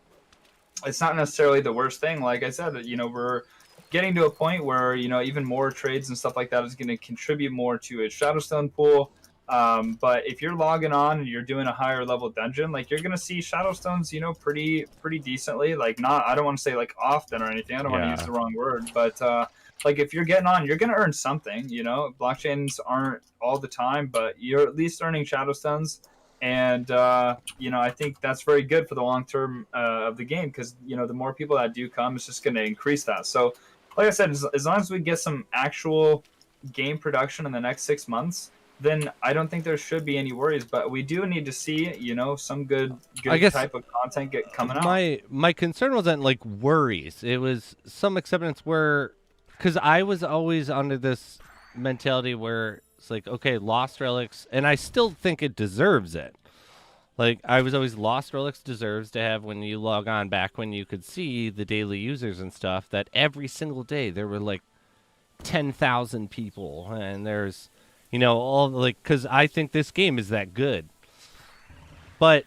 B: it's not necessarily the worst thing. Like I said, we're getting to a point where even more trades and stuff like that is going to contribute more to a Shadowstone pool. But if you're logging on and you're doing a higher level dungeon, like you're gonna see Shadowstones, pretty decently. Like not, I don't want to say like often or anything. I don't want to use the wrong word, but like if you're getting on, you're gonna earn something. Blockchains aren't all the time, but you're at least earning Shadowstones, and I think that's very good for the long term of the game because the more people that do come, it's just gonna increase that. So, like I said, as long as we get some actual game production in the next 6 months, then I don't think there should be any worries. But we do need to see, some good
A: I guess
B: type of content get coming out.
A: My concern wasn't like worries. It was some acceptance where, because I was always under this mentality where it's like, okay, Lost Relics, and I still think it deserves it. Like, I was always Lost Relics deserves to have when you log on back when you could see the daily users and stuff, that every single day there were like 10,000 people, and there's, all like, because I think this game is that good. But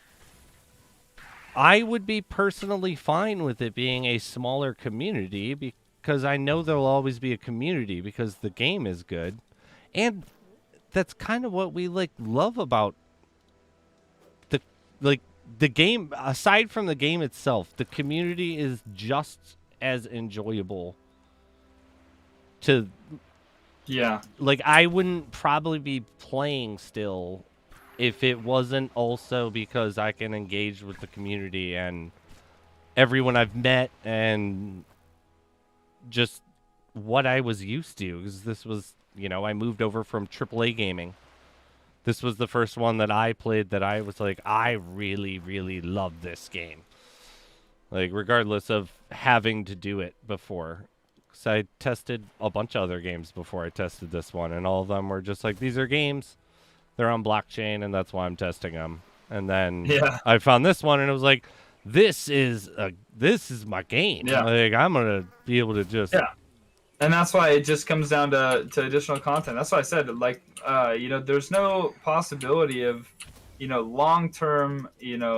A: I would be personally fine with it being a smaller community because I know there'll always be a community because the game is good. And that's kind of what we love about the game. Aside from the game itself, the community is just as enjoyable to.
B: Yeah.
A: Like, I wouldn't probably be playing still if it wasn't also because I can engage with the community and everyone I've met and just what I was used to. Because this was, I moved over from AAA gaming. This was the first one that I played that I was like, I really, really love this game. Like, regardless of having to do it before. Because I tested a bunch of other games before I tested this one, and all of them were just like, these are games. They're on blockchain, and that's why I'm testing them. And then I found this one, and it was like, this is my game.
B: Yeah.
A: Like, I'm gonna be able to just
B: And that's why it just comes down to additional content. That's why I said, like, there's no possibility of, long-term,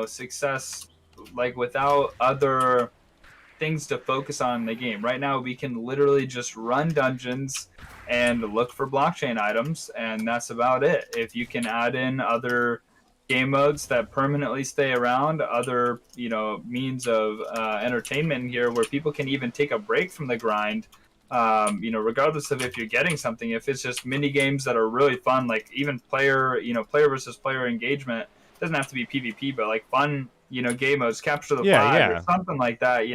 B: success, like, without other things to focus on in the game. Right now, we can literally just run dungeons and look for blockchain items, and that's about it. If you can add in other game modes that permanently stay around, other, means of entertainment here where people can even take a break from the grind, regardless of if you're getting something, if it's just mini games that are really fun, like even player versus player engagement, doesn't have to be PvP, but like fun, game modes, capture the flag or something like that,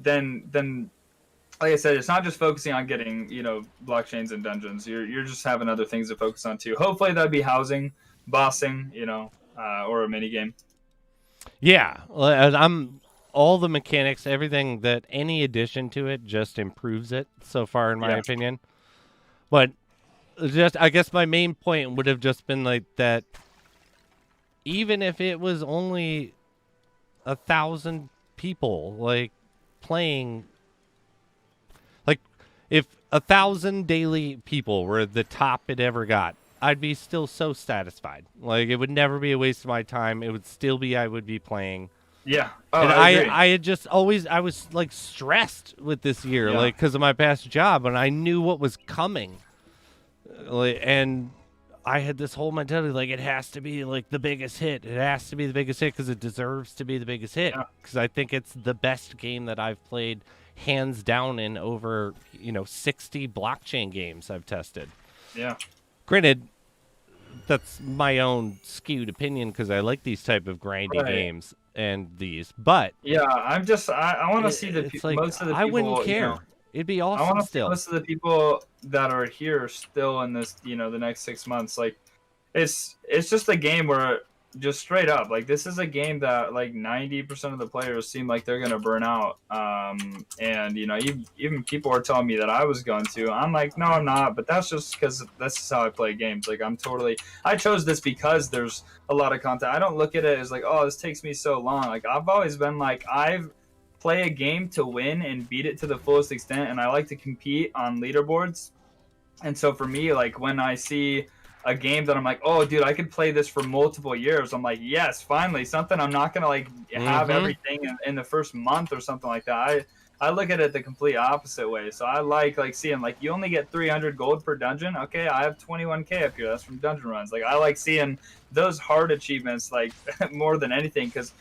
B: then like I said, it's not just focusing on getting, blockchains and dungeons. You're just having other things to focus on too. Hopefully that'd be housing, bossing, or a mini game.
A: Yeah, all the mechanics, everything that any addition to it just improves it so far, in my opinion. But I guess my main point would have just been like that. Even if it was only 1,000 people, like playing, like if 1,000 daily people were the top it ever got, I'd be still so satisfied. Like, it would never be a waste of my time. It would still be, I would be playing.
B: Yeah. Oh,
A: and
B: I agree.
A: I had just always, I was like stressed with this year, like because of my past job, and I knew what was coming. And I had this whole mentality, like, it has to be like the biggest hit. It has to be the biggest hit because it deserves to be the biggest hit. Because I think it's the best game that I've played, hands down, in over 60 blockchain games I've tested.
B: Yeah.
A: Granted, that's my own skewed opinion because I like these type of grindy games and these, but
B: I'm just I want to see most of the people.
A: I wouldn't care. It'd be awesome.
B: I want to see
A: still.
B: most of the people that are here still in this, the next 6 months. Like, it's just a game where just straight up, like this is a game that like 90% of the players seem like they're gonna burn out. And you know, even people are telling me that I was going to. I'm like, no, I'm not. But that's just because that's just how I play games. Like I chose this because there's a lot of content. I don't look at it as like, oh, this takes me so long. Like I've always been like, I've play a game to win and beat it to the fullest extent, and I like to compete on leaderboards. And so for me, like when I see a game that I'm like, oh, dude, I could play this for multiple years. I'm like, yes, finally, something I'm not gonna like have everything in the first month or something like that. I look at it the complete opposite way. So I like seeing like you only get 300 gold per dungeon. Okay, I have 21k up here. That's from dungeon runs. Like I like seeing those hard achievements like more than anything because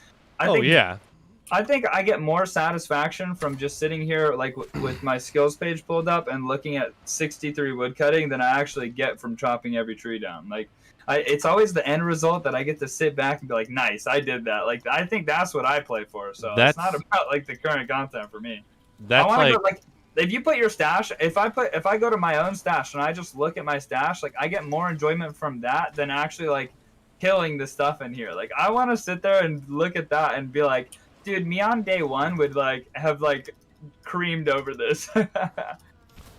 B: I think I get more satisfaction from just sitting here like with my skills page pulled up and looking at 63 woodcutting than I actually get from chopping every tree down. Like, it's always the end result that I get to sit back and be like, nice, I did that. Like, I think that's what I play for. So it's not about like the current content for me.
A: That's
B: like if you put your stash, if I go to my own stash and I just look at my stash, like I get more enjoyment from that than actually like killing the stuff in here. Like I want to sit there and look at that and be like, dude, me on day one would like have like creamed over this.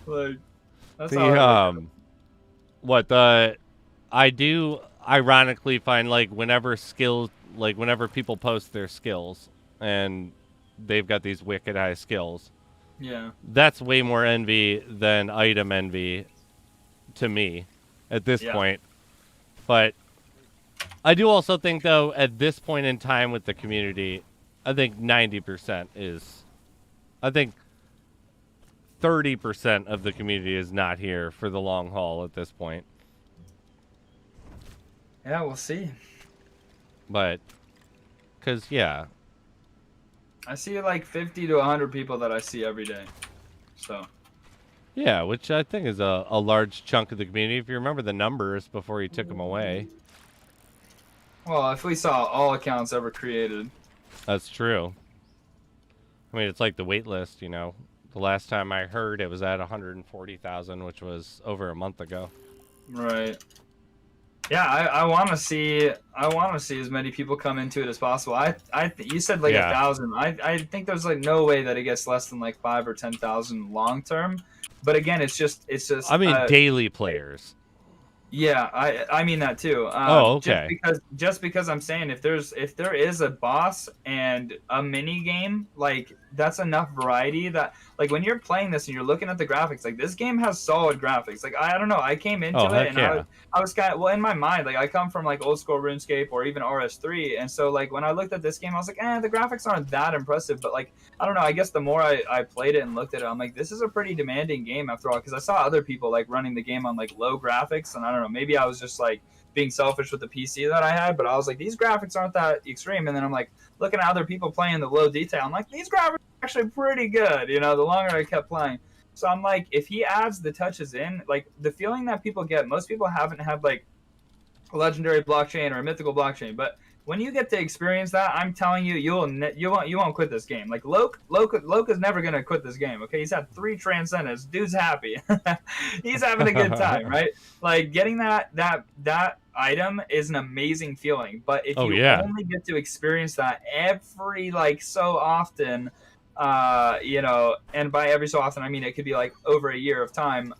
B: Like that's
A: I do ironically find like whenever people post their skills and they've got these wicked high skills.
B: Yeah.
A: That's way more envy than item envy to me at this point. But I do also think though at this point in time with the community, I think 90% is. I think 30% of the community is not here for the long haul at this point.
B: Yeah, we'll see.
A: But, because, yeah.
B: I see like 50 to 100 people that I see every day. So.
A: Yeah, which I think is a large chunk of the community. If you remember the numbers before he took them away.
B: Well, if we saw all accounts ever created.
A: That's true. I mean, it's like the wait list, you know. The last time I heard it was at 140,000, which was over a month ago.
B: Right. Yeah, I want to see as many people come into it as possible. You said like 1,000. I think there's like no way that it gets less than like 5 or 10,000 long term. But again, it's just.
A: I mean, daily players.
B: Yeah, I mean that too.
A: Okay.
B: Just because I'm saying if there is a boss and a mini game, like that's enough variety that like when you're playing this and you're looking at the graphics, like this game has solid graphics. Like I don't know, I came into it and I was kind of in my mind, like I come from like old school RuneScape or even RS3, and so like when I looked at this game, I was like, the graphics aren't that impressive, but like I don't know, I guess the more I played it and looked at it, I'm like, this is a pretty demanding game after all, because I saw other people like running the game on like low graphics, and I don't know, maybe I was just like being selfish with the PC that I had, but I was like, these graphics aren't that extreme. And then I'm like looking at other people playing the low detail, I'm like, these graphics are actually pretty good, you know, the longer I kept playing. So I'm like, if he adds the touches in, like the feeling that people get, most people haven't had like a legendary blockchain or a mythical blockchain, but when you get to experience that, I'm telling you, you won't quit this game. Like Loke is never gonna quit this game. Okay, he's had 3 transcendents. Dude's happy. He's having a good time, right? Like getting that item is an amazing feeling. But if you only get to experience that every like so often, you know, and by every so often I mean it could be like over a year of time,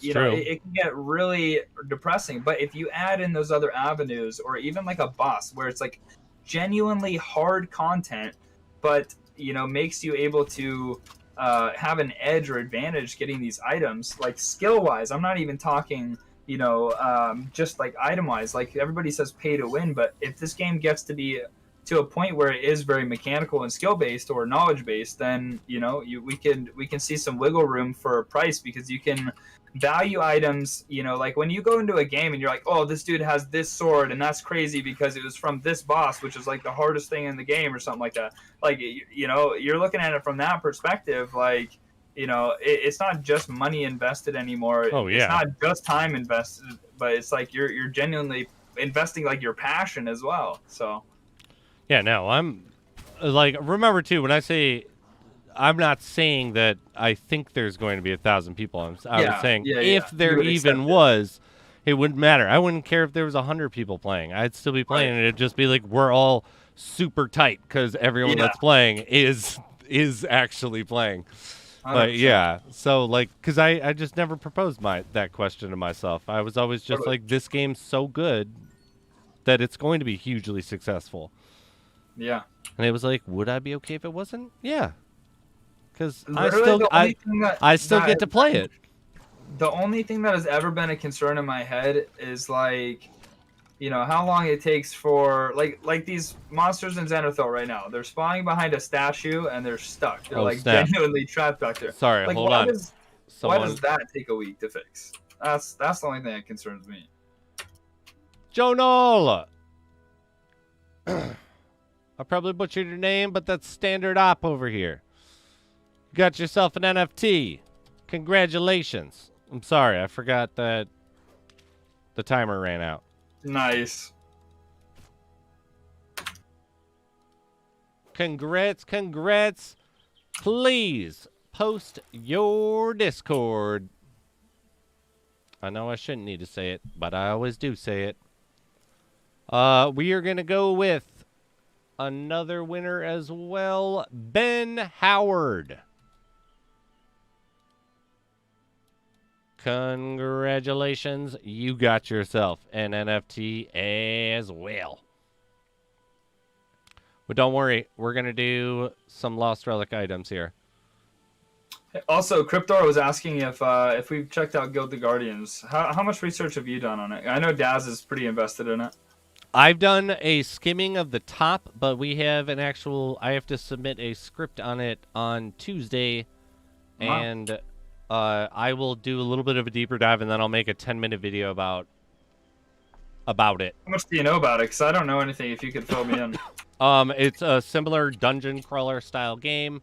B: you know, it can get really depressing. But if you add in those other avenues, or even like a boss where it's like genuinely hard content, but you know, makes you able to have an edge or advantage getting these items, like skill wise, I'm not even talking, you know, just like item wise. Like everybody says pay to win, but if this game gets to be to a point where it is very mechanical and skill based or knowledge based, then you know we can see some wiggle room for a price, because you can value items. You know, like when you go into a game and you're like, oh, this dude has this sword and that's crazy because it was from this boss, which is like the hardest thing in the game or something like that. Like, you know, you're looking at it from that perspective. Like, you know, it's not just money invested anymore. It's not just time invested, but it's like you're genuinely investing like your passion as well. So.
A: Yeah, no, I'm like, remember too, when I say, I'm not saying that I think there's going to be 1,000 people. I was saying if there even was, It wouldn't matter. I wouldn't care if there was 100 people playing. I'd still be playing, and it'd just be like we're all super tight because everyone that's playing is actually playing.
B: 100%.
A: But yeah, so like, cause I just never proposed that question to myself. I was always just like, this game's so good that it's going to be hugely successful.
B: Yeah.
A: And it was like, would I be okay if it wasn't? Yeah. Cause
B: Literally
A: I still get to play it.
B: The only thing that has ever been a concern in my head is like, you know, how long it takes for like these monsters in Xanatho right now. They're spawning behind a statue and they're stuck. They're genuinely trapped back there.
A: Sorry,
B: like,
A: hold on.
B: Why does that take a week to fix? That's the only thing that concerns me.
A: Jonola. I probably butchered your name, but that's standard op over here. You got yourself an NFT. Congratulations. I'm sorry, I forgot that the timer ran out.
B: Nice.
A: Congrats. Please post your Discord. I know I shouldn't need to say it, but I always do say it. We are going to go with another winner as well, Ben Howard. Congratulations, you got yourself an NFT as well. But don't worry, we're going to do some Lost Relic items here.
B: Also, Cryptor was asking if we've checked out Guild the Guardians. How much research have you done on it? I know Daz is pretty invested in it.
A: I've done a skimming of the top, but we have an actual... I have to submit a script on it on Tuesday, and I will do a little bit of a deeper dive, and then I'll make a 10-minute video about it.
B: How much do you know about it? Because I don't know anything. If you could fill me in.
A: It's a similar dungeon crawler style game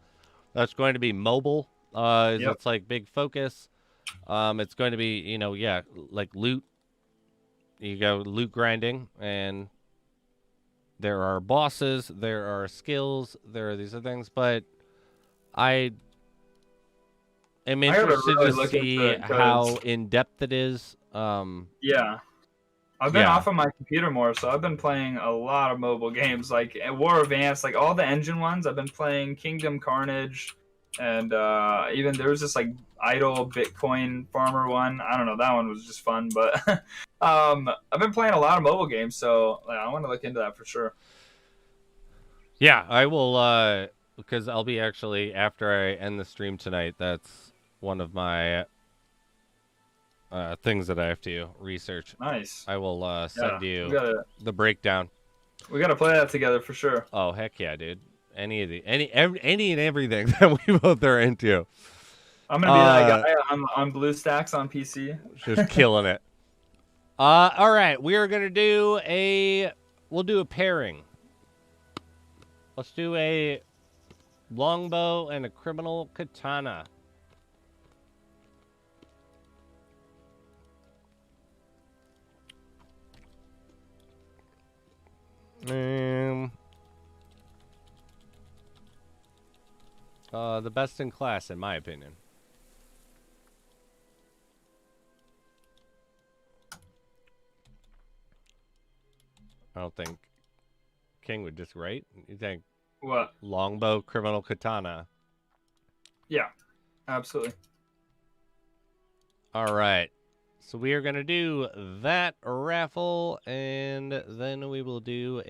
A: that's going to be mobile. It's like big focus. It's going to be, you know, like loot. You go loot grinding, and there are bosses, there are skills, there are these other things, but I am interested to see how in-depth it is.
B: Yeah. I've been off of my computer more, so I've been playing a lot of mobile games, like War Advance, like all the engine ones. I've been playing Kingdom Carnage, and even there was this like idle Bitcoin farmer one. I don't know, that one was just fun, but I've been playing a lot of mobile games, so I want to look into that for sure.
A: Yeah, I will, because I'll be actually, after I end the stream tonight, that's one of my things that I have to research.
B: Nice.
A: I will send you the breakdown.
B: We gotta play that together for sure.
A: Oh heck yeah, dude! Any and everything that we both are into.
B: I'm gonna be that guy on BlueStacks on PC.
A: Just killing it. All right, we are gonna do we'll do a pairing. Let's do a longbow and a criminal katana. The best in class, in my opinion. I don't think King would just write. You think
B: what?
A: Longbow, criminal katana.
B: Yeah, absolutely.
A: All right. So we are going to do that raffle, and then we will do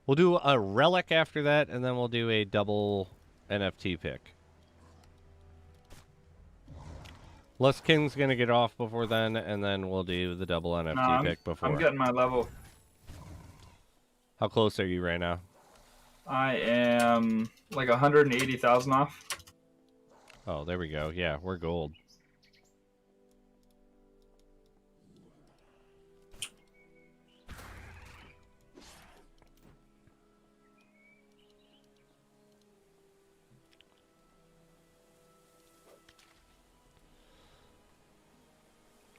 A: we'll do a relic after that, and then we'll do a double NFT pick. Les King's going to get off before then, and then we'll do the double NFT pick before.
B: I'm getting my level.
A: How close are you right now?
B: I am like 180,000 off.
A: Oh, there we go. Yeah, we're gold.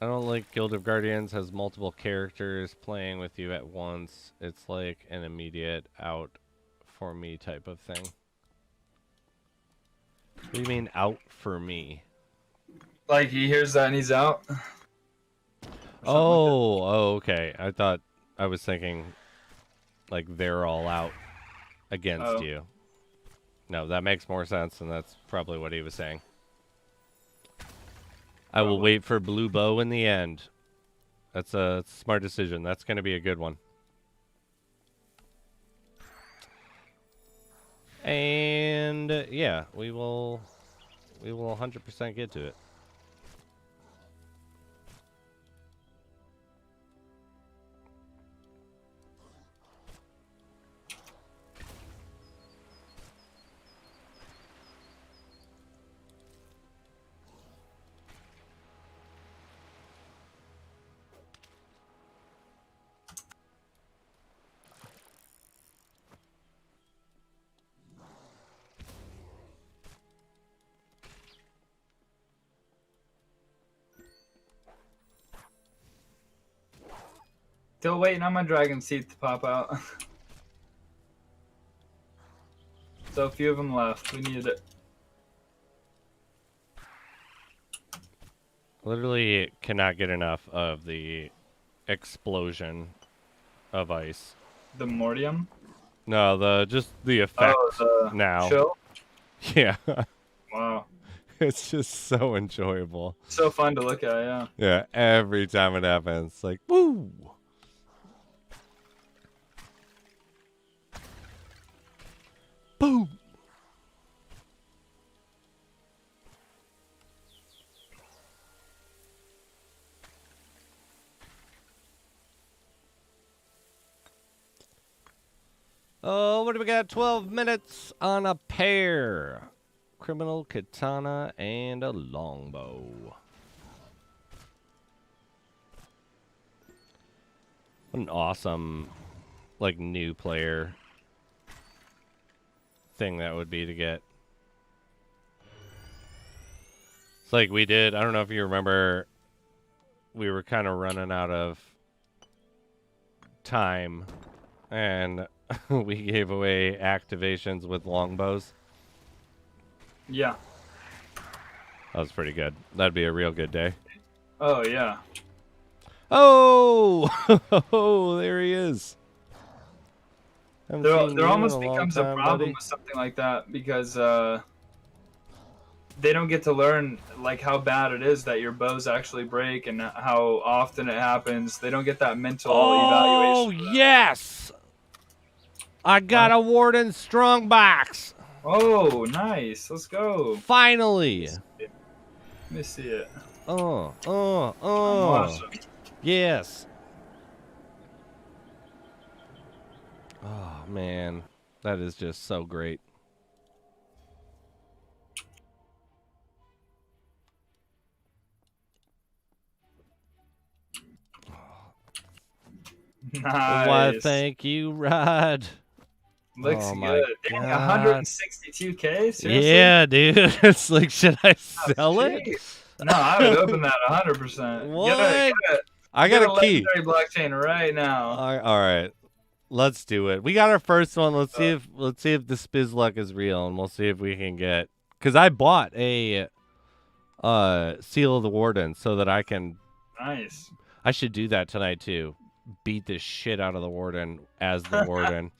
A: I don't like Guild of Guardians has multiple characters playing with you at once. It's like an immediate out for me type of thing. What do you mean out for me?
B: Like he hears that and he's out.
A: Oh, okay. I was thinking like they're all out against you. No, that makes more sense, and that's probably what he was saying. I will wait for Blue Bow in the end. That's a smart decision. That's going to be a good one. And yeah, we will 100% get to it.
B: Still waiting on my dragon seed to pop out. So a few of them left. We needed it.
A: Literally cannot get enough of the explosion of ice.
B: The Mortium?
A: No, just the effect now.
B: Chill?
A: Yeah.
B: Wow.
A: It's just so enjoyable.
B: So fun to look at, yeah.
A: Yeah, every time it happens, like, woo! Boom! Oh, what do we got? 12 minutes on a pair. Criminal katana and a longbow. What an awesome, like, new player thing that would be to get. It's like we did, I don't know if you remember, we were kind of running out of time, and we gave away activations with longbows.
B: Yeah.
A: That was pretty good. That'd be a real good day.
B: Oh, yeah.
A: Oh! Oh, there he is.
B: There almost becomes a problem with something like that because they don't get to learn like how bad it is that your bows actually break and how often it happens. They don't get that mental evaluation.
A: Oh, yes! I got a Warden Strongbox.
B: Oh, nice. Let's go.
A: Finally.
B: Let me see it.
A: Awesome. Yes. Oh, man. That is just so great.
B: Nice.
A: Why, thank you, Rod.
B: Looks
A: oh
B: good. Dang, 162K? Seriously?
A: Yeah, dude. It's like, should I sell it?
B: No, I would open that 100%.
A: What?
B: I
A: got
B: a
A: key.
B: Legendary blockchain right now.
A: All right. Let's do it. We got our first one. Let's see if the Spiz luck is real, and we'll see if we can get. Because I bought a Seal of the Warden so that I can.
B: Nice.
A: I should do that tonight too. Beat the shit out of the Warden as the Warden.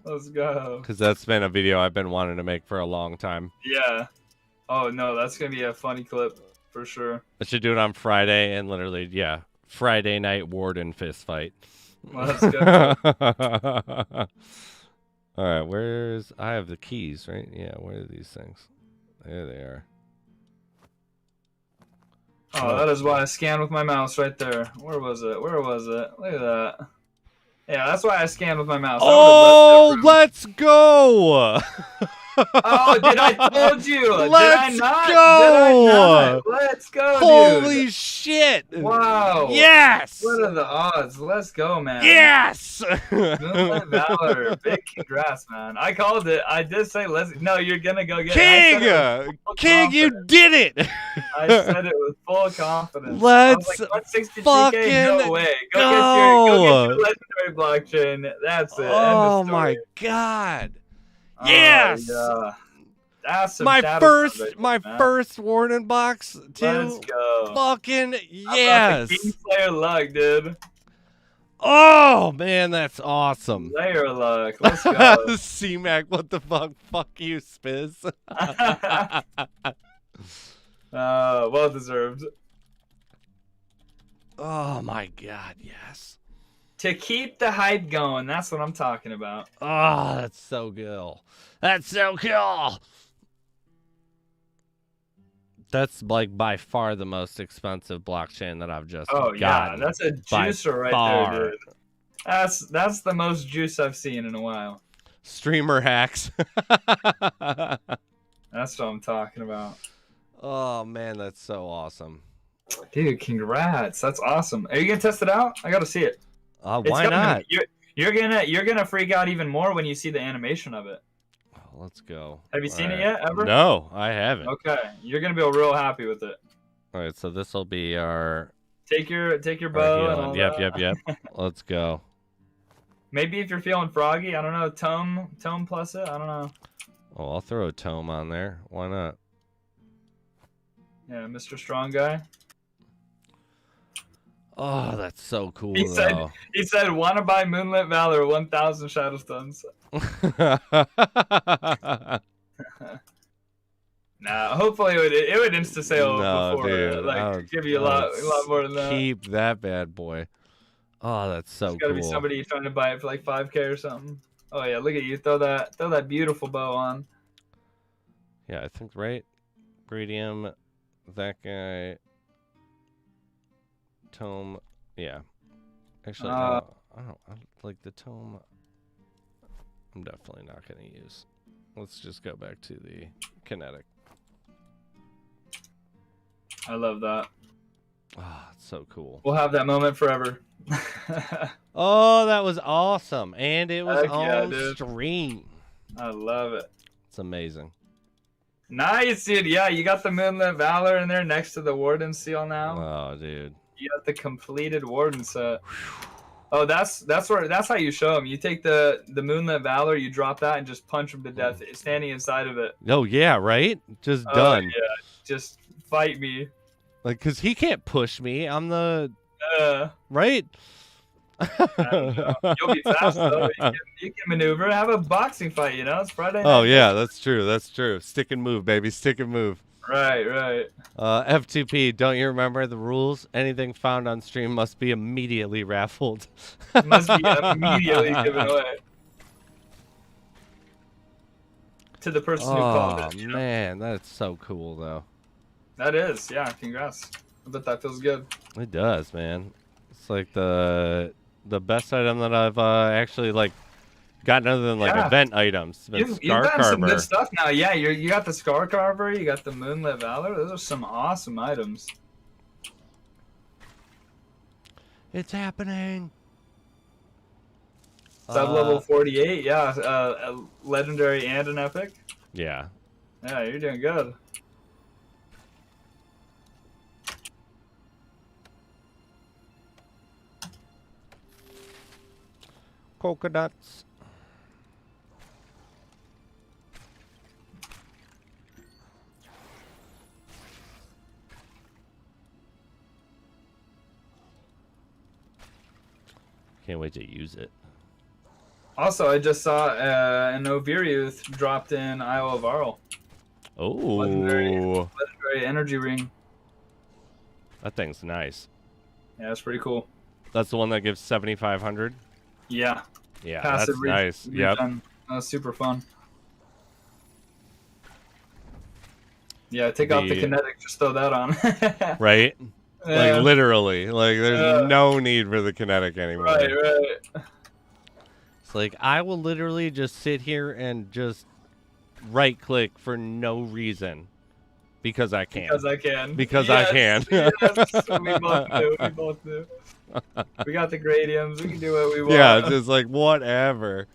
B: Let's go.
A: Because that's been a video I've been wanting to make for a long time.
B: Yeah. Oh no, that's gonna be a funny clip for sure.
A: I should do it on Friday and literally, yeah, Friday night Warden fist fight.
B: Let's go.
A: All right, I have the keys, right? Yeah, where are these things? There they are.
B: Oh, that is why I scanned with my mouse right there. Where was it? Where was it? Look at that. Yeah, that's why I scanned with my mouse.
A: Oh, let's go!
B: Oh, did I told you?
A: Let's
B: did I not?
A: go!
B: Did I not? Let's go,
A: Holy
B: dude.
A: shit!
B: Wow.
A: Yes!
B: What are the odds? Let's go, man.
A: Yes!
B: Moonlight Valor. Big congrats, man. I called it. I did say let's. No, you're gonna go get
A: King!
B: it.
A: King, you did it!
B: I said it with full confidence.
A: Let's
B: I was like, 162K?
A: fucking
B: No way.
A: go!
B: Go get your legendary blockchain. That's it.
A: Oh my god! Yes!
B: Yeah. That's some
A: My
B: shadow stuff right
A: my
B: there, man.
A: first warden box, too.
B: Let's go.
A: Fucking
B: How
A: yes.
B: about the King Slayer luck, dude?
A: Oh man, that's awesome.
B: Slayer luck. Let's go.
A: C-Mac, what the fuck? Fuck you, Spiz.
B: Well deserved.
A: Oh my god, yes.
B: To keep the hype going, that's what I'm talking about.
A: Oh, that's so cool. That's so cool. That's like by far the most expensive blockchain that I've just gotten.
B: Yeah, that's a juicer right there, dude. That's the most juice I've seen in a while.
A: Streamer hacks.
B: That's what I'm talking about.
A: Oh man, that's so awesome.
B: Dude, congrats. That's awesome. Are you gonna test it out? I gotta see it.
A: Why not?
B: You're gonna freak out even more when you see the animation of it.
A: Let's go.
B: Have you seen it yet, ever?
A: No, I haven't.
B: Okay, you're gonna be real happy with it.
A: All right, so this will be our.
B: Take your bow and all
A: Yep,
B: that.
A: yep. Let's go.
B: Maybe if you're feeling froggy, I don't know, tome plus it. I don't know.
A: Oh, I'll throw a tome on there. Why not?
B: Yeah, Mr. Strong Guy.
A: Oh, that's so cool.
B: He said, "Want to buy Moonlit Valor 1,000 Shadowstones." Nah, hopefully it would insta sale before,
A: dude,
B: like give you a lot more than that.
A: Keep that bad boy. Oh, that's so cool.
B: There's gotta be somebody trying to buy it for like 5K or something. Oh yeah, look at you, throw that beautiful bow on.
A: Yeah, I think right. Gradium, that guy. Tome, yeah. Actually, no, I like the tome. I'm definitely not going to use. Let's just go back to the kinetic.
B: I love that.
A: Ah, it's so cool.
B: We'll have that moment forever.
A: Oh, that was awesome, and it was on
B: dude.
A: stream.
B: I love it.
A: It's amazing.
B: Nice, dude. Yeah, you got the Moonlit Valor in there next to the Warden seal now.
A: Oh, dude.
B: You got the completed Warden set. Oh, that's how you show them. You take the Moonlit Valor, you drop that, and just punch him to death, standing inside of it.
A: Oh yeah, right. Just done.
B: Yeah, just fight me.
A: Like, cause he can't push me. I'm the right.
B: You'll be fast though. You can maneuver. Have a boxing fight. You know, it's Friday night.
A: Oh yeah, that's true. That's true. Stick and move, baby. Stick and move.
B: Right.
A: F2P, don't you remember the rules? Anything found on stream must be immediately raffled.
B: Must be immediately given away to the person who called it.
A: Oh man, that's so cool though.
B: That is, yeah. Congrats. I bet that feels good.
A: It does, man. It's like the best item that I've actually like gotten other than like event items.
B: You've gotten some good stuff now. Yeah, you got the Scar Carver, you got the Moonlit Valor. Those are some awesome items.
A: It's happening.
B: Sub-level 48, yeah. A legendary and an epic.
A: Yeah.
B: Yeah, you're doing good.
A: Coconuts. Can't wait to use it.
B: Also, I just saw an Oviriuth dropped in Isle of Arl.
A: Oh.
B: Legendary energy ring.
A: That thing's nice.
B: Yeah, that's pretty cool.
A: That's the one that gives 7,500?
B: Yeah.
A: Yeah,
B: Passive
A: that's nice. Yep.
B: That was super fun. Yeah, take out the kinetic, just throw that on.
A: Right?
B: Yeah.
A: Like, literally. Like, there's no need for the kinetic anymore.
B: Right.
A: It's like, I will literally just sit here and just right-click for no reason. Because I can.
B: Because I can.
A: Because I can.
B: Yes, we both do. We both do. We got the gradiums. We can do what we want.
A: Yeah, it's just like, whatever.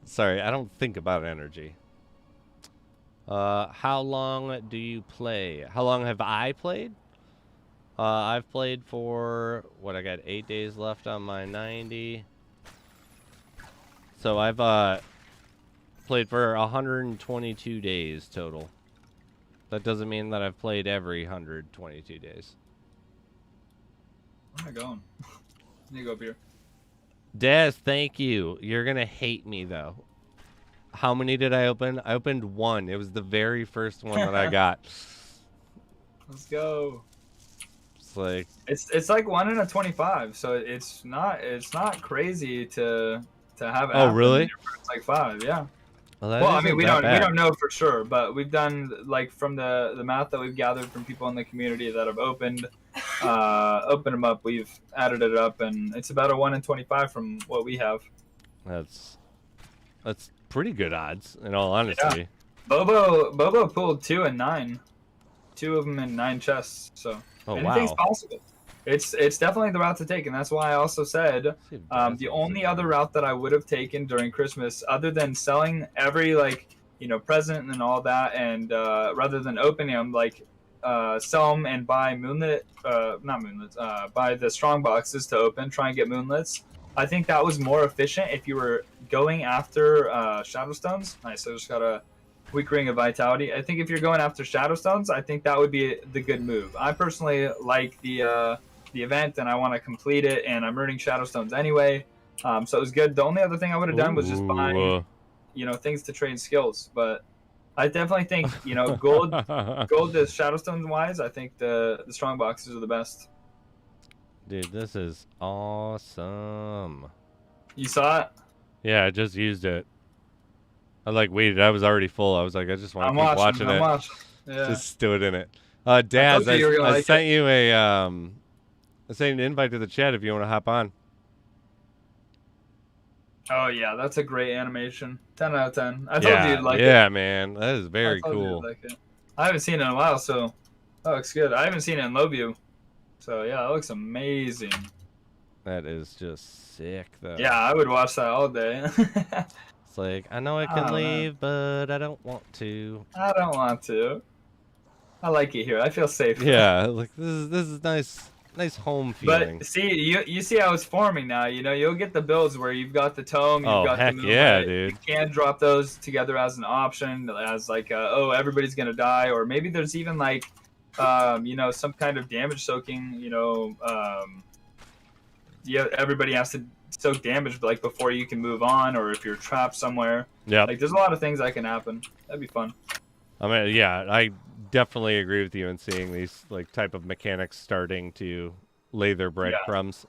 A: Sorry, I don't think about energy. How long do you play? How long have I played? I've played for, what, I got 8 days left on my 90. So I've Played for 122 days total. That doesn't mean that I've played every 122 days.
B: Where am I going? I need to go up here.
A: Des, thank you. You're going to hate me, though. How many did I open? I opened one. It was the very first one that I got.
B: Let's go.
A: It's like...
B: It's like 1 in a 25, so it's not crazy to have it
A: Oh,
B: happen
A: really?
B: in your first, like 5, yeah.
A: Well,
B: I mean, we
A: that bad.
B: don't know for sure, but we've done, like, from the math that we've gathered from people in the community that have opened them up, we've added it up, and it's about a 1 in 25 from what we have.
A: That's pretty good odds, in all honesty.
B: Yeah. Bobo pulled 2 and 9. 2 of them in 9 chests, so anything's possible. It's definitely the route to take, and that's why I also said the only other route that I would have taken during Christmas, other than selling every present and all that, and rather than opening them, sell them and buy buy the strong boxes to open, try and get moonlets. I think that was more efficient if you were going after Shadowstones. Nice, I just got a weak ring of vitality. I think if you're going after Shadowstones, I think that would be the good move. I personally like the event, and I want to complete it, and I'm earning Shadowstones anyway, so it was good. The only other thing I would have done was just buy, things to trade skills. But I definitely think, gold is Shadowstones wise. I think the strong boxes are the best.
A: Dude, this is awesome.
B: You saw it?
A: Yeah, I just used it. I waited. I was already full. I was like, I just want to keep watching it.
B: I'm watching. Yeah.
A: Just stood in it. Daz, I sent you I sent an invite to the chat if you want to hop on.
B: Oh yeah, that's a great animation. 10 out of 10. I told you you'd like it.
A: Yeah, man, that is very cool.
B: Like it. I haven't seen it in a while, so that looks good. I haven't seen it in low view, so yeah, that looks amazing.
A: That is just sick, though.
B: Yeah, I would watch that all day.
A: It's like, I know I can leave, but I don't want to.
B: I don't want to. I like it here. I feel safe.
A: Yeah, this is nice. Nice home feeling.
B: But see, you see how it's forming now. You'll get the builds where you've got the tome, you've got the moonlight.
A: Yeah, dude.
B: You can drop those together as an option, as everybody's gonna die, or maybe there's even some kind of damage soaking. Everybody has to soak damage before you can move on, or if you're trapped somewhere.
A: Yeah.
B: There's a lot of things that can happen. That'd be fun.
A: I mean, yeah, I definitely agree with you in seeing these type of mechanics starting to lay their breadcrumbs.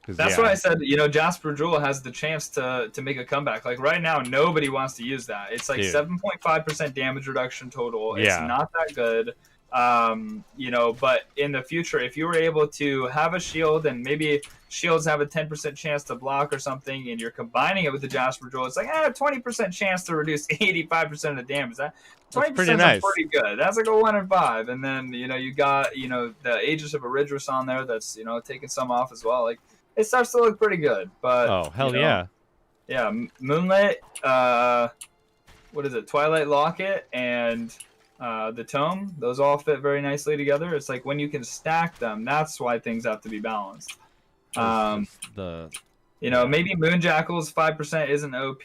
B: That's why I said, Jasper Jewel has the chance to make a comeback. Right now, nobody wants to use that. It's 7.5% damage reduction total. It's not that good. But in the future, if you were able to have a shield, and maybe shields have a 10% chance to block or something, and you're combining it with the Jasper Jewel, it's 20% chance to reduce 85% of the damage. That 20% is pretty good. That's a 1 in 5. And then you got the Aegis of Eridris on there that's taking some off as well. It starts to look pretty good. But yeah, Moonlit, what is it, Twilight Locket, and the tome, those all fit very nicely together. It's when you can stack them, that's why things have to be balanced. Maybe Moonjackal's 5% isn't OP,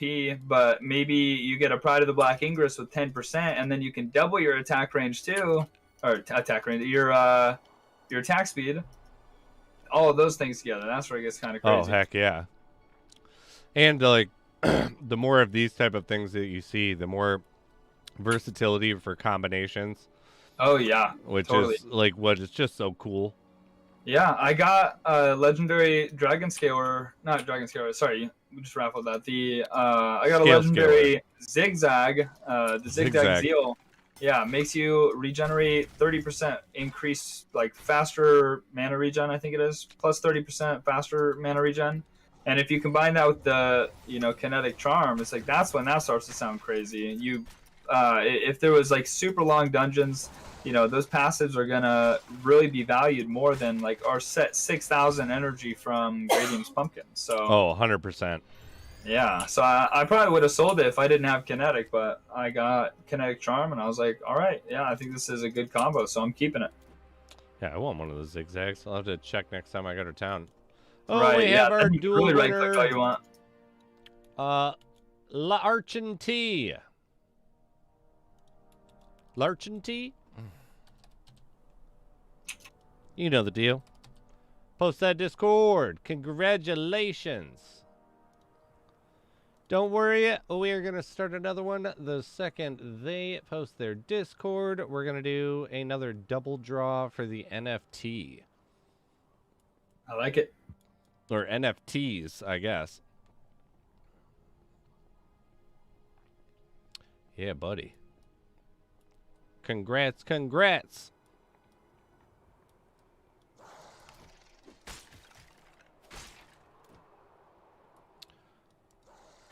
B: but maybe you get a Pride of the Black Ingress with 10%, and then you can double your attack range too, or attack range, your attack speed. All of those things together, that's where it gets kind of crazy.
A: Oh heck yeah! And the more of these type of things that you see, the more versatility for combinations.
B: Oh yeah,
A: which is what is just so cool.
B: Yeah, I got a legendary Dragon Scaler, not Dragon Scaler. Sorry, we just raffled that. I got a legendary Zigzag, the Zigzag Zeal. Yeah, makes you regenerate 30% increase, faster mana regen. I think it is plus 30% faster mana regen. And if you combine that with the kinetic charm, it's that's when that starts to sound crazy. If there was super long dungeons, those passives are gonna really be valued more than our set 6,000 energy from Gradium's Pumpkin. So
A: 100%.
B: Yeah, so I probably would have sold it if I didn't have kinetic, but I got kinetic charm, and I was like, all right, yeah, I think this is a good combo, so I'm keeping it.
A: Yeah, I want one of those zigzags. I'll have to check next time I go to town. Oh,
B: right,
A: we have our duel
B: really
A: winner.
B: Right-click all you want.
A: Larchenty. Larchenty? You know the deal. Post that Discord. Congratulations. Don't worry, we are going to start another one the second they post their Discord. We're going to do another double draw for the NFT.
B: I like it.
A: Or NFTs, I guess. Yeah, buddy. Congrats, congrats.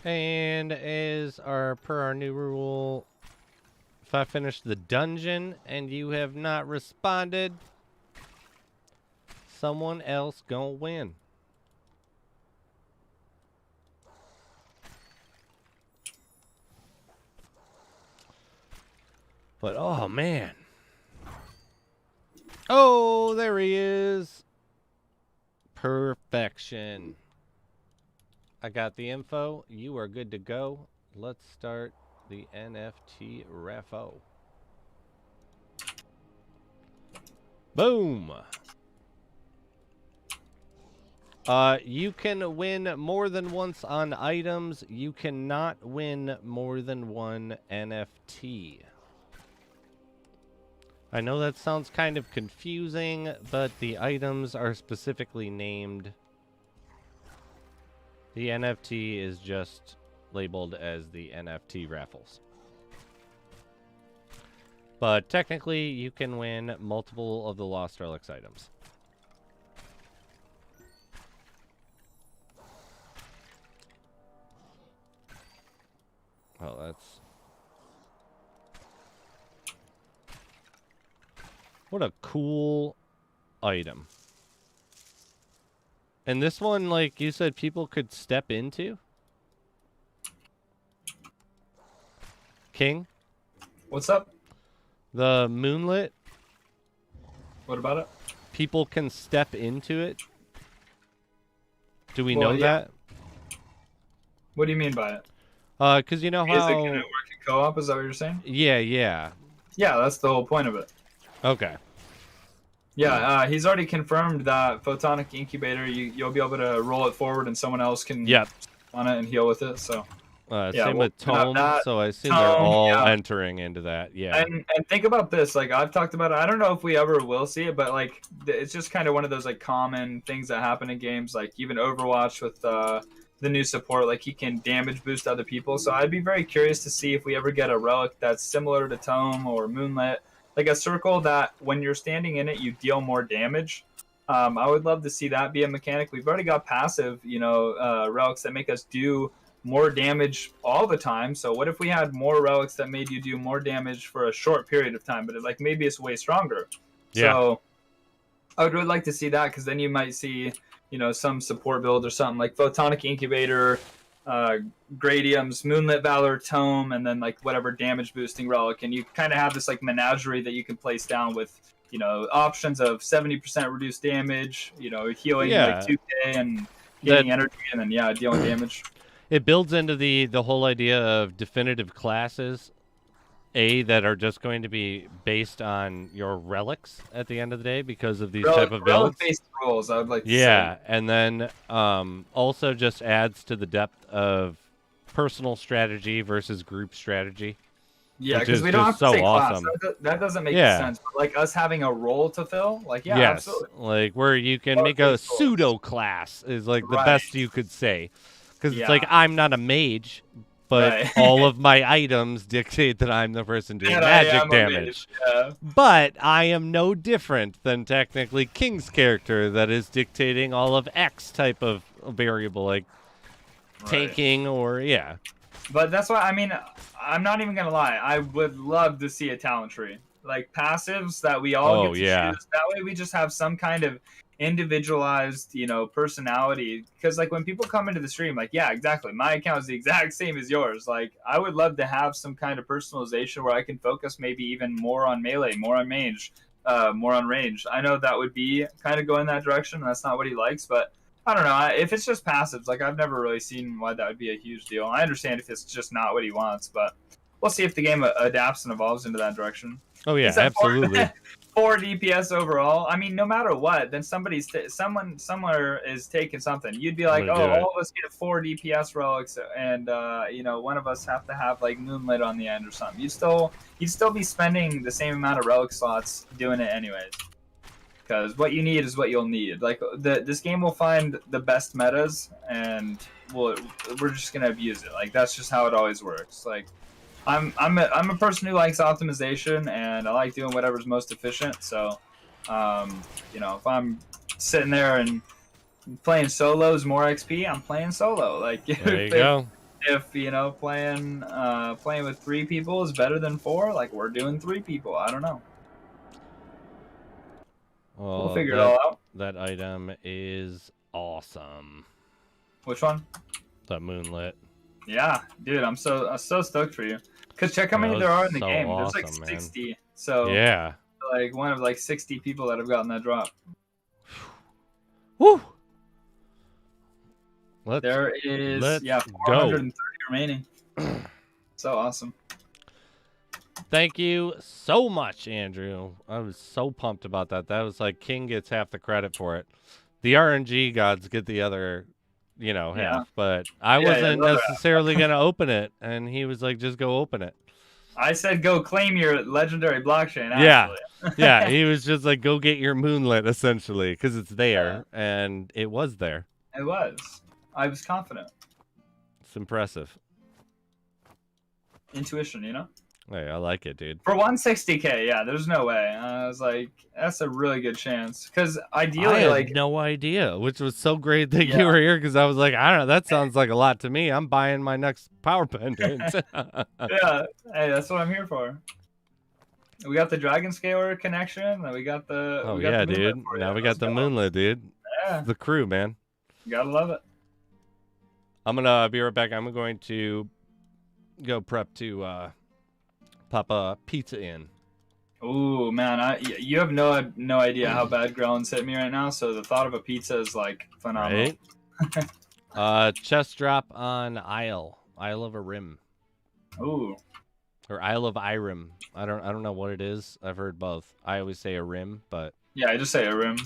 A: And as per our new rule, if I finish the dungeon and you have not responded, someone else gonna win. But oh man. Oh, there he is. Perfection. I got the info. You are good to go. Let's start the NFT raffle. Boom. You can win more than once on items. You cannot win more than one NFT. I know that sounds kind of confusing, but the items are specifically named. The NFT is just labeled as the NFT raffles. But technically, you can win multiple of the Lost Relics items. Well, that's... What a cool item. And this one, like you said, people could step into? King?
B: What's up?
A: The moonlit?
B: What about it?
A: People can step into it? Do we
B: Well,
A: know
B: yeah.
A: that?
B: What do you mean by it?
A: Because you know
B: Is it
A: how...
B: going to work in co-op? Is that what you're saying?
A: Yeah, yeah.
B: Yeah, that's the whole point of it.
A: Okay.
B: Yeah, he's already confirmed that photonic incubator, you'll be able to roll it forward and someone else can
A: Yep.
B: on it and heal with it. So yeah,
A: Same
B: we'll
A: with
B: have
A: Tome,
B: that.
A: so I assume they're
B: Tome,
A: all
B: yeah.
A: entering into that. Yeah.
B: And think about this, like I've talked about it. I don't know if we ever will see it, but like it's just kind of one of those like common things that happen in games, like even Overwatch with the new support, like he can damage boost other people. So I'd be very curious to see if we ever get a relic that's similar to Tome or Moonlit, like a circle that when you're standing in it, you deal more damage. I would love to see that be a mechanic. We've already got passive, relics that make us do more damage all the time. So what if we had more relics that made you do more damage for a short period of time, but like maybe it's way stronger?
A: Yeah.
B: So I would really like to see that, because then you might see, some support build or something like Photonic Incubator, Gradiums, Moonlit Valor, Tome, and then like whatever damage boosting relic, and you kind of have this like menagerie that you can place down with options of 70% reduced damage, healing like 2k and gaining energy, and then dealing damage.
A: It builds into the whole idea of definitive classes, that are just going to be based on your relics at the end of the day because of these type of builds.
B: Relic-based roles, I would like to say.
A: Yeah, and then also just adds to the depth of personal strategy versus group strategy.
B: Yeah, because we don't have to say class. That doesn't make sense. But like us having a role to fill, like absolutely.
A: Like where you can make a pseudo class is like the best you could say, because it's like I'm not a mage, but all of my items dictate that I'm the person doing magic damage. But I am no different than technically King's character that is dictating all of X type of variable, like tanking or
B: But that's why, I'm not even going to lie. I would love to see a talent tree. Like passives that we all get to choose. That way we just have some kind of individualized, personality. Because like when people come into the stream, like, yeah, exactly. My account is the exact same as yours. Like I would love to have some kind of personalization where I can focus maybe even more on melee, more on mage, more on range. I know that would be kind of going that direction. And that's not what he likes, but I don't know. If it's just passives, like I've never really seen why that would be a huge deal. I understand if it's just not what he wants, but we'll see if the game adapts and evolves into that direction.
A: Oh yeah,
B: He's at
A: absolutely.
B: 4 DPS overall. I mean, no matter what, then someone somewhere is taking something. You'd be like,
A: I'm
B: oh,
A: gonna do it.
B: all of us get 4 DPS relics, and one of us have to have like Moonlit on the end or something. You'd still be spending the same amount of relic slots doing it anyways. Because what you need is what you'll need. Like this game will find the best metas, and we're just gonna abuse it. Like that's just how it always works. Like I'm a person who likes optimization, and I like doing whatever's most efficient. So, if I'm sitting there and playing solos more XP, I'm playing solo. Like
A: There you go.
B: if playing with 3 people is better than 4, like we're doing 3 people. I don't know.
A: Well,
B: We'll figure it all out.
A: That item is awesome.
B: Which one?
A: The Moonlit.
B: Yeah, dude, I'm so stoked for you. Cause check how many
A: That
B: there
A: was
B: are in the
A: so
B: game. There's like
A: awesome,
B: 60.
A: man.
B: So
A: Yeah.
B: like one of like 60 people that have gotten that drop.
A: Woo!
B: There is
A: let's
B: 430 remaining. So awesome.
A: Thank you so much, Andrew. I was so pumped about that. That was like King gets half the credit for it. The RNG gods get the other, half. But I wasn't necessarily going to open it. And he was like, just go open it.
B: I said go claim your legendary blockchain,
A: Yeah.
B: actually.
A: Yeah, he was just like, go get your Moonlit, essentially, because it's there. And it was there.
B: It was. I was confident.
A: It's impressive.
B: Intuition, you know?
A: Hey, I like it, dude.
B: For 160k, yeah, there's no way. I was like, that's a really good chance. Because ideally,
A: I had
B: like,
A: no idea, which was so great that you were here, because I was like, I don't know, that sounds like a lot to me. I'm buying my next power pendant.
B: yeah, hey, that's what I'm here for. We got the Dragon Scaler connection, and we got the.
A: Oh,
B: we got
A: yeah,
B: the
A: dude. Now we got the Moonlit, dude.
B: Yeah.
A: It's the crew, man.
B: You gotta love it.
A: I'm going to be right back. I'm going to go prep to pop a pizza in.
B: Ooh, man, you have no idea how bad Growlins hit me right now. So the thought of a pizza is like phenomenal.
A: Right? Chest drop on Isle of Arim.
B: Ooh.
A: Or Isle of Irim. I don't know what it is. I've heard both. I always say Arim, but
B: yeah, I just say Arim.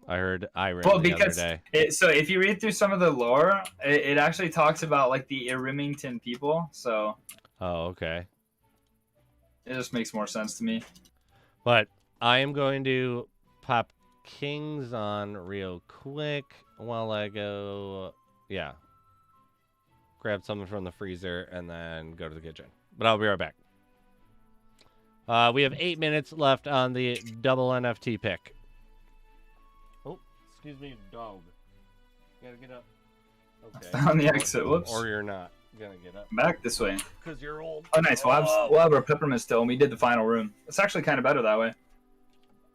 A: I heard Irim
B: the
A: other day.
B: So if you read through some of the lore, it actually talks about like the Irimington people. So.
A: Oh, okay.
B: It just makes more sense to me.
A: But I am going to pop Kings on real quick while I go, grab something from the freezer and then go to the kitchen. But I'll be right back. We have 8 minutes left on the double NFT pick. Oh, excuse me, dog. You gotta get up. Okay.
B: On the exit, whoops.
A: Or you're not gonna get up.
B: Back this way.
A: Because you're old.
B: Oh, nice. We'll have our peppermint still, and we did the final room. It's actually kind of better that way.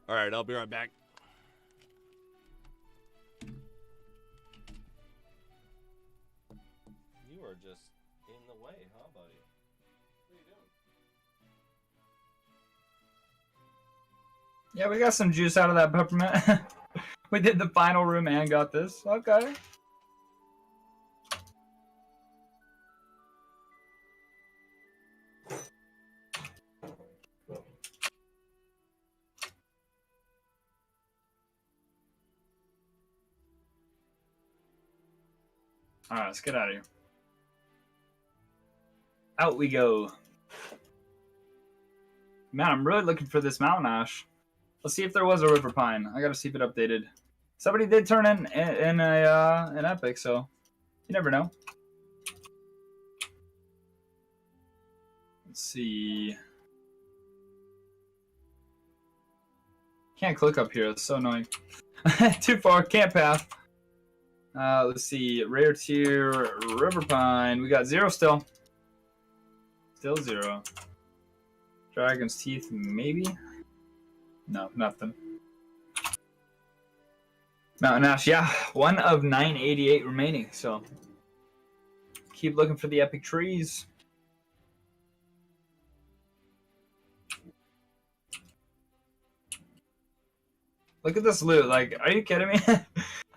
A: All right, I'll be right back. You are just in the way, huh, buddy? What are you doing?
B: Yeah, we got some juice out of that peppermint. We did the final room and got this. Okay. Alright, let's get out of here. Out we go. Man, I'm really looking for this mountain ash. Let's see if there was a river pine. I gotta see if it updated. Somebody did turn in an epic, so you never know. Let's see. Can't click up here. It's so annoying. Too far. Can't path. Let's see. Rare tier river pine. We got 0 still. Still 0. Dragon's teeth, maybe? No, nothing. Mountain ash, yeah. 1 of 988 remaining, so keep looking for the epic trees. Look at this loot. Like, are you kidding me?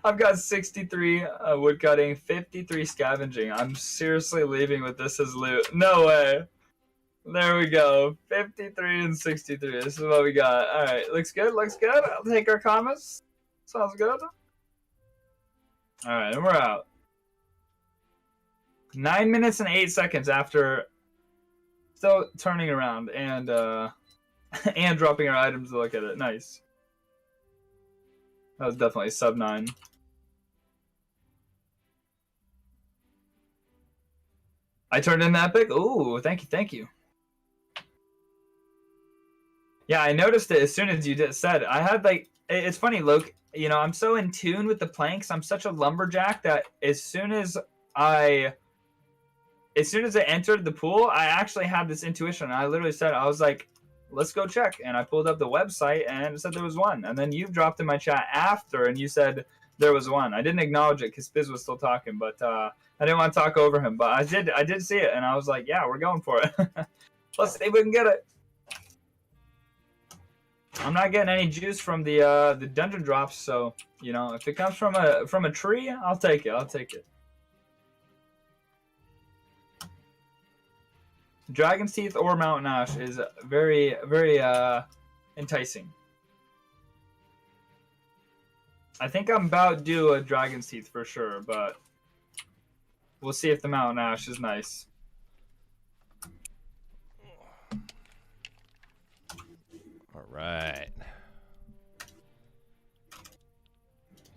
B: I've got 63 woodcutting, 53 scavenging. I'm seriously leaving with this as loot. No way. There we go. 53 and 63. This is what we got. All right. Looks good. Looks good. I'll take our comments. Sounds good. All right. And we're out. 9 minutes and 8 seconds after still turning around and and dropping our items to look at it. Nice. That was definitely sub 9. I turned in the epic. Ooh, thank you, thank you. Yeah, I noticed it as soon as you said. I had like, it's funny, Loke. You know, I'm so in tune with the planks. I'm such a lumberjack that as soon as I entered the pool, I actually had this intuition. I literally said, I was like, let's go check. And I pulled up the website and it said there was one. And then you dropped in my chat after and you said there was one. I didn't acknowledge it because Spiz was still talking, but I didn't want to talk over him. But I did see it and I was like, yeah, we're going for it. Let's see if we can get it. I'm not getting any juice from the dungeon drops, so you know, if it comes from a tree, I'll take it. I'll take it. Dragon's Teeth or Mountain Ash is very, very enticing. I think I'm about due a Dragon's Teeth for sure, but we'll see if the Mountain Ash is nice.
A: All right.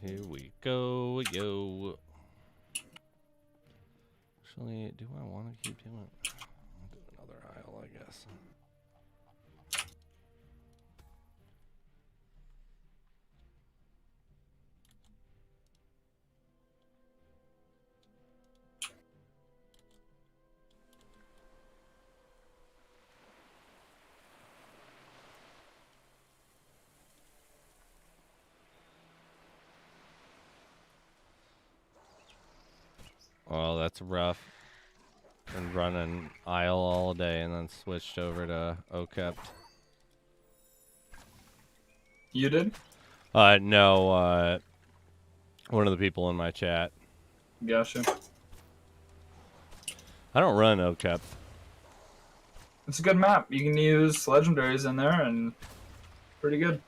A: Here we go, yo. Actually, do I want to keep doing it? I'll do another aisle, I guess. Well, that's rough. Been running aisle all day and then switched over to O-Kept.
B: You did?
A: No, one of the people in my chat.
B: Gotcha.
A: I don't run O-Kept.
B: It's a good map. You can use legendaries in there and pretty good.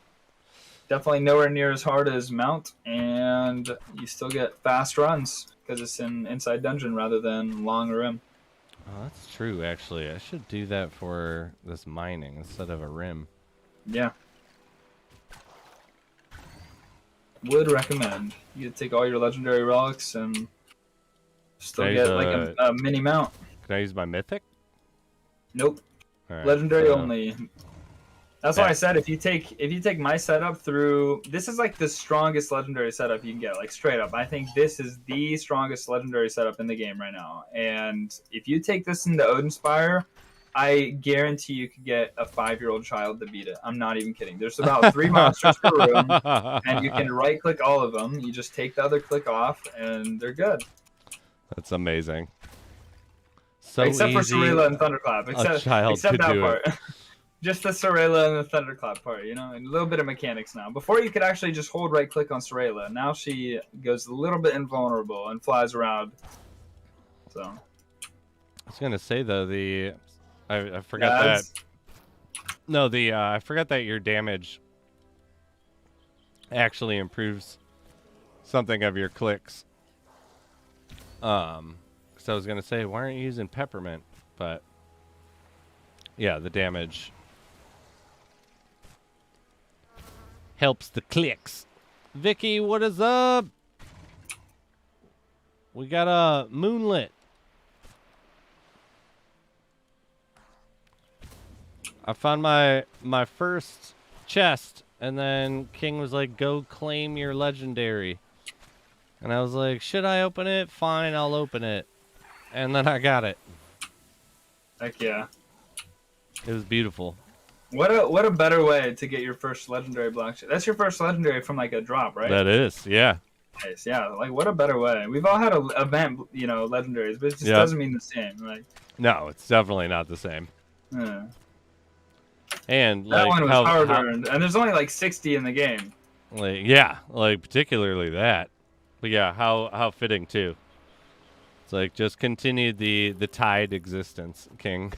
B: Definitely nowhere near as hard as Mount, and you still get fast runs because it's an inside dungeon rather than long rim.
A: Oh, that's true, actually. I should do that for this mining instead of a rim.
B: Yeah. Would recommend. You take all your legendary relics and still get like a mini mount.
A: Can I use my mythic?
B: Nope.
A: All right,
B: Legendary only. That's why I said if you take my setup through, this is like the strongest legendary setup you can get, like straight up. I think this is the strongest legendary setup in the game right now. And if you take this into Odinspire, I guarantee you could get a 5-year-old child to beat it. I'm not even kidding. There's about 3 monsters per room, and you can right-click all of them. You just take the other click off, and they're good.
A: That's amazing. So
B: except
A: easy,
B: for Sorela and Thunderclap. Except that part. Just the Sorela and the Thunderclap part, you know, and a little bit of mechanics now. Before you could actually just hold right click on Sorela. Now she goes a little bit invulnerable and flies around. So
A: I was gonna say though, I forgot that. No, I forgot that your damage actually improves something of your clicks. Because I was gonna say, why aren't you using peppermint? But yeah, the damage helps the clicks. Vicky, what is up? We got a moonlit. I found my first chest, and then King was like, go claim your legendary. And I was like, should I open it? Fine, I'll open it. And then I got it.
B: Heck yeah.
A: It was beautiful.
B: What a better way to get your first legendary block. That's your first legendary from like a drop, right?
A: That is, yeah.
B: Nice, yeah. Like what a better way. We've all had a event, you know, legendaries, but it just doesn't mean the same. Like
A: no, it's definitely not the same.
B: Yeah.
A: And
B: that
A: like
B: one was hard earned, and there's only like 60 in the game.
A: Like, yeah, like particularly that. But yeah, how fitting too. It's like just continue the tide existence, King.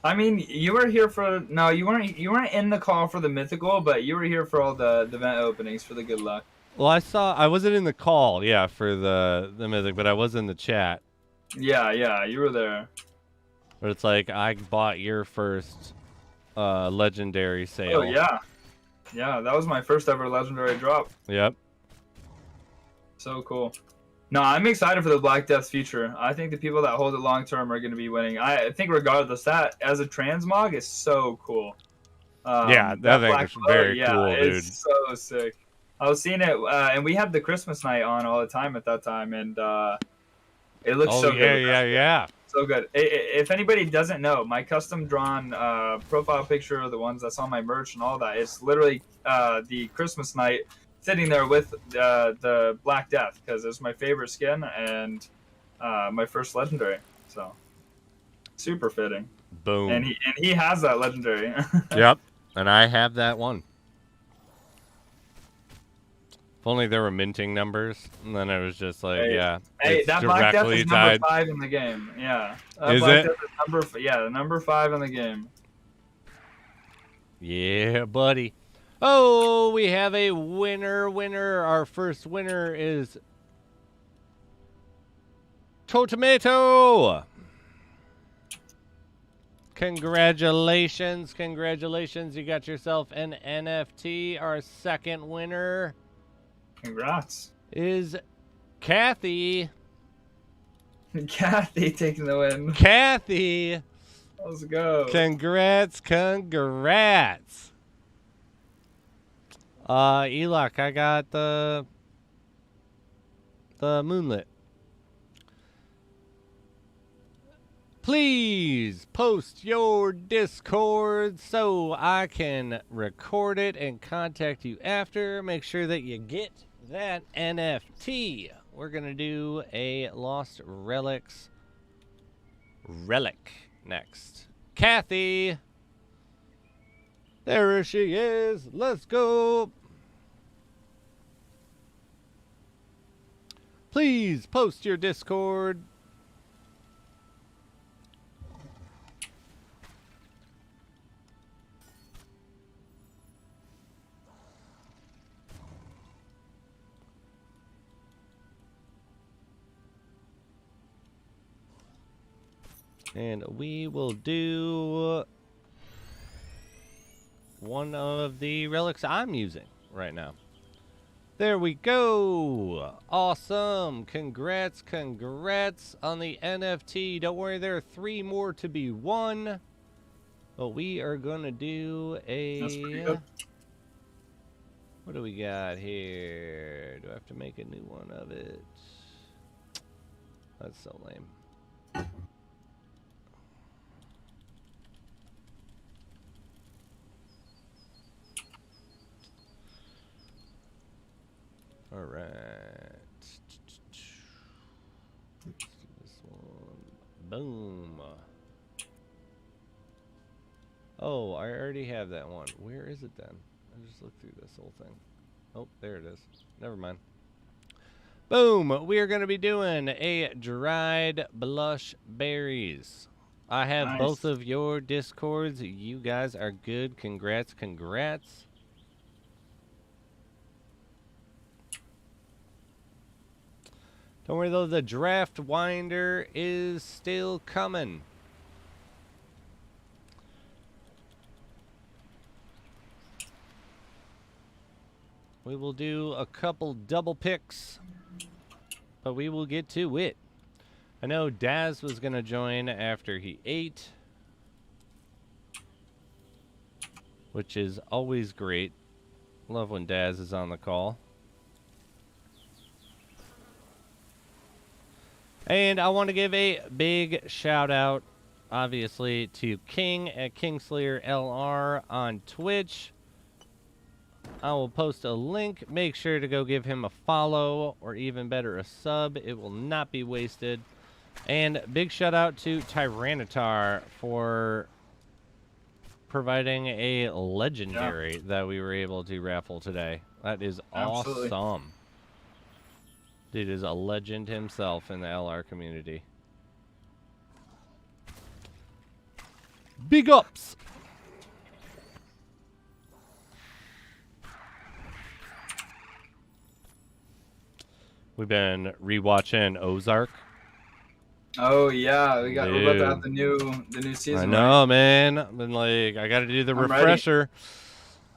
B: I mean, you were here for no, you weren't. You weren't in the call for the mythical, but you were here for all the event openings for the good luck.
A: Well, I wasn't in the call, yeah, for the mythic, but I was in the chat.
B: Yeah, yeah, you were there.
A: But it's like I bought your first legendary sale.
B: Oh yeah, yeah, that was my first ever legendary drop.
A: Yep.
B: So cool. No, I'm excited for the Black Death's future. I think the people that hold it long term are going to be winning. I think regardless, that as a transmog is so cool.
A: Yeah, that thing is very cool, dude.
B: It's so sick. I was seeing it, and we had the Christmas night on all the time at that time, and it looks so good.
A: Yeah.
B: So good. If anybody doesn't know, my custom drawn profile picture, the ones that's on my merch and all that, it's literally the Christmas night sitting there with the Black Death, because it's my favorite skin and my first legendary. So super fitting.
A: Boom.
B: And he has that legendary.
A: Yep. And I have that one. If only there were minting numbers, and then it was just like, yeah.
B: Hey, that Black Death is number
A: tied.
B: 5 in the game. Yeah.
A: Is
B: Black
A: it?
B: Death is the number 5 in the game.
A: Yeah, buddy. Oh, we have a winner. Our first winner is Tomato. Congratulations. You got yourself an NFT. Our second winner
B: Congrats.
A: is Kathy.
B: Kathy taking the win.
A: Kathy.
B: Let's go.
A: Congrats. Elok, I got the Moonlit. Please post your Discord so I can record it and contact you after. Make sure that you get that NFT. We're going to do a Lost Relics relic next. Kathy. There she is. Let's go. Please post your Discord. And we will do one of the relics I'm using right now. There we go. Awesome. Congrats on the NFT. Don't worry, there are 3 more to be won. But we are going to do a...
B: That's pretty good.
A: What do we got here? Do I have to make a new one of it? That's so lame. All right. Let's do this one. Boom. Oh, I already have that one. Where is it then? I just looked through this whole thing. Oh, there it is. Never mind. Boom. We are going to be doing a dried blush berries. I have both of your Discords. You guys are good. Congrats. Don't worry though, the draft winder is still coming. We will do a couple double picks, but we will get to it. I know Daz was going to join after he ate, which is always great. Love when Daz is on the call. And I want to give a big shout out, obviously, to King at Kingslayer LR on Twitch. I will post a link. Make sure to go give him a follow, or even better, a sub. It will not be wasted. And big shout out to Tyranitar for providing a legendary that we were able to raffle today. That is
B: Absolutely.
A: awesome. Dude is a legend himself in the LR community. Big ups! We've been rewatching Ozark.
B: Oh yeah, we're about to have the new season.
A: I know, man. I've been like, I got to do the refresher.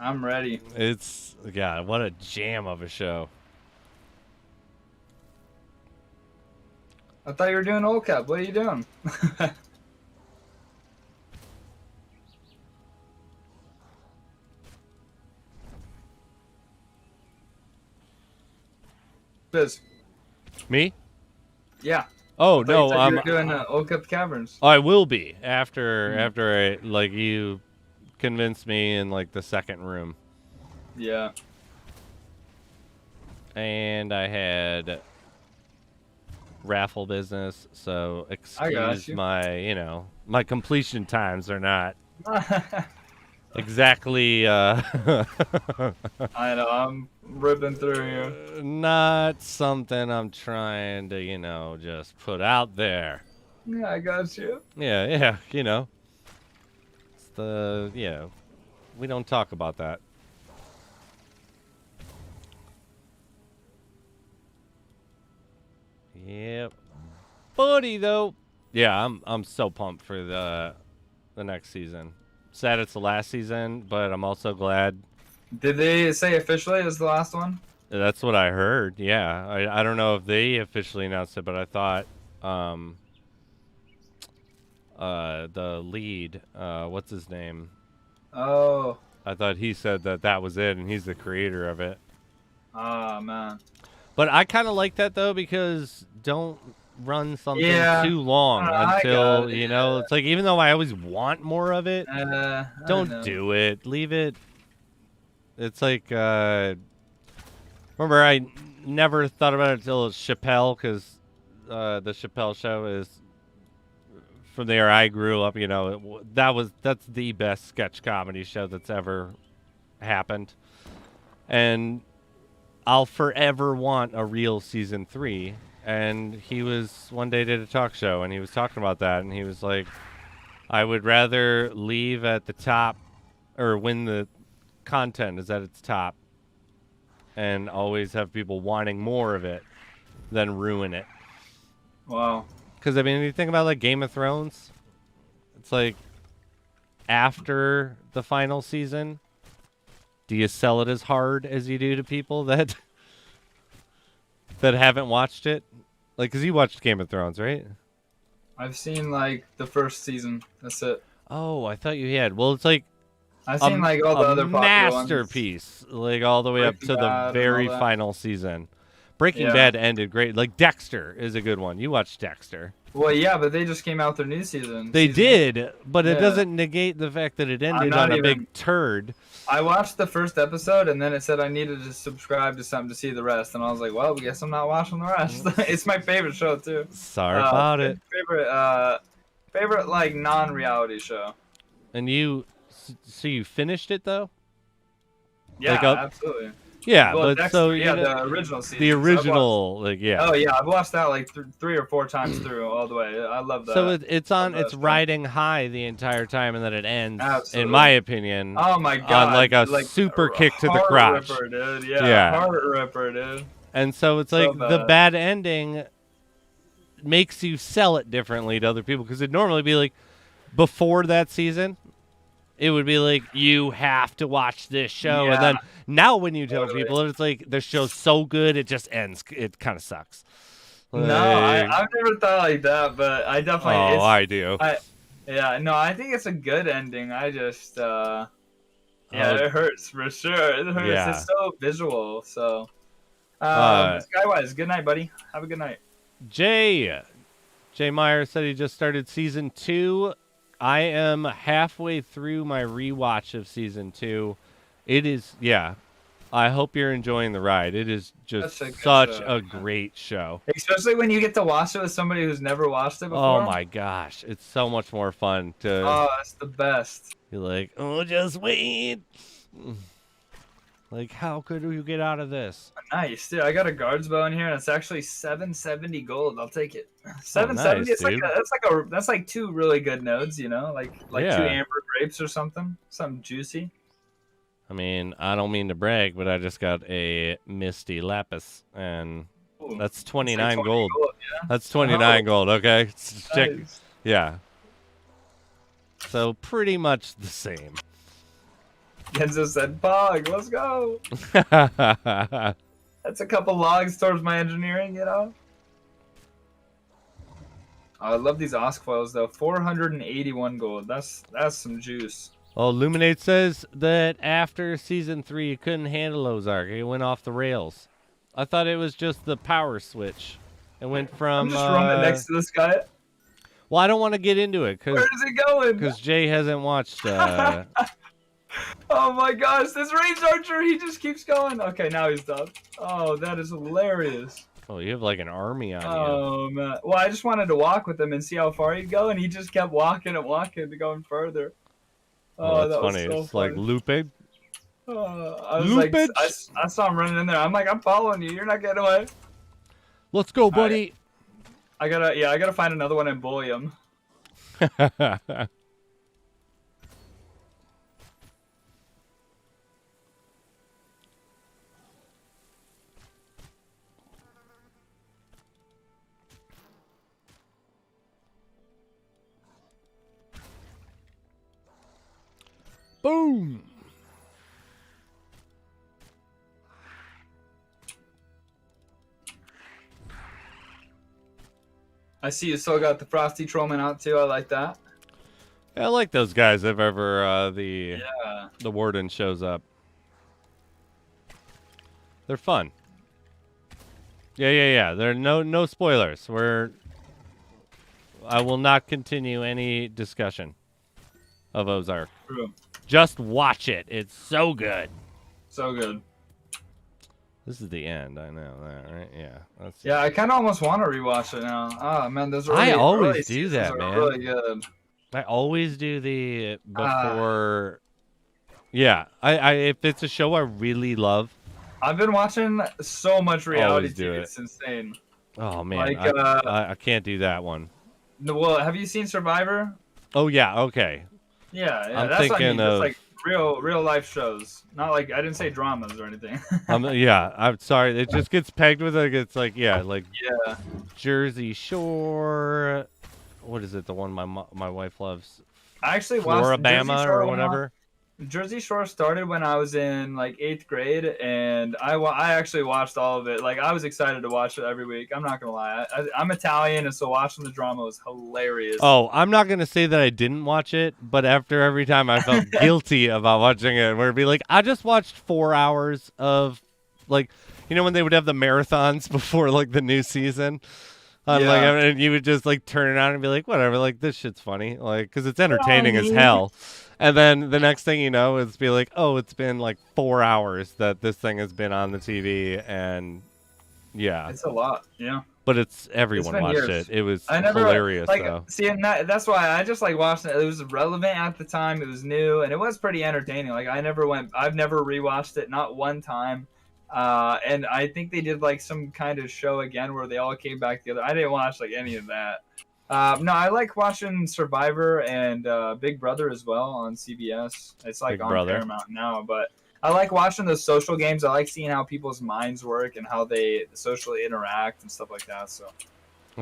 B: I'm ready.
A: It's God, what a jam of a show.
B: I thought you were doing old cap. What are you doing? Spiz.
A: Me?
B: Yeah.
A: Oh no,
B: I'm doing old cap caverns.
A: I will be after I like you convinced me in like the second room.
B: Yeah.
A: And I had raffle business, so excuse my, my completion times are not exactly
B: I know, I'm ripping through here.
A: not something I'm trying to, just put out there.
B: Yeah, I got you.
A: Yeah, It's we don't talk about that. Yep. Buddy though. Yeah, I'm so pumped for the next season. Sad it's the last season, but I'm also glad.
B: Did they say officially it's the last one?
A: That's what I heard. Yeah. I don't know if they officially announced it, but I thought the lead, what's his name?
B: Oh.
A: I thought he said that was it, and he's the creator of it.
B: Oh man.
A: But I kind of like that though, because don't run something too long
B: I
A: until it's like, even though I always want more of it, don't do it. Leave it. It's like remember, I never thought about it until Chappelle, because the Chappelle show is from there I grew up. That's the best sketch comedy show that's ever happened, and I'll forever want a real season 3. And he was one day did a talk show, and he was talking about that, and he was like, I would rather leave at the top, or when the content is at its top, and always have people wanting more of it, than ruin it.
B: Wow.
A: Because I mean, if you think about like Game of Thrones, it's like after the final season, do you sell it as hard as you do to people that haven't watched it? Like, because you watched Game of Thrones, right?
B: I've seen like the first season. That's it.
A: Oh, I thought you had. Well, it's like
B: I've seen like all the other popular
A: masterpiece, like all the way up to the very final season. Breaking Bad ended great. Like Dexter is a good one. You watched Dexter.
B: Well, yeah, but they just came out with their new season.
A: They did, but it doesn't negate the fact that it ended on a big turd.
B: I watched the first episode, and then it said I needed to subscribe to something to see the rest, and I was like, well, I guess I'm not watching the rest. It's my favorite show, too.
A: Sorry about it.
B: Favorite, like, non-reality show.
A: And so you finished it, though?
B: Yeah,
A: like
B: absolutely.
A: Yeah,
B: well,
A: but
B: Dexter,
A: so
B: the original season.
A: The original,
B: Oh yeah, I've watched that like 3 or 4 times through all the way. I love that.
A: So it's riding high the entire time, and then it ends.
B: Absolutely.
A: In my opinion.
B: Oh my god!
A: On like a super kick to the crotch.
B: Ripper, dude. Yeah. Heart ripper, dude.
A: And so it's like the bad ending makes you sell it differently to other people, because it'd normally be like before that season. It would be like, you have to watch this show. And then now when you tell people, it's like, the show's so good, it just ends. It kind of sucks. Like,
B: no, I've never thought like that, but I definitely...
A: I do.
B: I think it's a good ending. I just... it hurts for sure. It hurts.
A: Yeah.
B: It's so visual, so... Skywise, good night, buddy. Have a good night.
A: Jay Meyer said he just started season 2. I am halfway through my rewatch of season 2. It is, I hope you're enjoying the ride. It is just
B: That's a good
A: such
B: show,
A: a
B: yeah.
A: great show.
B: Especially when you get to watch it with somebody who's never watched it
A: Oh
B: before.
A: my gosh, it's so much more fun to
B: Oh, it's the best.
A: be like, oh, just wait. Like, how could you get out of this?
B: Nice, dude. I got a guards bow in here, and it's actually 770 gold. I'll take it. 770.
A: nice,
B: it's that's like 2 really good nodes, you know, like 2
A: Yeah.
B: amber grapes or something juicy.
A: I mean, I don't mean to brag, but I just got a Misty Lapis, and
B: Ooh,
A: that's
B: it's
A: 29
B: like 20
A: gold.
B: yeah.
A: That's 29 gold, okay? Check.
B: Nice.
A: Yeah. So pretty much the same.
B: Genzo said, "Pog, let's go." That's a couple logs towards my engineering, you know. Oh, I love these Osk foils though. 481 gold. That's some juice.
A: Oh, Luminate says that after season 3, you couldn't handle Ozark. It went off the rails. I thought it was just the power switch. It went from.
B: I'm just roaming next to this guy.
A: Well, I don't want to get into it
B: Where is it going?
A: because Jay hasn't watched.
B: Oh my gosh, this ranged archer, he just keeps going. Okay, now he's done. Oh, that is hilarious.
A: Oh, you have like an army on you.
B: Oh man. Well, I just wanted to walk with him and see how far he'd go, and he just kept walking and walking to going further.
A: Oh, that's
B: that was
A: funny.
B: so
A: It's
B: funny.
A: like looping.
B: I was like, I saw him running in there. I'm like, I'm following you. You're not getting away.
A: Let's go, buddy.
B: I gotta find another one and bully him.
A: Boom.
B: I see you still got the Frosty Trollman out too. I like that.
A: I like those guys if ever the
B: Yeah.
A: warden shows up. They're fun. Yeah. There are no spoilers. I will not continue any discussion of Ozark.
B: True.
A: Just watch it. It's so good.
B: So good.
A: This is the end. I know that, right? Yeah. That's
B: Yeah, I kind of almost want to rewatch it now. Oh man, those early,
A: I always
B: early
A: do
B: seasons
A: that,
B: are
A: man.
B: Really good.
A: I always do the before. Yeah, I if it's a show I really love.
B: I've been watching so much reality
A: Always do
B: TV.
A: it.
B: It's insane.
A: Oh man,
B: Like,
A: I can't do that one.
B: Well, have you seen Survivor?
A: Oh yeah, okay.
B: Yeah,
A: I'm
B: that's what I
A: thinking
B: mean.
A: of-
B: It's like real life shows. Not like I didn't say dramas or anything.
A: Yeah, I'm sorry. It just gets pegged with like it's like like
B: Yeah.
A: Jersey Shore. What is it? The one my wife loves.
B: I actually watched Jersey
A: Floribama
B: Shore
A: or
B: when
A: whatever.
B: Jersey Shore started when I was in like 8th grade, and I actually watched all of it. Like I was excited to watch it every week. I'm not gonna lie. I'm Italian, and so watching the drama was hilarious.
A: Oh, I'm not gonna say that I didn't watch it, but after every time I felt guilty about watching it, where it'd be like, I just watched 4 hours of, like, you know when they would have the marathons before like the new season, like,
B: Yeah.
A: and you would just like turn it on and be like, whatever, like this shit's funny, like, because it's entertaining as hell. And then the next thing you know, it's be like, oh, it's been like 4 hours that this thing has been on the TV, and yeah,
B: It's a lot. Yeah.
A: but everyone
B: been
A: watched
B: years.
A: it. It was
B: I never
A: hilarious
B: like
A: though.
B: see, and that's why I just like watched it. It was relevant at the time. It was new, and it was pretty entertaining. Like I've never rewatched it, not one time. And I think they did like some kind of show again where they all came back together. I didn't watch like any of that. No, I like watching Survivor and Big Brother as well on CBS. It's like
A: Big
B: on
A: Brother.
B: Paramount now, but I like watching those social games. I like seeing how people's minds work and how they socially interact and stuff like that. So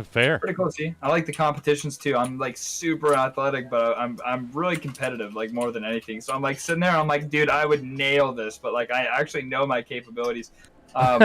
A: Fair.
B: pretty cool. See, I like the competitions too. I'm like super athletic, but I'm really competitive, like more than anything. So I'm like sitting there. I'm like, dude, I would nail this, but like I actually know my capabilities. I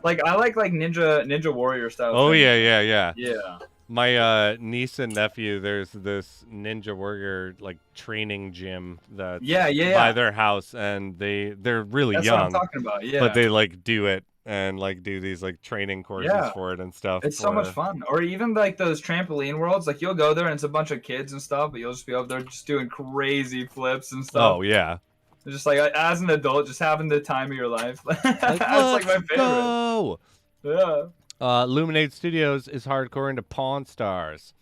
B: like Ninja Warrior style.
A: Oh
B: thing.
A: yeah.
B: Yeah.
A: My niece and nephew, there's this Ninja Warrior like training gym that's by their house, and they're really
B: That's what I'm
A: young,
B: talking about. Yeah.
A: but they like do it and like do these like training courses
B: Yeah.
A: for it and stuff.
B: It's so much fun. Or even like those trampoline worlds. Like you'll go there and it's a bunch of kids and stuff, but you'll just be over there just doing crazy flips and stuff.
A: Oh yeah.
B: Just like as an adult, just having the time of your life.
A: Like,
B: That's like my favorite.
A: go!
B: Yeah.
A: Luminate Studios is hardcore into Pawn Stars.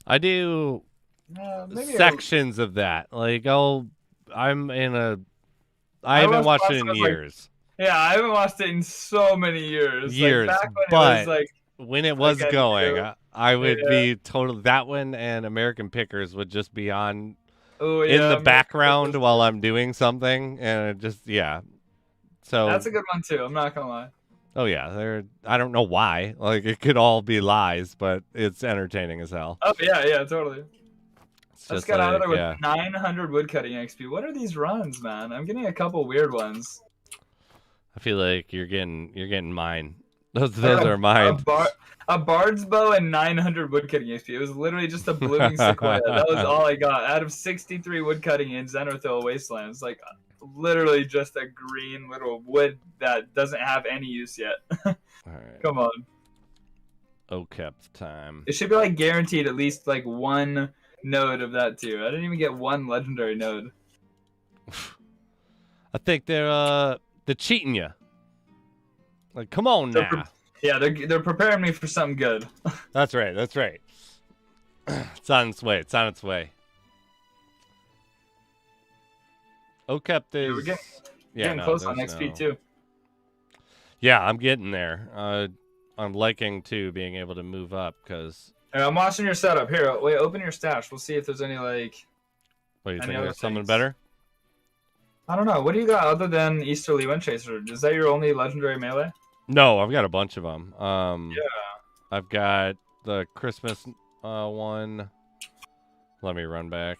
A: I do
B: Maybe
A: sections of that. Like, I'm in a. I
B: I
A: haven't
B: watched
A: watched it
B: Pawn
A: in
B: Stars, like,
A: years.
B: yeah, I haven't watched it in so many years.
A: Years,
B: Like back when
A: but
B: it was like.
A: when it was
B: Like,
A: going, I would
B: yeah.
A: be total. That one and American Pickers would just be on
B: Oh
A: in
B: yeah.
A: the background while I'm doing something, and it just So
B: That's a good one too. I'm not gonna lie.
A: oh yeah, I don't know why. Like it could all be lies, but it's entertaining as hell.
B: Oh yeah, totally.
A: It's
B: I just
A: just
B: got out of
A: like,
B: there with 900 woodcutting XP. What are these runs, man? I'm getting a couple weird ones.
A: I feel like you're getting mine. Those are mine.
B: A bard's bow and 900 woodcutting XP. It was literally just a blooming sequoia. That was all I got out of 63 woodcutting in Xenarthil Wastelands. Like literally just a green little wood that doesn't have any use yet.
A: All right.
B: Come on.
A: kept time.
B: It should be like guaranteed at least like one node of that too. I didn't even get one legendary node.
A: I think they're cheating you. Like, come on now.
B: They're preparing me for something good.
A: That's right. That's right. It's on its way. It's on its way. Okept is.
B: We're getting close on XP too.
A: Yeah, I'm getting there. I'm liking to being able to move up because.
B: I'm watching your setup. Here, wait, open your stash. We'll see if there's any like.
A: What do you
B: any
A: think?
B: other
A: There's something
B: things.
A: better?
B: I don't know. What do you got other than Easterly Windchaser? Is that your only legendary melee?
A: No, I've got a bunch of them.
B: Yeah.
A: I've got the Christmas one. Let me run back.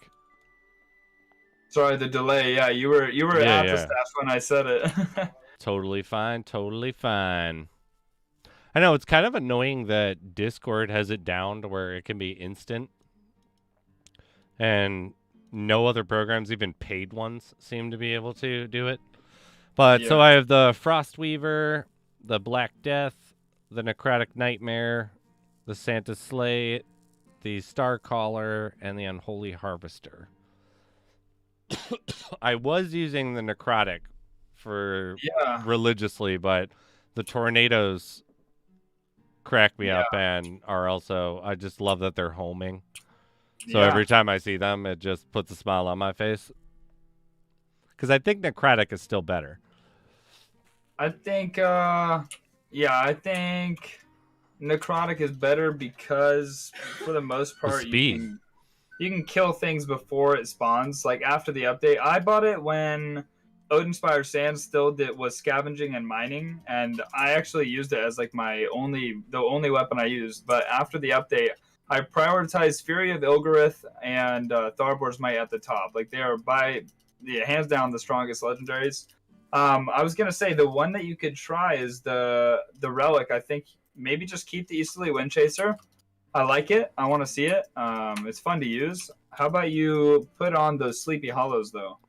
B: Sorry, the delay. Yeah, you were at the stash when I said it.
A: Totally fine. Totally fine. I know it's kind of annoying that Discord has it down to where it can be instant, and no other programs, even paid ones, seem to be able to do it. But so I have the Frostweaver, the Black Death, the Necrotic Nightmare, the Santa Sleigh, the Starcaller, and the Unholy Harvester. I was using the Necrotic for religiously, but the tornadoes crack me up and are also, I just love that they're homing. So every time I see them, it just puts a smile on my face. Because I think Necrotic is still better.
B: I think, I think Necrotic is better because, for the most part, you can kill things before it spawns. Like after the update, I bought it when Odinspire Sands still was scavenging and mining, and I actually used it as like the only weapon I used. But after the update, I prioritized Fury of Ilgarith and Tharbor's Might at the top. Like they are hands down the strongest legendaries. I was gonna say the one that you could try is the relic. I think maybe just keep the Easterly Windchaser. I like it. I want to see it. It's fun to use. How about you put on those Sleepy Hollows though?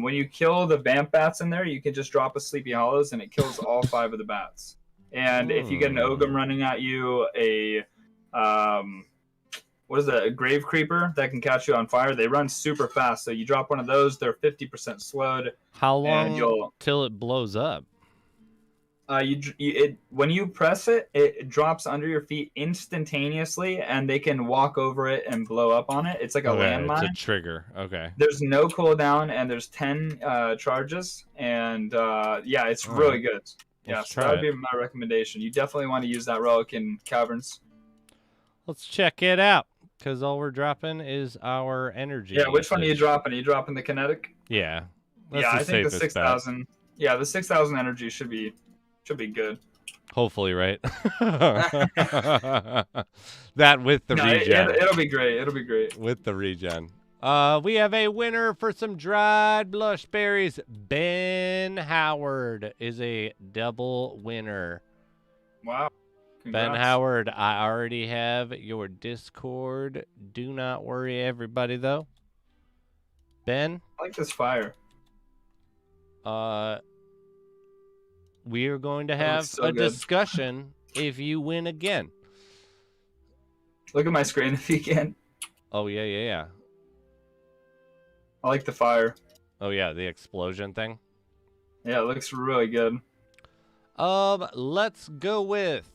B: When you kill the vamp bats in there, you can just drop a Sleepy Hollows and it kills all 5 of the bats. And if you get an Ogum running at you, a Grave Creeper that can catch you on fire, they run super fast. So you drop one of those, they're 50% slowed.
A: How long till it blows up?
B: When you press it, it drops under your feet instantaneously, and they can walk over it and blow up on it. It's like a landmine.
A: It's a trigger. Okay.
B: There's no cooldown, and there's 10 charges, and it's really good. So that would be my recommendation. You definitely want to use that relic in Caverns.
A: Let's check it out, because all we're dropping is our energy.
B: Yeah, which one are you dropping? Are you dropping the kinetic?
A: Yeah.
B: I think the 6,000. Yeah, the 6,000 energy should be good.
A: Hopefully, right? That with the regen.
B: It'll be great. It'll be great.
A: With the regen. We have a winner for some dried blush berries. Ben Howard is a double winner.
B: Wow. Congrats.
A: Ben Howard, I already have your Discord. Do not worry, everybody, though. Ben?
B: I like this fire.
A: We are going to have a discussion if you win again.
B: Look at my screen if you can.
A: Oh, yeah.
B: I like the fire.
A: Oh yeah, the explosion thing.
B: Yeah, it looks really good.
A: Let's go with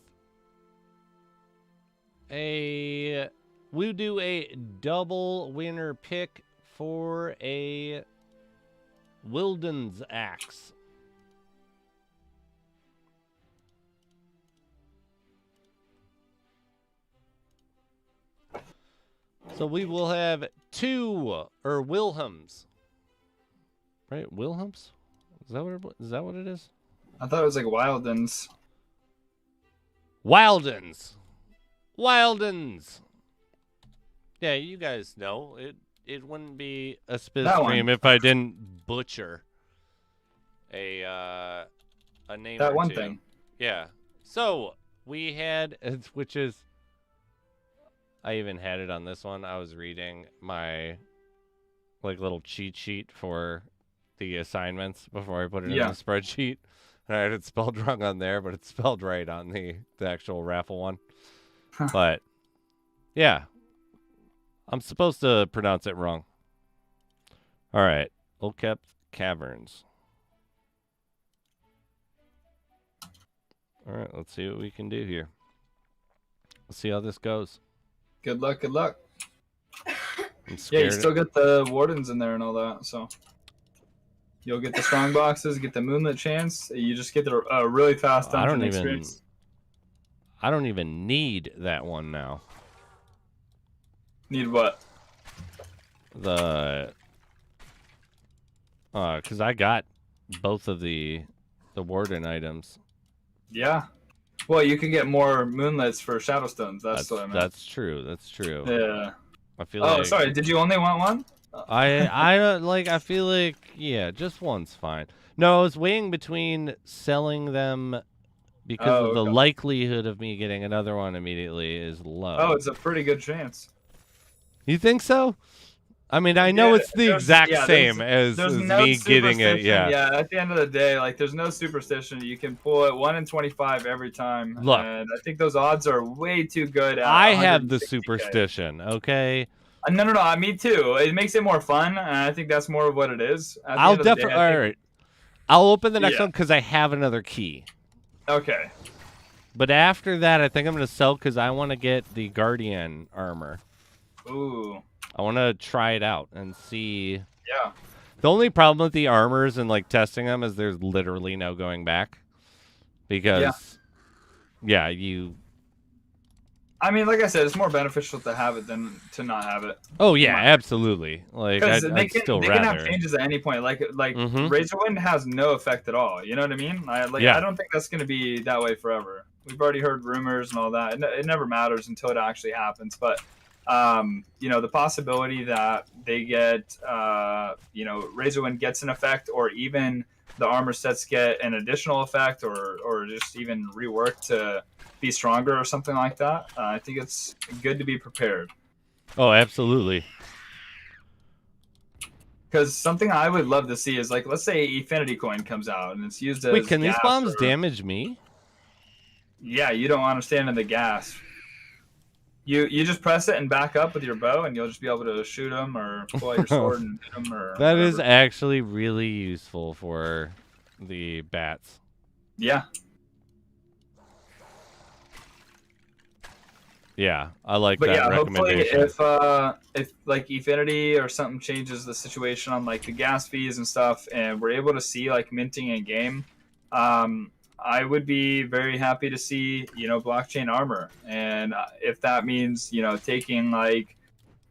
A: we'll do a double winner pick for a Wilden's axe. So we will have two Wilhelms. Right? Wilhelms? Is that what it is?
B: I thought it was like Wildens.
A: Wildens. Wildens. Yeah, you guys know it wouldn't be a Spiz
B: That
A: stream
B: one.
A: if I didn't butcher a name
B: That
A: or
B: one
A: two.
B: thing.
A: Yeah. So we had, which is, I even had it on this one. I was reading my like little cheat sheet for the assignments before I put it in the spreadsheet. And I had it spelled wrong on there, but it's spelled right on the actual raffle one. But yeah, I'm supposed to pronounce it wrong. All right, Old-Kept Caverns. All right, let's see what we can do here. Let's see how this goes.
B: Good luck, good luck.
A: I'm scared.
B: Yeah, you still get the wardens in there and all that, so you'll get the strong boxes, get the moonlit chance. You just get the really fast dungeon experience.
A: I don't even need that one now.
B: Need what?
A: The because I got both of the warden items.
B: Yeah. Well, you can get more moonlits for shadowstones. That's what I meant.
A: That's true. That's true.
B: Yeah.
A: I feel
B: Oh,
A: like,
B: sorry. Did you only want one?
A: I don't like. I feel like just one's fine. No, I was weighing between selling them because of the likelihood of me getting another one immediately is low.
B: Oh, it's a pretty good chance.
A: You think so? I mean, I know it's the exact same as
B: no
A: me getting it. Yeah.
B: Yeah. At the end of the day, like, there's no superstition. You can pull it 1 in 25 every time.
A: Look,
B: and I think those odds are way too good.
A: I have the superstition. Okay.
B: No. Me too. It makes it more fun, and I think that's more of what it is.
A: I'll definitely. All right. I'll open the next one because I have another key.
B: Okay.
A: But after that, I think I'm gonna sell because I want to get the Guardian armor.
B: Ooh.
A: I want to try it out and see.
B: Yeah.
A: The only problem with the armors and like testing them is there's literally no going back. Because, yeah, you.
B: I mean, like I said, it's more beneficial to have it than to not have it.
A: Oh yeah, absolutely. Like I'd still
B: they
A: rather.
B: Can have changes at any point. Like Razorwind has no effect at all. You know what I mean? I don't think that's going to be that way forever. We've already heard rumors and all that. It never matters until it actually happens. But the possibility that they get, Razorwind gets an effect, or even the armor sets get an additional effect, or just even reworked to be stronger or something like that. I think it's good to be prepared.
A: Oh, absolutely.
B: Because something I would love to see is, like, let's say Infinity Coin comes out and it's used as.
A: Wait, can these bombs damage me?
B: Yeah, you don't understand in the gas. You just press it and back up with your bow, and you'll just be able to shoot them or pull out your sword and hit them. Or
A: that
B: whatever.
A: is actually really useful for the bats.
B: Yeah.
A: Yeah, I like that recommendation.
B: Hopefully if like Infinity or something changes the situation on like the gas fees and stuff, and we're able to see like minting in game, I would be very happy to see, blockchain armor. And if that means, taking like,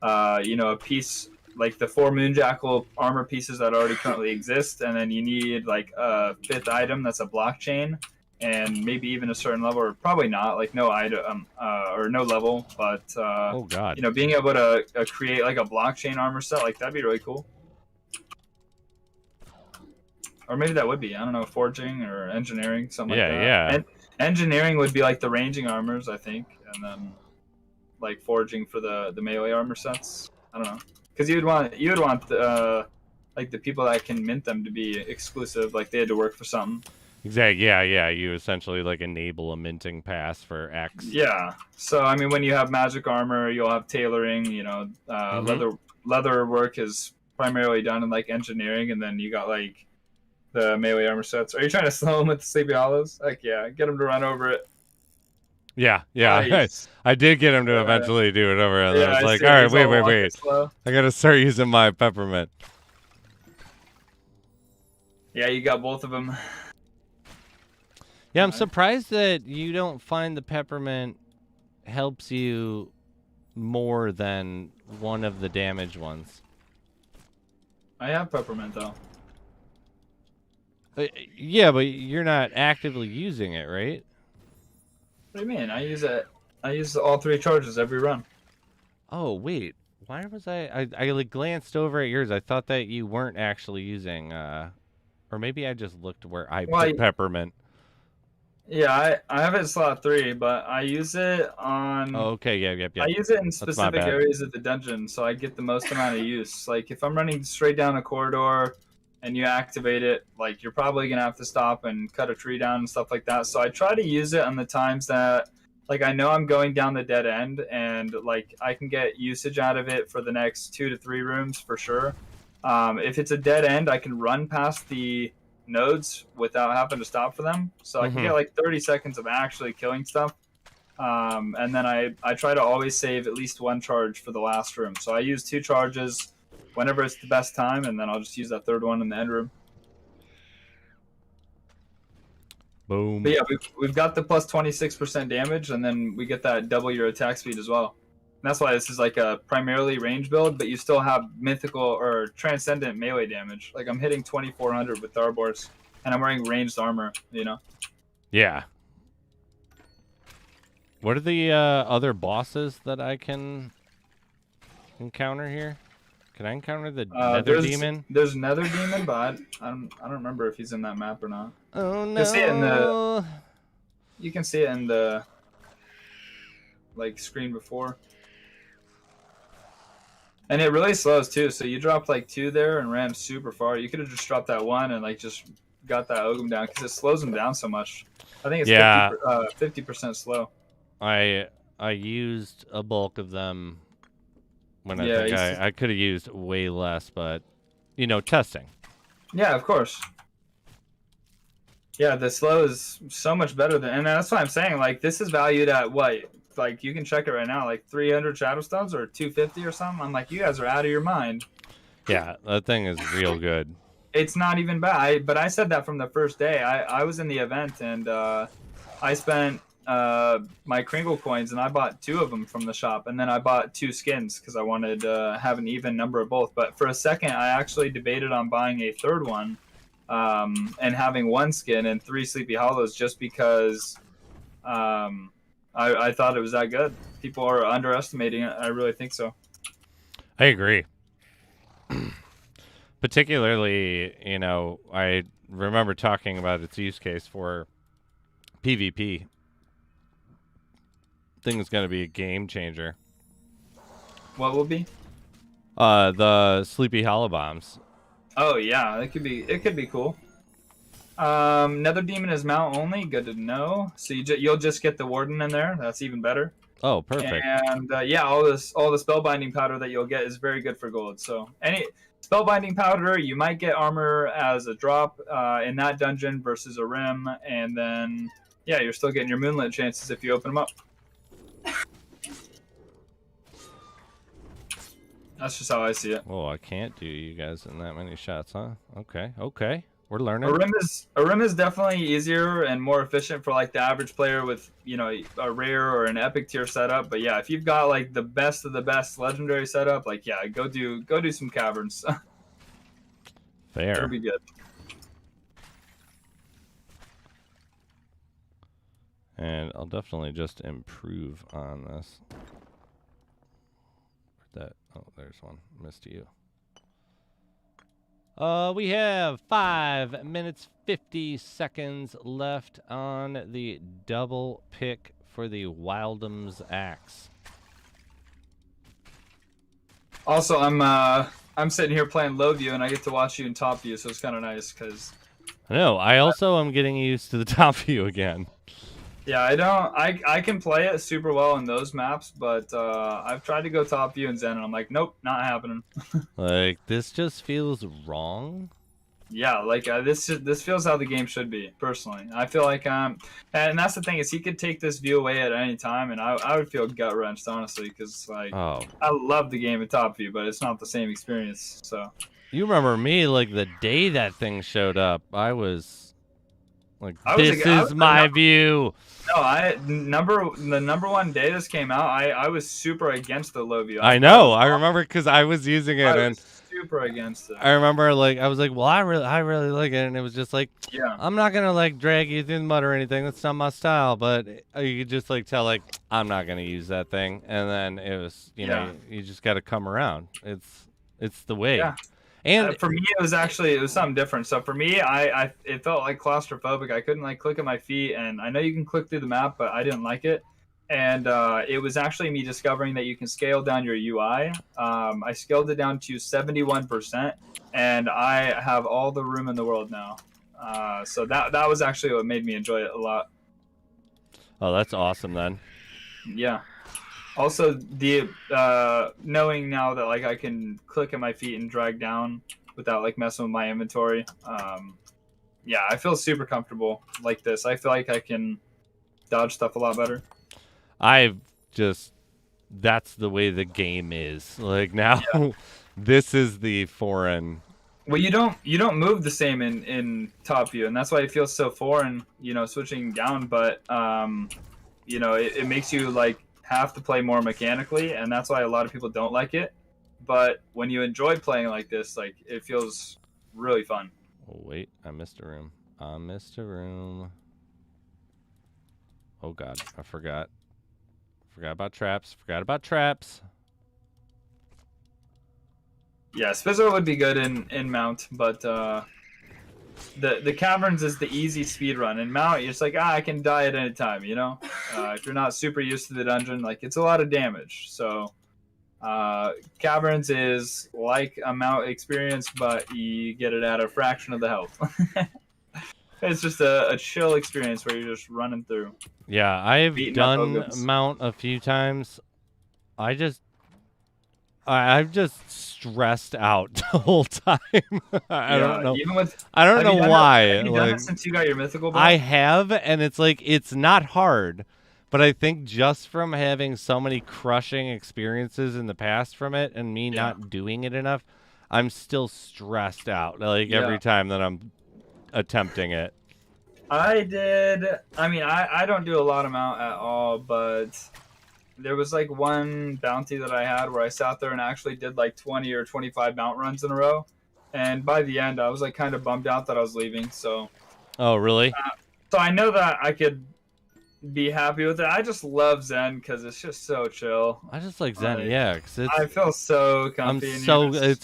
B: a piece, like the 4 Moonjackal armor pieces that already currently exist, and then you need like a 5th item that's a blockchain, and maybe even a certain level, or probably not, like no item or no level, but
A: oh god,
B: being able to create like a blockchain armor set, like that'd be really cool. Or maybe that would be, I don't know, forging or engineering, something like that.
A: Yeah.
B: And engineering would be like the ranging armors, I think, and then like forging for the melee armor sets. I don't know, because you would want like the people that can mint them to be exclusive, like they had to work for something.
A: Exactly. Yeah. You essentially like enable a minting pass for X.
B: Yeah. So I mean, when you have magic armor, you'll have tailoring. Leather work is primarily done in like engineering, and then you got like the melee armor sets. Are you trying to slow him with the Sleepy Hollows? Like, yeah, get him to run over it.
A: Yeah.
B: Nice.
A: I did get him to eventually do it over. And I was like,
B: see.
A: all right,
B: He's
A: wait.
B: walking slow.
A: I got to start using my peppermint.
B: Yeah, you got both of them.
A: Yeah, I'm surprised that you don't find the peppermint helps you more than one of the damage ones.
B: I have peppermint though.
A: Yeah, but you're not actively using it, right?
B: What do you mean? I use it. I use all 3 charges every run.
A: Oh, wait. Why was I like glanced over at yours. I thought that you weren't actually using or maybe I just looked where I put peppermint.
B: Yeah, I have it in slot 3, but I use it on...
A: Oh, okay, yeah.
B: I use it in specific areas of the dungeon, so I get the most amount of use. Like, if I'm running straight down a corridor and you activate it, like, you're probably going to have to stop and cut a tree down and stuff like that. So I try to use it on the times that, like, I know I'm going down the dead end, and, like, I can get usage out of it for the next 2 to 3 rooms for sure. If it's a dead end, I can run past the nodes without having to stop for them, so I can get like 30 seconds of actually killing stuff, and then I try to always save at least 1 charge for the last room, so I use 2 charges whenever it's the best time, and then I'll just use that 3rd one in the end room.
A: Boom.
B: But yeah, we've got the plus 26% damage, and then we get that double your attack speed as well. And that's why this is like a primarily range build, but you still have mythical or transcendent melee damage. Like, I'm hitting 2400 with Tharbors, and I'm wearing ranged armor, you know?
A: Yeah. What are the other bosses that I can encounter here? Can I encounter the Nether Demon?
B: There's Nether Demon, but I don't remember if he's in that map or not.
A: Oh no!
B: You can see it in the like screen before. And it really slows too, so you dropped like 2 there and ran super far. You could have just dropped that 1 and like just got that Ogum down, because it slows him down so much. I think it's 50% slow.
A: I used a bulk of them when I could have used way less, but you know, testing.
B: Yeah, of course. Yeah, the slow is so much better than, and that's what I'm saying. Like, this is valued at what? Like, you can check it right now, like 300 Shadowstones or 250 or something. I'm like, you guys are out of your mind.
A: Yeah, that thing is real good.
B: It's not even bad. But I said that from the first day. I was in the event, and I spent my Kringle coins, and I bought 2 of them from the shop, and then I bought 2 skins because I wanted to have an even number of both. But for a second, I actually debated on buying a 3rd one and having 1 skin and 3 Sleepy Hollows, just because I thought it was that good. People are underestimating it. I really think so.
A: I agree. Particularly, you know, I remember talking about its use case for PvP. I think it's going to be a game changer.
B: What will be?
A: The Sleepy Hollow Bombs.
B: Oh yeah, it could be cool. Nether Demon is mount only. Good to know. So you'll just get the Warden in there. That's even better.
A: Oh, perfect.
B: And yeah, all the spellbinding powder that you'll get is very good for gold. So any spellbinding powder, you might get armor as a drop in that dungeon versus a rim, and then yeah, you're still getting your moonlit chances if you open them up. That's just how I see it.
A: Oh, I can't do you guys in that many shots, huh? Okay. We're learning.
B: A rim is definitely easier and more efficient for like the average player with, you know, a rare or an epic tier setup. But yeah, if you've got like the best of the best legendary setup, like yeah, go do some caverns.
A: Fair.
B: It'll be good.
A: And I'll definitely just improve on this. Oh, there's one. Missed you. We have 5 minutes 50 seconds left on the double pick for the Wildham's Axe.
B: Also, I'm sitting here playing low view, and I get to watch you in top view, so it's kind of nice because.
A: I know. I also am getting used to the top view again.
B: Yeah, I don't. I can play it super well in those maps, but I've tried to go top view and Zen, and I'm like, nope, not happening.
A: Like, this just feels wrong.
B: Yeah, like this feels how the game should be. Personally, I feel like and that's the thing is he could take this view away at any time, and I would feel gut wrenched honestly, because like
A: Oh.
B: I love the game at top view, but it's not the same experience. So
A: You remember me, like, the day that thing showed up, I was like,
B: I was
A: this
B: like, I
A: is
B: was
A: my view.
B: no, the number one day this came out, I was super against the low view.
A: I know. I remember because I was using it,
B: I
A: and
B: was super against it.
A: I remember, like, I was like, well, I really like it, and it was just like,
B: Yeah.
A: I'm not gonna like drag you through the mud or anything. That's not my style. But you could just like tell, like, I'm not gonna use that thing, and then it was, you know, you just got to come around. It's the way.
B: Yeah.
A: And
B: For me, it was something different. So for me, it felt like claustrophobic. I couldn't like click at my feet, and I know you can click through the map, but I didn't like it. And it was actually me discovering that you can scale down your UI. I scaled it down to 71%, and I have all the room in the world now. So that was actually what made me enjoy it a lot.
A: oh, that's awesome then.
B: Yeah. Also, the knowing now that like I can click at my feet and drag down without like messing with my inventory. Yeah, I feel super comfortable like this. I feel like I can dodge stuff a lot better.
A: I've just that's the way the game is. Like now, this is the foreign.
B: Well, you don't move the same in top view, and that's why it feels so foreign. You know, switching down, but you know, it makes you like have to play more mechanically, and that's why a lot of people don't like it. But when you enjoy playing like this, like it feels really fun.
A: Oh wait, I missed a room. I missed a room. Oh god, I forgot. Forgot about traps. Forgot about traps.
B: Yeah, Spizzer would be good in Mount, but the Caverns is the easy speed run. In Mount, you're just like, I can die at any time, you know? If you're not super used to the dungeon, like, it's a lot of damage. So, Caverns is like a Mount experience, but you get it at a fraction of the health. It's just a chill experience where you're just running through.
A: Yeah, I've done
B: ogres.
A: Mount a few times. I've just stressed out the whole time. I don't know.
B: Even with,
A: I don't know why.
B: Have you done
A: Like,
B: it since you got your mythical block?
A: I have, and it's like it's not hard, but I think just from having so many crushing experiences in the past from it, and me not doing it enough, I'm still stressed out. Like every time that I'm attempting it.
B: I mean, I don't do a lot of Mount at all, but there was like one bounty that I had where I sat there and actually did like 20 or 25 Mount runs in a row. And by the end, I was like kind of bummed out that I was leaving. So.
A: Oh, really?
B: So I know that I could be happy with it. I just love Zen because it's just so chill.
A: I just like Zen, because
B: I feel so comfy.
A: It's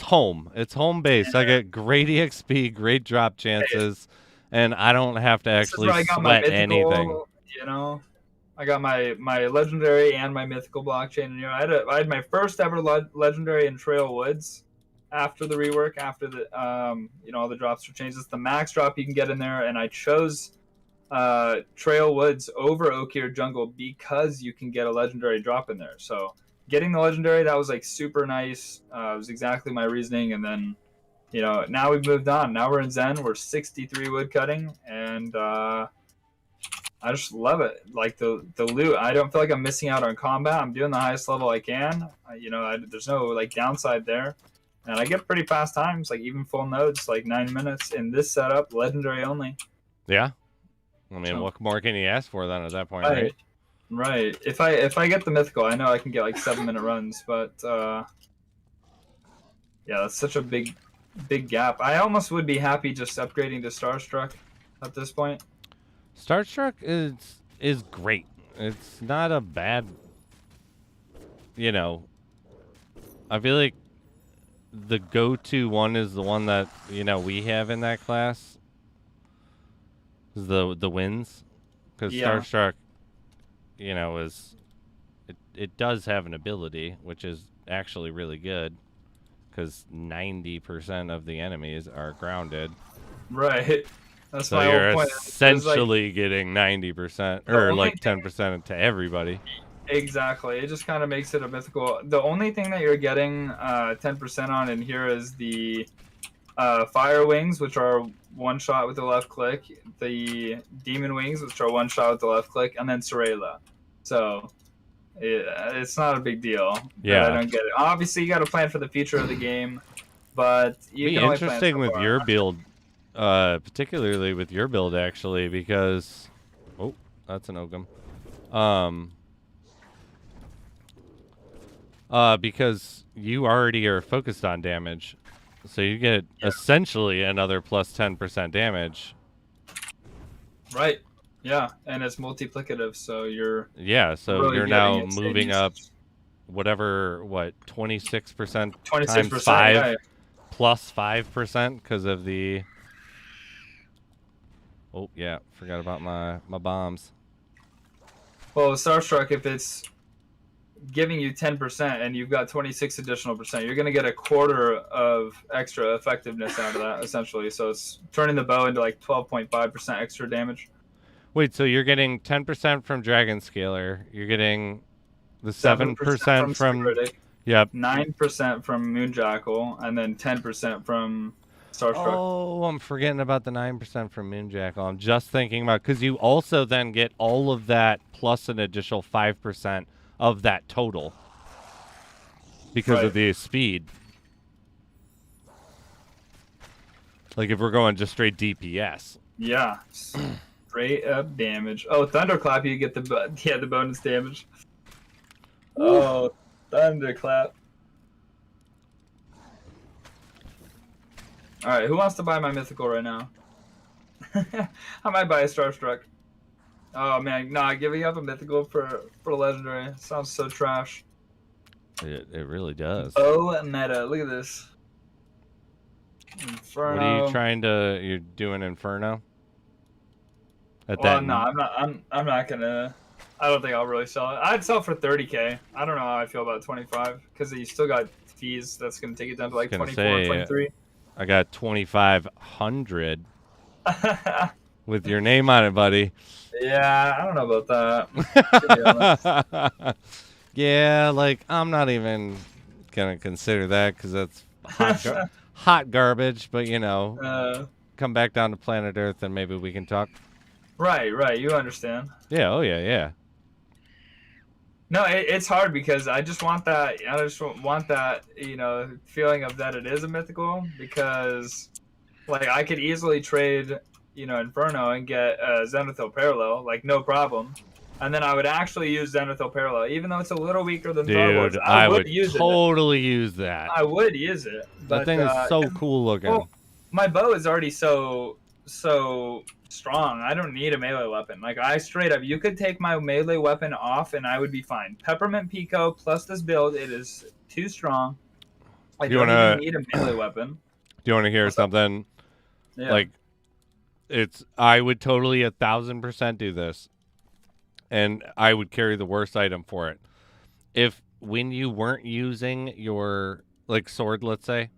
A: home. It's home based. I get great EXP, great drop chances, and I don't have to actually sweat anything.
B: You know, I got my legendary and my mythical blockchain. And, you know, I had my first ever legendary in Trail Woods after the rework, after the you know, all the drops were changed. It's the max drop you can get in there, and I chose Trail Woods over Oakir Jungle because you can get a legendary drop in there. So getting the legendary, that was like super nice. It was exactly my reasoning. And then, you know, now we've moved on. Now we're in Zen. We're 63 wood cutting, and I just love it. Like the loot, I don't feel like I'm missing out on combat. I'm doing the highest level I can. You know, there's no like downside there, and I get pretty fast times. Like even full nodes, like 9 minutes in this setup, legendary only.
A: Yeah. I mean, what more can you ask for then at that point, right?
B: Right. If I get the mythical, I know I can get like 7-minute runs, but yeah, that's such a big gap. I almost would be happy just upgrading to Starstruck at this point.
A: Starstruck is great. It's not a bad, you know. I feel like the go-to one is the one that, you know, we have in that class. The wins, because Starstruck, you know, it does have an ability which is actually really good, because 90% of the enemies are grounded.
B: Right. That's
A: So
B: my
A: you're
B: whole point.
A: essentially getting 90% or like 10% to everybody.
B: Exactly. It just kind of makes it a mythical. The only thing that you're getting 10% on in here is the fire wings, which are one shot with the left click, the demon wings, which are one shot with the left click, and then Sorela. So it's not a big deal.
A: Yeah.
B: But I don't get it. Obviously, you got to plan for the future of the game, but you
A: Be
B: can only plan
A: interesting
B: so
A: with
B: far.
A: your build, particularly with your build actually, because that's an Ogham. Because you already are focused on damage, so you get essentially another plus 10% damage.
B: Right. Yeah, and it's multiplicative, so you're
A: so
B: really
A: you're
B: getting
A: now
B: insane
A: moving up
B: usage.
A: whatever 26%
B: 26%,
A: times 5
B: yeah.
A: plus 5% because of the forgot about my bombs.
B: Well, Starstruck, if it's giving you 10% and you've got 26 additional percent, you're going to get a quarter of extra effectiveness out of that, essentially. So it's turning the bow into like 12.5% extra damage.
A: Wait, so you're getting 10% from Dragon Scaler. You're getting the 7% from
B: Critic,
A: yep.
B: 9% from Moonjackal, and then 10% from Starstruck.
A: Oh, I'm forgetting about the 9% from Moonjackal. I'm just thinking about, because you also then get all of that plus an additional 5% of that total because of the speed. Like if we're going just straight DPS.
B: Yeah. Straight up damage. Oh, Thunderclap, you get the bonus damage. Ooh. Oh, Thunderclap. Alright, who wants to buy my mythical right now? I might buy a Starstruck. Oh man, nah, giving up a mythical for legendary sounds so trash.
A: It really does.
B: Oh, meta. Look at this. Inferno.
A: What are you trying to? You're doing Inferno?
B: No, I'm not gonna. I don't think I'll really sell it. I'd sell for 30k. I don't know how I feel about 25 because you still got fees. That's gonna take it down to like 24, 23.
A: I got 2,500 with your name on it, buddy.
B: Yeah, I don't know about that.
A: Yeah, like I'm not even gonna consider that because that's hot garbage. But you know, come back down to planet Earth and maybe we can talk.
B: Right. You understand.
A: Yeah. Oh yeah.
B: No, it's hard because I just want that. I just want that, feeling of that it is a mythical, because, like, I could easily trade, Inferno and get Zenithal Parallel, like, no problem, and then I would actually use Zenithal Parallel, even though it's a little weaker than Star Wars.
A: Dude, I would totally use that.
B: I would use it. But,
A: that thing is so cool looking.
B: Well, my bow is already so strong. I don't need a melee weapon. Like, I straight up, you could take my melee weapon off and I would be fine. Peppermint Pico plus this build, it is too strong. I don't even need a melee weapon.
A: Do you want to hear something?
B: Yeah.
A: Like, I would totally 1,000% do this, and I would carry the worst item for it. If when you weren't using your sword, let's say,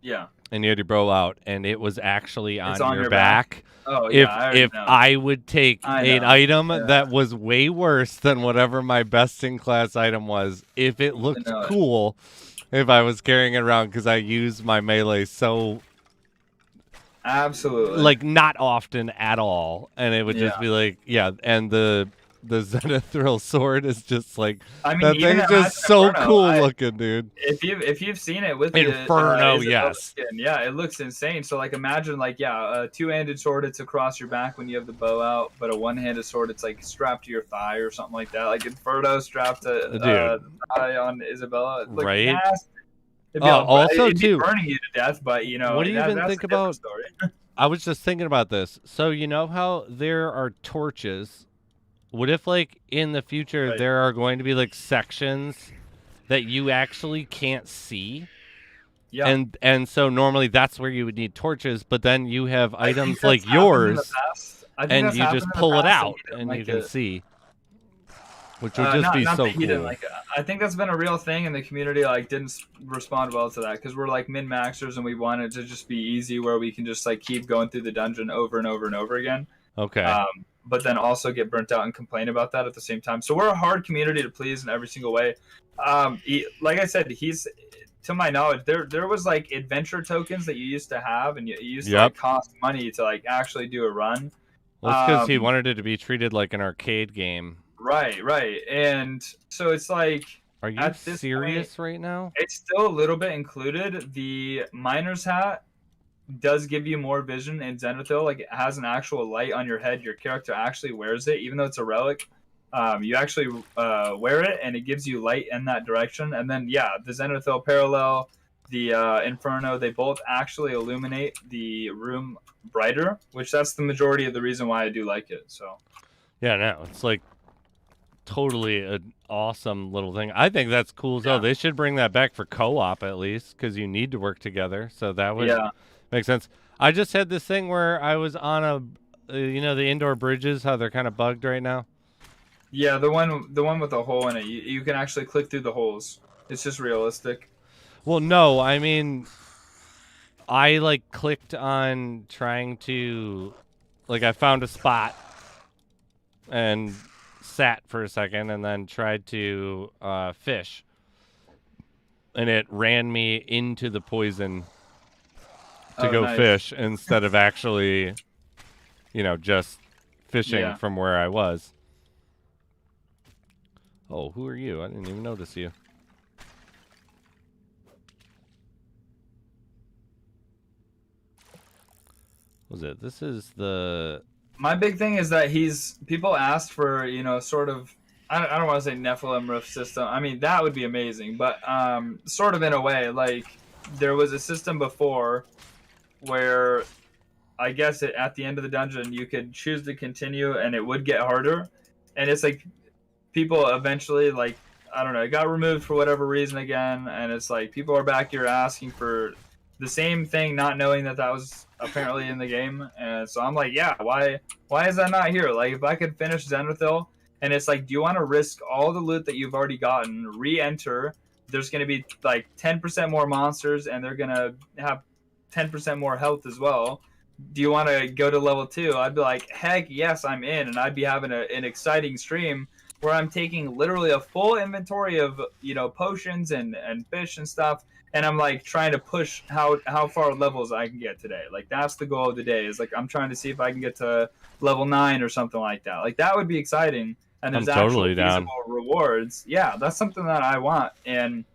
B: yeah,
A: and you had your bow out, and it was actually on your
B: back. Oh, yeah,
A: if I would take an item that was way worse than whatever my best in class item was, if it looked cool, if I was carrying it around, because I use my melee so
B: absolutely
A: not often at all, and it would just be like, and the Zenithal sword is just like,
B: I mean,
A: that thing's just so
B: Inferno,
A: cool looking, dude.
B: If you've seen it with
A: Inferno,
B: the
A: yes,
B: skin, yeah, it looks insane. So like, imagine a two-handed sword, it's across your back when you have the bow out, but a one-handed sword, it's like strapped to your thigh or something like that. Like Inferno strapped to the thigh on Isabella, right? Nasty.
A: Also,
B: it'd be burning you to death, but
A: what do you even think about?
B: Story.
A: I was just thinking about this. So you know how there are torches. What if, like, in the future, there are going to be, like, sections that you actually can't see? Yeah. And so normally that's where you would need torches, but then you have items like yours, and you just pull it out, and you can see. Which would just be
B: not
A: so
B: that he didn't
A: cool.
B: like it. I think that's been a real thing, and the community like didn't respond well to that because we're like min maxers and we want it to just be easy where we can just like keep going through the dungeon over and over and over again.
A: Okay.
B: But then also get burnt out and complain about that at the same time. So we're a hard community to please in every single way. Like I said, he's to my knowledge, there was like adventure tokens that you used to have, and you used to like cost money to like actually do a run.
A: Well, it's because he wanted it to be treated like an arcade game.
B: Right. And so it's like,
A: are you serious right now?
B: It's still a little bit included. The miner's hat does give you more vision in Zenithil. Like, it has an actual light on your head. Your character actually wears it, even though it's a relic. You actually wear it, and it gives you light in that direction. And then, yeah, the Zenithil Parallel, the Inferno, they both actually illuminate the room brighter, which that's the majority of the reason why I do like it. So,
A: yeah, no, it's like totally an awesome little thing. I think that's cool as hell. They should bring that back for co-op at least, because you need to work together. So that would make sense. I just had this thing where I was on a, the indoor bridges, how they're kind of bugged right now.
B: Yeah, the one with a hole in it. You can actually click through the holes. It's just realistic.
A: Well, no, I mean, I like clicked on trying to, like, I found a spot and sat for a second and then tried to fish, and it ran me into the poison to go fish instead of actually, just fishing from where I was. Oh, who are you? I didn't even notice you. What was it? This is the...
B: My big thing is that people asked for, sort of, I don't want to say Nephilim Rift system. I mean, that would be amazing, but sort of in a way, like, there was a system before where I guess at the end of the dungeon, you could choose to continue and it would get harder. And it's like, people eventually, like, I don't know, it got removed for whatever reason again, and it's like people are back here asking for the same thing, not knowing that was apparently in the game. And so I'm like, yeah, why is that not here? Like, if I could finish Zenithil, and it's like, do you want to risk all the loot that you've already gotten, re-enter, there's going to be like 10% more monsters, and they're going to have 10% more health as well. Do you want to go to level 2? I'd be like, heck yes, I'm in, and I'd be having an exciting stream where I'm taking literally a full inventory of, potions and fish and stuff, and I'm like trying to push how far levels I can get today. Like, that's the goal of the day, is like I'm trying to see if I can get to level 9 or something like that. Like, that would be exciting, and there's
A: totally
B: actual feasible rewards. Yeah, that's something that I want. And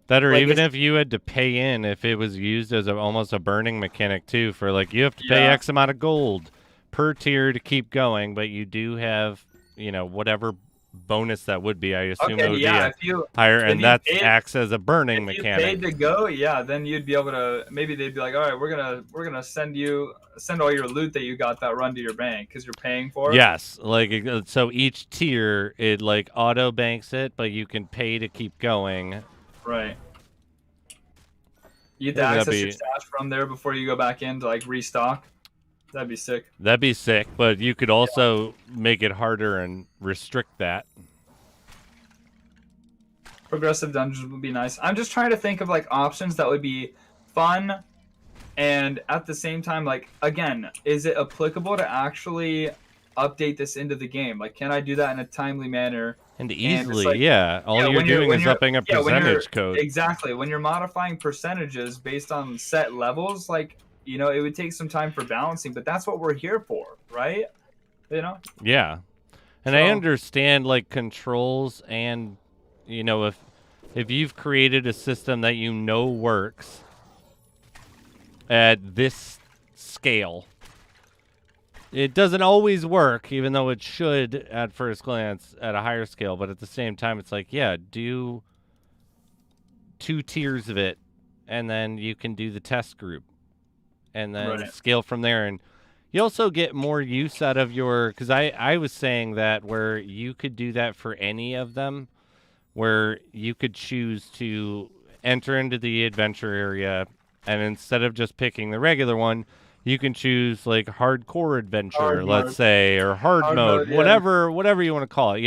A: that, or like, even if you had to pay in, if it was used as almost a burning mechanic too, for like, you have to pay X amount of gold per tier to keep going, but you do have, whatever bonus that would be. I assume it would be higher, and that acts as a burning mechanic.
B: If you paid to go, then you'd be able to. Maybe they'd be like, all right, we're gonna send all your loot that you got that run to your bank because you're paying for it.
A: Yes, like, so each tier it like auto banks it, but you can pay to keep going.
B: Right. You have to access your stash from there before you go back in to like restock. That'd be sick.
A: That'd be sick, but you could also make it harder and restrict that.
B: Progressive dungeons would be nice. I'm just trying to think of like options that would be fun, and at the same time, like, again, is it applicable to actually update this into the game? Like, can I do that in a timely manner?
A: And easily, like, all you're doing is upping a percentage code.
B: Exactly. When you're modifying percentages based on set levels, like, it would take some time for balancing, but that's what we're here for, right?
A: Yeah. And I understand, like, controls and, if you've created a system that works at this scale, it doesn't always work, even though it should at first glance at a higher scale. But at the same time, it's like, do 2 tiers of it, and then you can do the test group. And then scale from there. And you also get more use out of your... Because I was saying that where you could do that for any of them, where you could choose to enter into the adventure area, and instead of just picking the regular one, you can choose, like, hardcore adventure, let's say, or hard mode, whatever you want to call it,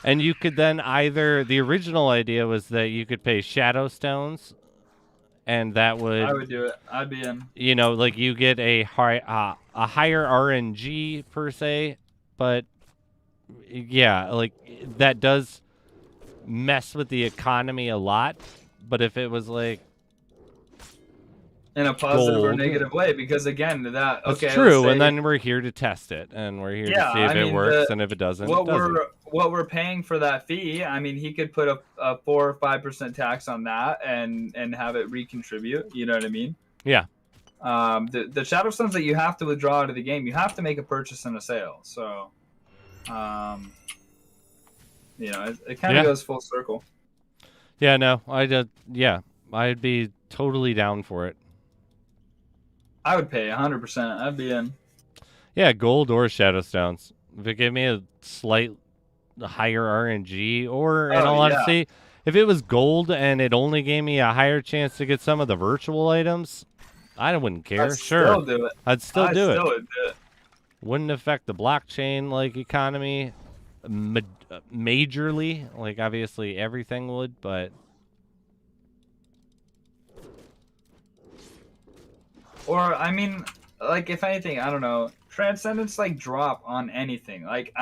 A: And you could then either, the original idea was that you could pay shadow stones, and that would,
B: I would do it. I'd be in.
A: you know, like you get a higher RNG per se, but yeah, like that does mess with the economy a lot. But if it was like
B: In a positive or
A: gold.
B: negative way, because again,
A: That's
B: okay,
A: true,
B: let's
A: and
B: say,
A: then we're here to test it, and we're here
B: yeah,
A: to see if
B: I
A: it
B: mean,
A: works, and if it doesn't, it doesn't.
B: what we're paying for that fee. I mean, he could put a 4 or 5% tax on that and have it recontribute. You know what I mean?
A: Yeah.
B: The shadow stones that you have to withdraw out of the game, you have to make a purchase and a sale. So, you know, it kind of goes full circle.
A: Yeah, no, I'd be totally down for it.
B: I would pay 100%. I'd be in.
A: Yeah, gold or shadow stones. If it gave me a slight higher RNG, or in all honesty, if it was gold and it only gave me a higher chance to get some of the virtual items, I wouldn't care.
B: I'd
A: Sure,
B: still do it.
A: I'd still do
B: Still
A: it.
B: would do it.
A: Wouldn't affect the blockchain like economy majorly. Like obviously everything would, but
B: Or I mean, like if anything, I don't know, transcendence like drop on anything. Like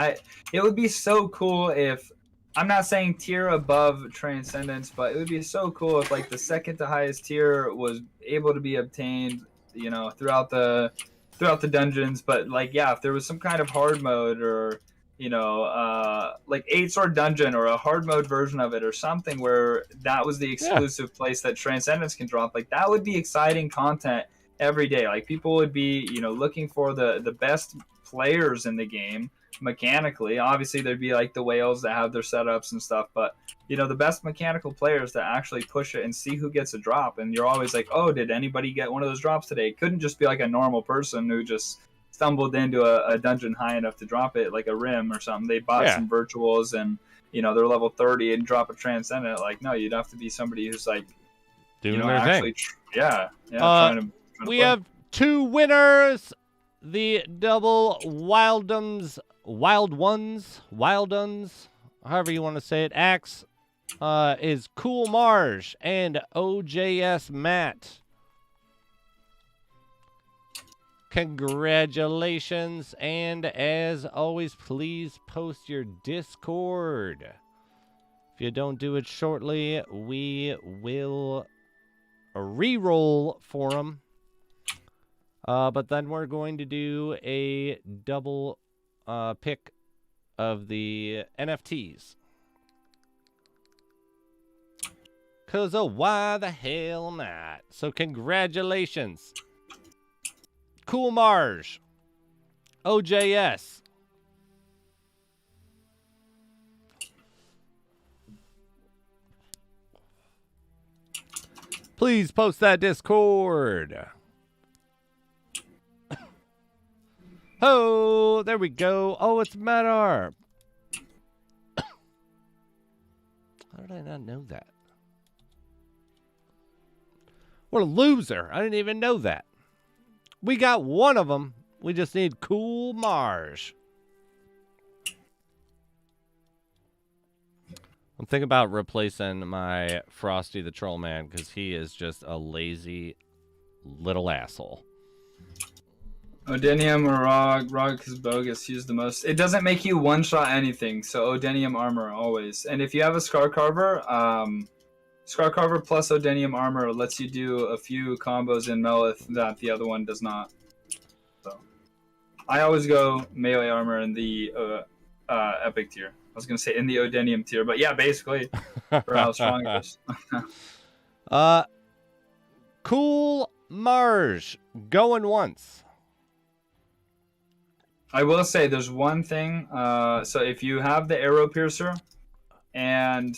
B: it would be so cool if, I'm not saying tier above transcendence, but it would be so cool if like the second to highest tier was able to be obtained, you know, throughout the dungeons. But like, yeah, if there was some kind of hard mode, or you know, like 8-sword dungeon or a hard mode version of it or something where that was the exclusive place that transcendence can drop, like that would be exciting content every day. Like people would be, you know, looking for the best players in the game mechanically. Obviously there'd be like the whales that have their setups and stuff, but you know, the best mechanical players that actually push it and see who gets a drop. And you're always like, oh, did anybody get one of those drops today? It couldn't just be like a normal person who just stumbled into a dungeon high enough to drop it, like a rim or something. They bought some virtuals and, you know, they're level 30 and drop a transcendent. Like, no, you'd have to be somebody who's like
A: doing their thing.
B: Trying to
A: we have 2 winners. The double wild ones, however you want to say it. Axe is Cool Marsh and OJS Matt. Congratulations, and as always, please post your Discord. If you don't do it shortly, we will re-roll for them. But then we're going to do a double pick of the NFTs. Cause why the hell not? So congratulations. Cool Marge. OJS. Please post that Discord. Oh, there we go. Oh, it's Madar. How did I not know that? What a loser. I didn't even know that. We got one of them. We just need Cool Marge. I'm thinking about replacing my Frosty the Troll Man because he is just a lazy little asshole.
B: Odenium or Rog. Rog is bogus. Use the most. It doesn't make you one-shot anything, so Odenium armor always. And if you have a Scar Carver, Scar Carver plus Odenium armor lets you do a few combos in Melith that the other one does not. So I always go melee armor in the epic tier. I was gonna say in the Odenium tier, but yeah, basically for how strong it is.
A: Cool Marge going once.
B: I will say there's one thing. So if you have the arrow piercer and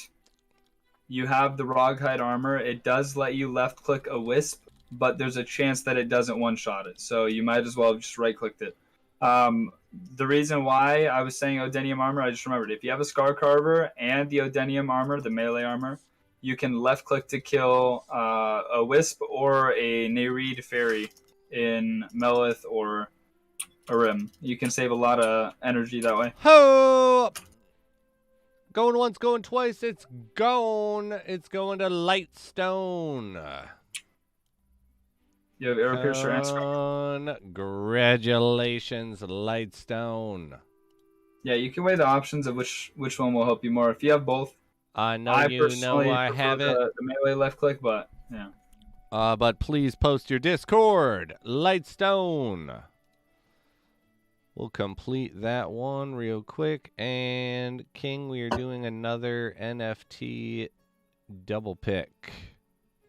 B: you have the Roghide armor, it does let you left click a wisp, but there's a chance that it doesn't one-shot it. So you might as well have just right-clicked it. The reason why I was saying Odenium armor, I just remembered. If you have a Scar Carver and the Odenium armor, the melee armor, you can left-click to kill a wisp or a Nereid fairy in Melith or a rim. You can save a lot of energy that way.
A: Ho! Going once, going twice. It's gone. It's going to Lightstone.
B: You have arrow piercer and strike.
A: Congratulations, Lightstone.
B: Yeah, you can weigh the options of which one will help you more. If you have both,
A: I know
B: I
A: you
B: personally
A: know I
B: prefer
A: have it.
B: the melee left click, but yeah.
A: But please post your Discord, Lightstone. We'll complete that one real quick. And King, we are doing another NFT double pick.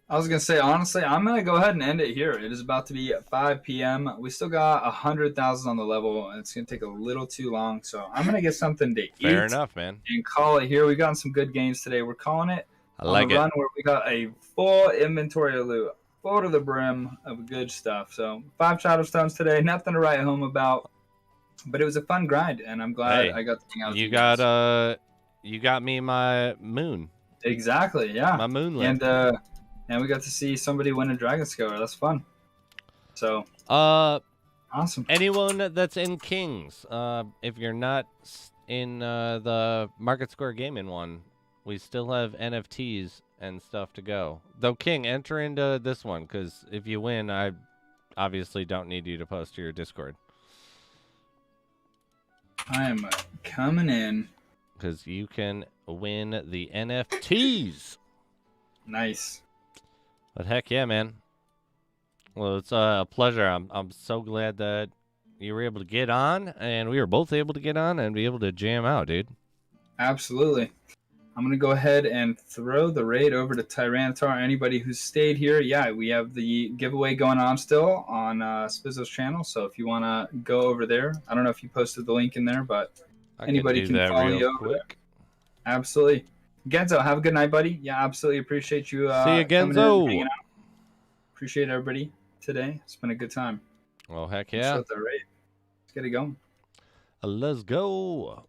B: I was gonna say, honestly, I'm gonna go ahead and end it here. It is about to be 5 p.m. We still got 100,000 on the level, and it's gonna take a little too long. So I'm gonna get something to
A: Fair
B: eat
A: enough, man.
B: and call it here. We got some good games today. We're calling it
A: I like
B: on a
A: it.
B: run where we got a full inventory of loot, full to the brim of good stuff. So 5 shadow stones today, nothing to write home about, but it was a fun grind, and I'm glad I got to hang out with you guys.
A: You got me my moon.
B: Exactly, yeah.
A: My moonlet.
B: And we got to see somebody win a Dragon Scour. That's fun. So awesome.
A: Anyone that's in Kings, if you're not in the MarketSquare Gaming one, we still have NFTs and stuff to go. Though King, enter into this one, because if you win, I obviously don't need you to post to your Discord.
B: I am coming in.
A: Because you can win the NFTs.
B: Nice.
A: But heck yeah, man. Well, it's a pleasure. I'm so glad that you were able to get on, and we were both able to get on and be able to jam out, dude.
B: Absolutely. I'm going to go ahead and throw the raid over to Tyranitar. Anybody who's stayed here, yeah, we have the giveaway going on still on Spizzo's channel. So if you want to go over there, I don't know if you posted the link in there, but anybody can follow you over there. Absolutely. Genzo, have a good night, buddy. Yeah, absolutely appreciate you
A: See you,
B: coming in and
A: Genzo.
B: hanging out. Appreciate everybody today. It's been a good time.
A: Well, heck yeah.
B: Let's get it going.
A: Let's go.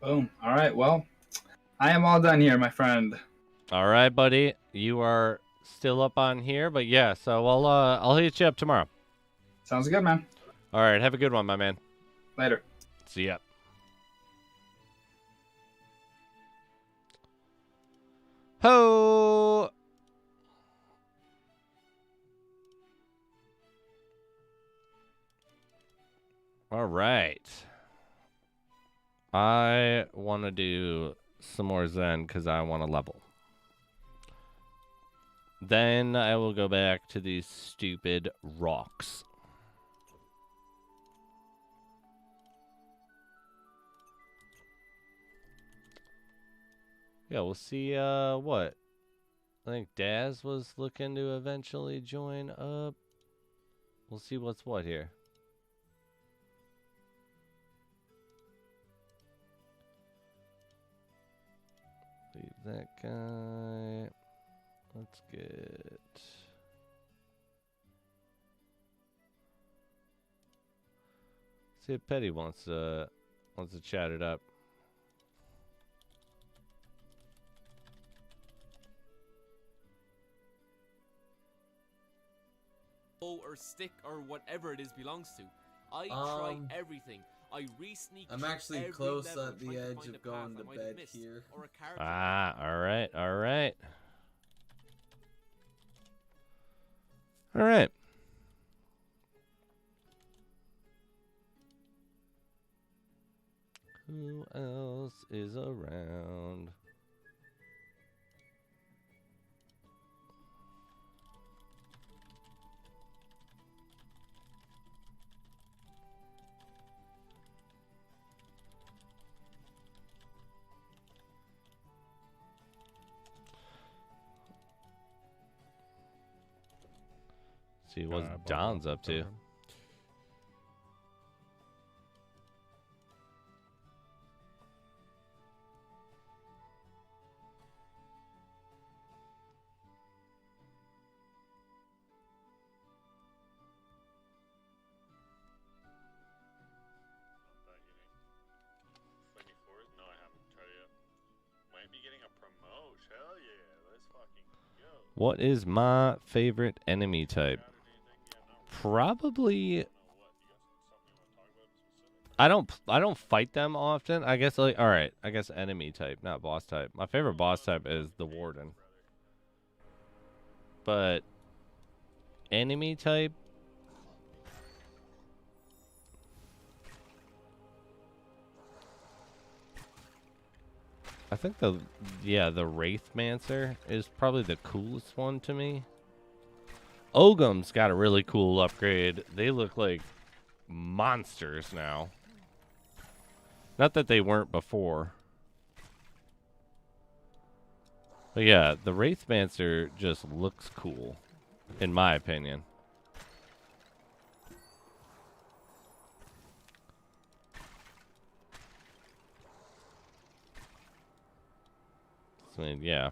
B: Boom. All right. Well, I am all done here, my friend.
A: All right, buddy. You are still up on here, but yeah. So I'll hit you up tomorrow.
B: Sounds good, man.
A: All right. Have a good one, my man.
B: Later.
A: See ya. Ho! All right. I want to do some more Zen because I want to level. Then I will go back to these stupid rocks. Yeah, we'll see what. I think Daz was looking to eventually join up. We'll see what's what here. Leave that guy. Let's get... See if Petty wants to chat it up.
D: Or stick or whatever it is belongs to. I try everything. I re-sneak.
E: I'm actually close at the edge of going to bed here.
A: Ah, alright, alright. Alright. Who else is around? See what Don's up to.
F: No, I haven't tried it yet. Might be getting a promote. Hell yeah, let's fucking go.
A: What is my favorite enemy type? Probably. I don't fight them often. I guess like all right. I guess enemy type, not boss type. My favorite boss type is the warden. But enemy type. I think the Wraithmancer is probably the coolest one to me. Ogum's got a really cool upgrade. They look like monsters now. Not that they weren't before. But yeah, the Wraithmancer just looks cool, in my opinion. I mean, yeah.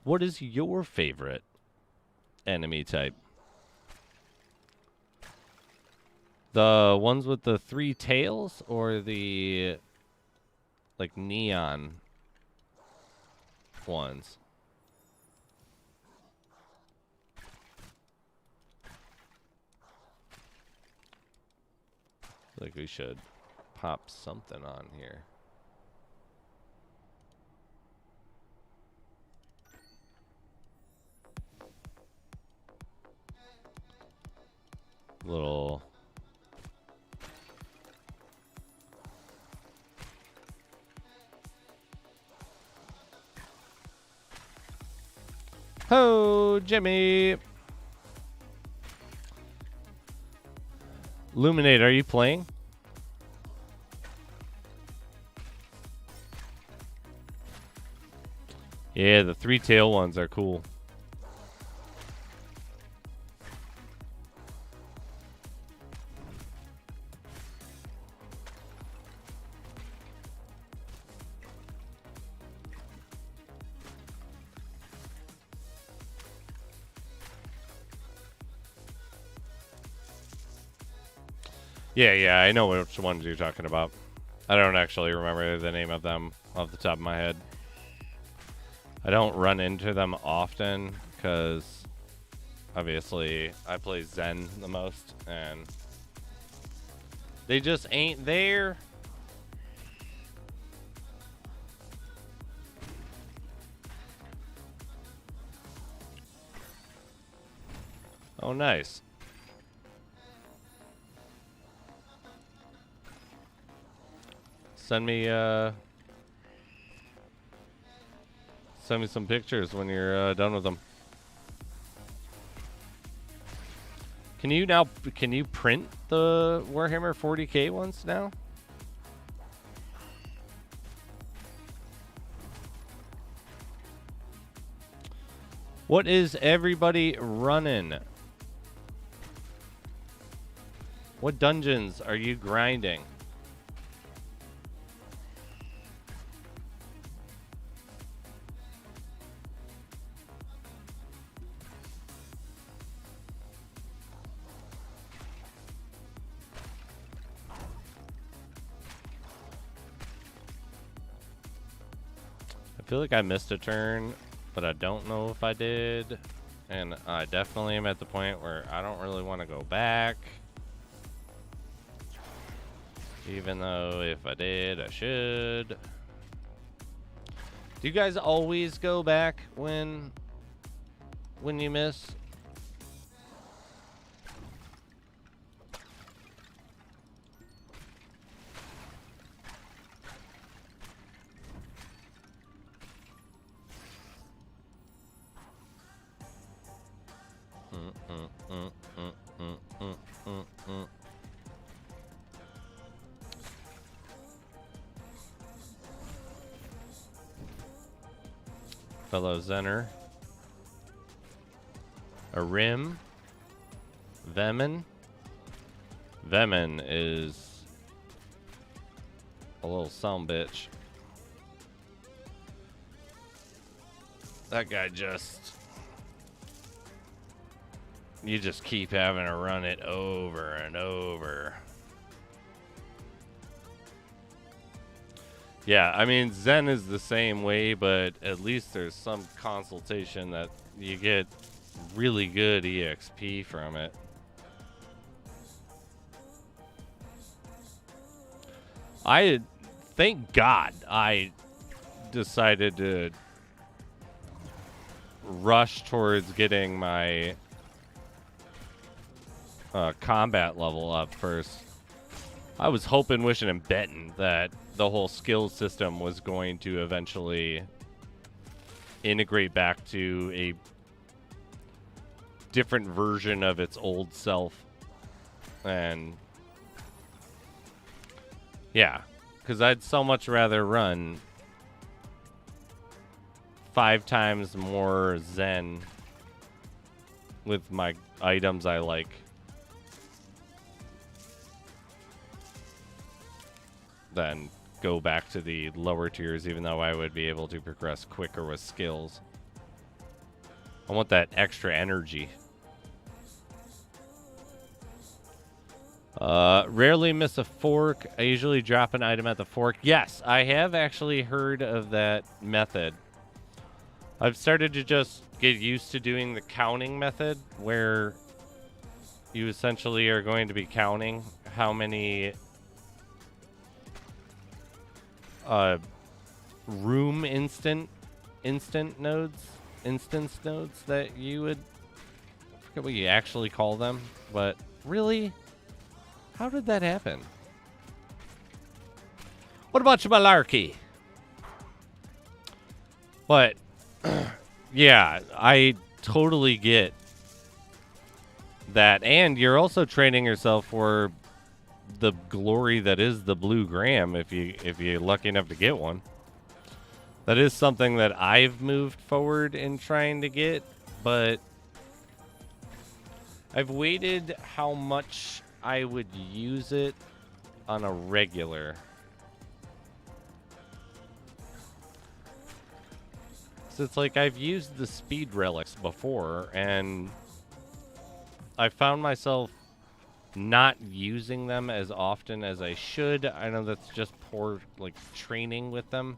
A: What is your favorite enemy type? The ones with the 3 tails or the like neon ones? Like we should pop something on here. Little ho, Jimmy. Luminate, are you playing? Yeah, the 3 tail ones are cool. Yeah, I know which ones you're talking about. I don't actually remember the name of them off the top of my head. I don't run into them often because obviously I play Zen the most and they just ain't there. Oh, nice. Send me some pictures when you're done with them. Can you print the Warhammer 40K ones now? What is everybody running? What dungeons are you grinding? I feel like I missed a turn, but I don't know if I did. And I definitely am at the point where I don't really want to go back. Even though if I did, I should. Do you guys always go back when you miss? Fellow Zenner. A Rim. Vemin. Vemin is a little sumbitch. That guy you just keep having to run it over and over. Yeah, I mean, Zen is the same way, but at least there's some consultation that you get really good EXP from it. Thank God I decided to rush towards getting my combat level up first. I was hoping, wishing, and betting that the whole skill system was going to eventually integrate back to a different version of its old self. And yeah, because I'd so much rather run 5 times more Zen with my items I like. Than go back to the lower tiers, even though I would be able to progress quicker with skills. I want that extra energy. Rarely miss a fork. I usually drop an item at the fork. Yes, I have actually heard of that method. I've started to just get used to doing the counting method, where you essentially are going to be counting how many room instance nodes that you would, I forget what you actually call them, but really, how did that happen? What about you, malarkey? But yeah, I totally get that, and you're also training yourself for the glory that is the blue gram if you're lucky enough to get one. That is something that I've moved forward in trying to get, but I've waited how much I would use it on a regular. So it's like I've used the speed relics before, and I found myself not using them as often as I should. I know that's just poor, like, training with them.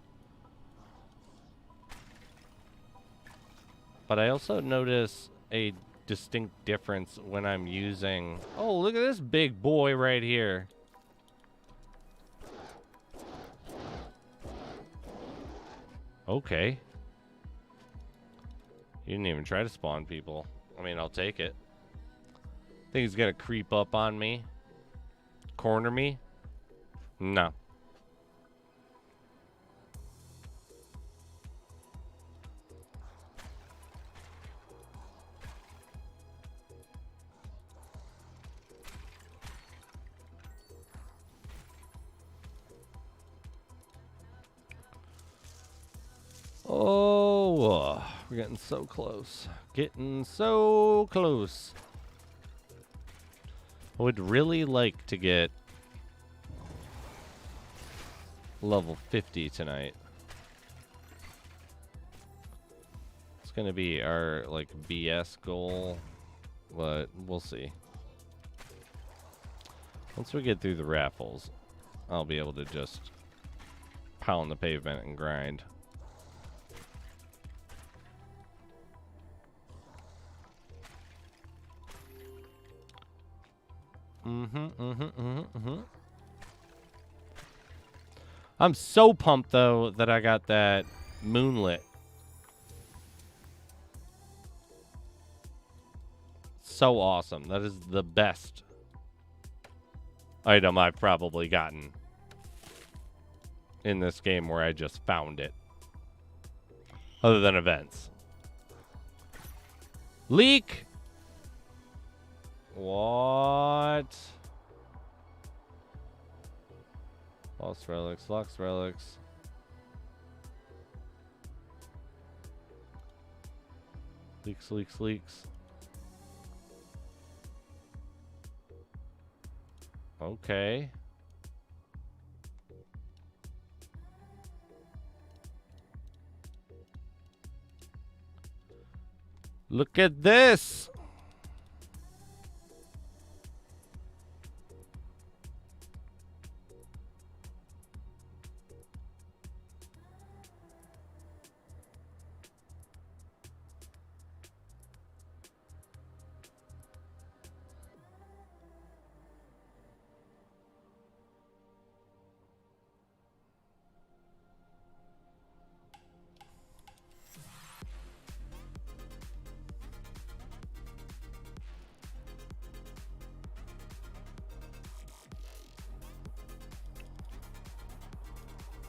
A: But I also notice a distinct difference when I'm using... Oh, look at this big boy right here. Okay. You didn't even try to spawn people. I mean, I'll take it. Think he's gonna creep up on me? Corner me? No. Oh, we're getting so close. Getting so close. I would really like to get level 50 tonight. It's going to be our, like, BS goal, but we'll see. Once we get through the raffles, I'll be able to just pound the pavement and grind. I'm so pumped, though, that I got that moonlit. So awesome. That is the best item I've probably gotten in this game where I just found it. Other than events. Leak! What? Lost Relics, Lost Relics. Leaks, leaks, leaks. Okay. Look at this!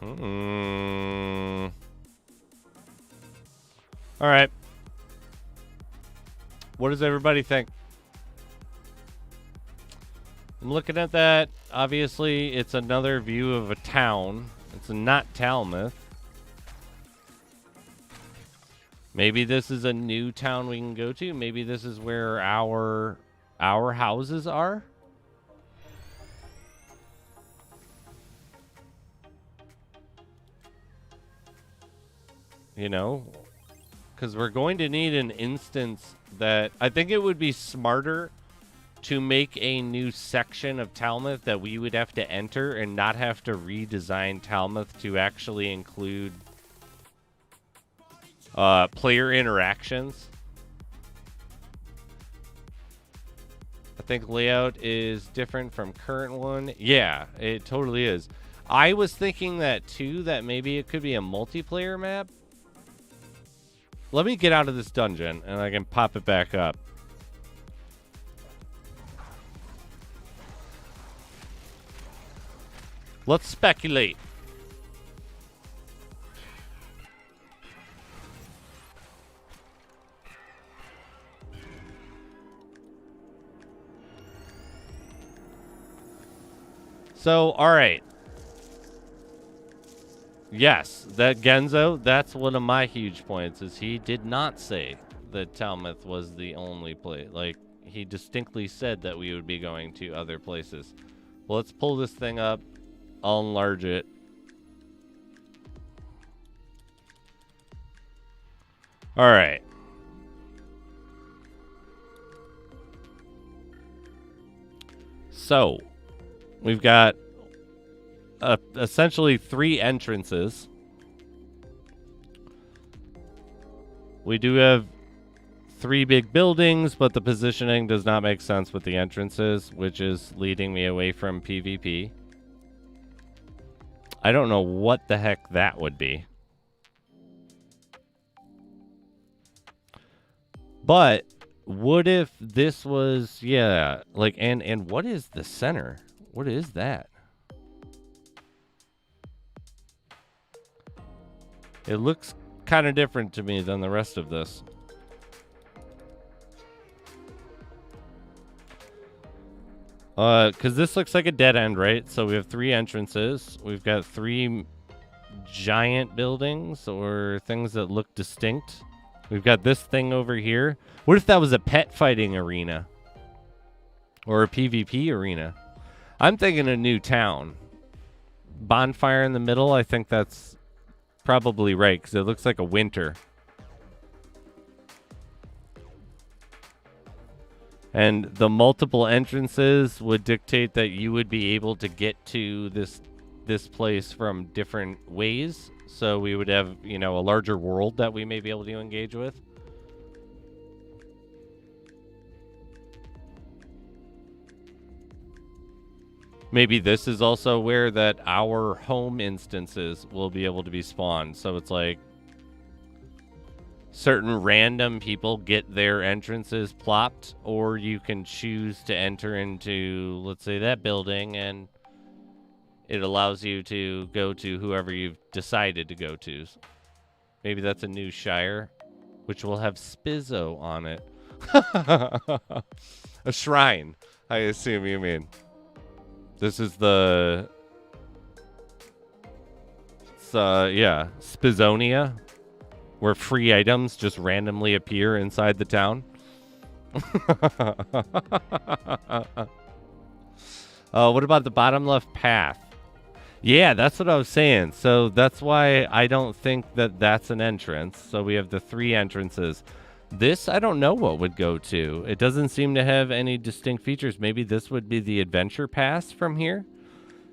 A: All right. What does everybody think? I'm looking at that. Obviously, it's another view of a town. It's not Talmouth. Maybe this is a new town we can go to. Maybe this is where our houses are. You know, because we're going to need an instance that I think it would be smarter to make a new section of Talmouth that we would have to enter and not have to redesign Talmouth to actually include player interactions. I think layout is different from current one. Yeah, it totally is. I was thinking that too, that maybe it could be a multiplayer map. Let me get out of this dungeon and I can pop it back up. Let's speculate. So, all right. Yes, that Genzo, that's one of my huge points, is he did not say that Talmouth was the only place. Like, he distinctly said that we would be going to other places. Well, let's pull this thing up. I'll enlarge it. All right. So, we've got essentially 3 entrances. We do have 3 big buildings, but the positioning does not make sense with the entrances, which is leading me away from PvP. I don't know what the heck that would be. But what if this was, yeah, like, and what is the center? What is that? It looks kind of different to me than the rest of this. Because this looks like a dead end, right? So we have 3 entrances. We've got 3 giant buildings or things that look distinct. We've got this thing over here. What if that was a pet fighting arena? Or a PvP arena? I'm thinking a new town. Bonfire in the middle, I think that's probably right, because it looks like a winter. And the multiple entrances would dictate that you would be able to get to this place from different ways. So we would have, you know, a larger world that we may be able to engage with. Maybe this is also where that our home instances will be able to be spawned. So it's like certain random people get their entrances plopped, or you can choose to enter into, let's say, that building, and it allows you to go to whoever you've decided to go to. Maybe that's a new Shire, which will have Spizzo on it. A shrine, I assume you mean. This is the... It's, yeah, Spizonia, where free items just randomly appear inside the town. What about the bottom left path? Yeah, that's what I was saying. So that's why I don't think that that's an entrance. So we have the 3 entrances. This, I don't know what would go to. It doesn't seem to have any distinct features. Maybe this would be the adventure pass from here,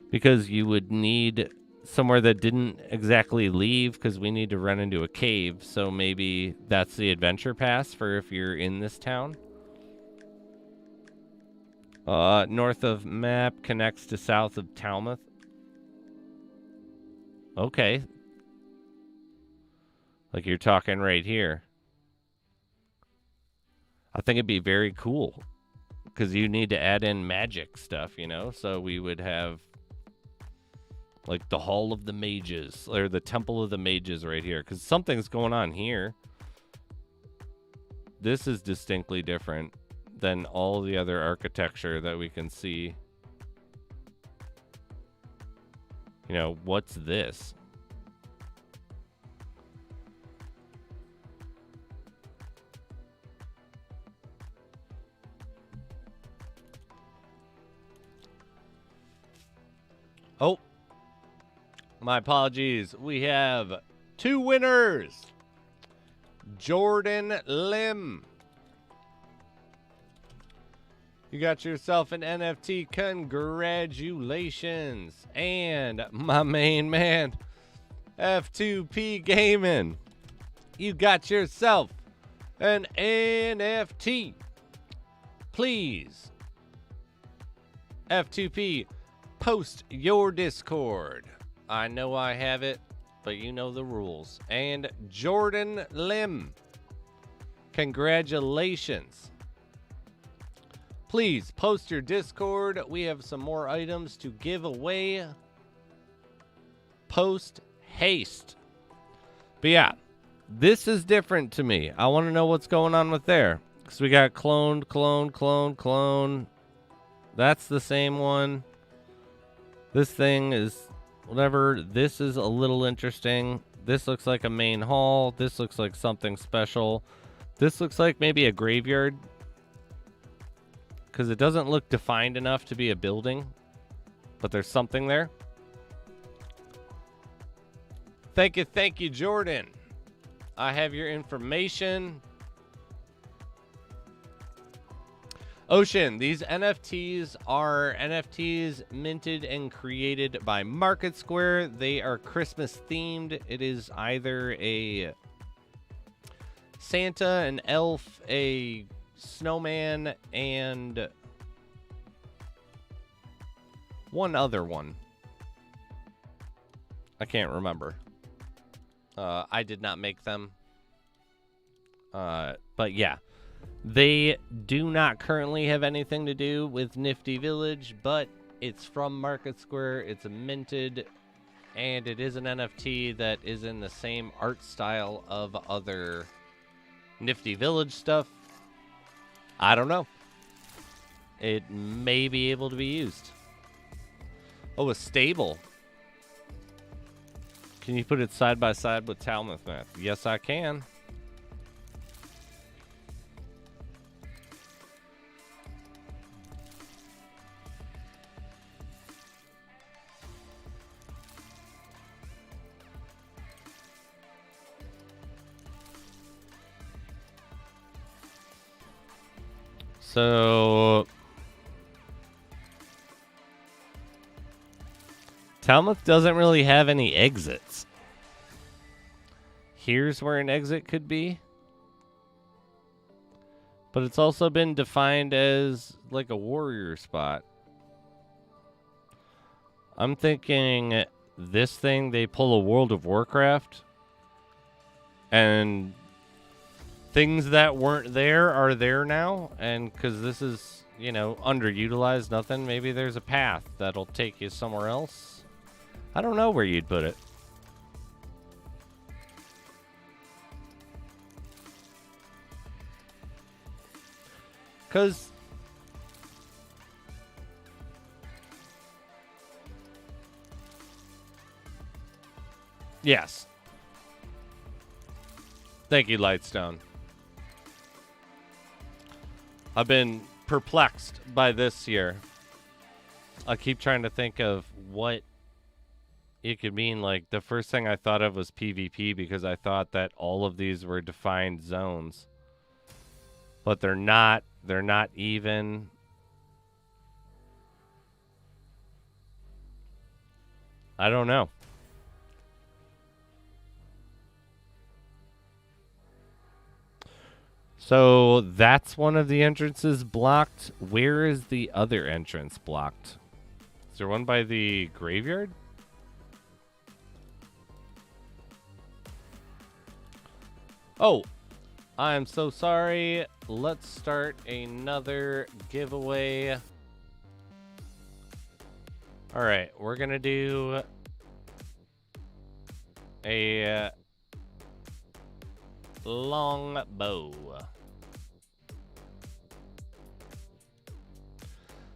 A: because you would need somewhere that didn't exactly leave, because we need to run into a cave. So maybe that's the adventure pass for if you're in this town. North of map connects to south of Talmouth. Okay. Like you're talking right here. I think it'd be very cool, because you need to add in magic stuff, you know? So we would have Like the Hall of the Mages, or the Temple of the Mages right here. Because something's going on here. This is distinctly different than all the other architecture that we can see. You know, what's this? Oh, my apologies. We have 2 winners. Jordan Lim. You got yourself an NFT. Congratulations. And my main man, F2P Gaming. You got yourself an NFT. Please, F2P, post your Discord. I know I have it, but you know the rules. And Jordan Lim, congratulations. Please post your Discord. We have some more items to give away. Post haste. But yeah, this is different to me. I want to know what's going on with there. Because we got cloned, clone, clone, clone. That's the same one. This thing is whatever. This is a little interesting. This looks like a main hall. This looks like something special. This looks like maybe a graveyard. Because it doesn't look defined enough to be a building. But there's something there. Thank you, Jordan. I have your information. Ocean, these NFTs are NFTs minted and created by MarketSquare. They are Christmas themed. It is either a Santa, an elf, a snowman, and one other one. I can't remember. I did not make them. But yeah. They do not currently have anything to do with Nifty Village, but it's from MarketSquare. It's minted, and it is an NFT that is in the same art style of other Nifty Village stuff. I don't know. It may be able to be used. Oh, a stable. Can you put it side by side with Talmuth Math? Yes, I can. So Talmuth doesn't really have any exits. Here's where an exit could be. But it's also been defined as like a warrior spot. I'm thinking this thing, they pull a World of Warcraft. And things that weren't there are there now. And because this is, you know, underutilized, nothing. Maybe there's a path that'll take you somewhere else. I don't know where you'd put it. Because yes. Thank you, Lightstone. I've been perplexed by this year. I keep trying to think of what it could mean. Like, the first thing I thought of was PvP because I thought that all of these were defined zones. But they're not. They're not even. I don't know. So that's one of the entrances blocked. Where is the other entrance blocked? Is there one by the graveyard? Oh, I'm so sorry. Let's start another giveaway. All right, we're going to do a long bow.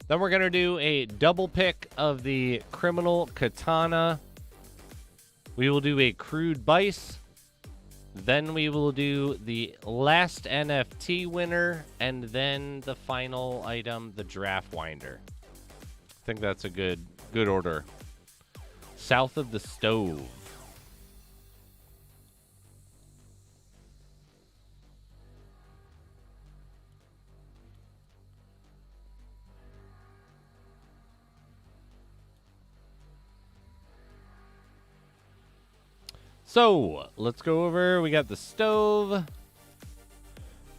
A: Then we're going to do a double pick of the criminal katana. We will do a crude bice. Then we will do the last NFT winner. And then the final item, the draft winder. I think that's a good order. South of the stove. So, let's go over. We got the stove.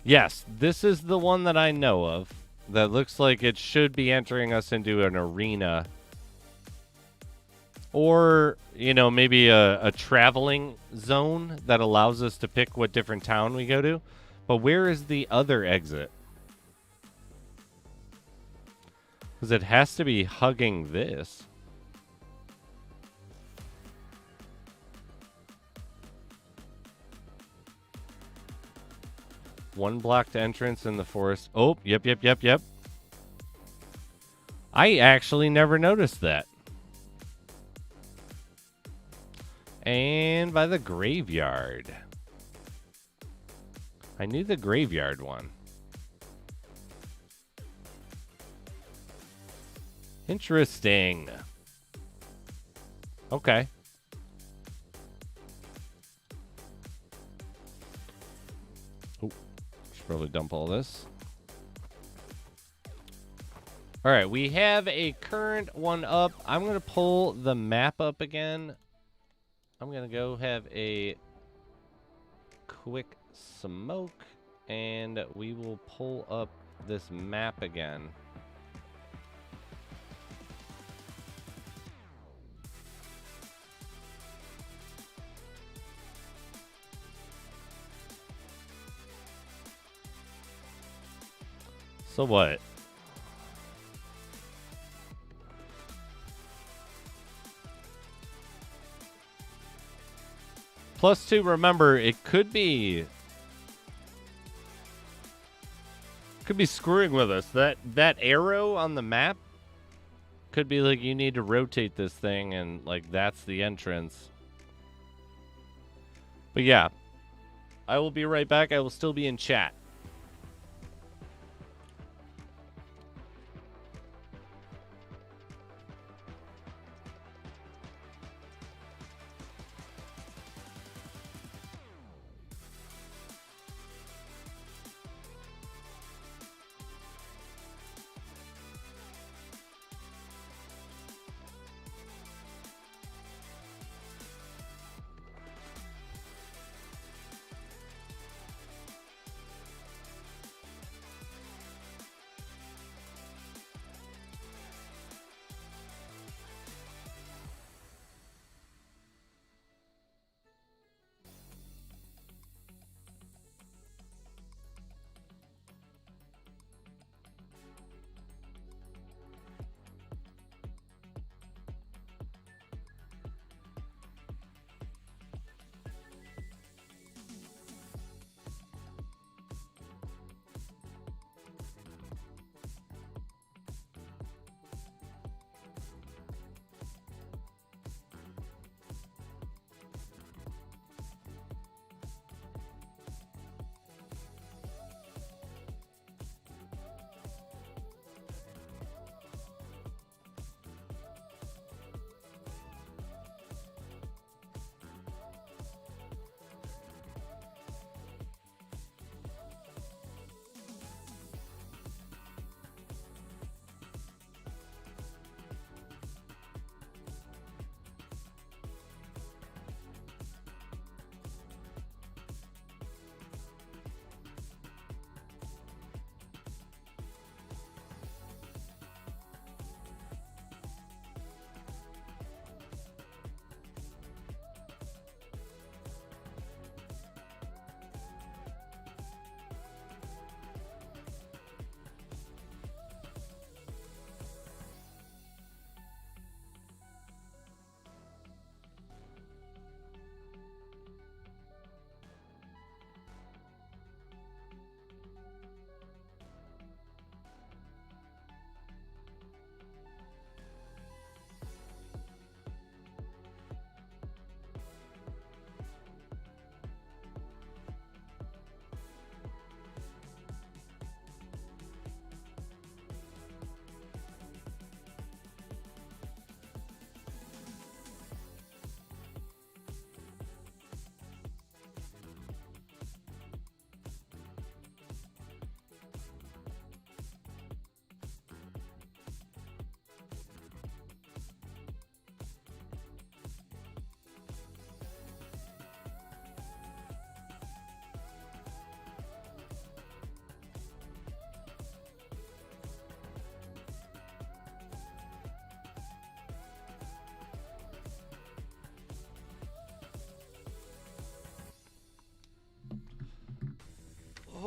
A: Yes, this is the one that I know of. That looks like it should be entering us into an arena. Or, you know, maybe a traveling zone that allows us to pick what different town we go to. But where is the other exit? Because it has to be hugging this. One blocked entrance in the forest. Oh, yep. I actually never noticed that. And by the graveyard. I knew the graveyard one. Interesting. Okay. Probably dump all this. All right, we have a current one up. I'm going to pull the map up again. I'm going to go have a quick smoke, and we will pull up this map again. So what? +2, remember, it could be screwing with us. That arrow on the map could be like you need to rotate this thing and like that's the entrance. But yeah, I will be right back. I will still be in chat.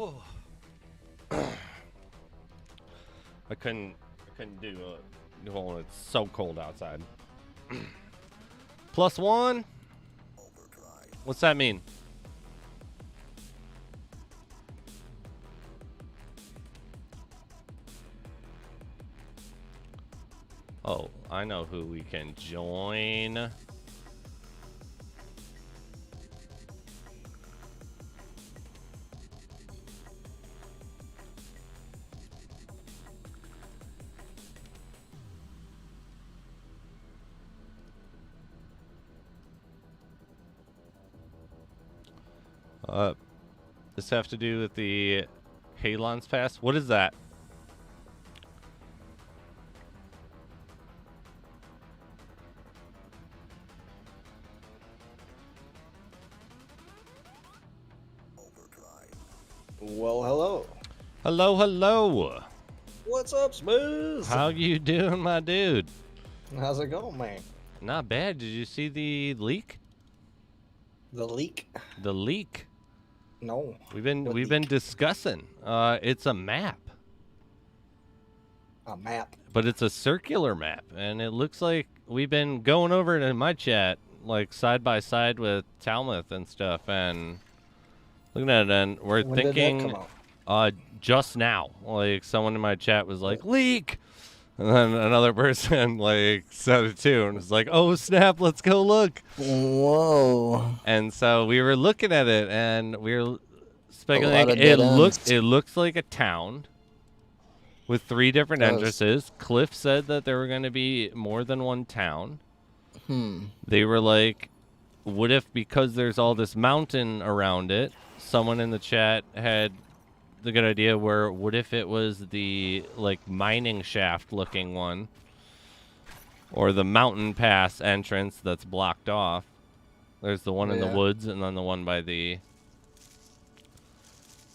A: Oh. I couldn't do well, it's so cold outside. +1? What's that mean? Oh, I know who we can join. This have to do with the Halon's Pass? What is that?
F: Well, hello.
A: Hello, hello.
F: What's up, Spiz?
A: How you doing, my dude?
F: How's it going, man?
A: Not bad. Did you see the leak?
F: The leak?
A: The leak.
F: No.
A: We've been discussing. It's a map.
F: A map.
A: But it's a circular map, and it looks like we've been going over it in my chat, like side by side with Talmuth and stuff, and looking at it, and we're
F: When
A: thinking,
F: did that come out?
A: just now, like someone in my chat was like, leak, and then another person like said it too, and was like, oh snap, let's go look.
F: Whoa.
A: And so we were looking at it, and we were
F: lot
A: speculating.
F: of dead ends.
A: It looks like a town with 3 different
F: Does.
A: entrances. Cliff said that there were going to be more than one town.
F: Hmm.
A: They were like, what if, because there's all this mountain around it, someone in the chat had the good idea where, what if it was the like mining shaft looking one, or the mountain pass entrance that's blocked off. There's the one in the
F: Yeah.
A: woods, and then the one by the...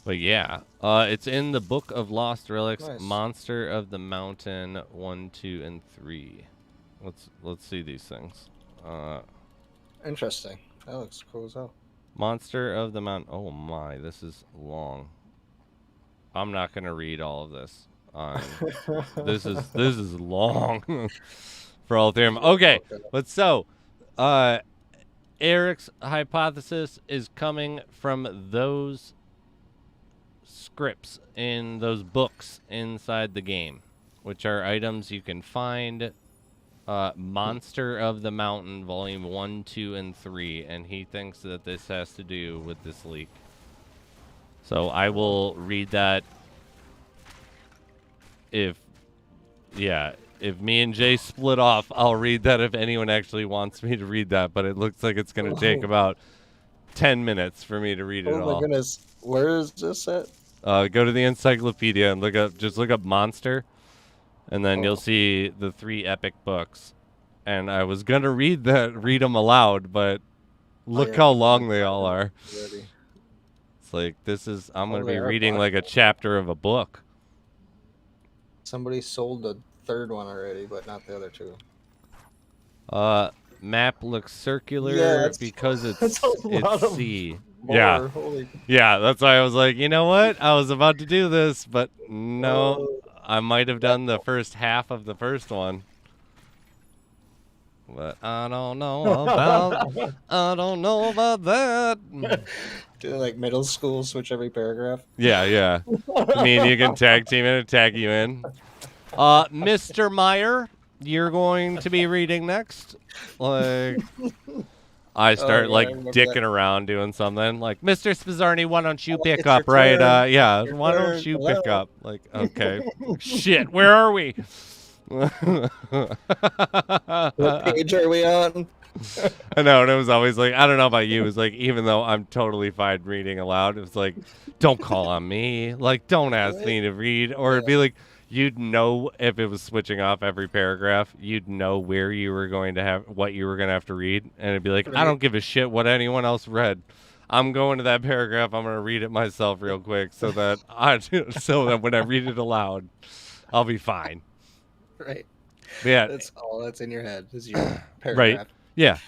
A: But yeah, it's in the Book of Lost Relics,
F: Nice.
A: Monster of the Mountain 1, 2, and 3. Let's see these things.
F: Interesting. That looks cool as hell.
A: Monster of the Mountain. Oh my, this is long. I'm not gonna read all of this. This is long for all 3 of them. Okay, but so, Eric's hypothesis is coming from those scripts in those books inside the game, which are items you can find. Monster of the Mountain, Volume 1, 2, and 3, and he thinks that this has to do with this leak. So I will read that if me and Jay split off, I'll read that if anyone actually wants me to read that, but it looks like it's going to take about 10 minutes for me to read it all.
F: Oh my goodness. Where is this at?
A: Go to the encyclopedia and look up monster, and then you'll see the 3 epic books. And I was gonna read them aloud, but look
F: yeah,
A: how long they all are.
F: Ready.
A: It's like I'm gonna
F: they
A: be
F: are
A: reading like a chapter of a book.
F: Somebody sold the 3rd one already, but not the other 2.
A: Map looks circular
F: that's-
A: because it's
F: that's a lot of
A: C.
F: More.
A: Yeah.
F: Holy.
A: Yeah, that's why I was like, you know what? I was about to do this, but no, I might have done the first half of the first one. But I don't know about that.
F: Do like middle school switch every paragraph?
A: Yeah. Me and you can tag team it and tag you in. Mr. Meyer, you're going to be reading next. Like, I start
F: yeah, I
A: like
F: remember
A: dicking
F: that.
A: around doing something. Like, Mr. Spizarni, why don't you pick
F: it's your
A: up, right?
F: turn.
A: Yeah,
F: Your
A: why don't
F: turn.
A: you
F: Hello.
A: pick up? Like, okay. Shit, where are we?
F: What page are we on?
A: I know, and it was always like, I don't know about you, it was like, even though I'm totally fine reading aloud, it was like, don't call on me, like, don't ask me to read, or it'd be like, you'd know if it was switching off every paragraph, you'd know where you were going to have, what you were going to have to read, and it'd be like, I don't give a shit what anyone else read. I'm going to that paragraph, I'm going to read it myself real quick, so that when I read it aloud, I'll be fine.
F: Right.
A: But yeah,
F: That's all that's in your head is your paragraph.
A: yeah.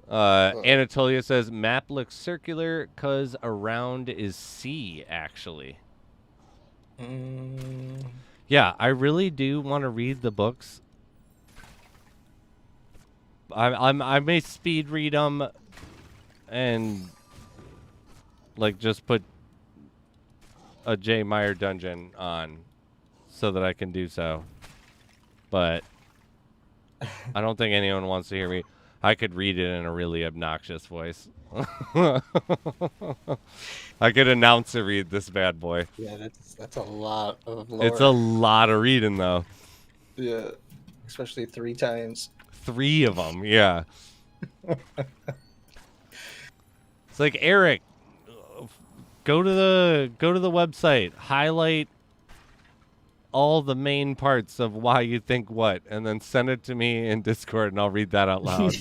A: Anatolia says map looks circular because around is sea. Actually, yeah, I really do want to read the books. I may speed read them and like just put a J Meyer dungeon on so that I can do so. But I don't think anyone wants to hear me. I could read it in a really obnoxious voice. I could announce or read this bad boy.
F: Yeah, that's a lot of lore.
A: It's a lot of reading though.
F: Yeah, especially 3 times.
A: 3 of them, yeah. It's like, Eric, go to the website, highlight all the main parts of why you think what, and then send it to me in Discord, and I'll read that out loud.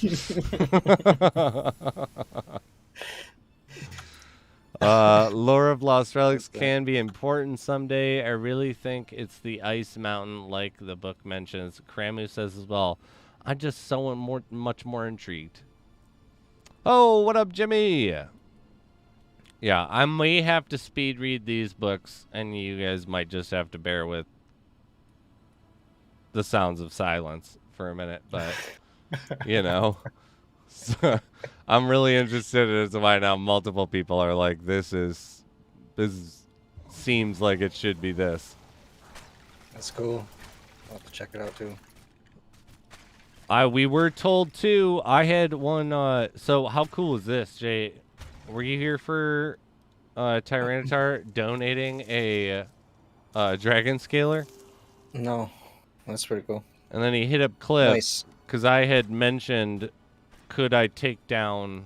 A: Lore of Lost Relics can be important someday. I really think it's the ice mountain, like the book mentions. Kramu says as well. I'm just so much more intrigued. Oh, what up, Jimmy? Yeah, I may have to speed read these books, and you guys might just have to bear with the sounds of silence for a minute, but you know, so, I'm really interested as to why now multiple people are like, this seems like it should be this.
F: That's cool. I'll have to check it out too.
A: We were told too. I had one. So how cool is this, Jay? Were you here for Tyranitar donating a dragon scaler?
F: No, that's pretty cool.
A: And then he hit up Cliff
F: Nice.
A: because I had mentioned, could I take down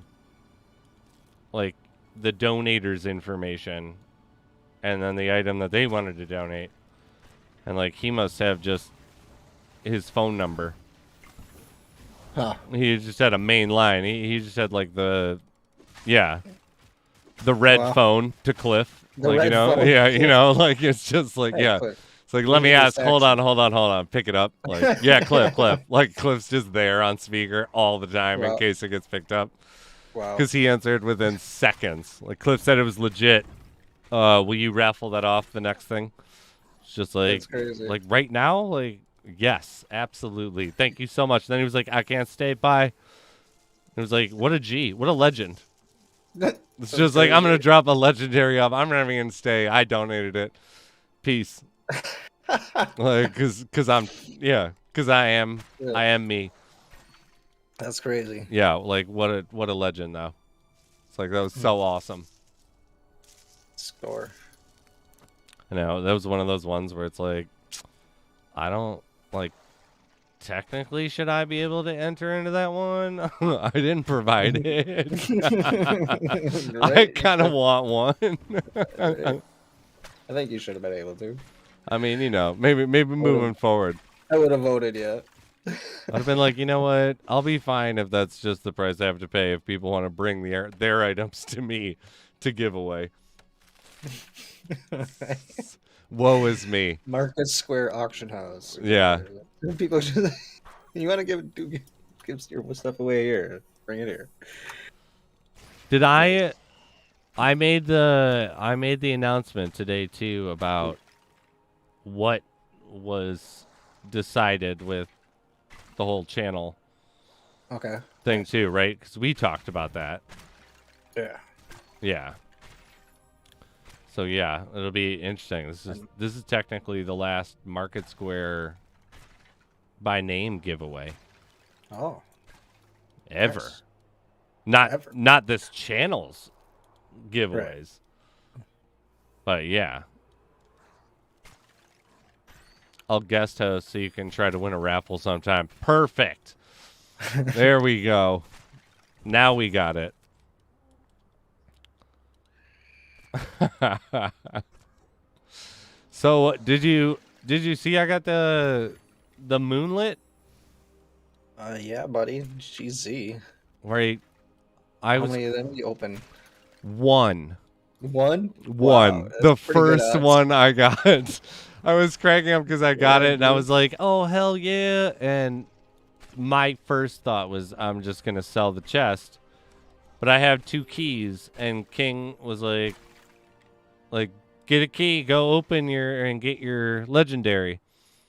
A: like the donators' information and then the item that they wanted to donate, and like he must have just his phone number.
F: Huh.
A: He just had a main line. He just had like the red phone to Cliff.
F: The
A: like,
F: red
A: you know,
F: phone.
A: yeah, you know, like it's just like,
F: Hey,
A: yeah.
F: Cliff.
A: It's like, let me
F: Give me
A: ask,
F: this
A: hold on, pick it up. Like, yeah, Cliff. Like Cliff's just there on speaker all the time in
F: Wow.
A: case it gets picked up.
F: Wow.
A: Because he answered within seconds. Like Cliff said it was legit. Will you raffle that off the next thing? It's just like,
F: That's crazy.
A: like right now, like, yes, absolutely. Thank you so much. Then he was like, I can't stay. Bye. It was like, what a G. What a legend. It's just like, I'm going to drop a legendary up. I'm never going to stay. I donated it. Peace. Like, cause I am me.
F: That's crazy.
A: Yeah. Like what a legend though. It's like, that was so awesome.
F: Score.
A: I know that was one of those ones where it's like, I don't like, technically, should I be able to enter into that one? I didn't provide it. I kind of want one.
F: I think you should have been able to.
A: I mean, you know, maybe moving forward.
F: I would have voted, yeah.
A: I'd have been like, you know what? I'll be fine if that's just the price I have to pay if people want to bring their items to me to give away. Woe is me.
F: MarketSquare auction house.
A: Yeah.
F: People just, you want to give your stuff away here? Bring it here.
A: Did I made the announcement today too about what was decided with the whole channel thing too, right? Because we talked about that.
F: Yeah.
A: Yeah. So yeah, it'll be interesting. This is technically the last MarketSquare by name giveaway.
F: Oh.
A: Ever.
F: Nice.
A: Not this channel's giveaways. Right. But yeah. I'll guest host so you can try to win a raffle sometime. Perfect. There we go. Now we got it. So did you see I got the moonlit?
F: Yeah, buddy. GZ.
A: Right.
F: How many of them you open?
A: One.
F: One?
A: One.
F: Wow,
A: the first one I got. I was cracking up because I got it and I was like, oh hell yeah. And my first thought was I'm just gonna sell the chest, but I have 2 keys, and King was like, get a key, go open and get your legendary.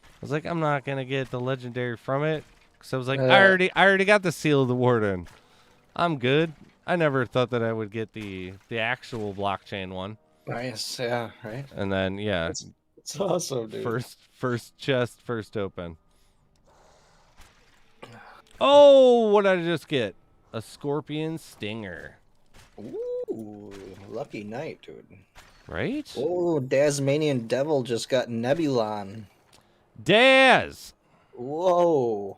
A: I was like, I'm not gonna get the legendary from it, so I was like, I already got the seal of the warden. I'm good. I never thought that I would get the actual blockchain one.
F: Nice, yeah, right.
A: And then yeah,
F: it's awesome, dude.
A: First chest, first open. Oh, what did I just get? A scorpion stinger.
F: Ooh, lucky night, dude.
A: Right?
F: Oh, Tasmanian Devil just got Nebulon.
A: Daz!
F: Whoa.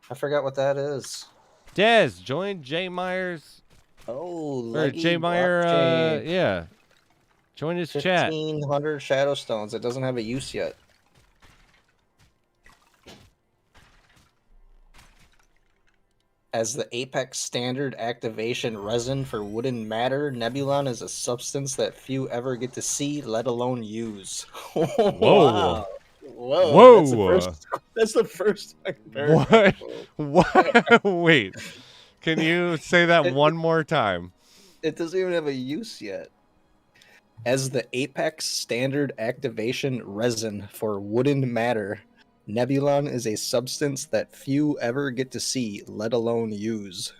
F: I forgot what that is.
A: Daz, join Jay Myers.
F: Oh,
A: Or Jay Meyer, yeah. Join his chat.
F: 1,500 Shadow Stones. It doesn't have a use yet. As the Apex standard activation resin for wooden matter, Nebulon is a substance that few ever get to see, let alone use.
A: Whoa.
F: Wow. Whoa.
A: Whoa.
F: That's the first I've heard.
A: What? Wait. Can you say that one more time?
F: It doesn't even have a use yet. As the Apex standard activation resin for wooden matter, Nebulon is a substance that few ever get to see, let alone use.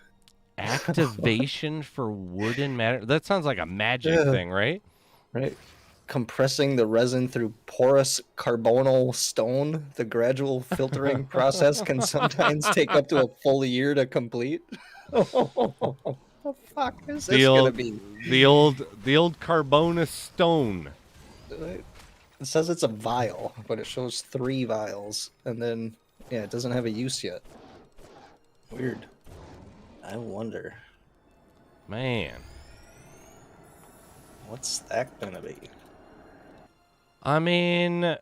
A: Activation for wooden matter? That sounds like a magic thing, right?
F: Right. Compressing the resin through porous carbonyl stone, the gradual filtering process can sometimes take up to a full year to complete. What the fuck is this gonna be?
A: The old Carbonus stone.
F: It says it's a vial, but it shows 3 vials, and then yeah, it doesn't have a use yet. Weird. I wonder.
A: Man.
F: What's that gonna be?
A: I mean,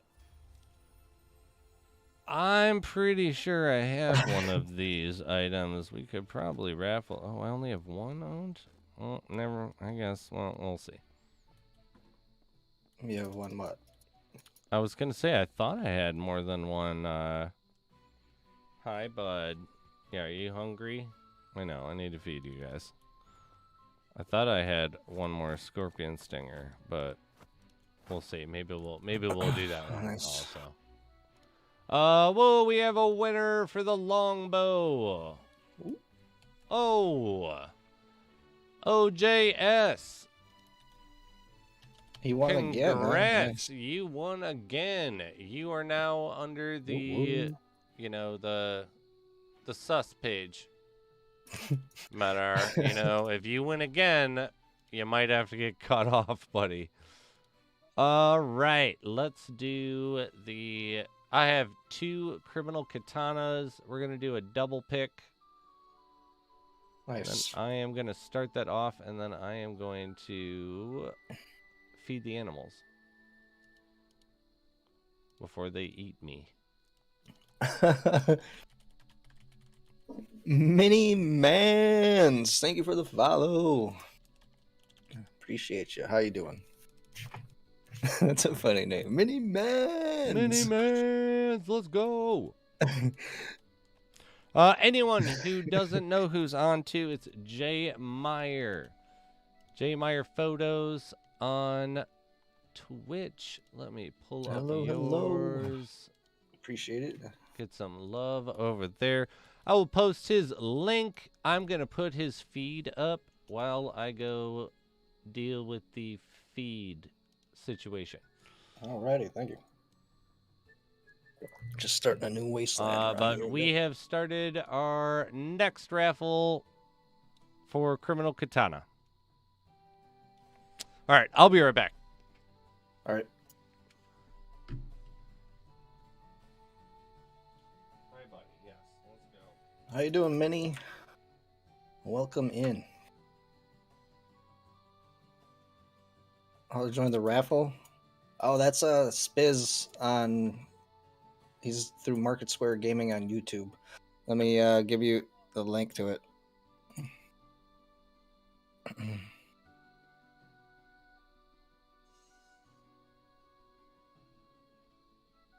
A: I'm pretty sure I have one of these items. We could probably raffle. Oh, I only have one owned? Well, never. I guess. Well, we'll see.
F: You have one what?
A: I was going to say, I thought I had more than one. Hi, bud. Yeah, are you hungry? I know. I need to feed you guys. I thought I had one more scorpion stinger, but we'll see. Maybe we'll do that one
F: Nice.
A: also. Whoa, we have a winner for the longbow. Oh. OJS.
F: He won again.
A: Congrats. You won again. You are now under the, you know, the sus page. Matter, you know, if you win again, you might have to get cut off, buddy. All right, let's do the... I have 2 criminal katanas. We're going to do a double pick.
F: Nice.
A: I am going to start that off, and then I am going to feed the animals before they eat me.
F: Mini Mans, thank you for the follow. Appreciate you. How you doing? That's a funny name. Mini Mans.
A: Mini Mans, let's go. Anyone who doesn't know who's on too, it's Jay Meyer. Jay Meyer Photos on Twitch. Let me pull up yours.
F: Hello. Appreciate it.
A: Get some love over there. I will post his link. I'm going to put his feed up while I go deal with the feed situation.
F: Alrighty, thank you. Just starting a new wasteland.
A: But we have started our next raffle for Criminal Katana. All right, I'll be right back.
F: All right.
A: Hi, buddy. Yes, let's go.
F: How you doing, Minnie? Welcome in. I'll join the raffle. Oh, that's a Spiz on. He's through MarketSquare Gaming on YouTube. Let me give you the link to it.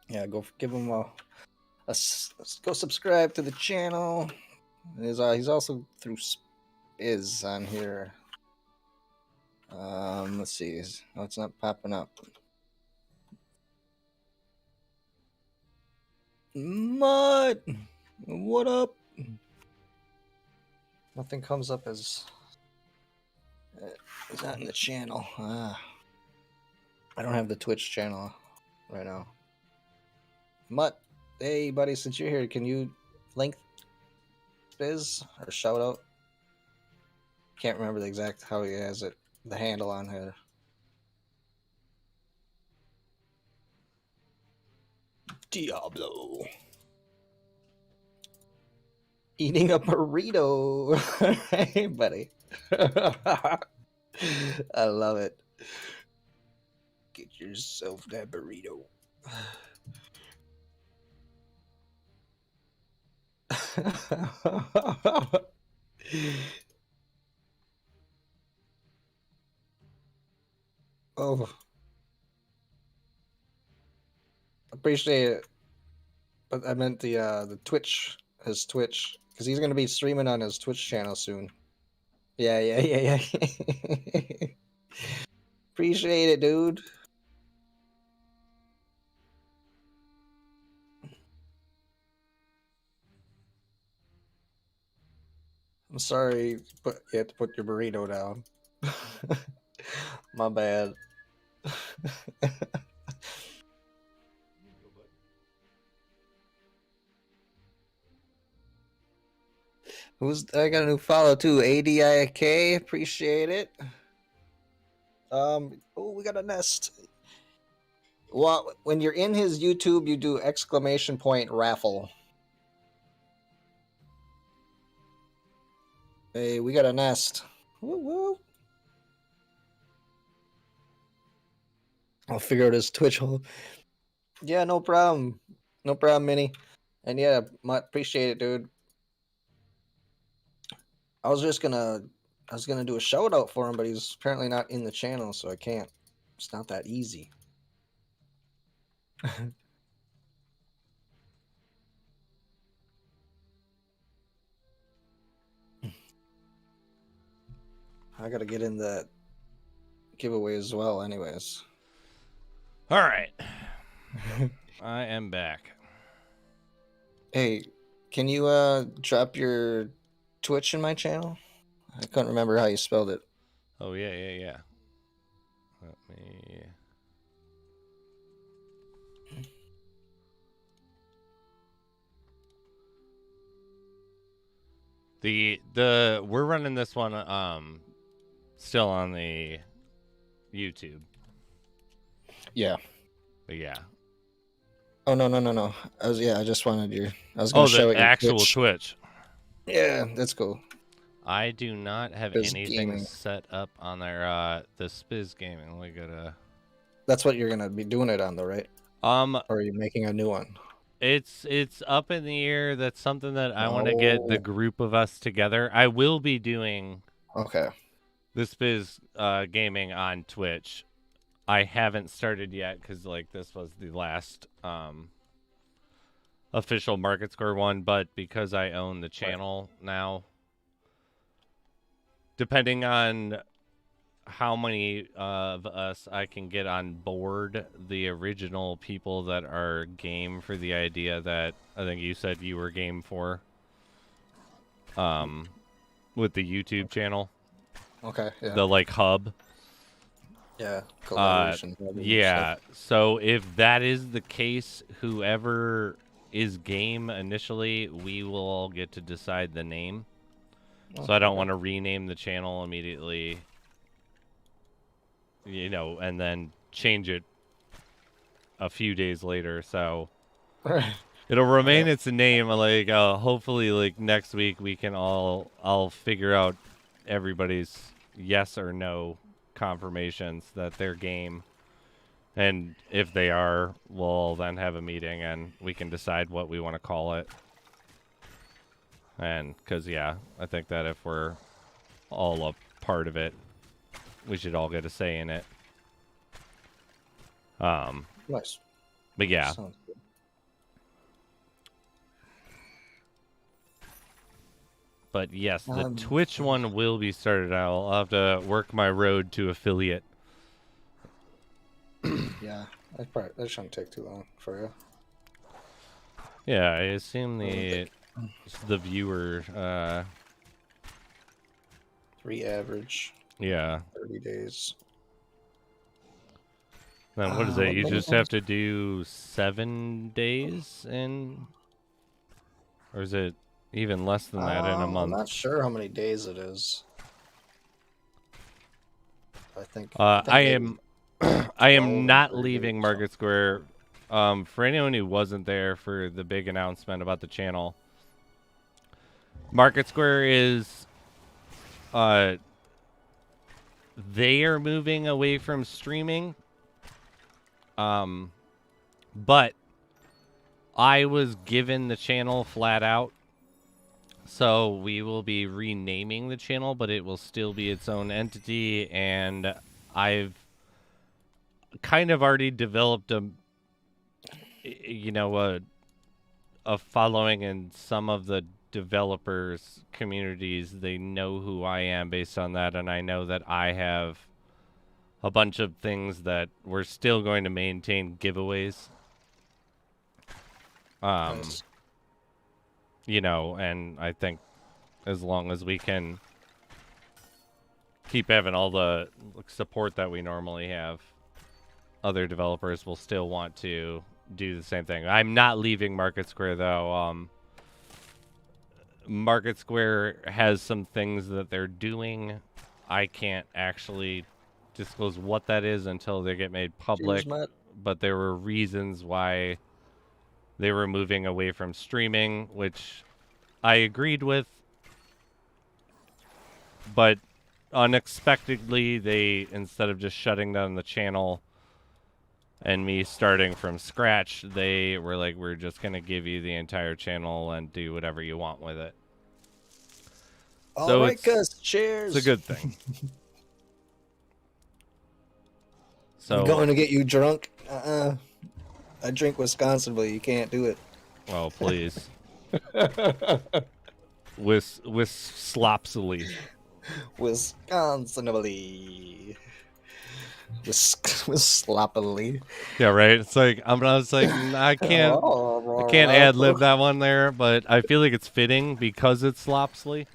F: Yeah, go give him a let's go subscribe to the channel. He's also through Spiz on here. Let's see. Oh, it's not popping up. Mutt, what up? Nothing comes up as is not in the channel. I don't have the Twitch channel right now. Mutt, hey buddy, since you're here, can you link Spiz or shout out? Can't remember the exact how he has it, the handle on here. Diablo. Eating a burrito. Hey, buddy. I love it. Get yourself that burrito. Oh. Appreciate it. But I meant the Twitch, his Twitch, because he's gonna be streaming on his Twitch channel soon. Yeah. Appreciate it, dude. I'm sorry, but you have to put your burrito down. My bad. I got a new follow too. ADIK, appreciate it. Oh, we got a nest. Well, when you're in his YouTube, you do ! raffle. Hey, we got a nest. Woo woo. I'll figure out his Twitch hole. Yeah, no problem. No problem, Minnie. And yeah, appreciate it, dude. I was gonna do a shout out for him, but he's apparently not in the channel, so I can't. It's not that easy. I gotta get in that giveaway as well, anyways.
A: All right. I am back.
F: Hey, can you drop your Twitch in my channel? I couldn't remember how you spelled it.
A: Oh, yeah. Let me... We're running this one still on the YouTube.
F: Yeah.
A: But yeah.
F: Oh no. I just wanted I was gonna show it
A: the
F: your
A: actual Twitch.
F: Yeah, that's cool.
A: I do not have
F: Spiz
A: anything
F: Gaming.
A: set up on there. The Spiz Gaming. We gotta.
F: That's what you're gonna be doing it on, though, right? Or are you making a new one?
A: It's up in the air. That's something that I want to get the group of us together. I will be doing.
F: Okay.
A: The Spiz Gaming on Twitch. I haven't started yet because this was the last official MarketSquare one, but because I own the channel now, depending on how many of us I can get on board, the original people that are game for the idea that I think you said you were game for, with the YouTube channel.
F: Okay. Yeah.
A: The hub.
F: Yeah. Collaboration.
A: Yeah. So if that is the case, whoever is game initially, we will all get to decide the name. So I don't want to rename the channel immediately, and then change it a few days later. So it'll remain its name. Hopefully, next week I'll figure out everybody's yes or no confirmations that they're game. And if they are, we'll then have a meeting and we can decide what we want to call it. And because, I think that if we're all a part of it, we should all get a say in it.
F: Nice.
A: But yeah. But yes, the Twitch one will be started. I'll have to work my road to affiliate.
F: Yeah, that shouldn't take too long for you.
A: Yeah, I assume the viewer.
F: 3 average.
A: Yeah.
F: 30 days.
A: Then what is it? You just have to do 7 days in, or is it even less than that in a month?
F: I'm not sure how many days it is. I think.
A: I am. I am not
F: 30
A: leaving
F: days,
A: Market Square. For anyone who wasn't there for the big announcement about the channel, Market Square is. They are moving away from streaming. But I was given the channel flat out. So we will be renaming the channel, but it will still be its own entity. And I've kind of already developed a following in some of the developers communities. They know who I am based on that, and I know that I have a bunch of things that we're still going to maintain giveaways.
F: Nice.
A: And I think as long as we can keep having all the support that we normally have, other developers will still want to do the same thing. I'm not leaving Market Square, though. Market Square has some things that they're doing. I can't actually disclose what that is until they get made public. But there were reasons why they were moving away from streaming, which I agreed with. But unexpectedly, they, instead of just shutting down the channel and me starting from scratch, they were like, we're just going to give you the entire channel and do whatever you want with it.
F: All right, Gus, cheers.
A: It's a good thing. So
F: I'm going to get you drunk. I drink Wisconsin, but you can't do it.
A: Oh, please. with slopsily.
F: Wisconsinably. With sloppily.
A: Yeah, right. It's like I was like, I can't ad lib that one there, but I feel like it's fitting because it's slopsily.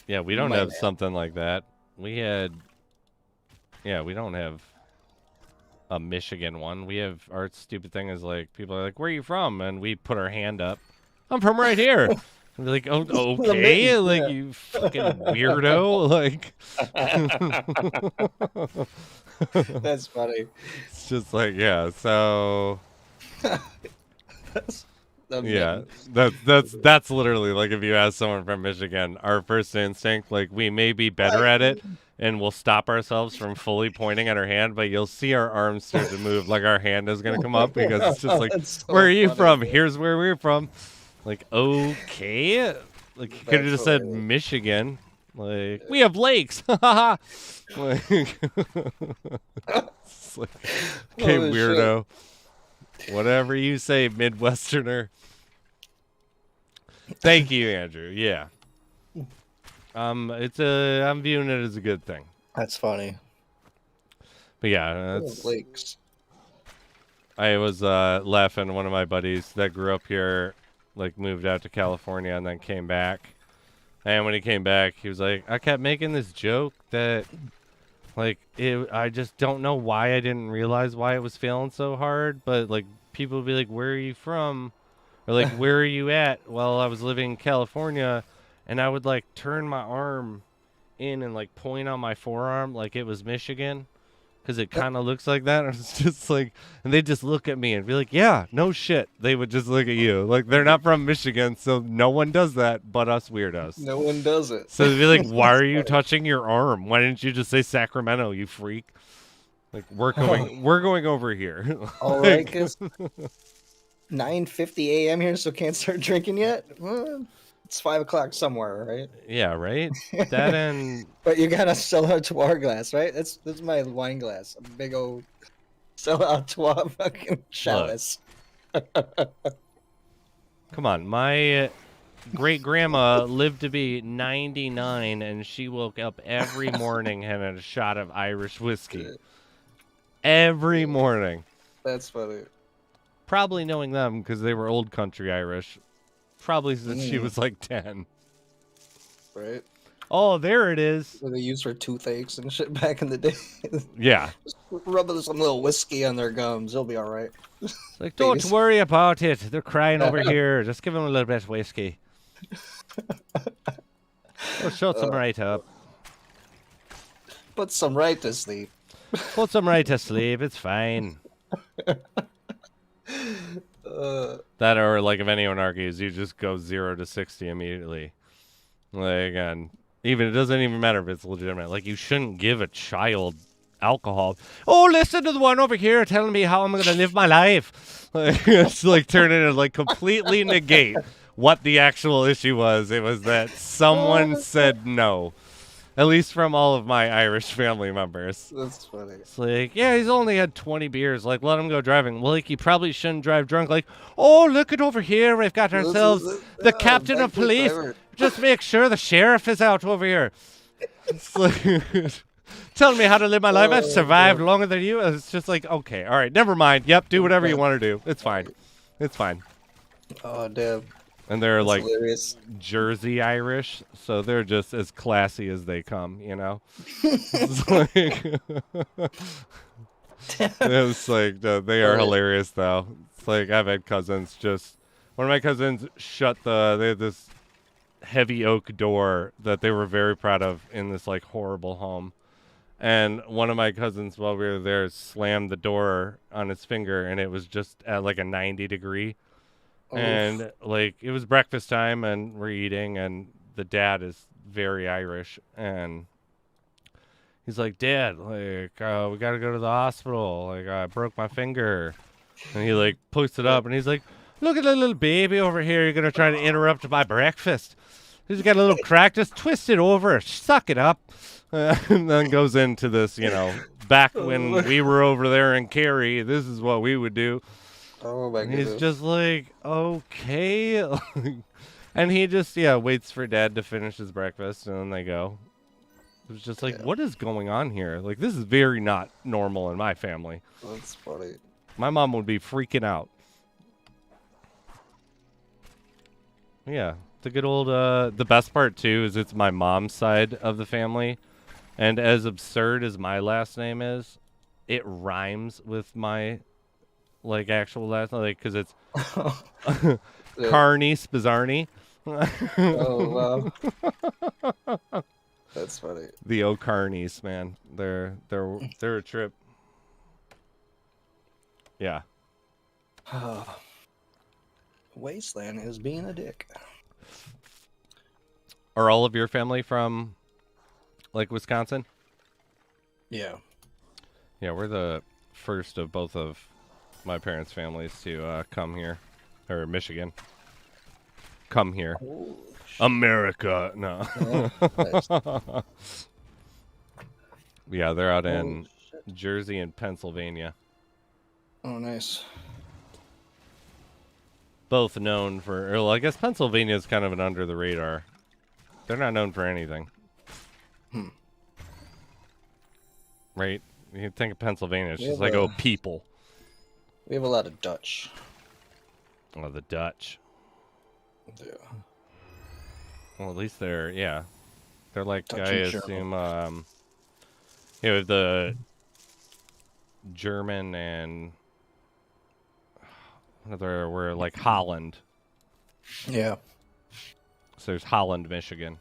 A: Yeah, we don't have something like that. We don't have a Michigan one. We have, our stupid thing is like, people are like, where are you from? And we put our hand up. I'm from right here. And they're like, oh, okay. Like, you fucking weirdo. Like,
F: that's funny.
A: It's just like, yeah, so. Yeah, that's literally like, if you ask someone from Michigan, our first instinct, like, we may be better at it and we'll stop ourselves from fully pointing at our hand, but you'll see our arms start to move like our hand is going to come up because it's just like, so where are you from? Here's where we're from. Like, okay. Like, you could have just said Michigan. Like, we have lakes. Like, it's like, okay, weirdo. Shit. Whatever you say, Midwesterner. Thank you, Andrew. Yeah. I'm viewing it as a good thing.
F: That's funny.
A: But yeah, that's
F: lakes.
A: I was laughing. One of my buddies that grew up here, like, moved out to California and then came back. And when he came back, he was like, I kept making this joke that, like, I just don't know why I didn't realize why it was failing so hard. But, like, people would be like, where are you from? Or, like, where are you at? Well, I was living in California, and I would, like, turn my arm in and, like, point on my forearm like it was Michigan. Because it kind of looks like that. And it's just like, and they just look at me and be like, yeah, no shit. They would just look at you. Like, they're not from Michigan, so no one does that but us weirdos.
F: No one does it.
A: So they'd be like, why are you touching your arm? Why didn't you just say Sacramento, you freak? Like, we're going over here.
F: All right, because 9:50 a.m. here, so can't start drinking yet? Well, it's 5 o'clock somewhere, right?
A: Yeah, right? That and...
F: But you got a Stella Artois glass, right? That's my wine glass. A big old Stella Artois fucking chalice.
A: Come on, my great grandma lived to be 99, and she woke up every morning and had a shot of Irish whiskey. Every morning.
F: That's funny.
A: Probably knowing them because they were old country Irish. Probably since she was like 10.
F: Right?
A: Oh, there it is.
F: What they used for toothaches and shit back in the day.
A: Yeah.
F: Just rub some little whiskey on their gums. They'll be all right.
A: Like, don't worry about it. They're crying over here. Just give them a little bit of whiskey. We'll shut them right up.
F: Put some right to sleep.
A: Put them right to sleep. It's fine. That or, like, if anyone argues, you just go 0 to 60 immediately. Like, and even it doesn't even matter if it's legitimate. Like, you shouldn't give a child alcohol. Oh, listen to the one over here telling me how I'm going to live my life. Like, it's like turn it and like completely negate what the actual issue was. It was that someone said no. At least from all of my Irish family members.
F: That's funny.
A: It's like, yeah, he's only had 20 beers. Like, let him go driving. Well, like, he probably shouldn't drive drunk. Like, oh, look at over here. We've got ourselves the captain of police. Just make sure the sheriff is out over here. It's like, tell me how to live my life. I've survived longer than you. It's just like, okay, all right, never mind. Yep, do whatever you want to do. It's fine. It's fine.
F: Oh, damn.
A: And they're like
F: hilarious.
A: Jersey Irish, so they're just as classy as they come, you know? It's like, it's like they are hilarious, though. It's like I've had cousins just, one of my cousins they had this heavy oak door that they were very proud of in this like horrible home. And one of my cousins, while we were there, slammed the door on his finger, and it was just at like a 90-degree. And like it was breakfast time and we're eating, and the dad is very Irish, and he's like, Dad, like we gotta go to the hospital, like I broke my finger. And he like puts it up and he's like, look at the little baby over here, you're gonna try to interrupt my breakfast. He's got a little crack, just twist it over, suck it up. And then goes into this, you know, back when we were over there in Cary, this is what we would do.
F: Oh my goodness.
A: He's just like, okay. And he just, waits for Dad to finish his breakfast, and then they go. It was just like, what is going on here? Like, this is very not normal in my family.
F: That's funny.
A: My mom would be freaking out. Yeah, the good old, the best part, too, is it's my mom's side of the family. And as absurd as my last name is, it rhymes with my like actual last name, like, because it's Carney Spizarni.
F: Oh wow, that's funny.
A: The O'Carneys, man, they're a trip. Yeah.
F: Wasteland is being a dick.
A: Are all of your family from like Wisconsin?
F: Yeah.
A: Yeah, we're the first of both of my parents' families to come here, or Michigan. Come here.
F: Oh,
A: America. No.
F: Oh, nice.
A: Yeah, they're out in Jersey and Pennsylvania.
F: Oh, nice.
A: Both known for, well, I guess Pennsylvania is kind of an under the radar. They're not known for anything. Right? You think of Pennsylvania, it's just like, oh, people.
F: We have a lot of Dutch.
A: Oh, the Dutch.
F: Yeah.
A: Well, at least they're, they're like,
F: Dutch
A: I
F: and
A: assume, we have the German and we're like Holland.
F: Yeah.
A: So there's Holland, Michigan.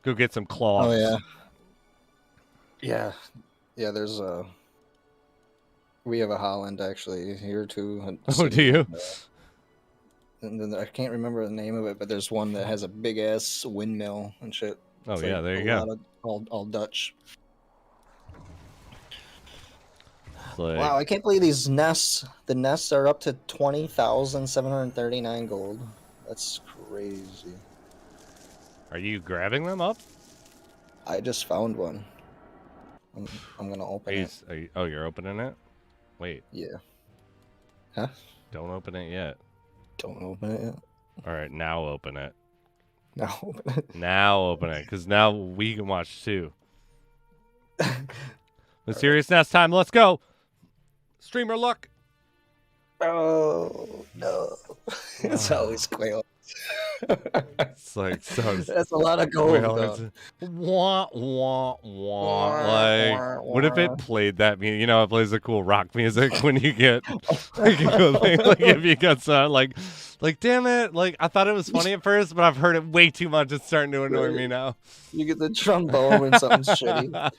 A: Go get some cloths.
F: Oh yeah. Yeah. Yeah, there's we have a Holland actually here too.
A: Oh, do you?
F: And then I can't remember the name of it, but there's one that has a big ass windmill and shit.
A: Oh
F: It's
A: yeah,
F: like
A: there you
F: a
A: go.
F: lot of all Dutch.
A: Like,
F: Wow, I can't believe these nests. The nests are up to 20,739 gold. That's crazy.
A: are you grabbing them up?
F: I just found one. I'm gonna open it.
A: You're opening it? Wait,
F: Yeah. Huh?
A: don't open it yet.
F: Don't open it yet.
A: All right, now open it.
F: Now open it.
A: Now open it, because now we can watch too. Mysterious Nest time. Let's go. Streamer luck.
F: Oh no! It's always quail.
A: It's like so.
F: That's a lot of gold. Though.
A: Wah wah wah. Like, what if it played that music? You know, it plays the cool rock music when you get like a cool thing. Like if you got some, like, damn it! Like I thought it was funny at first, but I've heard it way too much. It's starting to annoy me now.
F: You get the trombone and something shitty.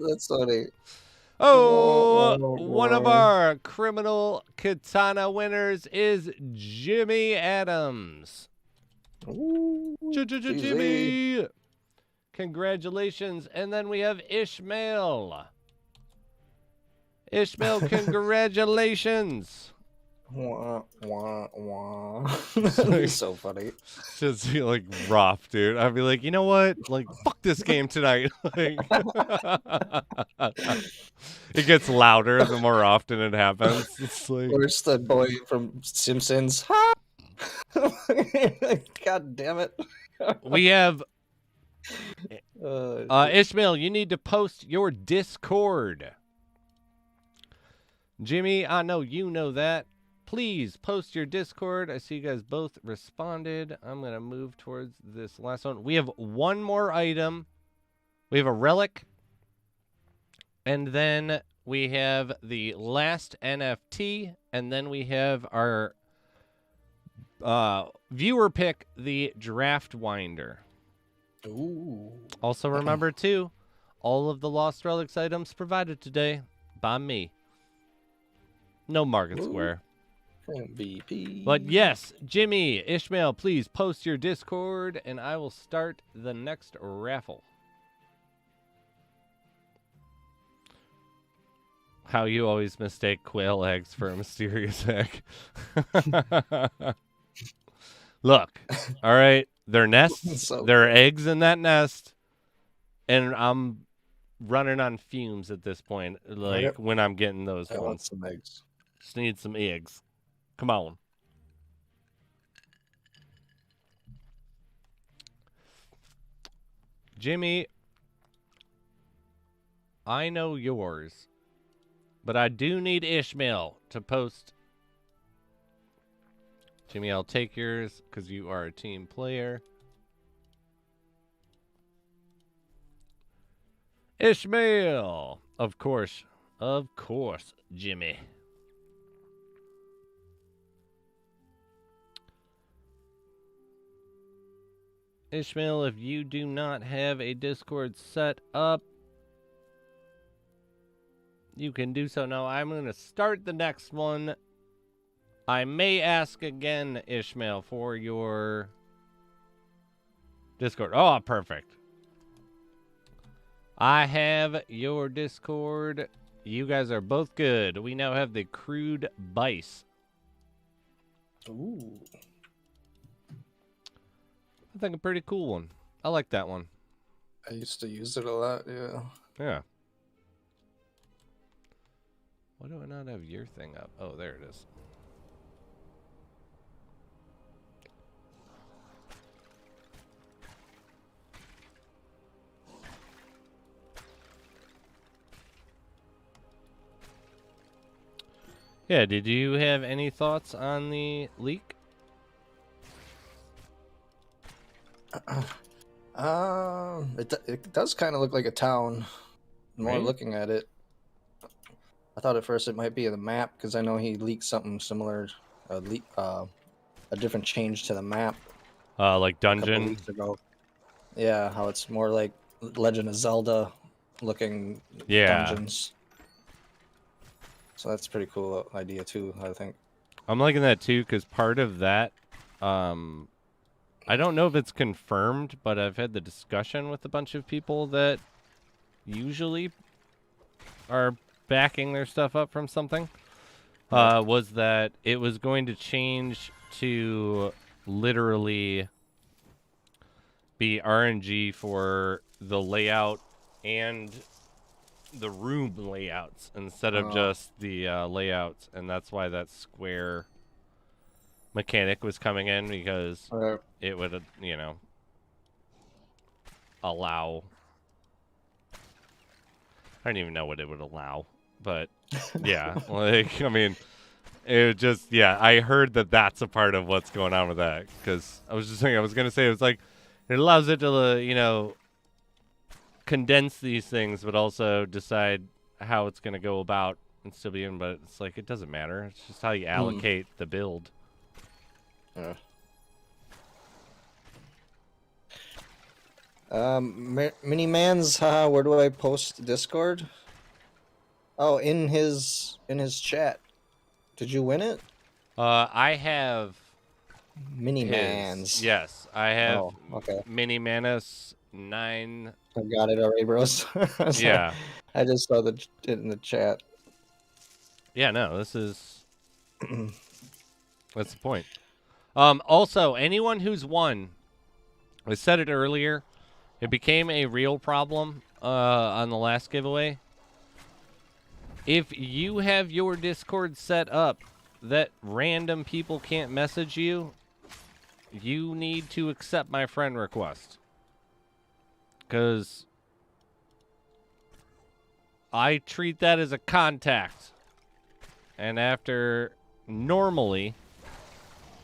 F: That's funny.
A: Oh, one of our criminal katana winners is Jimmy Adams.
F: Ooh,
A: Jimmy. Congratulations. And then we have Ishmael. Ishmael, congratulations.
F: Wah, wah, wah.
A: Like,
F: so funny.
A: Just be like rough, dude. I'd be like, you know what? Like, fuck this game tonight. Like, it gets louder the more often it happens. It's like,
F: Where's the boy from Simpsons? God damn it.
A: we have Ishmael, you need to post your Discord. Jimmy, I know you know that. Please post your Discord. I see you guys both responded. I'm going to move towards this last one. We have one more item. We have a relic. And then we have the last NFT. And then we have our viewer pick, the Draft Winder.
F: Ooh.
A: Also remember, too, all of the Lost Relics items provided today by me. No MarketSquare.
F: MVP.
A: But yes, Jimmy, Ishmael, please post your Discord, and I will start the next raffle. How you always mistake quail eggs for a mysterious egg. Look, all right, they're nests, there are eggs in that nest, and I'm running on fumes at this point, like when I'm getting those
F: I
A: ones.
F: want some eggs.
A: Just need some eggs. Come on. Jimmy, I know yours, but I do need Ishmael to post. Jimmy, I'll take yours because you are a team player. Ishmael, of course, Jimmy. Ishmael, if you do not have a Discord set up, you can do so now. I'm going to start the next one. I may ask again, Ishmael, for your Discord. Oh, perfect. I have your Discord. You guys are both good. We now have the crude bice.
F: Ooh.
A: I think a pretty cool one. I like that one.
F: I used to use it a lot, yeah.
A: Yeah. Why do I not have your thing up? Oh, there it is. Yeah, did you have any thoughts on the leak?
F: It does kind of look like a town. The more
A: Right?
F: looking at it, I thought at first it might be the map because I know he leaked something similar, a different change to the map
A: Like
F: a couple
A: dungeon.
F: weeks ago. Yeah, how it's more like Legend of Zelda looking dungeons. So that's a pretty cool idea too, I think.
A: I'm liking that too, because part of that, I don't know if it's confirmed, but I've had the discussion with a bunch of people that usually are backing their stuff up from something. Was that it was going to change to literally be RNG for the layout and the room layouts instead of just the layouts, and that's why that square mechanic was coming in because
F: Right.
A: it would, allow. I don't even know what it would allow, but yeah, like I mean, it would just I heard that that's a part of what's going on with that because I was just saying I was gonna say it was like it allows it to condense these things, but also decide how it's gonna go about and still be in. But it's like it doesn't matter. It's just how you allocate the build.
F: Yeah. Mini Man's, where do I post Discord? Oh, in his chat. Did you win it?
A: I have
F: Mini
A: his.
F: Man's.
A: Yes, I have
F: Oh, okay.
A: Mini Manus 9.
F: I got it already, bros.
A: Yeah.
F: I just saw it in the chat.
A: Yeah, no, this is that's the point. Also, anyone who's won, I said it earlier, it became a real problem on the last giveaway. If you have your Discord set up that random people can't message you, you need to accept my friend request. Because I treat that as a contact. And normally,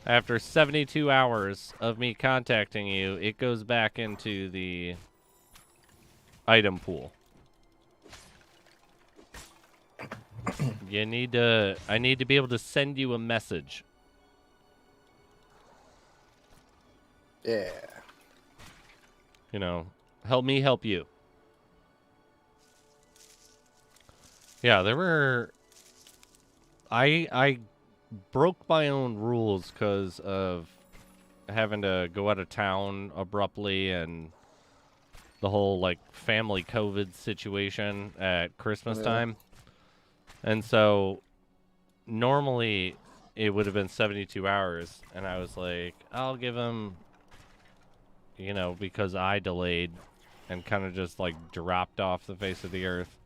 A: after 72 hours of me contacting you, it goes back into the item pool. I need to be able to send you a message.
F: Yeah.
A: Help me help you. Yeah, there were... I broke my own rules because of having to go out of town abruptly and the whole, family COVID situation at Christmas time. And so, normally, it would have been 72 hours, and I was like, I'll give him, because I delayed and kind of just, dropped off the face of the earth.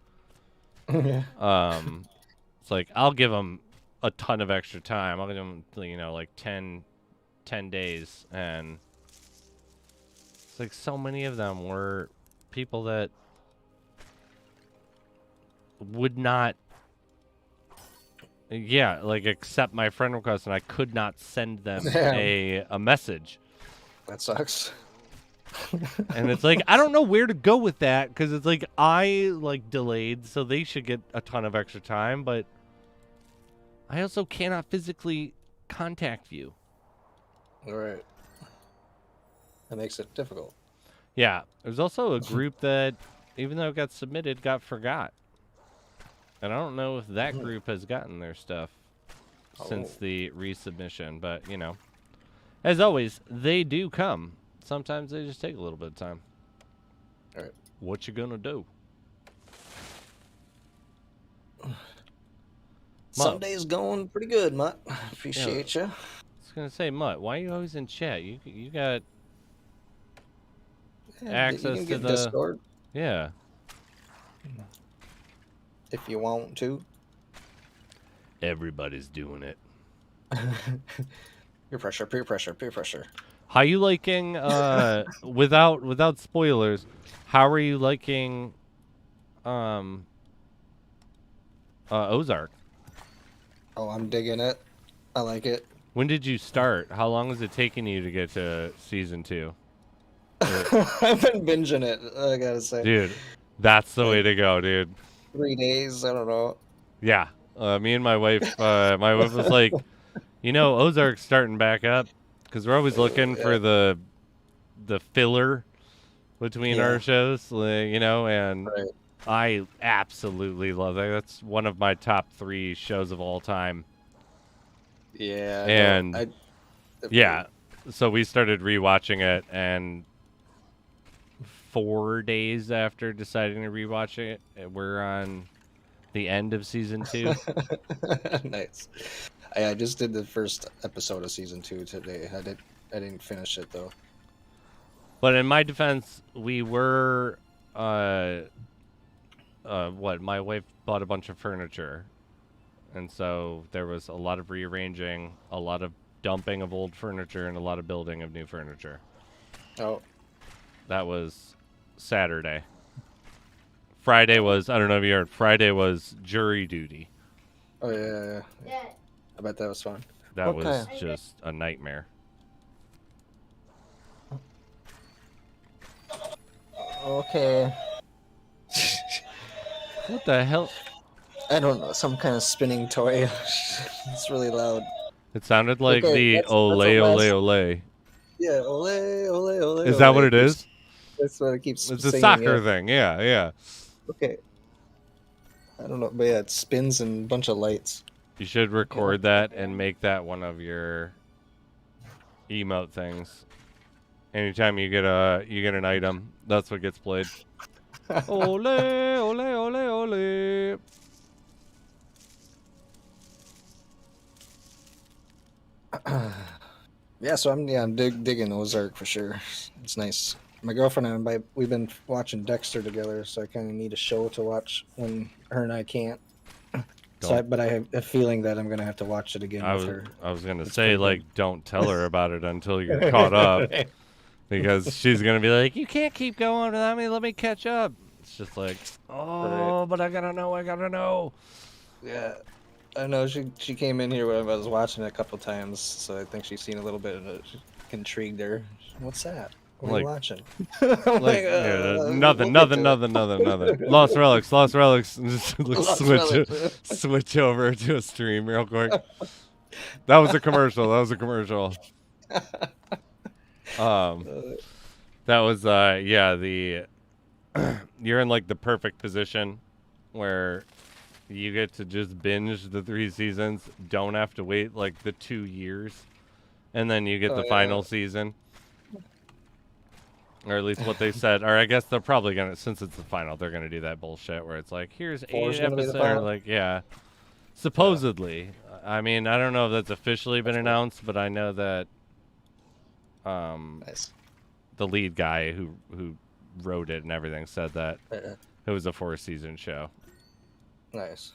A: It's like, I'll give him a ton of extra time. I'll give him, 10 days, and it's like so many of them were people that would not accept my friend request, and I could not send them a message.
F: That sucks.
A: And it's like, I don't know where to go with that, because it's like, I, delayed, so they should get a ton of extra time, but I also cannot physically contact you.
F: All right. That makes it difficult.
A: Yeah. There's also a group that, even though it got submitted, got forgot. And I don't know if that group has gotten their stuff since the resubmission, but, as always, they do come. Sometimes they just take a little bit of time.
F: All right.
A: What you gonna do?
F: Sunday's going pretty good, Mutt. Appreciate you.
A: I was gonna say, Mutt, why are you always in chat? You got access to the
F: Discord.
A: Yeah.
F: If you want to.
A: Everybody's doing it.
F: Peer pressure.
A: How you liking without spoilers, how are you liking Ozark?
F: Oh, I'm digging it. I like it.
A: When did you start? How long is it taking you to get to season 2?
F: I've been binging it, I gotta say.
A: Dude, that's the way to go, dude.
F: 3 days, I don't know.
A: Yeah. Me and my wife was like, Ozark's starting back up, because we're always looking for the filler between our shows, and
F: Right.
A: I absolutely love that. That's one of my top 3 shows of all time.
F: Yeah.
A: And so we started rewatching it, and 4 days after deciding to rewatch it, we're on the end of season 2.
F: Nice. I just did the first episode of season 2 today. I didn't finish it though.
A: But in my defense, we were my wife bought a bunch of furniture, and so there was a lot of rearranging, a lot of dumping of old furniture and a lot of building of new furniture.
F: Oh.
A: That was Saturday. Friday was, I don't know if you heard, Friday was jury duty.
F: Oh, yeah. I bet that was fun.
A: That
F: Okay.
A: was just a nightmare.
F: Okay.
A: What the hell?
F: I don't know, some kind of spinning toy. It's really loud.
A: It sounded like
F: Okay,
A: the
F: that's
A: ole
F: a
A: ole
F: last-
A: ole.
F: Yeah, ole, ole, ole.
A: Is that what it is?
F: That's what it keeps
A: It's a
F: singing,
A: soccer
F: yeah.
A: thing. Yeah, yeah.
F: Okay. I don't know, but yeah, it spins and a bunch of lights.
A: You should record that and make that one of your emote things. Anytime you get an item, that's what gets played. Ole, ole, ole, ole.
F: Yeah, so I'm digging Ozark for sure. It's nice. My girlfriend and I, we've been watching Dexter together, so I kind of need a show to watch when her and I can't. But I have a feeling that I'm gonna have to watch it again with her.
A: I was gonna
F: It's
A: say,
F: pretty
A: like,
F: good.
A: don't tell her about it until you're caught up, because she's gonna be like, you can't keep going without me. Let me catch up. It's just like, oh, but I gotta know.
F: Yeah, I know she came in here when I was watching it a couple times, so I think she's seen a little bit of it. Intrigued her. What's that? What are you watching?
A: Nothing. Lost Relics. Just switch over to a stream real quick. That was a commercial. That was you're in like the perfect position where you get to just binge the 3 seasons, don't have to wait like the 2 years, and then you get the final season. Or at least what they said. Or I guess they're probably gonna, since it's the final, they're gonna do that bullshit where it's like, here's 8 episodes. Or like, yeah. Supposedly. I mean, I don't know if that's officially been announced, but I know that
F: Nice.
A: the lead guy who wrote it and everything said that it was a 4-season show.
F: Nice.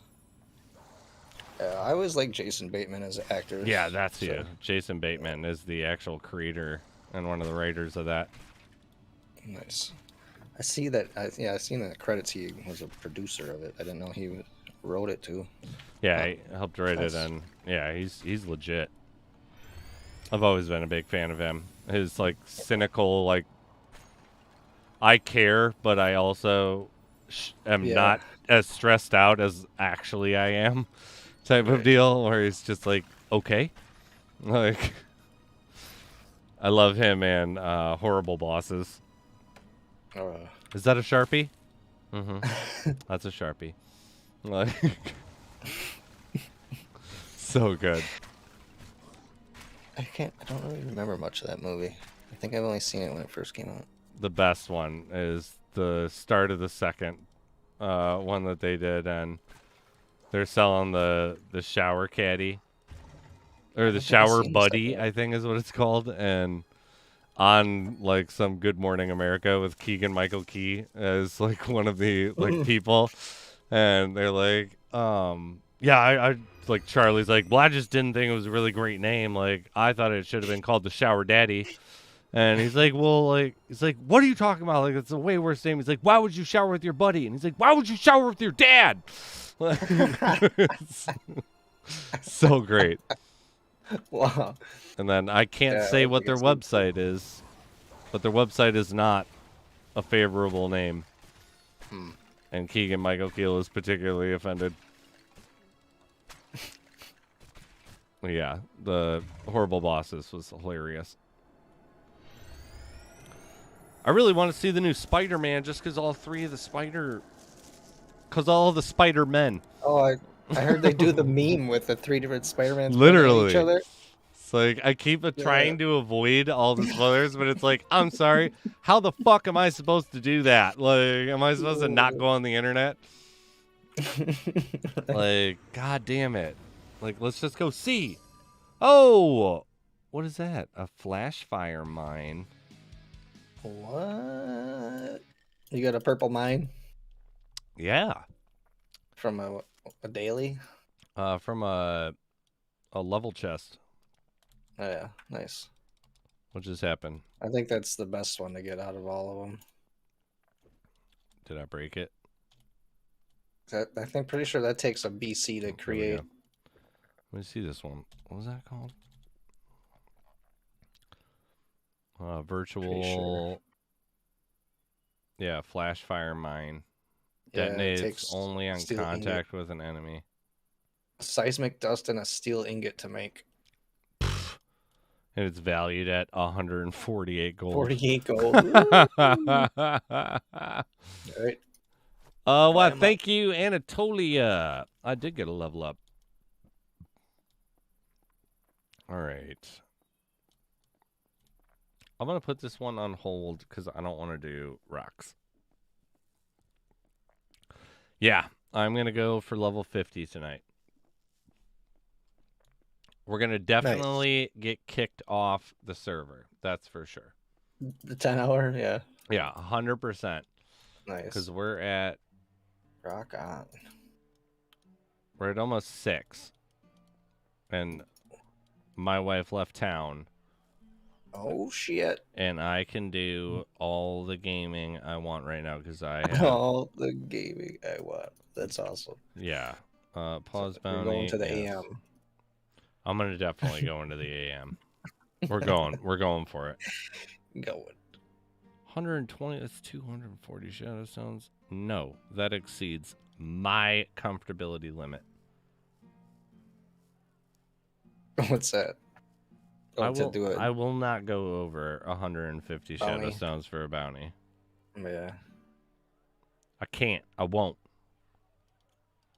F: I always like Jason Bateman as an actor.
A: Yeah, that's you. Jason Bateman is the actual creator and one of the writers of that.
F: Nice. I see that. I seen in the credits he was a producer of it. I didn't know he wrote it too.
A: Yeah, he helped write it, and yeah, he's legit. I've always been a big fan of him. His like cynical, like, I care, but I also am not as stressed out as actually I am, type of deal. Where he's just like, okay, like, I love him and Horrible Bosses. Is that a Sharpie? Mm-hmm. That's a Sharpie. Like, so good.
F: I don't really remember much of that movie. I think I've only seen it when it first came out.
A: The best one is the start of the second one that they did, and they're selling the shower caddy, or the shower buddy, I think is what it's called, and on like some Good Morning America with Keegan-Michael Key as like one of the like people, and they're like, yeah, I like, Charlie's like, well, I just didn't think it was a really great name. Like, I thought it should have been called the Shower Daddy. And he's like, well, like, he's like, what are you talking about? Like, it's a way worse name. He's like, why would you shower with your buddy? And he's like, why would you shower with your dad? So great.
F: Wow.
A: And then I can't say what their website is, but their website is not a favorable name. And Keegan-Michael Key is particularly offended. Yeah, the Horrible Bosses was hilarious. I really want to see the new Spider-Man just because all the Spider-Men.
F: Oh, I heard they do the meme with the 3 different Spider-Mans
A: Literally.
F: each other.
A: It's like, I keep trying to avoid all the spoilers, but it's like, I'm sorry, how the fuck am I supposed to do that? Like, am I supposed to not go on the internet? Like, god damn it. Like, let's just go see. Oh, what is that? A flash fire mine.
F: What? You got a purple mine?
A: Yeah.
F: From a daily?
A: From a level chest.
F: Oh, yeah, nice.
A: What just happened?
F: I think that's the best one to get out of all of them.
A: Did I break it?
F: I think pretty sure that takes a BC to
A: There we
F: create.
A: go. Let me see this one. What was that called? Virtual.
F: Sure.
A: Yeah, flash fire mine.
F: Yeah, it
A: Detonates
F: takes
A: only on
F: steel
A: contact with an enemy.
F: Seismic dust and a steel ingot to make.
A: And it's valued at 148 gold.
F: 48 gold. All right.
A: Well, thank you, Anatolia. I did get a level up. All right. I'm going to put this one on hold because I don't want to do rocks. Yeah, I'm going to go for level 50 tonight. We're going to definitely get kicked off the server. That's for sure.
F: The 10 hour, yeah.
A: Yeah, 100%.
F: Nice.
A: Because we're at
F: rock on.
A: We're at almost 6. And my wife left town.
F: Oh, shit.
A: And I can do all the gaming I want right now because I have...
F: all the gaming I want. That's awesome.
A: Yeah. Pause
F: so
A: bounty.
F: You're going to the
A: yes.
F: AM.
A: I'm going to definitely go into the AM. We're going for it.
F: Going.
A: 120, that's 240 shadow stones. No, that exceeds my comfortability limit.
F: What's that?
A: I will not go over 150 shadow
F: bounty.
A: stones for a bounty.
F: Yeah.
A: I can't. I won't.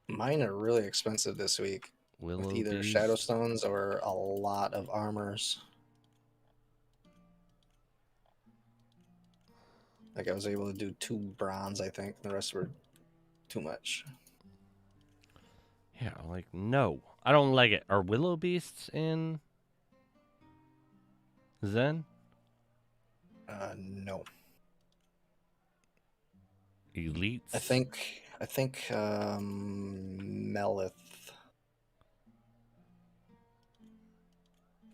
F: Mine are really expensive this week. With either shadow stones or a lot of armors. Like I was able to do 2 bronze, I think. The rest were too much.
A: Yeah, like, no. I don't like it. Are willow beasts in Zen?
F: No.
A: Elites?
F: I think Melith.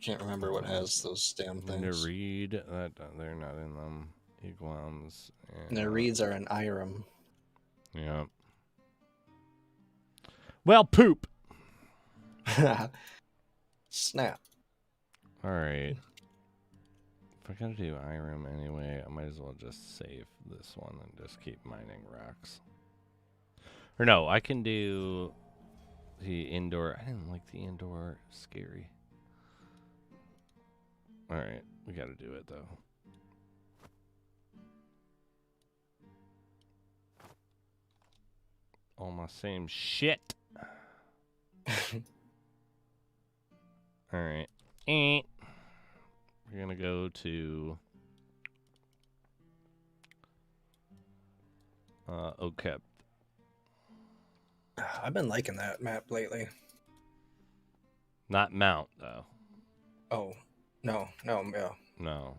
F: Can't remember what has those damn things.
A: Nereid, they're not in them. Iguams.
F: Nereids are in Irem.
A: Yeah. Well, poop.
F: Snap.
A: All right. If I gotta do Irem anyway, I might as well just save this one and just keep mining rocks. Or no, I can do the indoor. I didn't like the indoor. Scary. All right, we gotta do it though. All my same shit. All right. We're gonna go to Okep.
F: I've been liking that map lately.
A: Not Mount though.
F: Oh, no, yeah.
A: No.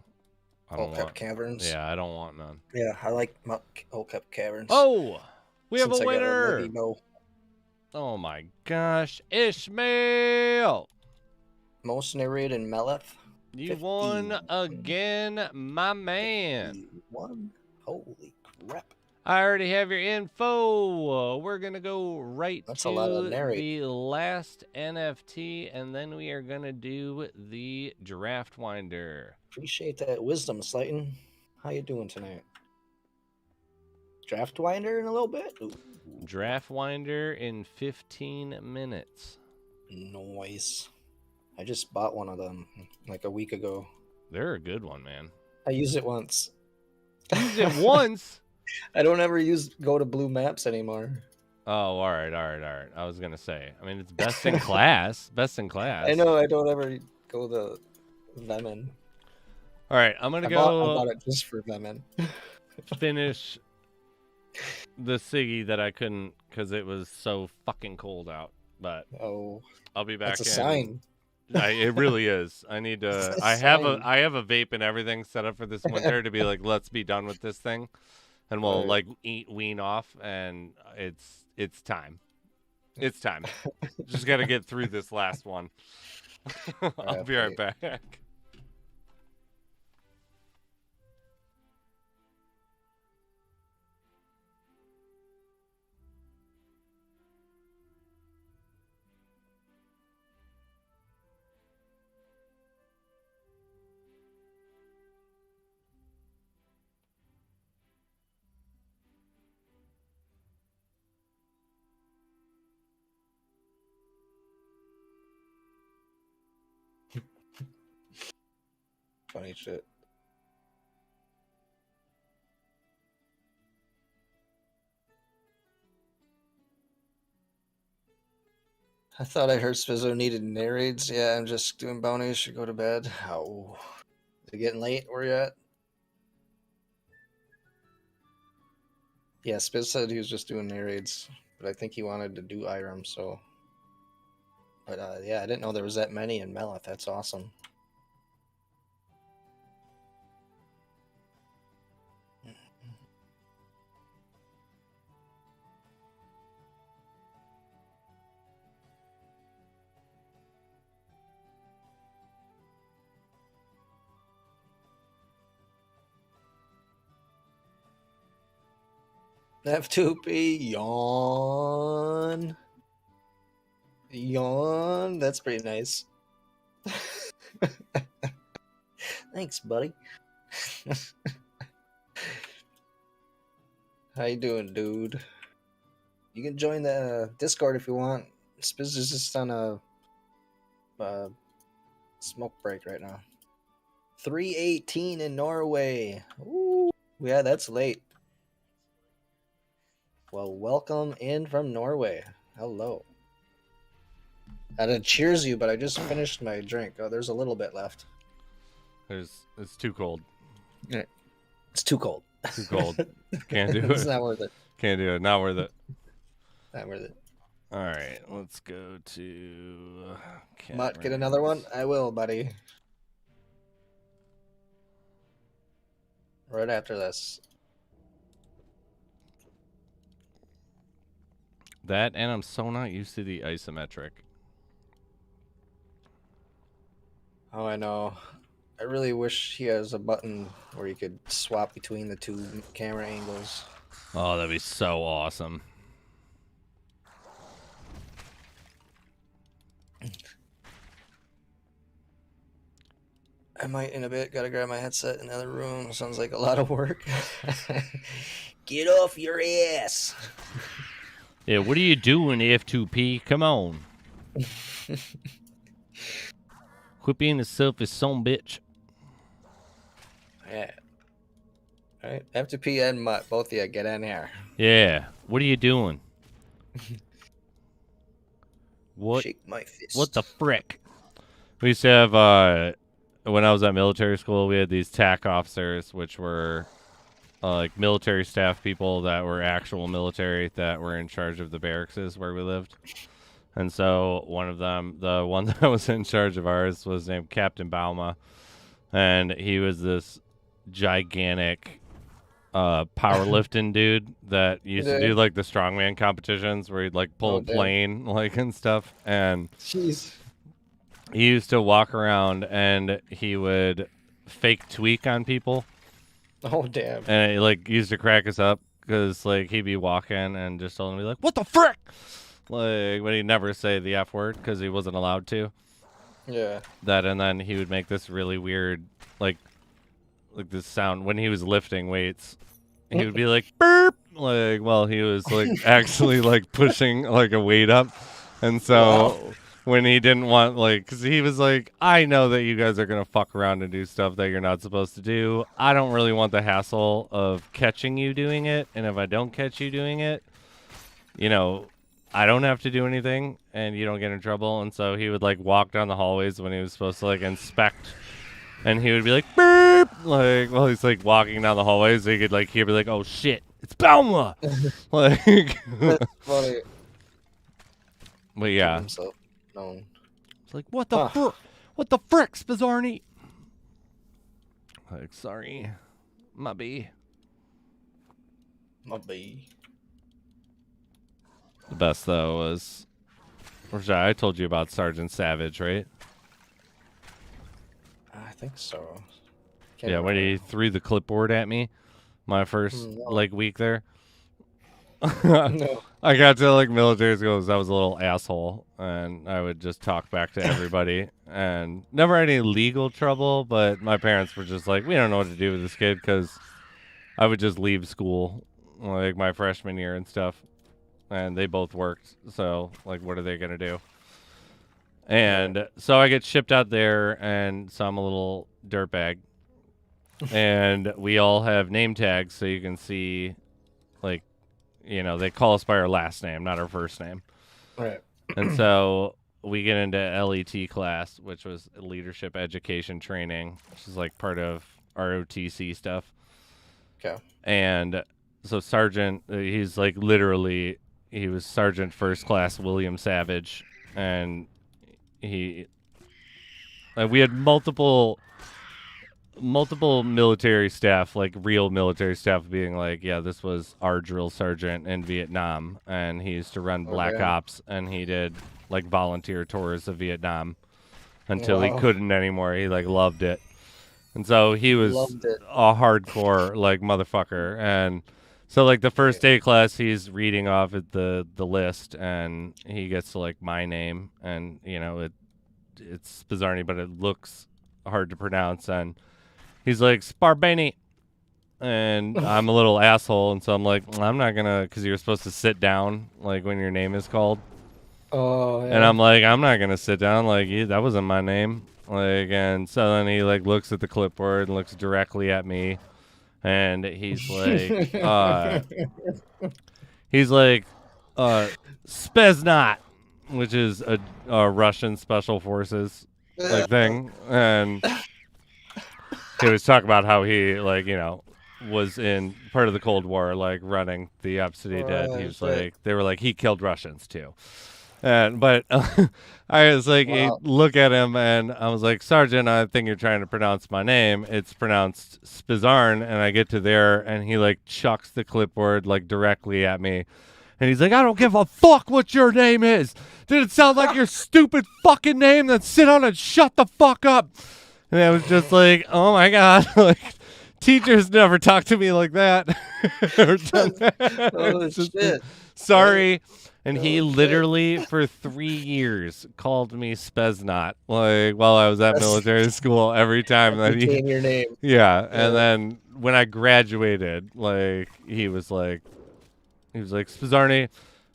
A: I don't
F: Okep
A: want
F: Caverns.
A: Yeah, I don't want none.
F: Yeah, I like Okep Caverns.
A: Oh, we have
F: Since
A: a
F: I got
A: winner.
F: Levy bow.
A: Oh my gosh, Ishmael!
F: Most Nereid and Meleth.
A: You won again, my man.
F: 51. Holy crap.
A: I already have your info. We're going to go right
F: That's a lot of
A: to
F: Nereid.
A: the last NFT, and then we are going to do the Draft Winder.
F: Appreciate that wisdom, Slayton. How you doing tonight? Draft Winder in a little bit? Ooh.
A: Draft Winder in 15 minutes.
F: Noise. I just bought one of them like a week ago.
A: They're a good one, man.
F: I used it once.
A: Used it once?
F: I don't ever go to blue maps anymore.
A: Oh, all right. I was going to say. I mean, it's best in class. Best in class.
F: I know I don't ever go to Vemin.
A: All right, I'm going to
F: I
A: go
F: bought it just for Vemin.
A: finish the Siggy that I couldn't because it was so fucking cold out. But I'll be back.
F: That's a sign.
A: It really is. I need to. I have a vape and everything set up for this winter to be like, let's be done with this thing, and we'll like wean off, and it's time. It's time. Just got to get through this last one. I'll be right back.
F: Funny shit. I thought I heard Spizzo needed narrates. Yeah, I'm just doing bounties. Should go to bed. Oh, is it getting late? Where you at? Yeah, Spiz said he was just doing narrates, but I think he wanted to do Irem. So, but yeah, I didn't know there was that many in Melith. That's awesome. F2P, yawn. Yawn. That's pretty nice. Thanks, buddy. How you doing, dude? You can join the Discord if you want. Spiz is just on a smoke break right now. 3:18 in Norway. Ooh, yeah, that's late. Well, welcome in from Norway. Hello. I'd cheers you, but I just finished my drink. Oh, there's a little bit left.
A: It's too cold.
F: Yeah. It's too cold.
A: Too cold. Can't do it.
F: It's not worth it.
A: Can't do it. Not worth it.
F: Not worth it.
A: All right, let's go to.
F: Mutt, get another one? I will, buddy. Right after this.
A: That, and I'm so not used to the isometric.
F: Oh, I know. I really wish he has a button where you could swap between the two camera angles.
A: Oh, that'd be so awesome.
F: I might in a bit. Gotta grab my headset in the other room. Sounds like a lot of work. Get off your ass.
A: Yeah, what are you doing, F2P? Come on. Quit being a selfish son bitch.
F: Yeah. Alright, F2P and Mutt, both of you, get in here.
A: Yeah, what are you doing? What?
F: Shake my fist.
A: What the frick? We used to have, when I was at military school, we had these TAC officers, which were like military staff people that were actual military that were in charge of the barracks where we lived. And so one of them, the one that was in charge of ours, was named Captain Bauma. And he was this gigantic powerlifting dude that used to do like the strongman competitions where he'd like pull a plane like and stuff. And
F: jeez.
A: He used to walk around and he would fake tweak on people.
F: Oh, damn.
A: And it like used to crack us up because like he'd be walking and just told him, be like, what the frick? Like, but he'd never say the F word because he wasn't allowed to.
F: Yeah.
A: That, and then he would make this really weird, like this sound when he was lifting weights. He would be like, burp! Like, well, he was like actually like pushing like a weight up. And so when he didn't want, like, because he was like, I know that you guys are going to fuck around and do stuff that you're not supposed to do. I don't really want the hassle of catching you doing it. And if I don't catch you doing it, you know, I don't have to do anything and you don't get in trouble. And so he would like walk down the hallways when he was supposed to like inspect, and he would be like, beep, like, well, he's like walking down the hallways. So he could like, he'd be like, oh shit, it's Bauma. Like,
F: that's funny.
A: But yeah.
F: Himself known.
A: It's like, what the frick? What the frick, Spizarni? Like, sorry. My B.
F: My B.
A: The best though was Rashad, I told you about Sergeant Savage, right?
F: I think so.
A: Yeah, when he threw the clipboard at me my first like week there.
F: No.
A: I got to like military school because I was a little asshole, and I would just talk back to everybody, and never any legal trouble. But my parents were just like, we don't know what to do with this kid, because I would just leave school like my freshman year and stuff, and they both worked. So like, what are they gonna do? And so I get shipped out there, and so I'm a little dirtbag, and we all have name tags, so you can see, like, you know, they call us by our last name, not our first name.
F: Right.
A: And so we get into LET class, which was leadership education training, which is like part of ROTC stuff.
F: Okay.
A: And so Sergeant, he's like literally, he was Sergeant First Class William Savage, and we had multiple military staff, like real military staff, being like, yeah, this was our drill sergeant in Vietnam, and he used to run Black Ops, and he did like volunteer tours of Vietnam until he couldn't anymore. He like loved it, and so he was a hardcore like motherfucker. And so like the first day of class, he's reading off at the list, and he gets to like my name, and you know it's Spizarni, but it looks hard to pronounce, and he's like, Sparbeni. And I'm a little asshole, and so I'm like, I'm not gonna, because you're supposed to sit down, like, when your name is called.
F: Oh, yeah.
A: And I'm like, I'm not gonna sit down, like, that wasn't my name. Like, and so then he, like, looks at the clipboard and looks directly at me, and he's like, Speznat, which is a Russian special forces, like, thing, and he was talking about how he, like, you know, was in part of the Cold War, like, running the ops that he did. He was like, they were like, he killed Russians, too. But I was like, look at him, and I was like, Sergeant, I think you're trying to pronounce my name. It's pronounced Spizarn, and I get to there, and he, like, chucks the clipboard, like, directly at me. And he's like, I don't give a fuck what your name is. Did it sound like your stupid fucking name? Then sit down and shut the fuck up. And I was just like, oh my God, like, teachers never talk to me like that.
F: Oh, shit.
A: Sorry. And he literally, for 3 years, called me Speznat, like, while I was at military school, every time that he
F: became your name.
A: Yeah, and then when I graduated, like, he was like, Spizarni,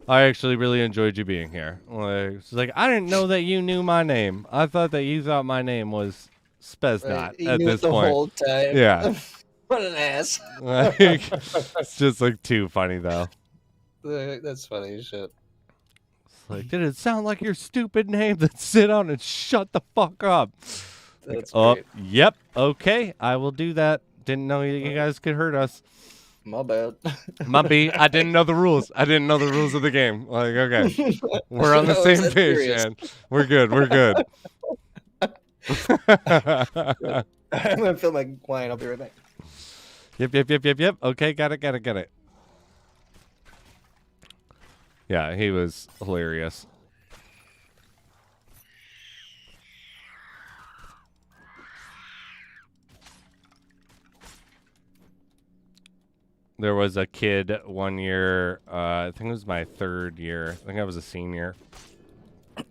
A: I actually really enjoyed you being here. Like, she's like, I didn't know that you knew my name. I thought that you thought my name was Speznat
F: He
A: at
F: knew
A: this
F: it the
A: point.
F: whole time.
A: Yeah.
F: What an ass.
A: Like, it's just like too funny though.
F: That's funny as shit.
A: It's like, did it sound like your stupid name? Then sit down and shut the fuck up.
F: That's
A: like,
F: great.
A: Yep, okay, I will do that. Didn't know you guys could hurt us.
F: My bad.
A: My B, I didn't know the rules. I didn't know the rules of the game. Like, okay, we're on the same page, man. We're good. We're good.
F: I'm gonna fill my wine. I'll be right back.
A: Yep. Okay, got it. Yeah, he was hilarious. There was a kid one year, I think it was my third year. I think I was a senior.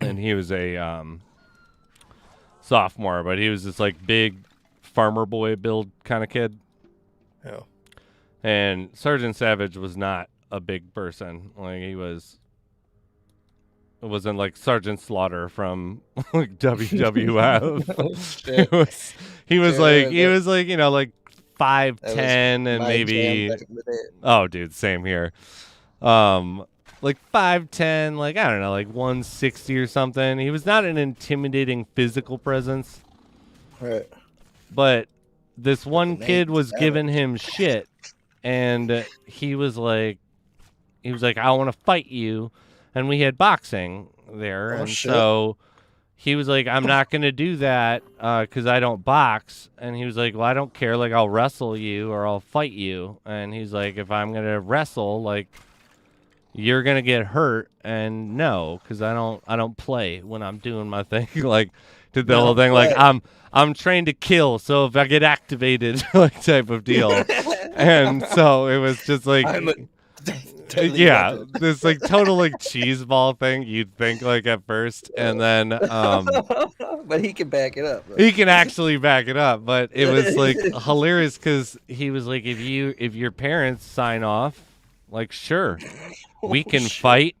A: And he was a sophomore, but he was this like big farmer boy build kind of kid.
F: Yeah.
A: And Sergeant Savage was not a big person. Like, it wasn't like Sergeant Slaughter from like WWF. He was like, you know, like 5'10" and maybe, oh dude, same here. Like 5'10", like, I don't know, like 160 or something. He was not an intimidating physical presence.
F: Right.
A: But this one kid was giving him shit, and he was like, I want to fight you. And we had boxing there, and so he was like, I'm not going to do that because I don't box. And he was like, well, I don't care. Like, I'll wrestle you or I'll fight you. And he's like, if I'm going to wrestle, like, you're gonna get hurt, and no, because I don't play when I'm doing my thing. Like, did the whole thing like I'm trained to kill, so if I get activated, like type of deal. And so it was just like,
F: I'm a deadly
A: yeah,
F: weapon.
A: this like total like cheese ball thing. You'd think like at first, and then
F: But he can back it up. Though.
A: he can actually back it up. But it was like hilarious because he was like, if your parents sign off, like sure, we can fight.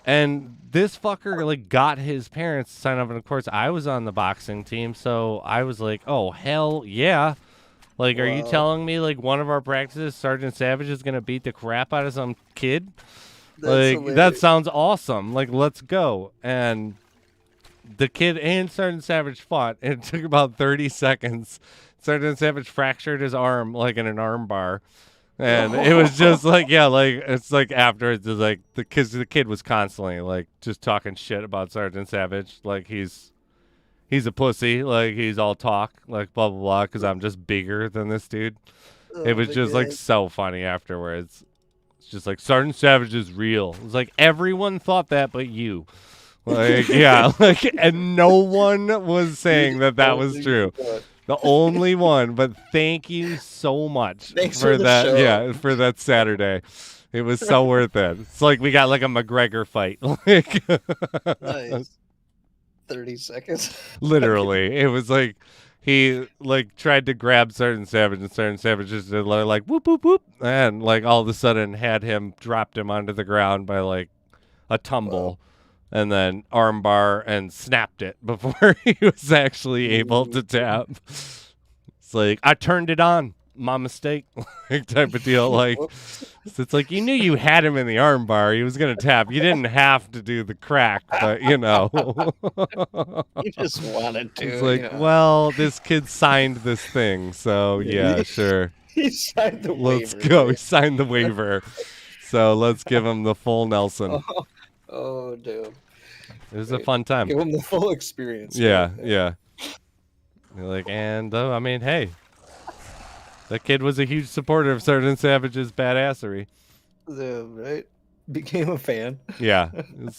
A: And this fucker like got his parents to sign up, and of course I was on the boxing team, so I was like, oh hell yeah. Like, are you telling me, like, one of our practices, Sergeant Savage is going to beat the crap out of some kid? Like, that sounds awesome. Like, let's go. And the kid and Sergeant Savage fought. And it took about 30 seconds. Sergeant Savage fractured his arm, like, in an arm bar. And it was just like, yeah, like, it's like afterwards, it's like, the kid was constantly, like, just talking shit about Sergeant Savage. Like, he's a pussy, like he's all talk, like blah blah blah, because I'm just bigger than this dude. It was just like so funny afterwards. It's just like Sergeant Savage is real. It's like everyone thought that, but you, like yeah, like and no one was saying that was true. The only one. But thank you so much for that.
F: Show.
A: Yeah, for that Saturday. It was so worth it. It's like we got like a McGregor fight. Like,
F: nice. 30 seconds.
A: Literally. It was like he like tried to grab Sergeant Savage, and Sergeant Savage just did like whoop whoop whoop, and like all of a sudden had him dropped him onto the ground by like a tumble, and then armbar and snapped it before he was actually able to tap. It's like I turned it on. My mistake, like type of deal. Like it's like you knew you had him in the arm bar. He was gonna tap. You didn't have to do the crack, but you know.
F: You just wanted to.
A: It's like, well, this kid signed this thing, so yeah, sure.
F: He signed the waiver.
A: Let's go. He signed the waiver, so let's give him the full Nelson.
F: Oh, dude.
A: It was a fun time.
F: Give him the full experience.
A: Yeah, yeah. You're like, and I mean, hey. That kid was a huge supporter of Sergeant Savage's badassery.
F: Right? Became a fan.
A: Yeah.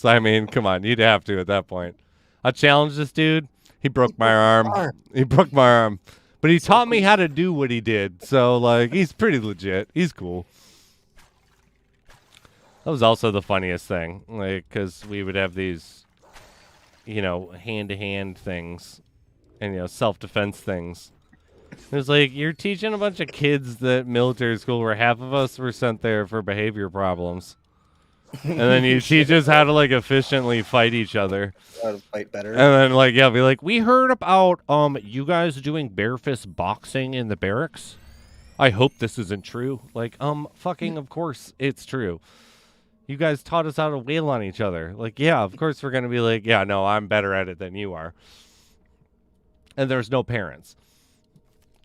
A: I mean, come on. You'd have to at that point. I challenged this dude. He broke my arm. He broke my arm. But he taught me how to do what he did. So, like, he's pretty legit. He's cool. That was also the funniest thing. Like, because we would have these, you know, hand-to-hand things. And, you know, self-defense things. It was like, you're teaching a bunch of kids that military school where half of us were sent there for behavior problems. And then you teach us how to, like, efficiently fight each other.
F: How to fight better.
A: And then, like, yeah, be like, we heard about, you guys doing bare fist boxing in the barracks. I hope this isn't true. Like, fucking of course it's true. You guys taught us how to wail on each other. Like, yeah, of course we're going to be like, yeah, no, I'm better at it than you are. And there's no parents.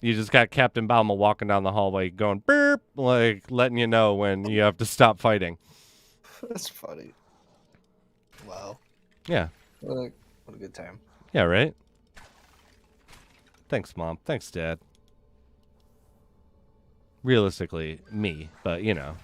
A: You just got Captain Bauma walking down the hallway going burp, like letting you know when you have to stop fighting.
F: That's funny. Wow.
A: Yeah.
F: What a good time.
A: Yeah, right? Thanks, Mom. Thanks, Dad. Realistically, me, but you know.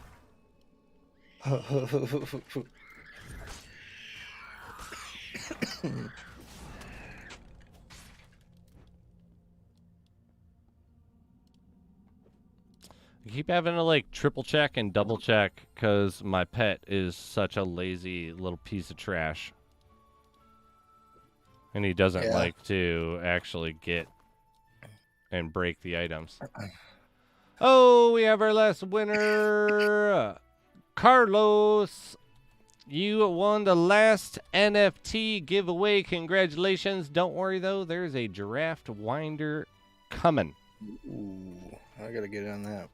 A: I keep having to like triple check and double check because my pet is such a lazy little piece of trash. And he doesn't like to actually get and break the items. Oh, we have our last winner. Carlos, you won the last NFT giveaway. Congratulations. Don't worry, though. There's a giraffe winder coming.
F: Ooh, I got to get on that.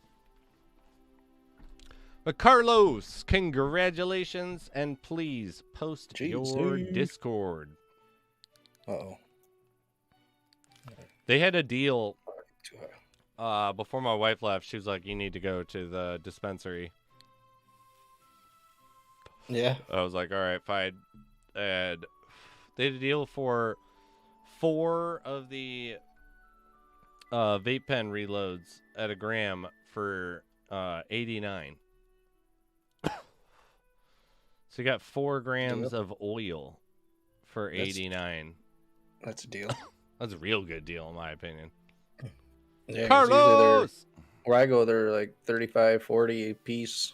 A: But Carlos, congratulations, and please post your Discord.
F: Uh-oh.
A: They had a deal before my wife left. She was like, you need to go to the dispensary.
F: Yeah.
A: I was like, all right, fine. And they had a deal for 4 of the vape pen reloads at $1 gram for $89. So you got 4 grams of oil for 89.
F: That's a deal.
A: That's a real good deal, in my opinion.
F: Yeah, 'cause usually
A: Carlos!
F: where I go, they're like 35, 40 a piece.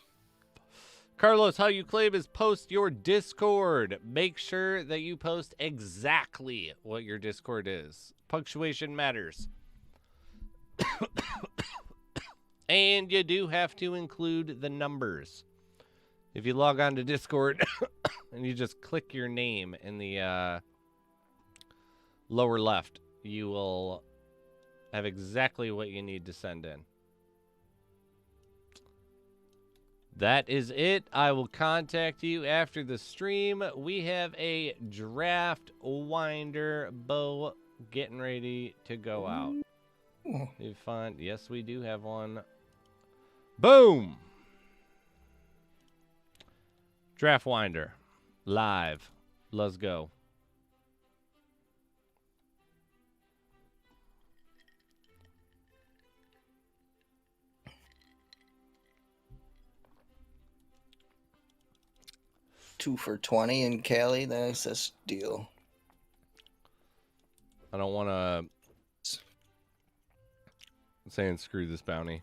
A: Carlos, how you claim is post your Discord. Make sure that you post exactly what your Discord is. Punctuation matters. And you do have to include the numbers. If you log on to Discord and you just click your name in the lower left, you will have exactly what you need to send in. That is it. I will contact you after the stream. We have a draft winder bow getting ready to go out. You find, yes, we do have one. Boom! Draft winder. Live. Let's go.
F: $2 for $20 in Cali. That's deal.
A: I don't want to saying screw this bounty.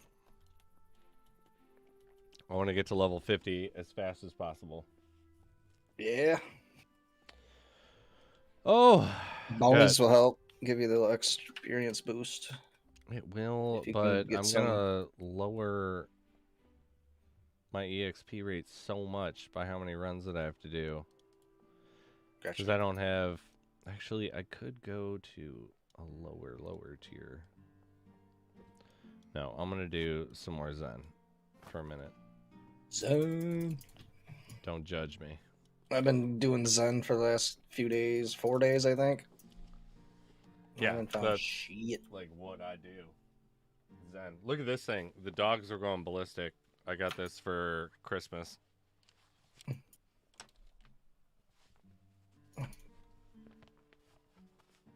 A: I want to get to level 50 as fast as possible.
F: Yeah.
A: Oh,
F: bounties will help give you the little experience boost.
A: It will,
F: you
A: but
F: can get
A: I'm
F: some-
A: gonna lower my EXP rate so much by how many runs that I have to do. Because I don't have. Actually, I could go to a lower tier. No, I'm gonna do some more Zen for a minute.
F: Zen.
A: Don't judge me.
F: I've been doing Zen for the last few days, 4 days, I think. I
A: Yeah,
F: haven't found
A: that's
F: shit.
A: like what I do. Zen. Look at this thing. The dogs are going ballistic. I got this for Christmas.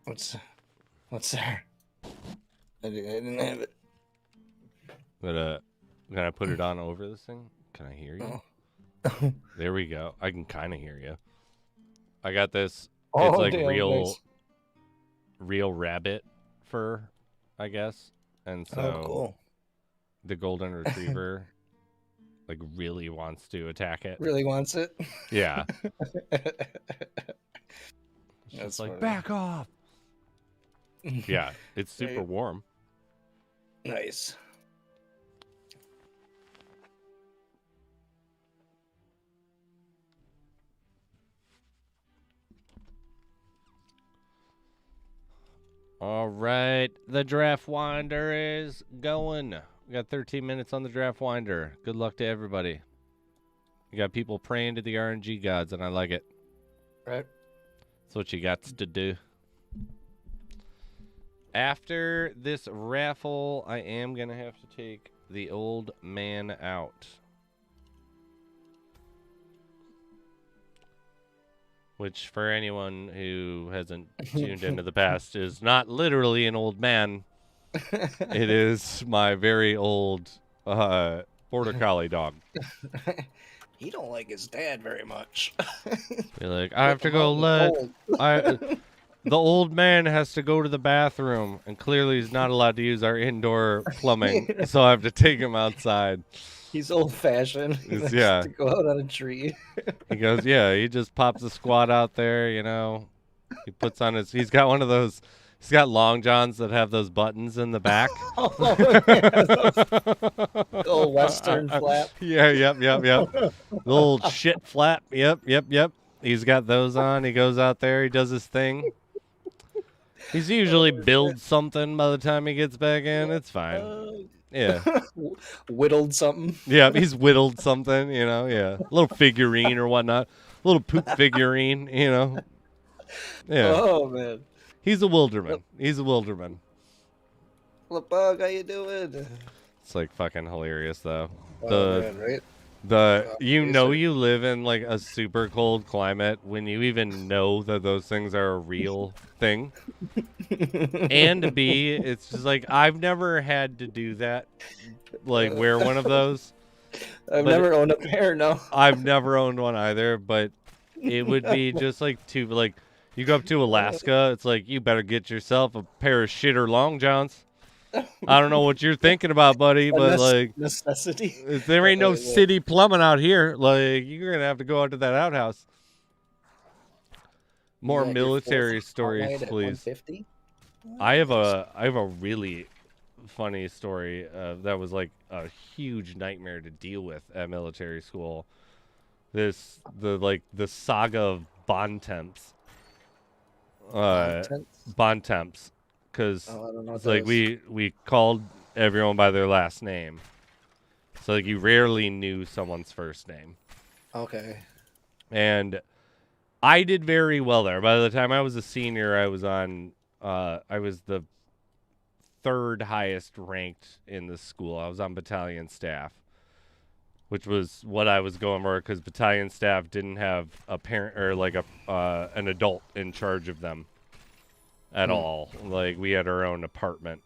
F: What's there? I didn't have it.
A: But can I put it on over this thing? Can I hear you?
F: Oh.
A: There we go. I can kind of hear you. I got this.
F: Oh,
A: It's like
F: damn, nice.
A: real rabbit fur, I guess. And so
F: Oh, cool.
A: the golden retriever like really wants to attack it.
F: Really wants it?
A: Yeah. It's
F: That's
A: just like,
F: funny.
A: back off. Yeah, it's super
F: Right.
A: warm.
F: Nice.
A: All right, the draft winder is going. We got 13 minutes on the draft winder. Good luck to everybody. You got people praying to the RNG gods, and I like it.
F: Right.
A: That's what you got to do. After this raffle, I am going to have to take the old man out. Which, for anyone who hasn't tuned into the past, is not literally an old man. It is my very old border collie dog.
F: He don't like his dad very much.
A: Be like, I have to go the old man has to go to the bathroom, and clearly he's not allowed to use our indoor plumbing, so I have to take him outside.
F: He's old-fashioned. He likes
A: yeah.
F: to go out on a tree.
A: He goes, yeah, he just pops a squat out there, you know. He puts on he's got one of those, he's got long johns that have those buttons in the back.
F: Oh, yeah, old Western flap.
A: Yeah, yep. The old shit flap. Yep. He's got those on. He goes out there, he does his thing. He's usually builds something by the time he gets back in. It's fine. Yeah.
F: Whittled something.
A: Yeah, he's whittled something, you know, yeah. A little figurine or whatnot. A little poop figurine, you know. Yeah.
F: Oh, man.
A: He's a wilderman.
F: Look, Bug, how you doing?
A: It's like fucking hilarious though.
F: Oh, man, right?
A: You know you live in like a super cold climate when you even know that those things are a real thing. And B, it's just like I've never had to do that. Like wear one of those.
F: I've
A: But
F: never owned a pair. No.
A: I've never owned one either, but it would be just like you go up to Alaska, it's like you better get yourself a pair of shitter long johns. I don't know what you're thinking about, buddy, but like
F: necessity.
A: there ain't no city plumbing out here. Like you're gonna have to go out to that outhouse. More military stories, please. I have a really funny story that was like a huge nightmare to deal with at military school. The saga of bond temps. Bond temps, because it's like we called everyone by their last name, so like you rarely knew someone's first name.
F: Okay.
A: And I did very well there. By the time I was a senior, I was the third highest ranked in the school. I was on battalion staff, which was what I was going for, because battalion staff didn't have a parent or like an adult in charge of them at all. Like we had our own apartment,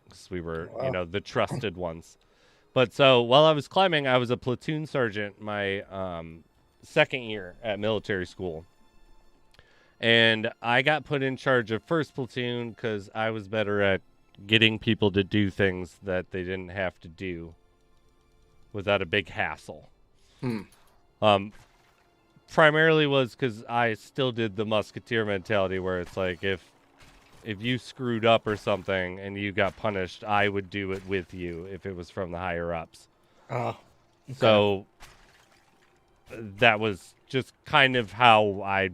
A: because we were the trusted ones. But so while I was climbing, I was a platoon sergeant my second year at military school, and I got put in charge of first platoon because I was better at getting people to do things that they didn't have to do without a big hassle. Primarily was because I still did the musketeer mentality, where it's like if you screwed up or something and you got punished, I would do it with you if it was from the higher ups.
F: Okay.
A: So that was just kind of how I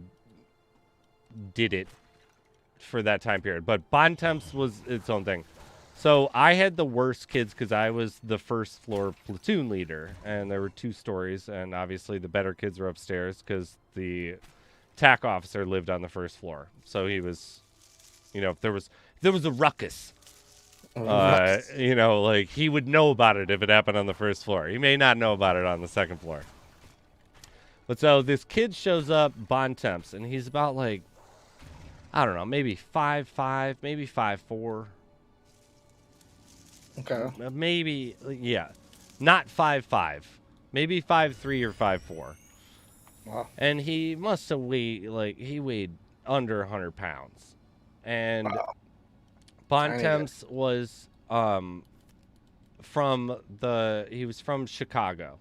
A: did it for that time period. But bond temps was its own thing. So I had the worst kids because I was the first floor platoon leader, and there were 2 stories, and obviously the better kids were upstairs because the TAC officer lived on the first floor. So he was, if there was a ruckus, like he would know about it if it happened on the first floor. He may not know about it on the second floor. But so this kid shows up, bond temps, and he's about like, I don't know, maybe 5'5", maybe 5'4".
F: Okay.
A: Maybe, yeah, not 5'5", maybe 5'3" or 5'4".
F: Wow.
A: And he must have weighed under 100 pounds. And bond temps was he was from Chicago,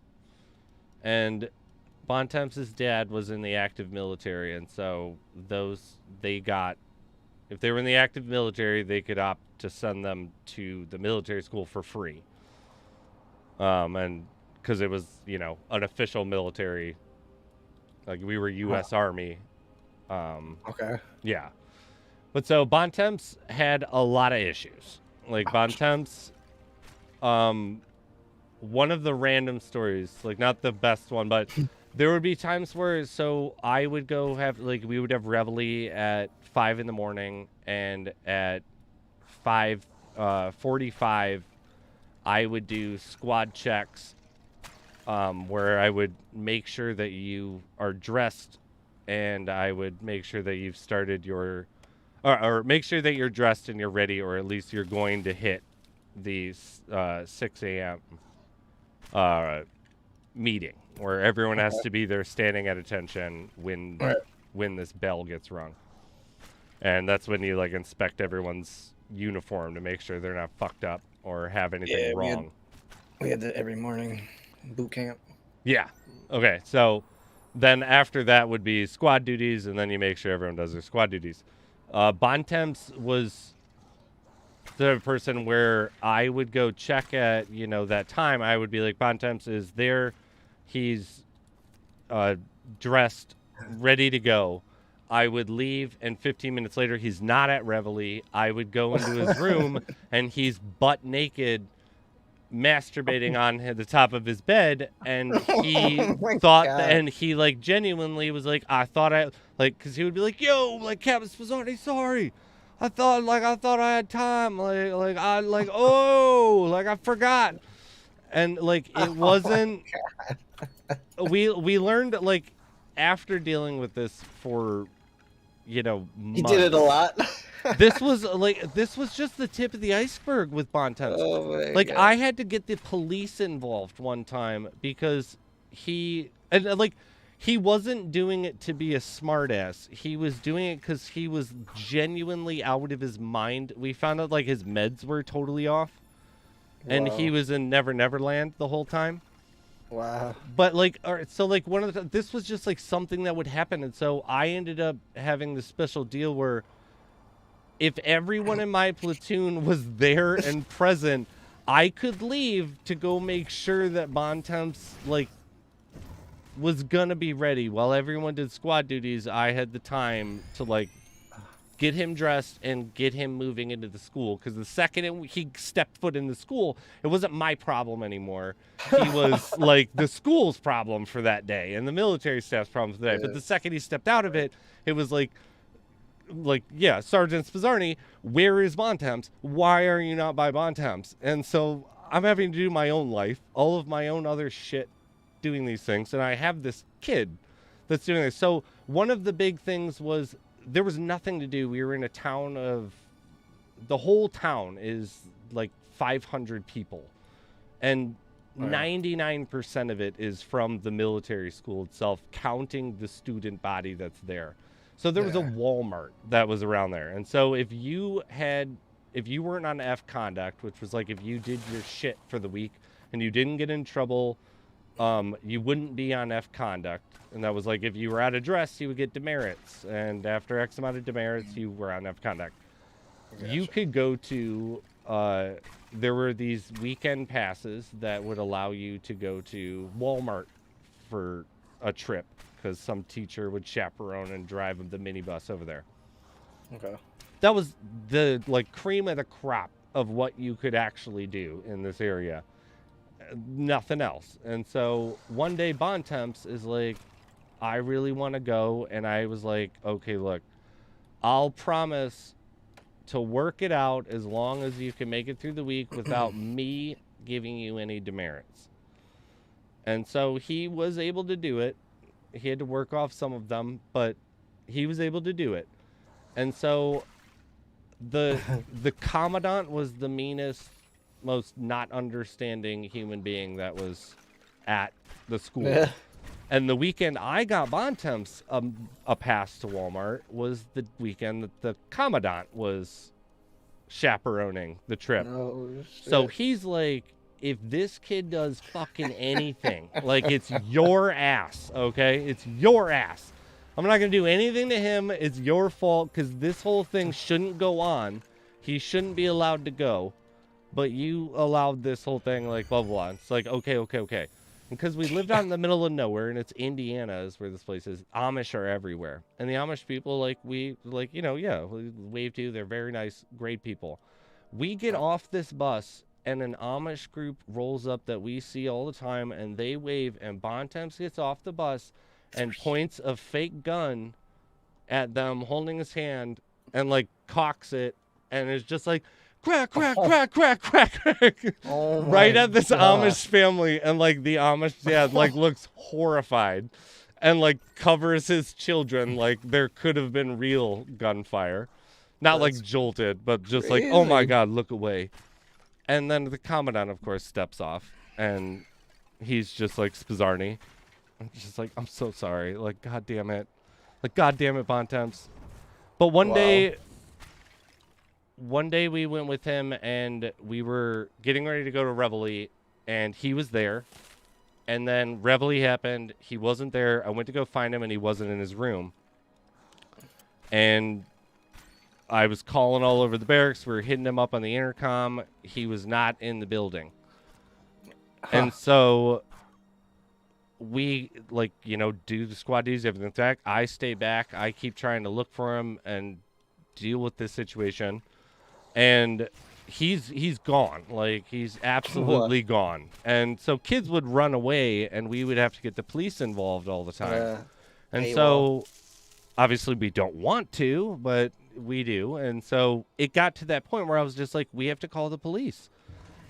A: and Bontemps' dad was in the active military, and so if they were in the active military, they could opt to send them to the military school for free. And because it was, an official military, like we were U.S. Army.
F: Okay.
A: Yeah. But so Bontemps had a lot of issues. Like Bontemps, one of the random stories, like not the best one, but there would be times where, so I would go we would have reveille at 5 in the morning, and at 5:45, I would do squad checks, where I would make sure that you are dressed, and I would make sure that you've started your, or make sure that you're dressed and you're ready, or at least you're going to hit the 6 a.m. Meeting, where everyone has to be there standing at attention when this bell gets rung. And that's when you inspect everyone's uniform to make sure they're not fucked up or have anything wrong.
F: We had that every morning, boot camp.
A: Yeah. Okay. So then after that would be squad duties, and then you make sure everyone does their squad duties. Bontemps was the person where I would go check at, that time. I would be like, Bontemps is there. He's dressed, ready to go. I would leave, and 15 minutes later, he's not at reveille. I would go into his room, and he's butt naked, masturbating on the top of his bed, and he and he genuinely was like, because he would be like, yo, Captain Spizzardi, sorry. I thought I had time. I forgot. And it wasn't. We learned after dealing with this for, months.
F: You did it a lot.
A: This was just the tip of the iceberg with Bontemps.
F: Oh my
A: Like
F: God.
A: I had to get the police involved one time because he wasn't doing it to be a smartass. He was doing it because he was genuinely out of his mind. We found out like his meds were totally off, and he was in Never Neverland the whole time.
F: Wow.
A: But like, all right, so like this was just like something that would happen, and so I ended up having this special deal where if everyone in my platoon was there and present, I could leave to go make sure that Bontemps like was gonna be ready while everyone did squad duties. I had the time to like get him dressed and get him moving into the school, because the second he stepped foot in the school, it wasn't my problem anymore. He was like the school's problem for that day and the military staff's problem for that day. But the second he stepped out of it, it was like yeah, Sergeant Spizzarni, where is Bontemps? Why are you not by Bontemps? And so I'm having to do my own life, all of my own other shit, doing these things, and I have this kid that's doing this. So one of the big things was there was nothing to do. We were in a town of, the whole town is like 500 people, and 99% of it is from the military school itself, counting the student body that's there. So there was a Walmart that was around there, and so if you weren't on F conduct, which was like if you did your shit for the week and you didn't get in trouble, you wouldn't be on F conduct. And that was like if you were out of dress, you would get demerits, and after X amount of demerits, you were on F conduct. Gotcha. You could go to there were these weekend passes that would allow you to go to Walmart for a trip, because some teacher would chaperone and drive the minibus over there. Okay. That was the like cream of the crop of what you could actually do in this area. Nothing else. And so one day Bontemps is like, I really want to go. And I was like, okay, look, I'll promise to work it out as long as you can make it through the week without me giving you any demerits. And so he was able to do it. He had to work off some of them, but he was able to do it. And so the commandant was the meanest, most not understanding human being that was at the school. Yeah. And the weekend I got Bontemps a pass to Walmart was the weekend that the commandant was chaperoning the trip. Oh, so he's like, if this kid does fucking anything, like, it's your ass, okay? It's your ass. I'm not going to do anything to him. It's your fault, because this whole thing shouldn't go on. He shouldn't be allowed to go. But you allowed this whole thing, like, blah, blah, blah. It's like, okay. Because we lived out in the middle of nowhere, and it's Indiana is where this place is. Amish are everywhere. And the Amish people, we wave to. They're very nice, great people. We get off this bus, and an Amish group rolls up that we see all the time, and they wave, and Bontemps gets off the bus and points a fake gun at them, holding his hand, and, like, cocks it, and is just like, crack, crack, crack, crack, crack, crack. Oh right at this Amish family, and, like, the Amish dad, like, looks horrified and, like, covers his children like there could have been real gunfire. Not, like, jolted, but just crazy. Like, oh, my God, look away. And then the commandant, of course, steps off, and he's just like, Spizzarni. I'm just like, I'm so sorry. Like, God damn it. Like, God damn it, Bontemps. But one day we went with him, and we were getting ready to go to Reveille, and he was there. And then Reveille happened. He wasn't there. I went to go find him, and he wasn't in his room. And I was calling all over the barracks. We were hitting him up on the intercom. He was not in the building. And so we, like, do the squad duties, everything back. I stay back. I keep trying to look for him and deal with this situation. And he's gone. Like, he's absolutely gone. And so kids would run away, and we would have to get the police involved all the time. And so obviously we don't want to, but we do. And so it got to that point where I was just like, we have to call the police.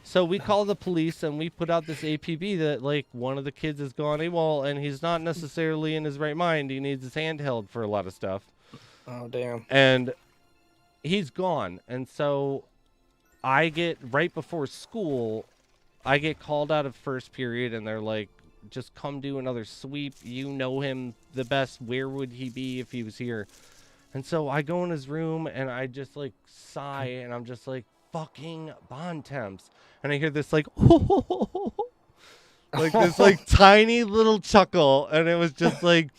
A: So we call the police, and we put out this APB that, like, one of the kids has gone AWOL, and he's not necessarily in his right mind. He needs his hand held for a lot of stuff.
F: Oh, damn.
A: And he's gone. And so I get, right before school, I get called out of first period, and they're like, just come do another sweep. You know him the best. Where would he be if he was here? And so I go in his room, and I just, like, sigh, and I'm just like, fucking bond temps. And I hear this, like, like this, like, tiny little chuckle, and it was just like,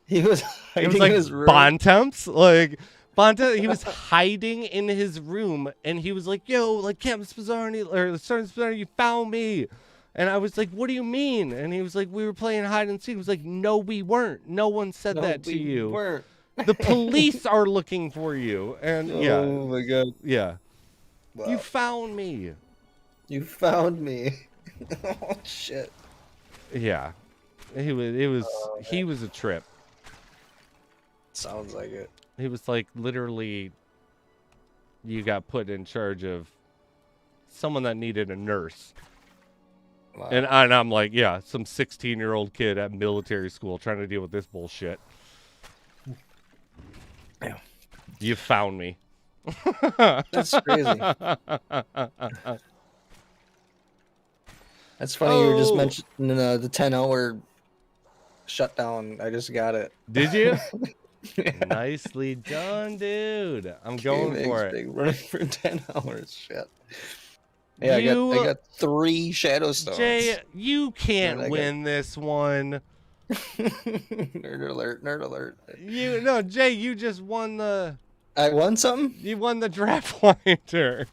F: He was
A: it
F: hiding
A: was like
F: in his room.
A: bond temps, like he was hiding in his room, and he was like, "Yo, like Captain Spizzarni or Sergeant Spizzarni, you found me." And I was like, "What do you mean?" And he was like, "We were playing hide and seek." I was like, "No, we weren't. No one said that to you.
F: Weren't.
A: The police are looking for you." And yeah,
F: Oh my god.
A: yeah,
F: Wow.
A: you found me.
F: You found me. Oh shit.
A: Yeah, he was
F: Oh,
A: he was a trip.
F: Sounds like it.
A: He was like, literally, you got put in charge of someone that needed a nurse.
F: Wow.
A: And I'm like, yeah, some 16-year-old kid at military school trying to deal with this bullshit.
F: Yeah.
A: You found me.
F: That's crazy. That's funny. You were just mentioning the 10-hour shutdown. I just got it.
A: Did you?
F: Yeah.
A: Nicely done, dude. I'm going for it.
F: Big running for 10 hours. Shit. Yeah, I got 3 shadow stones.
A: Jay, you can't
F: I got-
A: win this one.
F: Nerd alert! Nerd alert!
A: Jay, you just won the.
F: I won something.
A: You won the draft finder.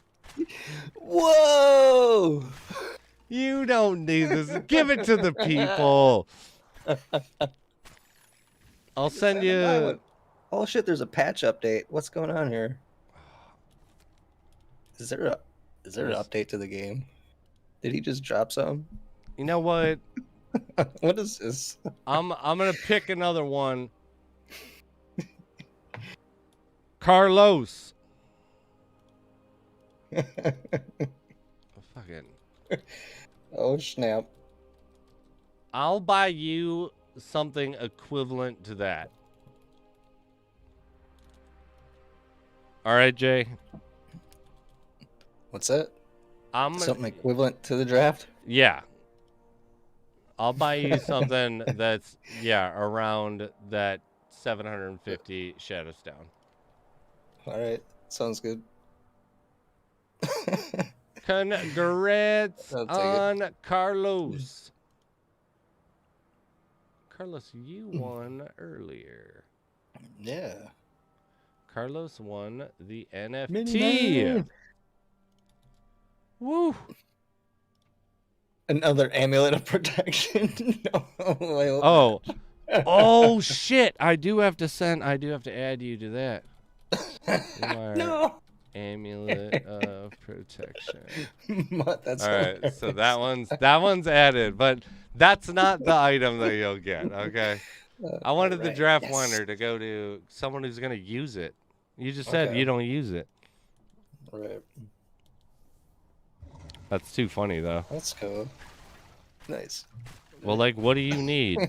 F: Whoa!
A: You don't need this. Give it to the people. I'll send you.
F: Oh shit! There's a patch update. What's going on here? Is there an update to the game? Did he just drop some?
A: You know what?
F: What is this?
A: I'm gonna pick another one. Carlos. Fucking.
F: Oh snap!
A: I'll buy you something equivalent to that. All right, Jay.
F: What's that?
A: I'm
F: Something equivalent to the draft?
A: Yeah. I'll buy you something that's around that 750 Shadow Stone.
F: All right, sounds good.
A: Congrats
F: I'll take
A: on Carlos. Carlos, you won earlier.
F: Yeah.
A: Carlos won the NFT.
F: Mini-Man.
A: Woo!
F: Another amulet of protection. No, I hope
A: Oh. Oh shit. I do have to add you to that. You are
F: no.
A: Amulet of protection.
F: That's
A: All right, so that one's added, but that's not the item that you'll get, okay? I wanted the draft winner to go to someone who's going to use it. You just said you don't use it.
F: Right.
A: That's too funny, though.
F: That's cool. Nice.
A: Well, like, what do you need?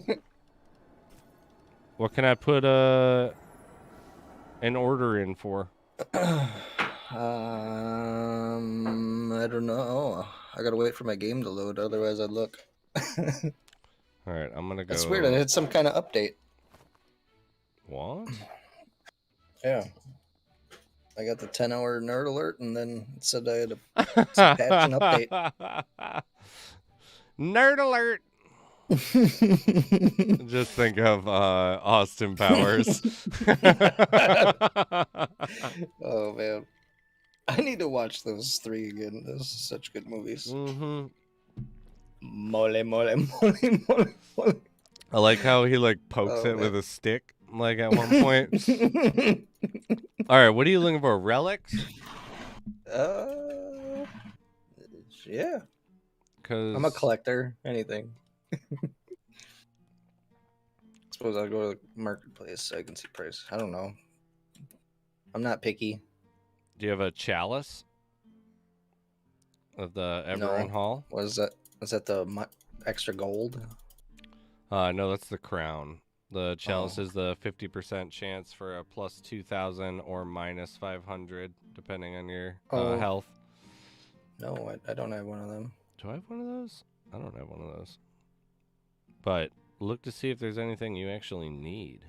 A: What can I put an order in for?
F: I don't know. I gotta wait for my game to load, otherwise I'd look.
A: All right, I'm gonna go.
F: That's weird. I had some kind of update.
A: What?
F: Yeah. I got the 10-hour nerd alert, and then it said I had to patch and update.
A: Nerd alert! Just think of Austin Powers.
F: Oh man, I need to watch those 3 again. Those are such good movies.
A: Mm-hmm.
F: Mole, mole, mole, mole, mole.
A: I like how he like pokes it with a stick, like at one point. All right, what are you looking for? Relics?
F: Yeah.
A: Cause
F: I'm a collector. Anything. Suppose I'll go to the marketplace so I can see price. I don't know. I'm not picky.
A: Do you have a chalice of the Everin Hall?
F: Was that the extra gold?
A: No, that's the crown. The chalice is the 50% chance for a plus 2,000 or minus 500, depending on your health.
F: No, I don't have one of them.
A: Do I have one of those? I don't have one of those. But look to see if there's anything you actually need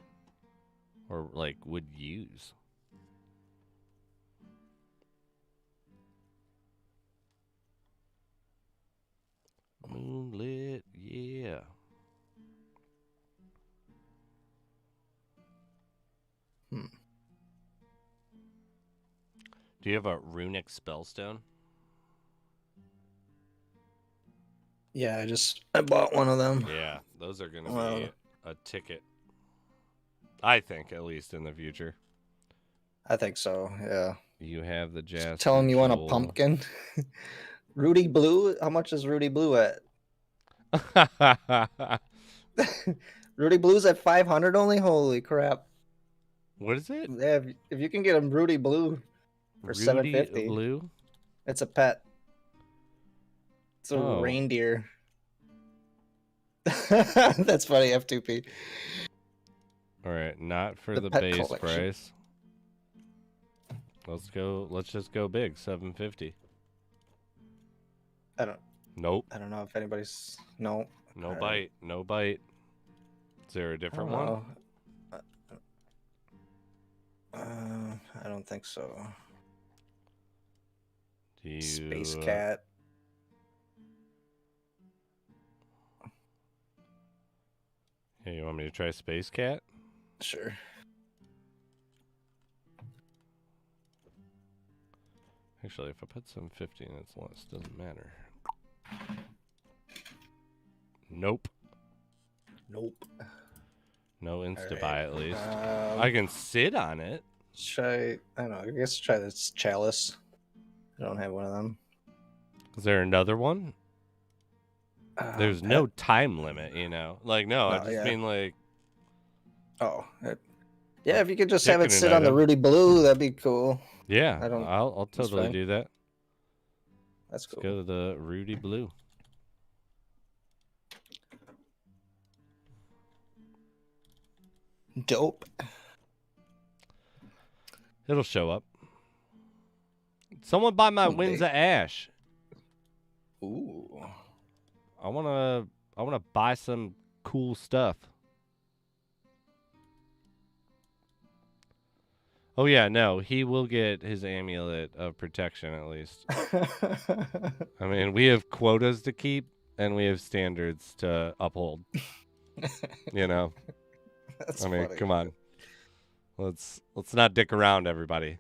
A: or like would use. Moonlit, yeah. Do you have a runic spellstone?
F: Yeah, I bought one of them.
A: Yeah, those are going to be a ticket. I think, at least in the future.
F: I think so, yeah.
A: You have the Jasper.
F: Tell him you want a
A: Jewel.
F: pumpkin. Rudy Blue? How much is Rudy Blue at? Rudy Blue's at 500 only? Holy crap.
A: What is it?
F: Yeah, if you can get him Rudy Blue for
A: Rudy
F: 750.
A: Blue?
F: It's a pet. It's a
A: Oh.
F: reindeer. That's funny, F2P.
A: All right, not for the
F: pet
A: base
F: collection.
A: price. Let's just go big, 750. Nope.
F: I don't know if anybody's no
A: No bite. No bite. Is there a different one?
F: I don't think so.
A: Do you,
F: Space Cat.
A: Hey, you want me to try Space Cat?
F: Sure.
A: Actually, if I put 750 and it's less, doesn't matter. Nope.
F: Nope.
A: No insta
F: Alright,
A: buy at least. I can sit on it.
F: I don't know. I guess try this chalice. I don't have one of them.
A: Is there another one? There's
F: pet-
A: no time limit, you know. Like no, I
F: No,
A: just
F: yeah.
A: mean like.
F: Oh, yeah. If you could just have it
A: Picking an
F: sit on the
A: item.
F: Rudy Blue, that'd be cool.
A: Yeah,
F: I don't-
A: I'll
F: that's
A: totally
F: fine.
A: do that.
F: That's
A: Let's
F: cool.
A: go to the Rudy Blue.
F: Dope.
A: It'll show up. Someone buy my
F: Funday.
A: Winds of Ash.
F: Ooh.
A: I wanna buy some cool stuff. Oh yeah, no, he will get his amulet of protection at least. I mean, we have quotas to keep and we have standards to uphold. You know,
F: That's
A: I mean,
F: funny.
A: come on. Let's not dick around, everybody.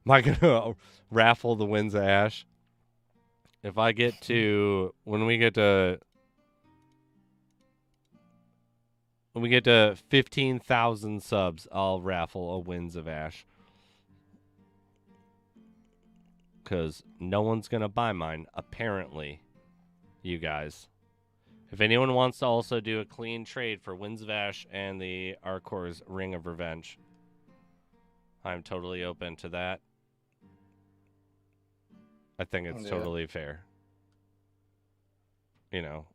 A: Am I gonna raffle the Winds of Ash? If I get to when we get to 15,000 subs, I'll raffle a Winds of Ash. Because no one's going to buy mine, apparently, you guys. If anyone wants to also do a clean trade for Winds of Ash and the Arcor's Ring of Revenge, I'm totally open to that. I think it's
F: Yeah.
A: totally fair. You know,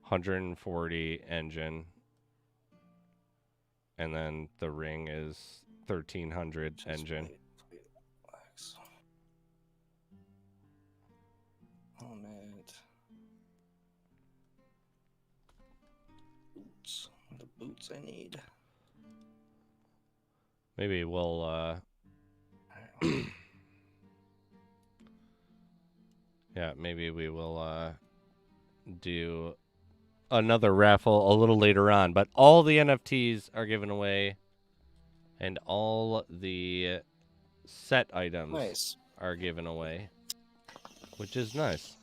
A: 140 engine, and then the ring is 1,300
F: Just
A: engine.
F: wait, relax. Oh man. Boots. The boots I need.
A: Maybe we'll yeah, maybe we will do another raffle a little later on, but all the NFTs are given away and all the set items
F: Nice.
A: are given away, which is nice.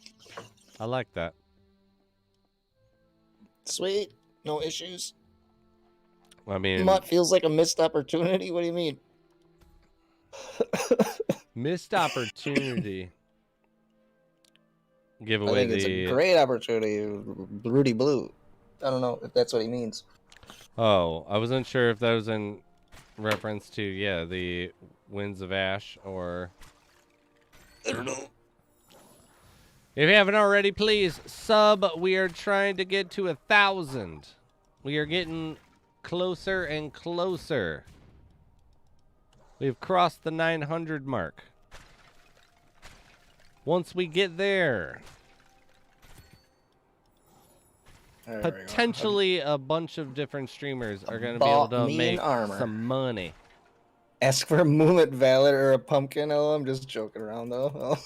A: I like that.
F: Sweet. No issues.
A: I mean,
F: Mutt feels like a missed opportunity. What do you mean?
A: missed opportunity. Give
F: I
A: away
F: think it's a
A: the
F: great opportunity. Rudy Blue. I don't know if that's what he means.
A: Oh, I wasn't sure if that was in reference to the Winds of Ash or
F: I don't know.
A: If you haven't already, please sub. We are trying to get to 1,000. We are getting closer and closer. We've crossed the 900 mark. Once we get there, potentially a bunch of different streamers are going to be able to make some money.
F: Ask for a moonlit valor or a pumpkin. Oh, I'm just joking around though. Oh.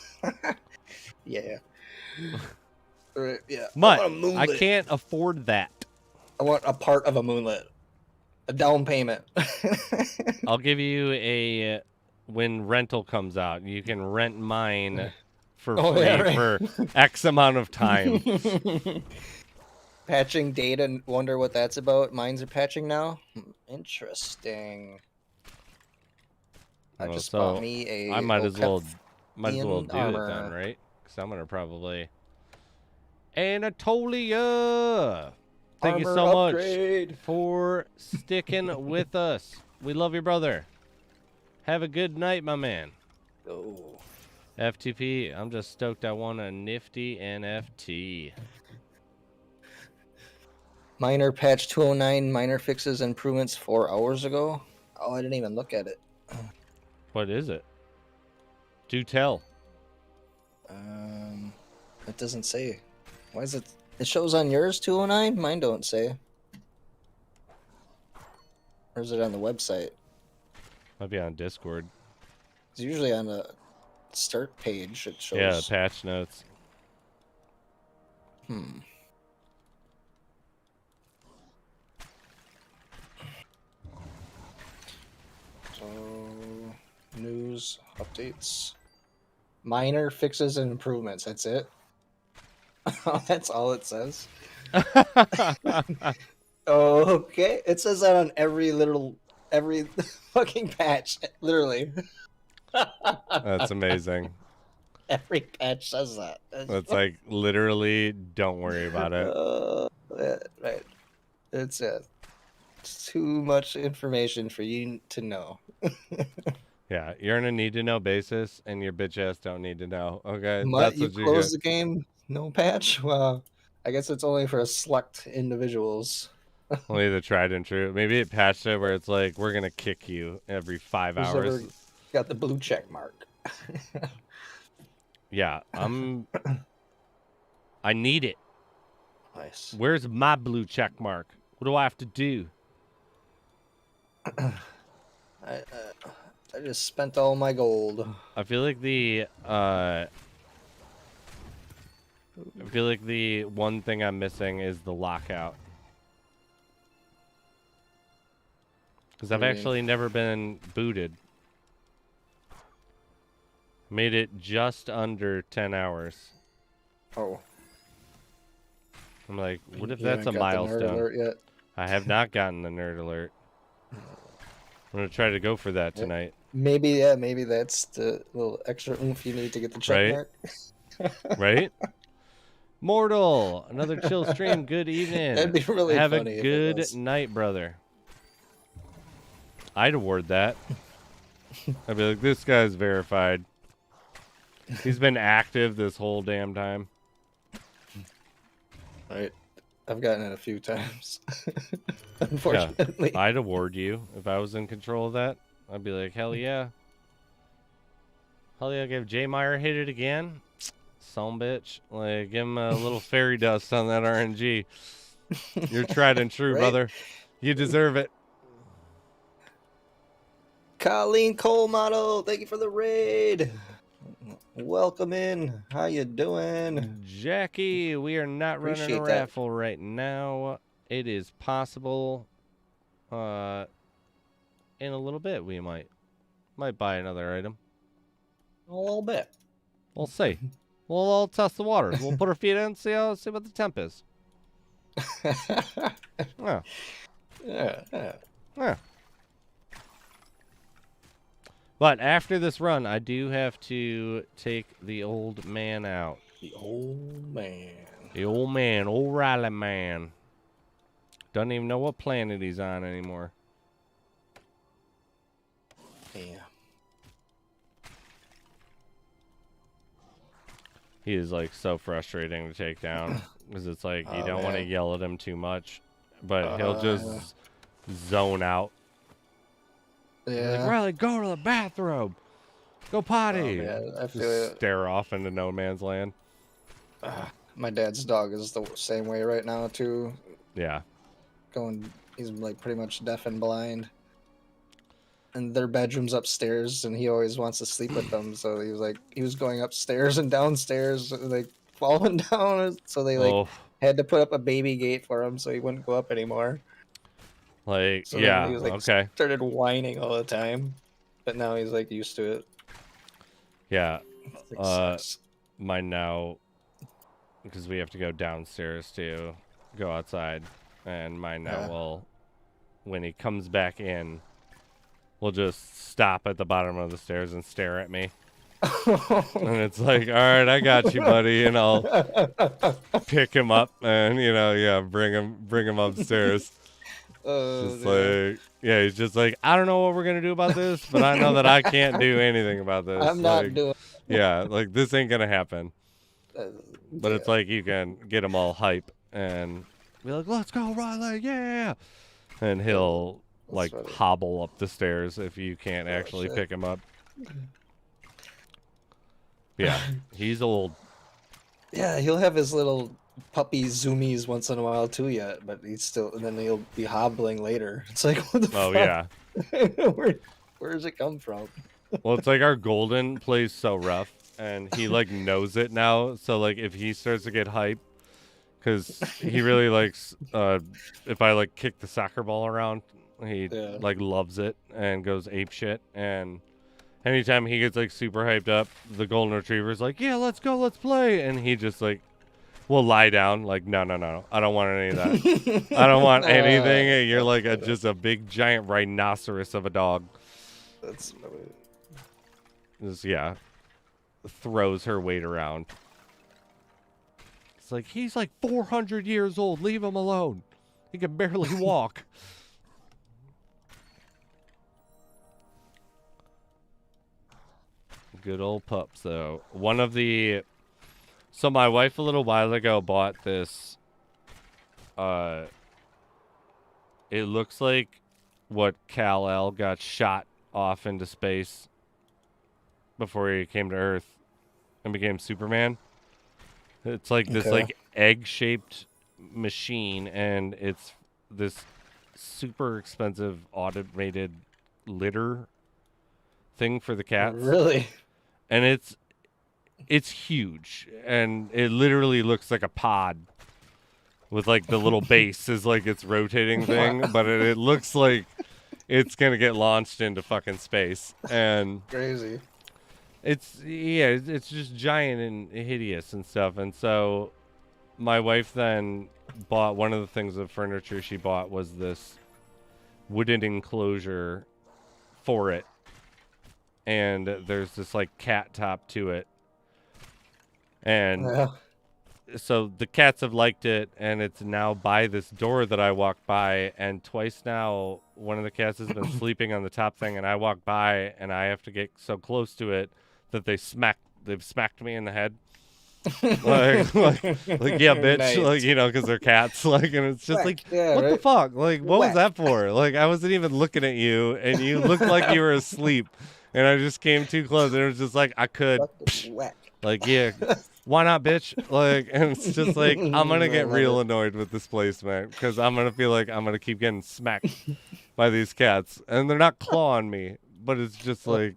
F: Yeah. Right, yeah.
A: But I can't afford that.
F: I want a part of a moonlit. A down payment.
A: I'll give you a when rental comes out. You can rent mine for free for X amount of time.
F: Patching data, wonder what that's about. Mines are patching now. Interesting. I just bought me a.
A: I might as well do it then, right? Because I'm gonna probably. Anatolia, thank you so much for sticking with us. We love you, brother. Have a good night, my man.
F: Oh.
A: FTP, I'm just stoked I won a nifty NFT.
F: Minor patch 209, minor fixes improvements 4 hours ago. Oh, I didn't even look at it.
A: What is it? Do tell.
F: It doesn't say. Why is it? It shows on yours 209. Mine don't say. Or is it on the website?
A: Might be on Discord.
F: It's usually on the start page. It shows.
A: Yeah, patch notes.
F: So, news, updates. Minor fixes and improvements. That's it. That's all it says. Okay. It says that on every fucking patch. Literally.
A: That's amazing.
F: Every patch says that.
A: That's like literally, don't worry about it.
F: Right. It's too much information for you to know.
A: Yeah, you're on a need-to-know basis, and your bitch ass don't need to know. Okay,
F: That's what you close the game. No patch. Well, I guess it's only for select individuals.
A: Only the tried and true. Maybe it patched it where it's like we're gonna kick you every 5
F: Who's
A: hours.
F: ever got the blue check mark.
A: Yeah, I need it.
F: Nice.
A: Where's my blue check mark? What do I have to do?
F: I just spent all my gold.
A: I feel like the one thing I'm missing is the lockout. Because I've actually never been booted. Made it just under 10 hours.
F: Oh.
A: I'm like, what if
F: You
A: that's a
F: haven't got the nerd
A: milestone?
F: alert yet?
A: I have not gotten the nerd alert. I'm gonna try to go for that tonight.
F: Maybe that's the little extra oomph you need to get the check mark.
A: Right? Mortal, another chill stream. Good evening.
F: That'd be really
A: Have
F: funny
A: a good night, brother. I'd award that. I'd be like, this guy's verified. He's been active this whole damn time.
F: Right. I've gotten it a few times. Unfortunately.
A: Yeah, I'd award you if I was in control of that. I'd be like, hell yeah. Hell yeah, give J Meyer hit it again. Son bitch. Like, give him a little fairy dust on that RNG. You're tried and true, brother. You deserve it.
F: Colleen Cole Model, thank you for the raid. Welcome in. How you doing?
A: Jackie, we are not running a raffle right now. It is possible in a little bit we might buy another item.
F: A little bit.
A: We'll see. We'll all test the waters. We'll put our feet in, see what the temp is. Yeah. But after this run, I do have to take the old man out.
F: The old man.
A: The old man, old Riley man. Doesn't even know what planet he's on anymore.
F: Yeah.
A: He is like so frustrating to take down because it's like you
F: Oh,
A: don't want to
F: man.
A: yell at him too much, but he'll just zone out.
F: Yeah.
A: Like, Riley, go to the bathroom. Go potty.
F: Oh, man, I
A: Just
F: feel it.
A: stare off into no man's land.
F: My dad's dog is the same way right now too.
A: Yeah.
F: He's like pretty much deaf and blind. And their bedroom's upstairs, and he always wants to sleep with them. So he was going upstairs and downstairs, like falling down. So they
A: Oh,
F: had to put up a baby gate for him, so he wouldn't go up anymore.
A: like,
F: So then
A: yeah,
F: he was like
A: okay.
F: started whining all the time, but now he's like used to it.
A: Yeah.
F: It's like, sucks.
A: Mine now, because we have to go downstairs to go outside, and mine now will, when he comes back in, will just stop at the bottom of the stairs and stare at me. And it's like, all right, I got you, buddy, and I'll pick him up and bring him upstairs. Just like, yeah, he's just like, I don't know what we're gonna do about this, but I know that I can't do anything about this.
F: I'm not doing.
A: Yeah, like this ain't gonna happen. But it's like you can get him all hype and be like, let's go, Riley, yeah. And he'll like hobble up the stairs if you can't actually pick him up. Yeah, he's old.
F: Yeah, he'll have his little puppy zoomies once in a while too yet, but and then he'll be hobbling later. It's like, what the
A: Oh,
F: fuck?
A: yeah.
F: Where does it come from?
A: Well, it's like our golden plays so rough, and he like knows it now. So like if he starts to get hype, because he really likes if I like kick the soccer ball around, he like loves it and goes ape shit. And anytime he gets like super hyped up, the golden retriever's like, yeah, let's go, let's play, and he just like will lie down like, no, I don't want any of that. I don't want anything. You're like just a big giant rhinoceros of a dog.
F: That's
A: Just, yeah, throws her weight around. It's like, he's like 400 years old. Leave him alone. He can barely walk. Good old pups, though. So my wife a little while ago bought this. It looks like what Kal-El got shot off into space before he came to Earth and became Superman. It's like this like egg-shaped machine, and it's this super expensive automated litter thing for the cats.
F: Really?
A: And it's huge, and it literally looks like a pod with like the little base is like its rotating thing, but it looks like it's gonna get launched into fucking space. And
F: crazy.
A: It's just giant and hideous and stuff. And so my wife then bought one of the things of furniture she bought was this wooden enclosure for it. And there's this like cat top to it. And so the cats have liked it, and it's now by this door that I walk by, and twice now one of the cats has been sleeping on the top thing, and I walk by and I have to get so close to it that they've smacked me in the head. like yeah, bitch. Nice. Like, because they're cats. Like, and it's just like, what the fuck? Like, what was that for? Like, I wasn't even looking at you, and you looked like you were asleep, and I just came too close, and it was just like, I could, like, yeah, why not, bitch? Like, and it's just like, I'm gonna get real annoyed with this place, man, because I'm gonna feel like I'm gonna keep getting smacked by these cats, and they're not clawing me, but it's just like,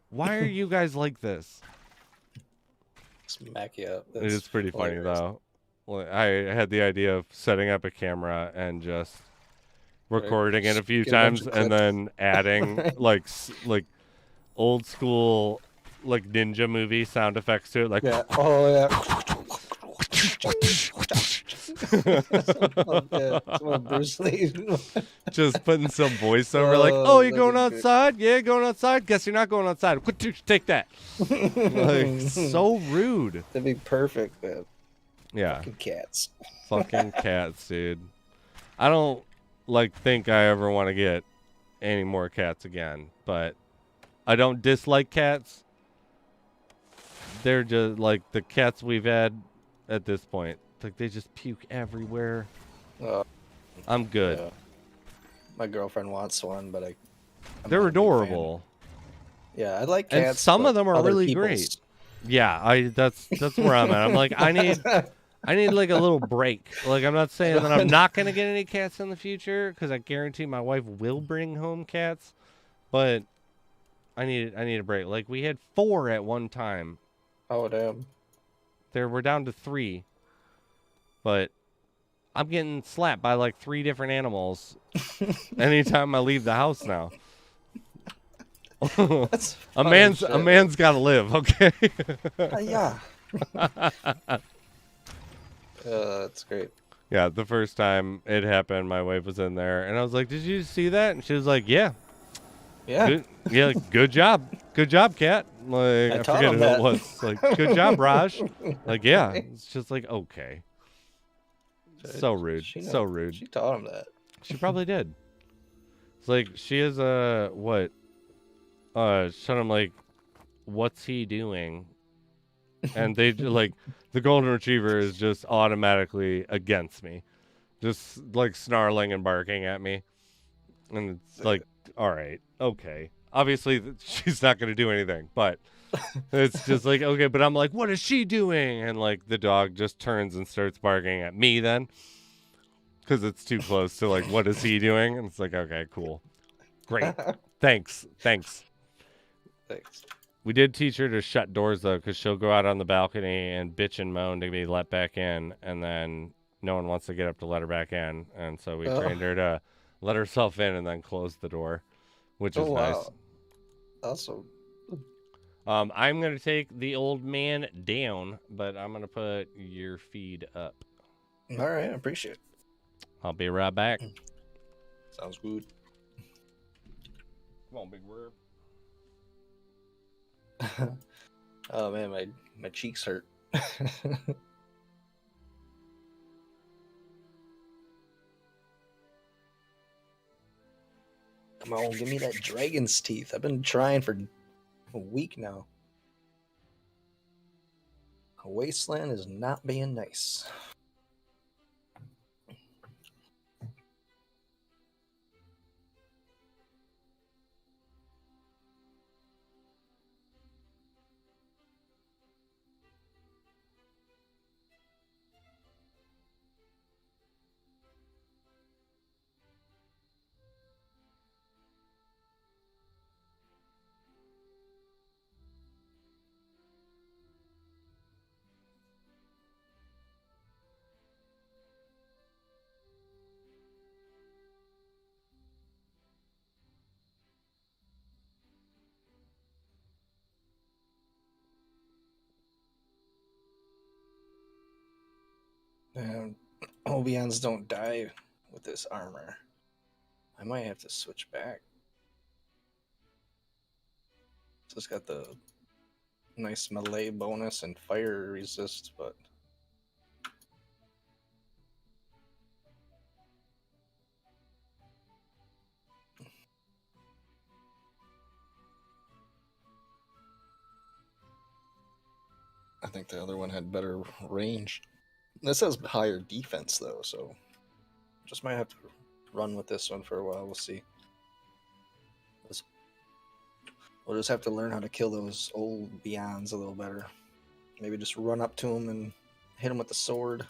A: why are you guys like this?
F: Smack you up.
A: It is pretty funny though. Well, I had the idea of setting up a camera and just recording it a few times, and then adding like old school like ninja movie sound effects to it, like
F: Bruce Lee.
A: Just putting some voiceover, like, oh, you going outside? Yeah, going outside. Guess you're not going outside. Take that. Like, so rude.
F: That'd be perfect, man.
A: Yeah.
F: Fucking cats.
A: Fucking cats, dude. I don't think I ever want to get any more cats again, but I don't dislike cats. they're just like the cats we've had at this point. Like they just puke everywhere. I'm good.
F: Yeah. My girlfriend wants one, but I'm
A: They're
F: not a big fan.
A: adorable.
F: Yeah, I like
A: And
F: cats.
A: some
F: but
A: of them are
F: other
A: really
F: people's-
A: great. Yeah, that's where I'm at. I'm like, I need like a little break. Like I'm not saying that I'm not gonna get any cats in the future because I guarantee my wife will bring home cats, but I need a break. Like we had 4 at one time.
F: Oh damn.
A: We're down to 3, but I'm getting slapped by like 3 different animals anytime I leave the house now.
F: That's
A: a
F: funny
A: man's
F: shit.
A: got to live, okay?
F: Yeah. That's great.
A: Yeah, the first time it happened, my wife was in there, and I was like, "Did you see that?" And she was like, "Yeah,
F: Yeah.
A: good job, cat." Like I
F: taught
A: forget
F: him
A: who it
F: that.
A: was. Like, "Good job, Raj." Like, yeah, it's just like okay. So rude, so rude.
F: She taught him that.
A: She probably did. It's like she is what? Shut him like, what's he doing? And they like the golden retriever is just automatically against me, just like snarling and barking at me, and it's like, all right, okay. Obviously, she's not gonna do anything, but it's just like okay. But I'm like, what is she doing? And like the dog just turns and starts barking at me then, because it's too close to like, what is he doing? And it's like, okay, cool, great, thanks.
F: Thanks.
A: We did teach her to shut doors, though, because she'll go out on the balcony and bitch and moan to be let back in, and then no one wants to get up to let her back in. And so we trained her to let herself in and then close the door, which is nice.
F: Awesome.
A: I'm going to take the old man down, but I'm going to put your feed up.
F: All right, I appreciate it.
A: I'll be right back.
F: Sounds good.
A: Come on, big word.
F: Oh man, my cheeks hurt. Come on, give me that dragon's teeth. I've been trying for a week now. A wasteland is not being nice. Obions don't die with this armor. I might have to switch back. So it's got the nice melee bonus and fire resist, but I think the other one had better range. This has higher defense though, so just might have to run with this one for a while. We'll see. We'll just have to learn how to kill those old Beyonds a little better. Maybe just run up to them and hit them with the sword.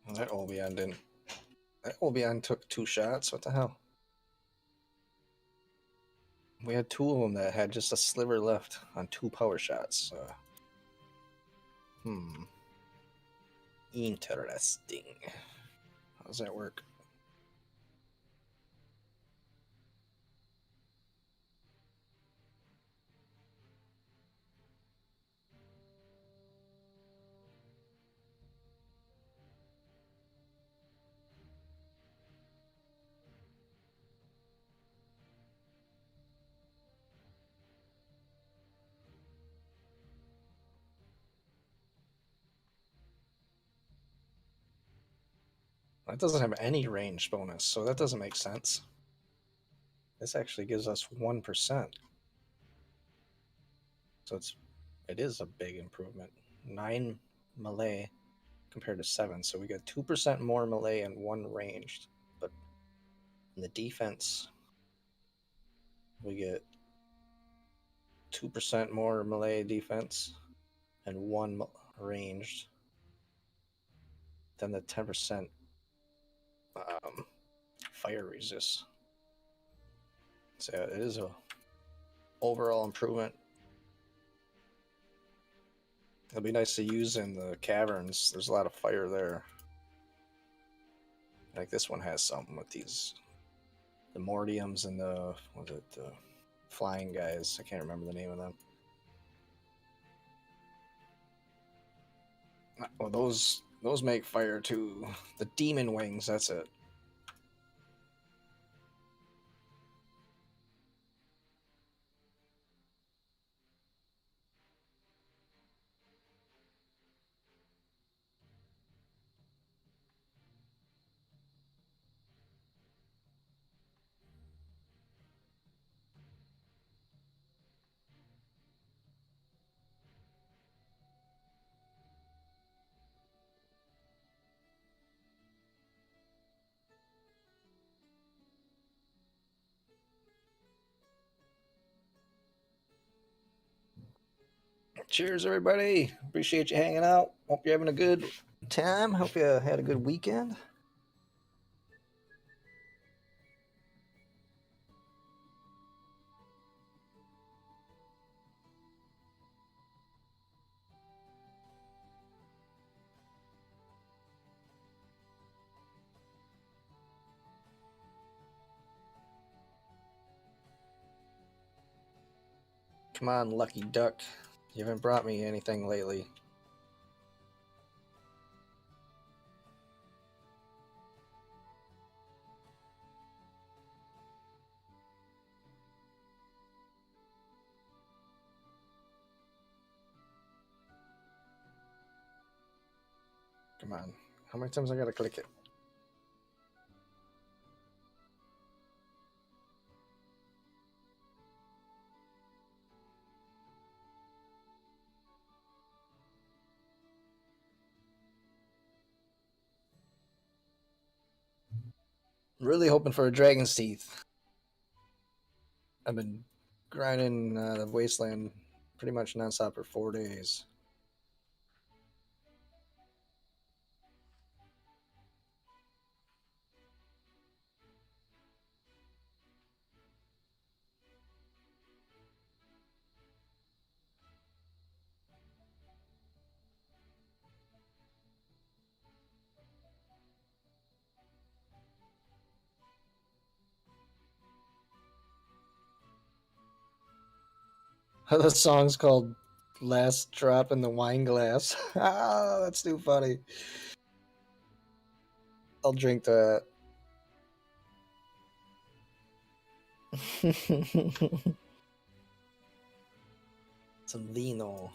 F: Well, that Olbion didn't. That Olbion took 2 shots. What the hell? We had 2 of them that had just a sliver left on 2 power shots. Interesting. How does that work? It doesn't have any range bonus, so that doesn't make sense. This actually gives us 1%. So it is a big improvement. 9 melee compared to 7. So we got 2% more melee and 1 ranged. But in the defense, we get 2% more melee defense and 1 ranged. Then the 10% fire resist. So it is a overall improvement. It'll be nice to use in the caverns. There's a lot of fire there. Like this one has something with these, the Mortiums and the flying guys. I can't remember the name of them. Well, those make fire too. The demon wings. That's it. Cheers, everybody. Appreciate you hanging out. Hope you're having a good time. Hope you had a good weekend. Come on, lucky duck. You haven't brought me anything lately. Come on. How many times I gotta click it? Really hoping for a dragon's teeth. I've been grinding the wasteland pretty much nonstop for 4 days. The song's called Last Drop in the Wine Glass. Ah, that's too funny. I'll drink that. Some vino.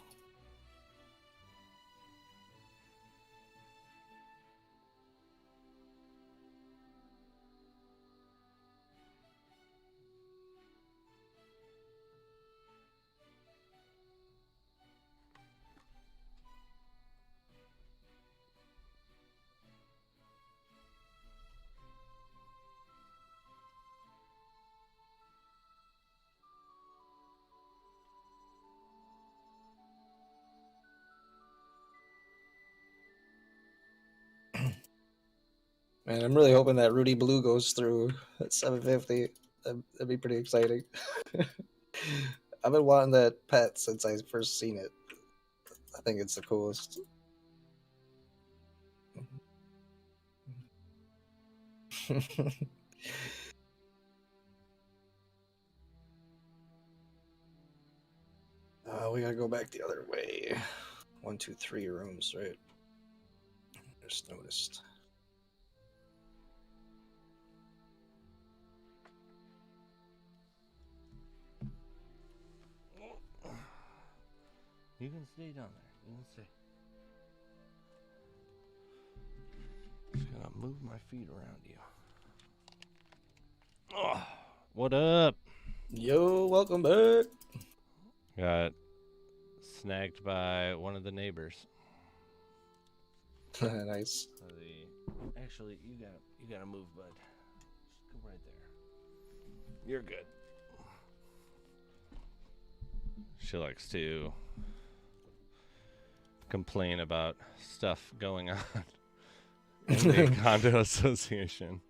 F: Man, I'm really hoping that Rudy Blue goes through at 750. That'd be pretty exciting. I've been wanting that pet since I first seen it. I think it's the coolest. We gotta go back the other way. 1, 2, 3 rooms, right? Just noticed.
A: You can stay down there. You can stay. Just gonna move my feet around you. Oh, what up?
F: Yo, welcome back.
A: Got snagged by one of the neighbors.
F: Nice.
A: Actually, you gotta move, bud. Just go right there. You're good. She likes to complain about stuff going on in the condo association.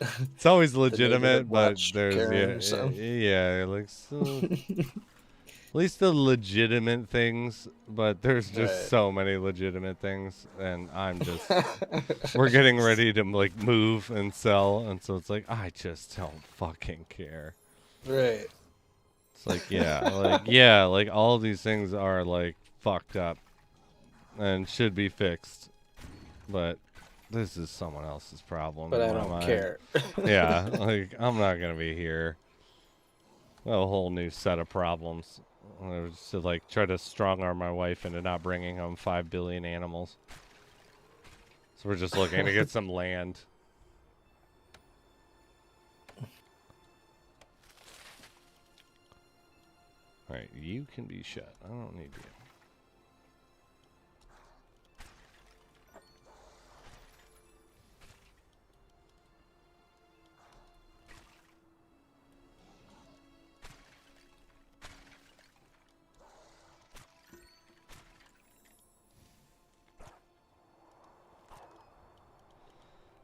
A: It's always legitimate, but there's like so, at least the legitimate things, but there's just so many legitimate things, and I'm just we're getting ready to like move and sell, and so it's like I just don't fucking care.
F: Right.
A: It's like like all these things are like fucked up and should be fixed, but this is someone else's problem.
F: But I don't care.
A: Yeah, like I'm not gonna be here. A whole new set of problems. I was to like try to strong arm my wife into not bringing home 5 billion animals. So we're just looking to get some land. All right, you can be shut. I don't need you.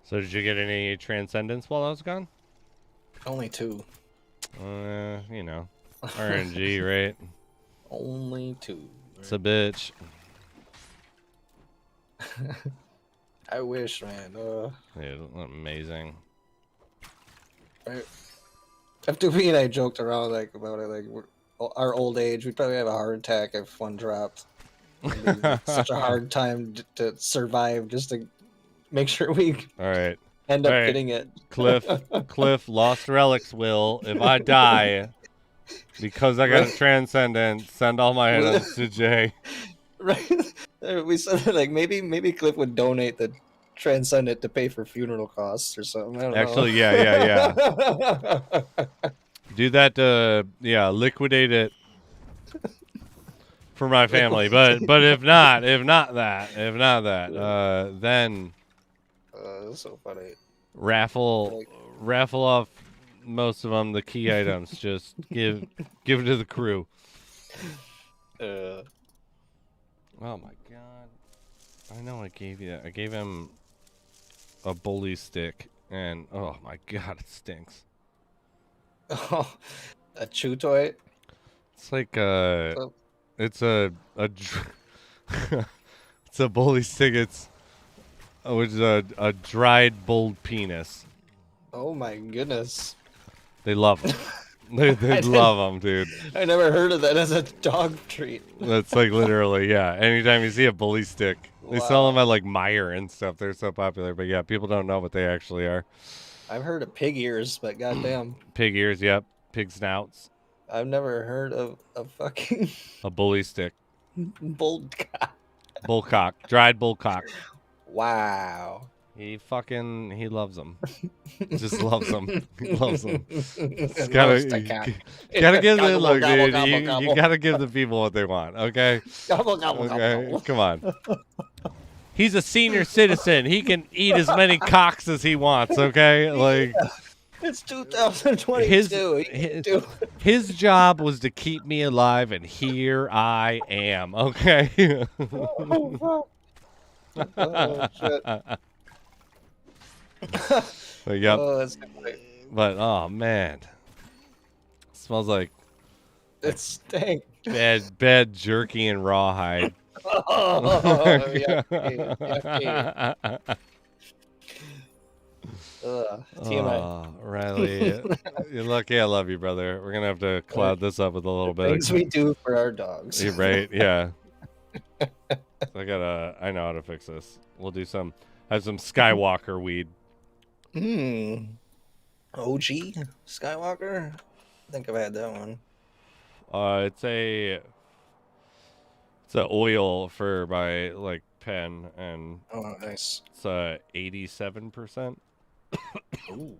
A: So did you get any transcendence while I was gone?
F: Only 2.
A: You know, RNG, right?
F: Only 2.
A: It's a bitch.
F: I wish, man.
A: Dude, amazing.
F: After me and I joked around like about it, like our old age, we'd probably have a heart attack if one dropped. It'd be such a hard time to survive just to make sure we end up getting it.
A: Cliff, Lost Relics will, if I die, because I got a transcendent, send all my items to Jay.
F: Right. We said that, like maybe Cliff would donate the transcendent to pay for funeral costs or something. I don't know.
A: Yeah. Do that liquidate it for my family. But if not that, then
F: that's so funny.
A: Raffle off most of them, the key items. Just give it to the crew. Oh my god! I know I gave you that. I gave him a bully stick, and oh my god, it stinks.
F: Oh, a chew toy.
A: It's like it's a it's a bully stick. It's which is a dried bulled penis.
F: Oh my goodness.
A: They love them. they love them, dude.
F: I never heard of that as a dog treat.
A: That's like literally, yeah. Anytime you see a bully stick, they sell them at like Meijer and stuff. They're so popular, but yeah, people don't know what they actually are.
F: I've heard of pig ears, but goddamn.
A: Pig ears, yep. Pig snouts.
F: I've never heard of a fucking
A: a bully stick.
F: Bullcock.
A: Dried bullcock.
F: Wow.
A: He loves them. Just loves them. He loves them. Gotta give the look, dude. You gotta give the people what they want, okay? Okay, come on. He's a senior citizen. He can eat as many cocks as he wants, okay? Like
F: it's 2022.
A: His job was to keep me alive, and here I am, okay?
F: Oh, shit.
A: Yep.
F: Oh, that's
A: but oh man, it smells like
F: it stank.
A: Bad jerky and rawhide.
F: TMI.
A: Riley, you're lucky I love you, brother. We're gonna have to cloud this up with a little bit.
F: Things we do for our dogs.
A: You're right? Yeah. I know how to fix this. We'll do have some Skywalker weed.
F: OG Skywalker? I think I've had that one.
A: It's a oil for my like pen, and
F: Oh, nice.
A: it's 87%.
F: Ooh.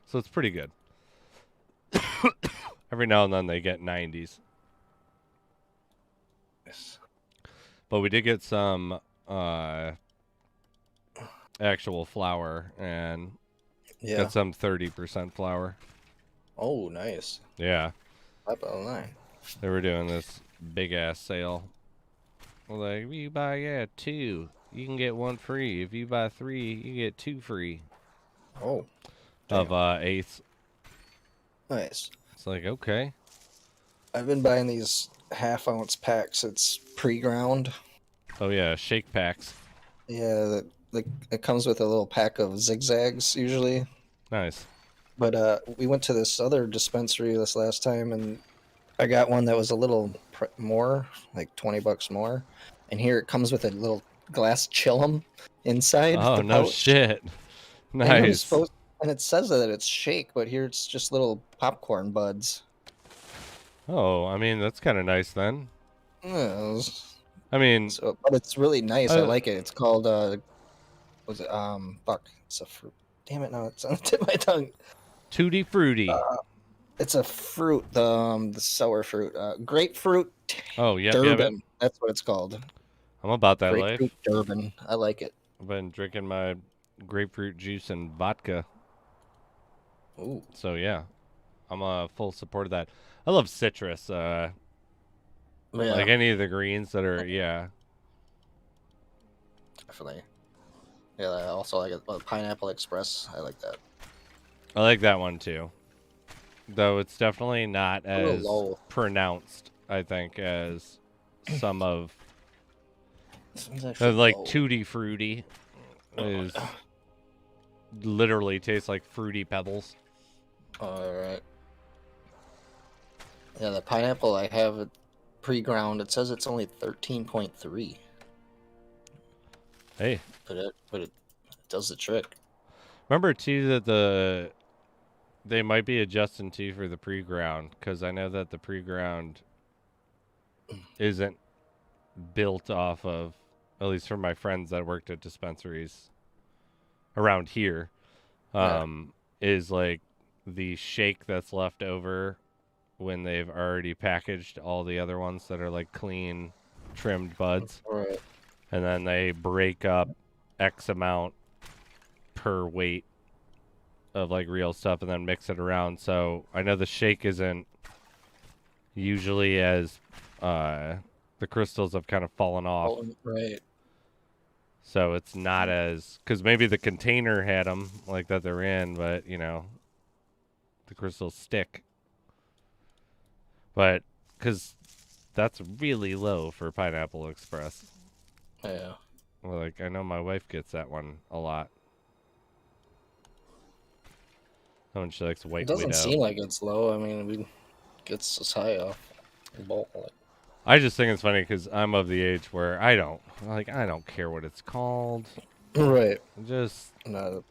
A: So it's pretty good. Every now and then they get 90s.
F: Yes.
A: But we did get some actual flour, and
F: Yeah.
A: got some 30% flour.
F: Oh, nice.
A: Yeah.
F: 5.09.
A: They were doing this big ass sale. Like, if you buy 2, you can get 1 free. If you buy 3, you get 2 free.
F: Oh.
A: Of
F: damn.
A: eighths.
F: Nice.
A: It's like, okay.
F: I've been buying these half-ounce packs. It's pre-ground.
A: Oh yeah, shake packs.
F: Yeah, it comes with a little pack of zigzags usually.
A: Nice.
F: But we went to this other dispensary this last time, and I got one that was a little more, like $20 more. And here it comes with a little glass chillum inside
A: Oh,
F: the
A: no
F: pouch.
A: shit.
F: And I'm
A: Nice.
F: and it says that it's shake, but here it's just little popcorn buds.
A: Oh, I mean, that's kind of nice then.
F: Yeah,
A: I mean,
F: but it's really nice. I
A: Uh,
F: like it. It's called was it fuck? It's a fruit. Damn it! No, it's on the tip of my tongue.
A: Tutti Frutti.
F: It's a fruit. The sour fruit. Grapefruit
A: Oh, yeah,
F: Durban. That's what it's called.
A: I'm about that life.
F: Grapefruit Durban. I like it.
A: I've been drinking my grapefruit juice and vodka.
F: Ooh.
A: So, yeah. I'm a full support of that. I love citrus. Like any of the greens that are, yeah.
F: Definitely. Yeah, I also like it. Pineapple Express. I like that.
A: I like that one too. Though it's definitely not
F: A little
A: as
F: low.
A: pronounced, I think, as some of
F: This one's actually
A: like
F: low.
A: Tutti Frutti is literally tastes like fruity pebbles.
F: All right. Yeah, the pineapple I have it pre-ground. It says it's only 13.3,
A: Hey,
F: but it does the trick.
A: remember too that they might be adjusting too for the pre-ground, because I know that the pre-ground isn't built off of, at least for my friends that worked at dispensaries around here, is like the shake that's left over when they've already packaged all the other ones that are like clean trimmed buds,
F: Right.
A: and then they break up X amount per weight of like real stuff and then mix it around. So I know the shake isn't usually as the crystals have kind of fallen off.
F: Oh, right.
A: So it's not as, because maybe the container had them like that they're in, but you know, the crystals stick. But because that's really low for Pineapple Express.
F: Yeah.
A: Well, like I know my wife gets that one a lot. That one she likes white
F: It doesn't
A: widow.
F: seem like it's low. I mean, it gets as high off the bulk.
A: I just think it's funny because I'm of the age where I don't care what it's called.
F: Right.
A: Just
F: No.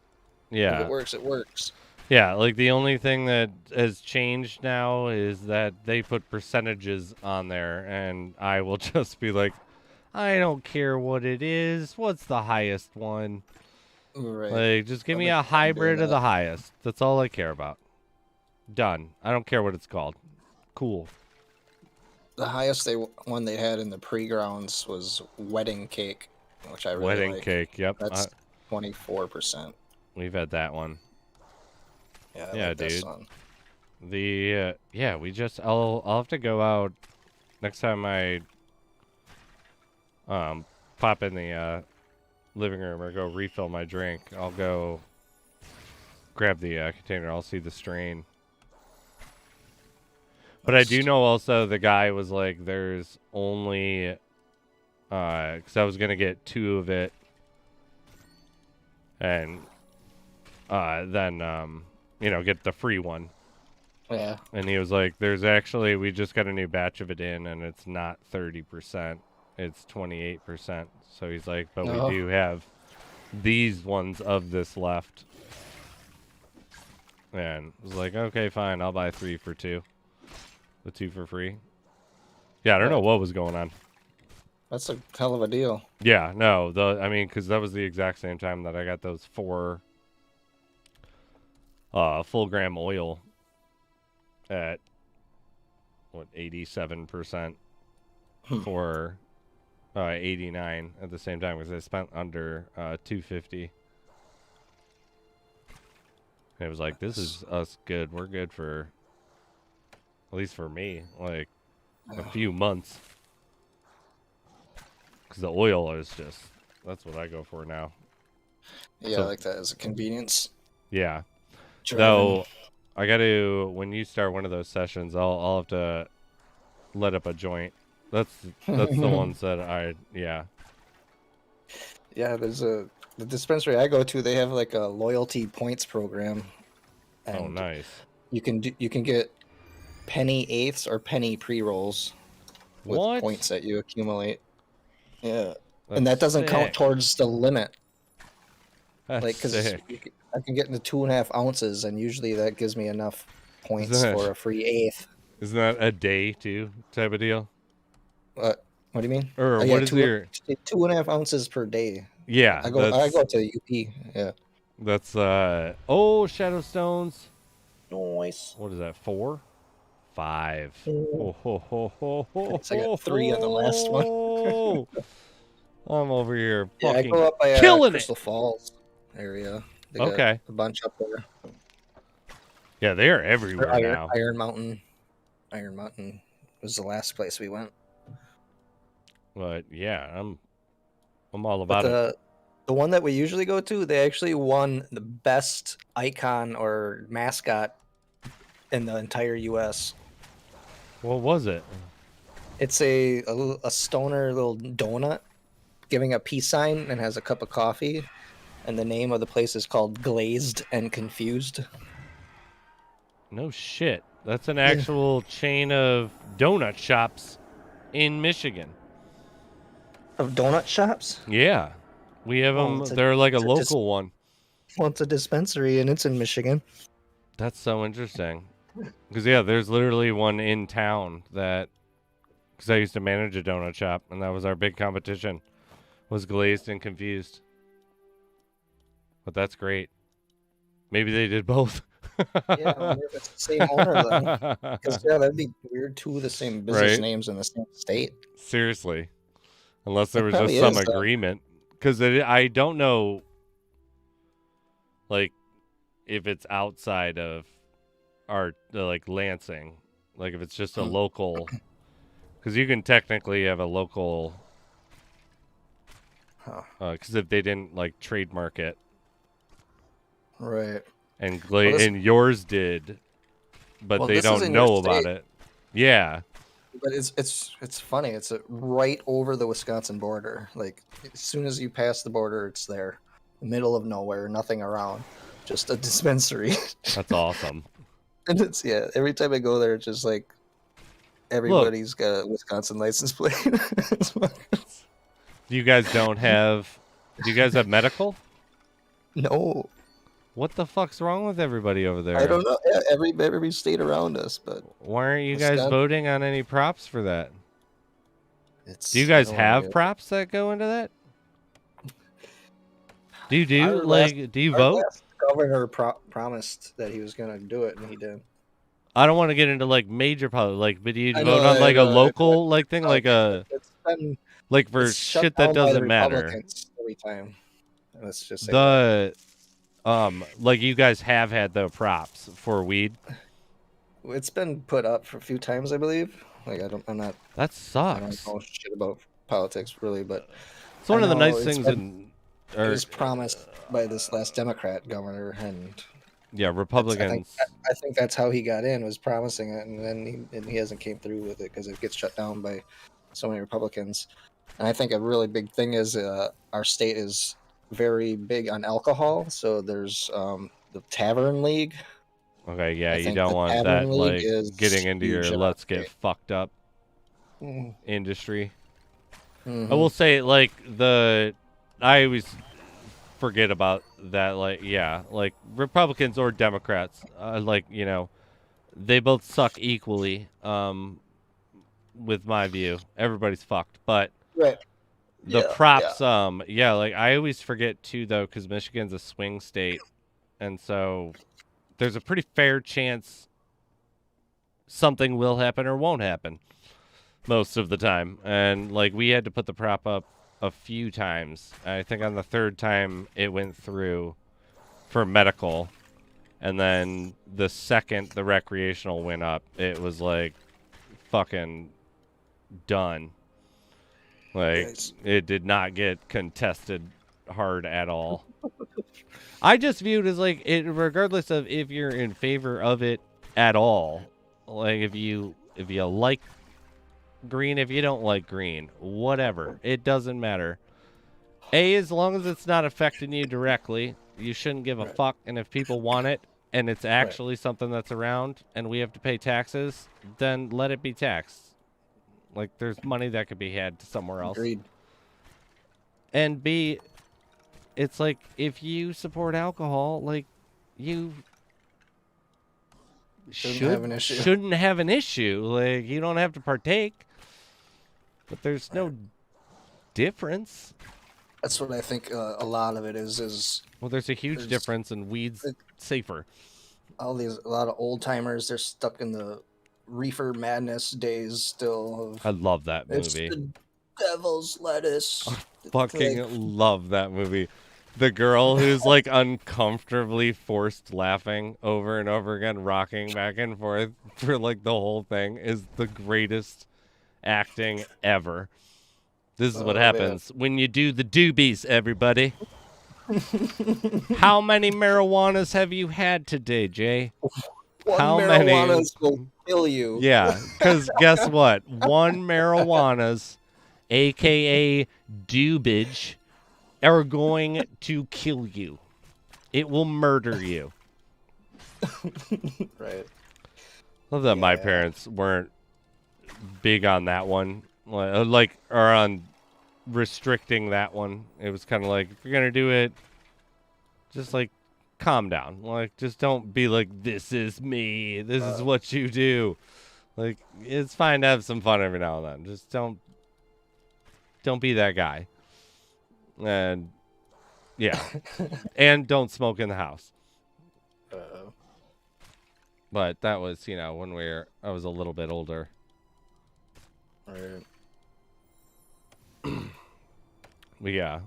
A: yeah.
F: If it works, it works.
A: Yeah, like the only thing that has changed now is that they put percentages on there, and I will just be like, I don't care what it is. What's the highest one?
F: Right.
A: Like, just give me a hybrid of the highest. That's all I care about. Done. I don't care what it's called. Cool.
F: The highest one they had in the pre-grounds was wedding cake, which I really
A: Wedding
F: like.
A: cake. Yep.
F: That's 24%.
A: We've had that one.
F: Yeah,
A: Yeah,
F: like this
A: dude.
F: one.
A: The yeah, I'll have to go out next time I pop in the living room or go refill my drink. I'll go grab the container. I'll see the strain. But I do know also the guy was like, there's only because I was gonna get 2 of it, and then get the free one.
F: Yeah.
A: And he was like, there's actually, we just got a new batch of it in, and it's not 30%. It's 28%. So he's like, but we do have these ones of this left. And I was like, okay, fine. I'll buy 3 for 2. The 2 for free. Yeah, I don't know what was going on.
F: That's a hell of a deal.
A: Yeah, no, I mean, because that was the exact same time that I got those 4 full gram oil at what 87% for 89 at the same time because I spent under 250. And it was like, this is us good. We're good for, at least for me, like a few months. Because the oil is just, that's what I go for now.
F: Yeah,
A: So,
F: I like that as a convenience.
A: Yeah.
F: Driving.
A: Though, I got to, when you start one of those sessions, I'll have to let up a joint. That's the ones that yeah.
F: Yeah, there's the dispensary I go to, they have like a loyalty points program. And
A: Oh, nice.
F: You can get penny eighths or penny pre-rolls with points that you accumulate. Yeah. And that doesn't count towards the limit.
A: That's
F: like, because
A: sick.
F: I can get into 2.5 ounces, and usually that gives me enough points for a free eighth.
A: Isn't that a day, too, type of deal?
F: What do you mean?
A: Or what is your
F: 2.5 ounces per day?
A: Yeah,
F: I go to UP. Yeah.
A: That's oh, Shadow Stones.
F: Nice.
A: What is that? 4? 5.
F: Oh.
A: Oh.
F: I got 3 on the last one.
A: I'm over here
F: Yeah, I
A: fucking
F: go up by
A: killing
F: Crystal Falls area. They got
A: Okay.
F: a bunch up there.
A: Yeah, they are everywhere now.
F: Iron Mountain was the last place we went.
A: But yeah, I'm all about it.
F: The one that we usually go to, they actually won the best icon or mascot in the entire U.S.
A: What was it?
F: It's a stoner little donut giving a peace sign and has a cup of coffee, and the name of the place is called Glazed and Confused.
A: No shit. That's an actual chain of donut shops in Michigan.
F: Of donut shops?
A: Yeah. We have them. They're like a local one.
F: Well, it's a dispensary, and it's in Michigan.
A: That's so interesting. Because, yeah, there's literally one in town that... Because I used to manage a donut shop, and that was our big competition. Was Glazed and Confused. But that's great. Maybe they did both.
F: Yeah, I wonder if it's the same owner, then. Because, yeah, that'd be weird, two of the same business names in the same state.
A: Seriously. Unless there was just some agreement. Because I don't know, like, if it's outside of our, like, Lansing. Like, if it's just a local... Because you can technically have a local... Because if they didn't, like, trademark it.
F: Right.
A: And and yours did, but they don't know about it. Yeah.
F: But it's funny. It's right over the Wisconsin border. Like, as soon as you pass the border, it's there. Middle of nowhere, nothing around. Just a dispensary.
A: That's awesome.
F: And it's, every time I go there, it's just like everybody's got a Wisconsin license plate.
A: Do you guys have medical?
F: No.
A: What the fuck's wrong with everybody over there?
F: I don't know. Yeah, every state around us, but
A: why aren't you guys voting on any props for that? Do you
F: I
A: guys
F: don't
A: have
F: know.
A: props that go into that? Do you vote?
F: Last governor promised that he was gonna do it, and he did.
A: I don't want to get into like major politics, but do you vote on like a local like thing, like a like for shit that doesn't matter?
F: Every time. Let's just say
A: that. Like you guys have had the props for weed.
F: It's been put up for a few times, I believe. Like I'm not.
A: That sucks.
F: I don't know shit about politics really, but
A: it's one of the nice things.
F: It was promised by this last Democrat governor, and
A: Republicans.
F: I think that's how he got in, was promising it, and then he hasn't came through with it because it gets shut down by so many Republicans. And I think a really big thing is our state is very big on alcohol, so there's the Tavern League.
A: Okay, yeah, you don't want that like getting into your let's get fucked up industry. I will say, like, I always forget about that, like Republicans or Democrats, like, you know, they both suck equally, with my view. Everybody's fucked, but
F: Right.
A: The
F: Yeah,
A: props, yeah, like I always forget too though, because Michigan's a swing state, and so there's a pretty fair chance something will happen or won't happen most of the time. And like we had to put the prop up a few times. I think on the third time it went through for medical, and then the second the recreational went up, it was like fucking done. Like
F: Nice.
A: it did not get contested hard at all. I just viewed as like it, regardless of if you're in favor of it at all. Like if you like green, if you don't like green, whatever, it doesn't matter. As long as it's not affecting you directly, you shouldn't give a fuck. And if people want it and it's actually something that's around and we have to pay taxes, then let it be taxed. Like there's money that could be had somewhere else.
F: Agreed.
A: And B, it's like if you alcohol, like you shouldn't have an issue. Like you don't have to partake. But there's no difference.
F: That's what I think a lot of it is.
A: Well, there's a huge difference, and weed's safer.
F: A lot of old timers, they're stuck in the reefer madness days still.
A: I love that movie.
F: It's the devil's lettuce.
A: Fucking love that movie. The girl who's like uncomfortably forced laughing over and over again, rocking back and forth for like the whole thing is the greatest acting ever. This is what happens when you do the doobies, everybody. How many marijuanas have you had today, Jay? How many?
F: Marijuanas will kill you.
A: Yeah, because guess what? One marijuanas, aka doobage, are going to kill you. It will murder you.
F: Right.
A: Love that my parents weren't big on that one, or on restricting that one. It was kind of like, if you're gonna do it, just like calm down. Like, just don't be like, this is me, this is what you do. Like, it's fine to have some fun every now and then. Just don't be that guy. And yeah, and don't smoke in the house. But that was, when I was a little bit older.
F: Right.
A: But yeah,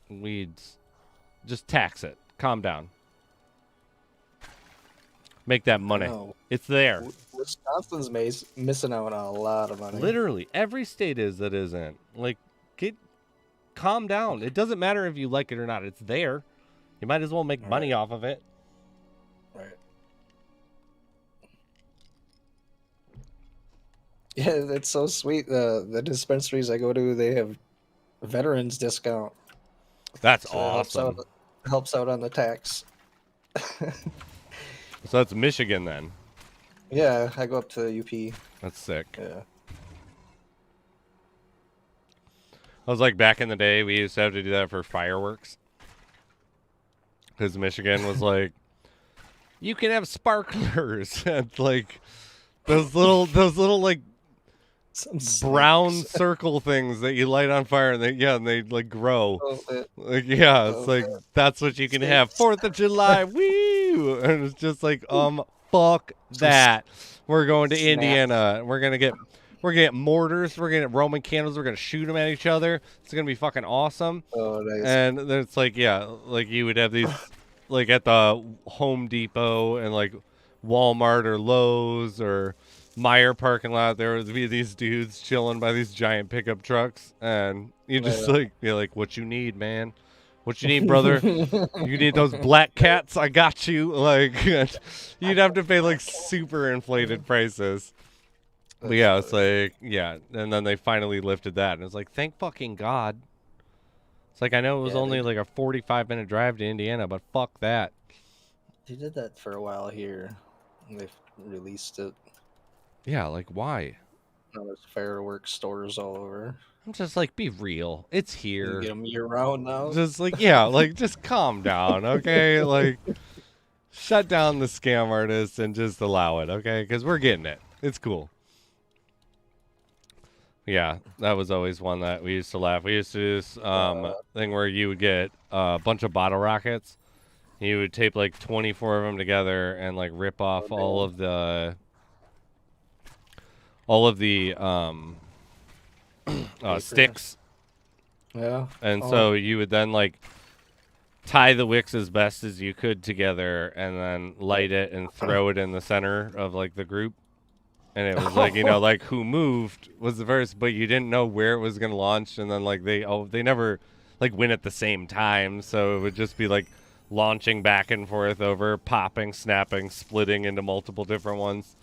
A: weeds, just tax it. Calm down. Make that money.
F: No.
A: It's there.
F: Wisconsin's missing out on a lot of money.
A: Literally, every state is that isn't. Like, calm down. It doesn't matter if you like it or not. It's there. You might as well make money off of it.
F: Right. Yeah, that's so sweet. The dispensaries I go to, they have a veterans discount.
A: That's
F: So
A: awesome.
F: Helps out on the tax.
A: So that's Michigan then.
F: Yeah, I go up to UP.
A: That's sick.
F: Yeah.
A: I was like, back in the day, we used to have to do that for fireworks. Because Michigan was like, you can have sparklers. And like, those little like brown circle things that you light on fire, and they like grow. Like, yeah, it's like, that's what you can have. 4th of July, woo! And it's just like, fuck that. We're going to Indiana. We're gonna get mortars. We're gonna get Roman candles. We're gonna shoot them at each other. It's gonna be fucking awesome.
F: Oh, nice.
A: And then it's like, yeah, like you would have these, like at the Home Depot and like Walmart or Lowe's or Meijer parking lot. There would be these dudes chilling by these giant pickup trucks, and you just you're like, what you need, man? What you need, brother? You need those black cats? I got you. Like, you'd have to pay like super inflated prices. But yeah, it's like, yeah. And then they finally lifted that, and it's like, thank fucking God. It's like, I know it was only like a 45-minute drive to Indiana, but fuck that.
F: They did that for a while here. They released it.
A: Yeah, like, why?
F: There's fireworks stores all over.
A: I'm just like, be real. It's here.
F: You get them year round now.
A: Just like, yeah, like, just calm down, okay? Like, shut down the scam artists and just allow it, okay? Because we're getting it. It's cool. Yeah, that was always one that we used to laugh. We used to do this thing where you would get a bunch of bottle rockets. You would tape like 24 of them together and like rip off all of the sticks.
F: Yeah.
A: And so you would then like tie the wicks as best as you could together and then light it and throw it in the center of like the group. And it was like, like who moved was the first, but you didn't know where it was going to launch. And then like they never like went at the same time. So it would just be like launching back and forth over, popping, snapping, splitting into multiple different ones.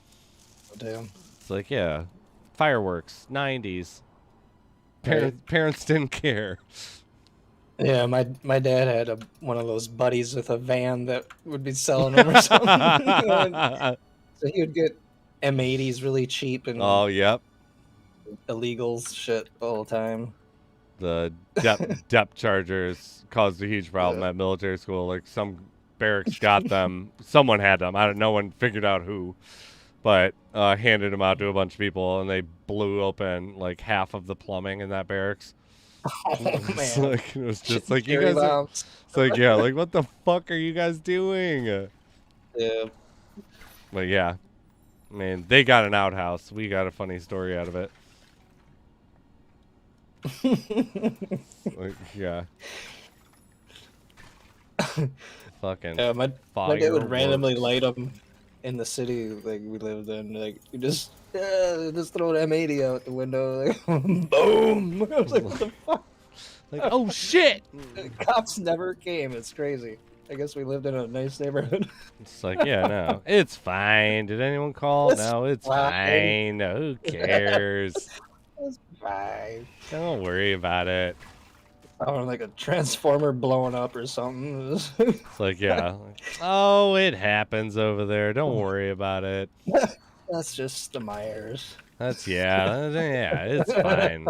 F: Damn.
A: It's like, yeah, fireworks, 90s. Parents didn't care.
F: Yeah, my dad had one of those buddies with a van that would be selling them or something. So he would get M80s really cheap and
A: yep,
F: illegals shit all the time.
A: The depth chargers caused a huge problem at military school. Like some barracks got them, someone had them. No one figured out who, but handed them out to a bunch of people, and they blew open like half of the plumbing in that barracks.
F: Oh man!
A: It was just like you guys. It's like like what the fuck are you guys doing?
F: Yeah.
A: But yeah, I mean they got an outhouse. We got a funny story out of it. Like, yeah. Fucking.
F: Yeah, my dad would randomly light them in the city like we lived in. Like we just throw an M80 out the window. Like, boom! I was like, what the fuck?
A: Like, oh shit!
F: The cops never came. It's crazy. I guess we lived in a nice neighborhood.
A: It's like, yeah, no, it's fine. Did anyone call? No, it's fine. No, who cares?
F: It's fine.
A: Don't worry about it.
F: Oh, like a transformer blowing up or something.
A: It's like, yeah. Oh, it happens over there. Don't worry about it.
F: That's just the Myers.
A: Yeah, it's fine.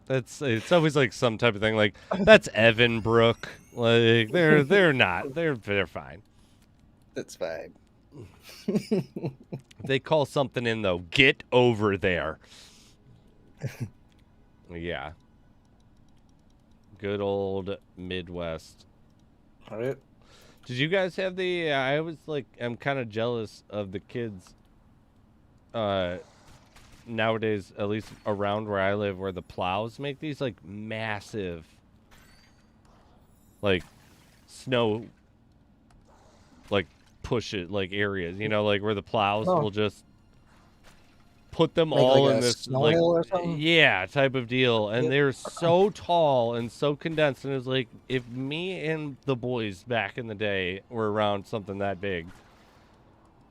A: It's always like some type of thing like that's Evanbrook. Like they're fine.
F: That's fine.
A: They call something in though. Get over there. Yeah. Good old Midwest.
F: All right.
A: Did you guys have the? I was like, I'm kind of jealous of the kids. Nowadays, at least around where I live, where the plows make these like massive, like snow, like push it like areas. Like where the plows will just put them all
F: like
A: in this like
F: or something?
A: type of deal, and they're so tall and so condensed. And it's like if me and the boys back in the day were around something that big,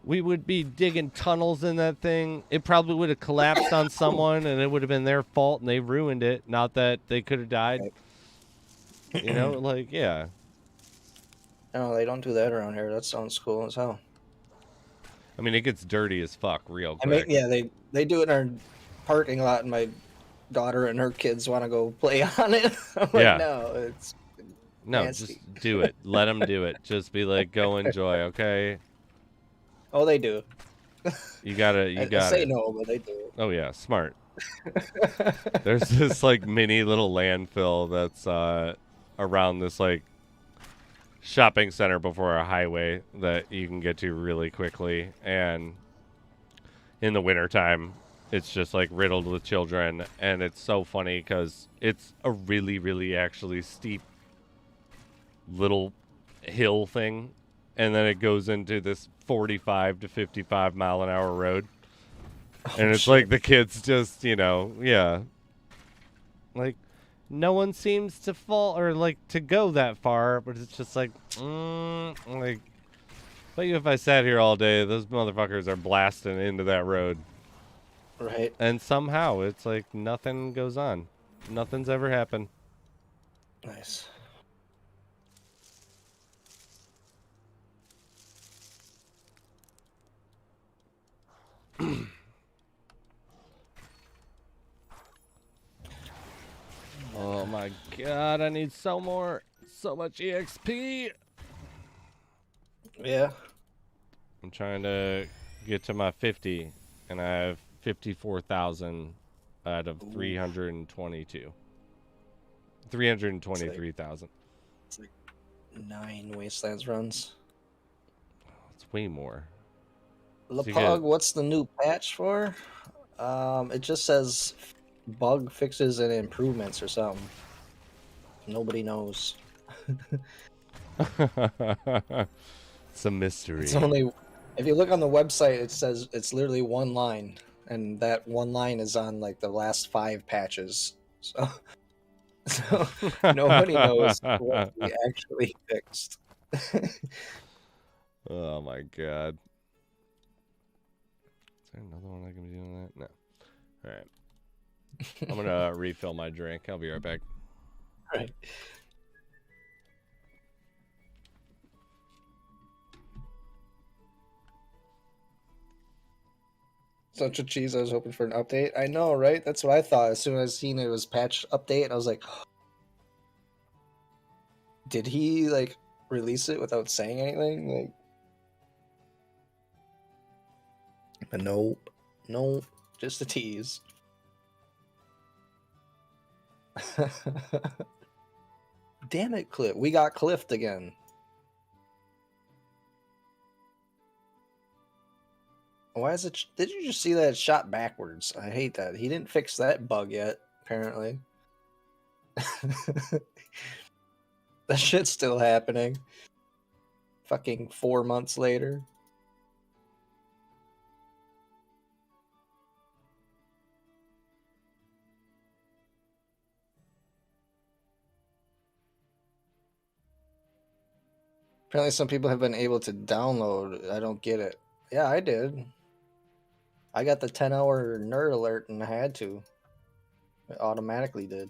A: we would be digging tunnels in that thing. It probably would have collapsed on someone, and it would have been their fault, and they ruined it. Not that they could have died. Like, yeah.
F: No, they don't do that around here. That sounds cool as hell.
A: I mean, it gets dirty as fuck real quick.
F: I mean, yeah, they do it in our parking lot, and my daughter and her kids want to go play on it. I'm like, no, it's nasty.
A: Just do it. Let them do it. Just be like, go enjoy, okay?
F: Oh, they do.
A: You got
F: I say no, but they do.
A: Oh yeah, smart. There's this like mini little landfill that's around this like shopping center before a highway that you can get to really quickly, and in the wintertime it's just like riddled with children, and it's so funny because it's a really, really actually steep little hill thing, and then it goes into this 45 to 55 mile an hour road. And it's like the kids just, like no one seems to fall or like to go that far, but it's just like, like, but if I sat here all day, those motherfuckers are blasting into that road.
F: Right.
A: And somehow it's like nothing goes on. Nothing's ever happened.
F: Nice.
A: Oh my god, I need so much EXP.
F: Yeah.
A: I'm trying to get to my 50, and I have 54,000 out of 322. 323,000.
F: It's like 9 Wastelands runs.
A: It's way more.
F: Lapog, what's the new patch for? It just says bug fixes and improvements or something. Nobody knows.
A: It's a mystery.
F: It's only, if you look on the website, it says it's literally one line, and that one line is on like the last 5 patches. So nobody knows what we actually fixed.
A: Oh my god. Is there another one I can be doing that? No. Alright. I'm gonna refill my drink. I'll be right back.
F: Right. Such a cheese. I was hoping for an update. I know, right? That's what I thought. As soon as I seen it was patch update, I was like, did he like release it without saying anything? Like, but nope, nope, just a tease. Damn it, Cliff. We got cliffed again. Why is it? Did you just see that it shot backwards? I hate that. He didn't fix that bug yet, apparently. That shit's still happening. Fucking 4 months later. Apparently some people have been able to download. I don't get it. Yeah, I did. I got the 10-hour nerd alert and I had to. It automatically did.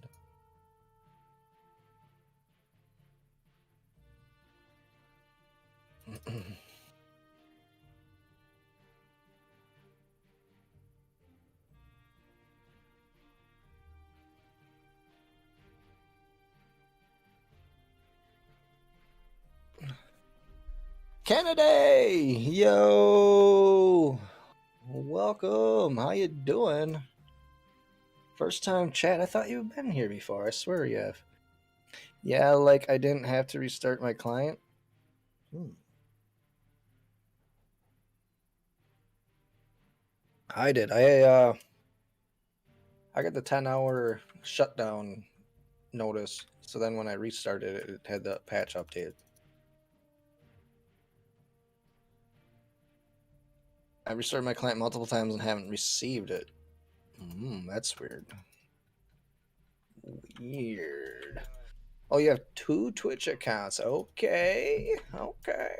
F: Kennedy! Yo! Welcome. How you doing? First time chat. I thought you've been here before. I swear you have. Yeah, like I didn't have to restart my client. I did. I got the 10-hour shutdown notice. So then when I restarted it, it had the patch updated. I restarted my client multiple times and haven't received it. That's weird. Weird. Oh, you have 2 Twitch accounts. Okay. Okay.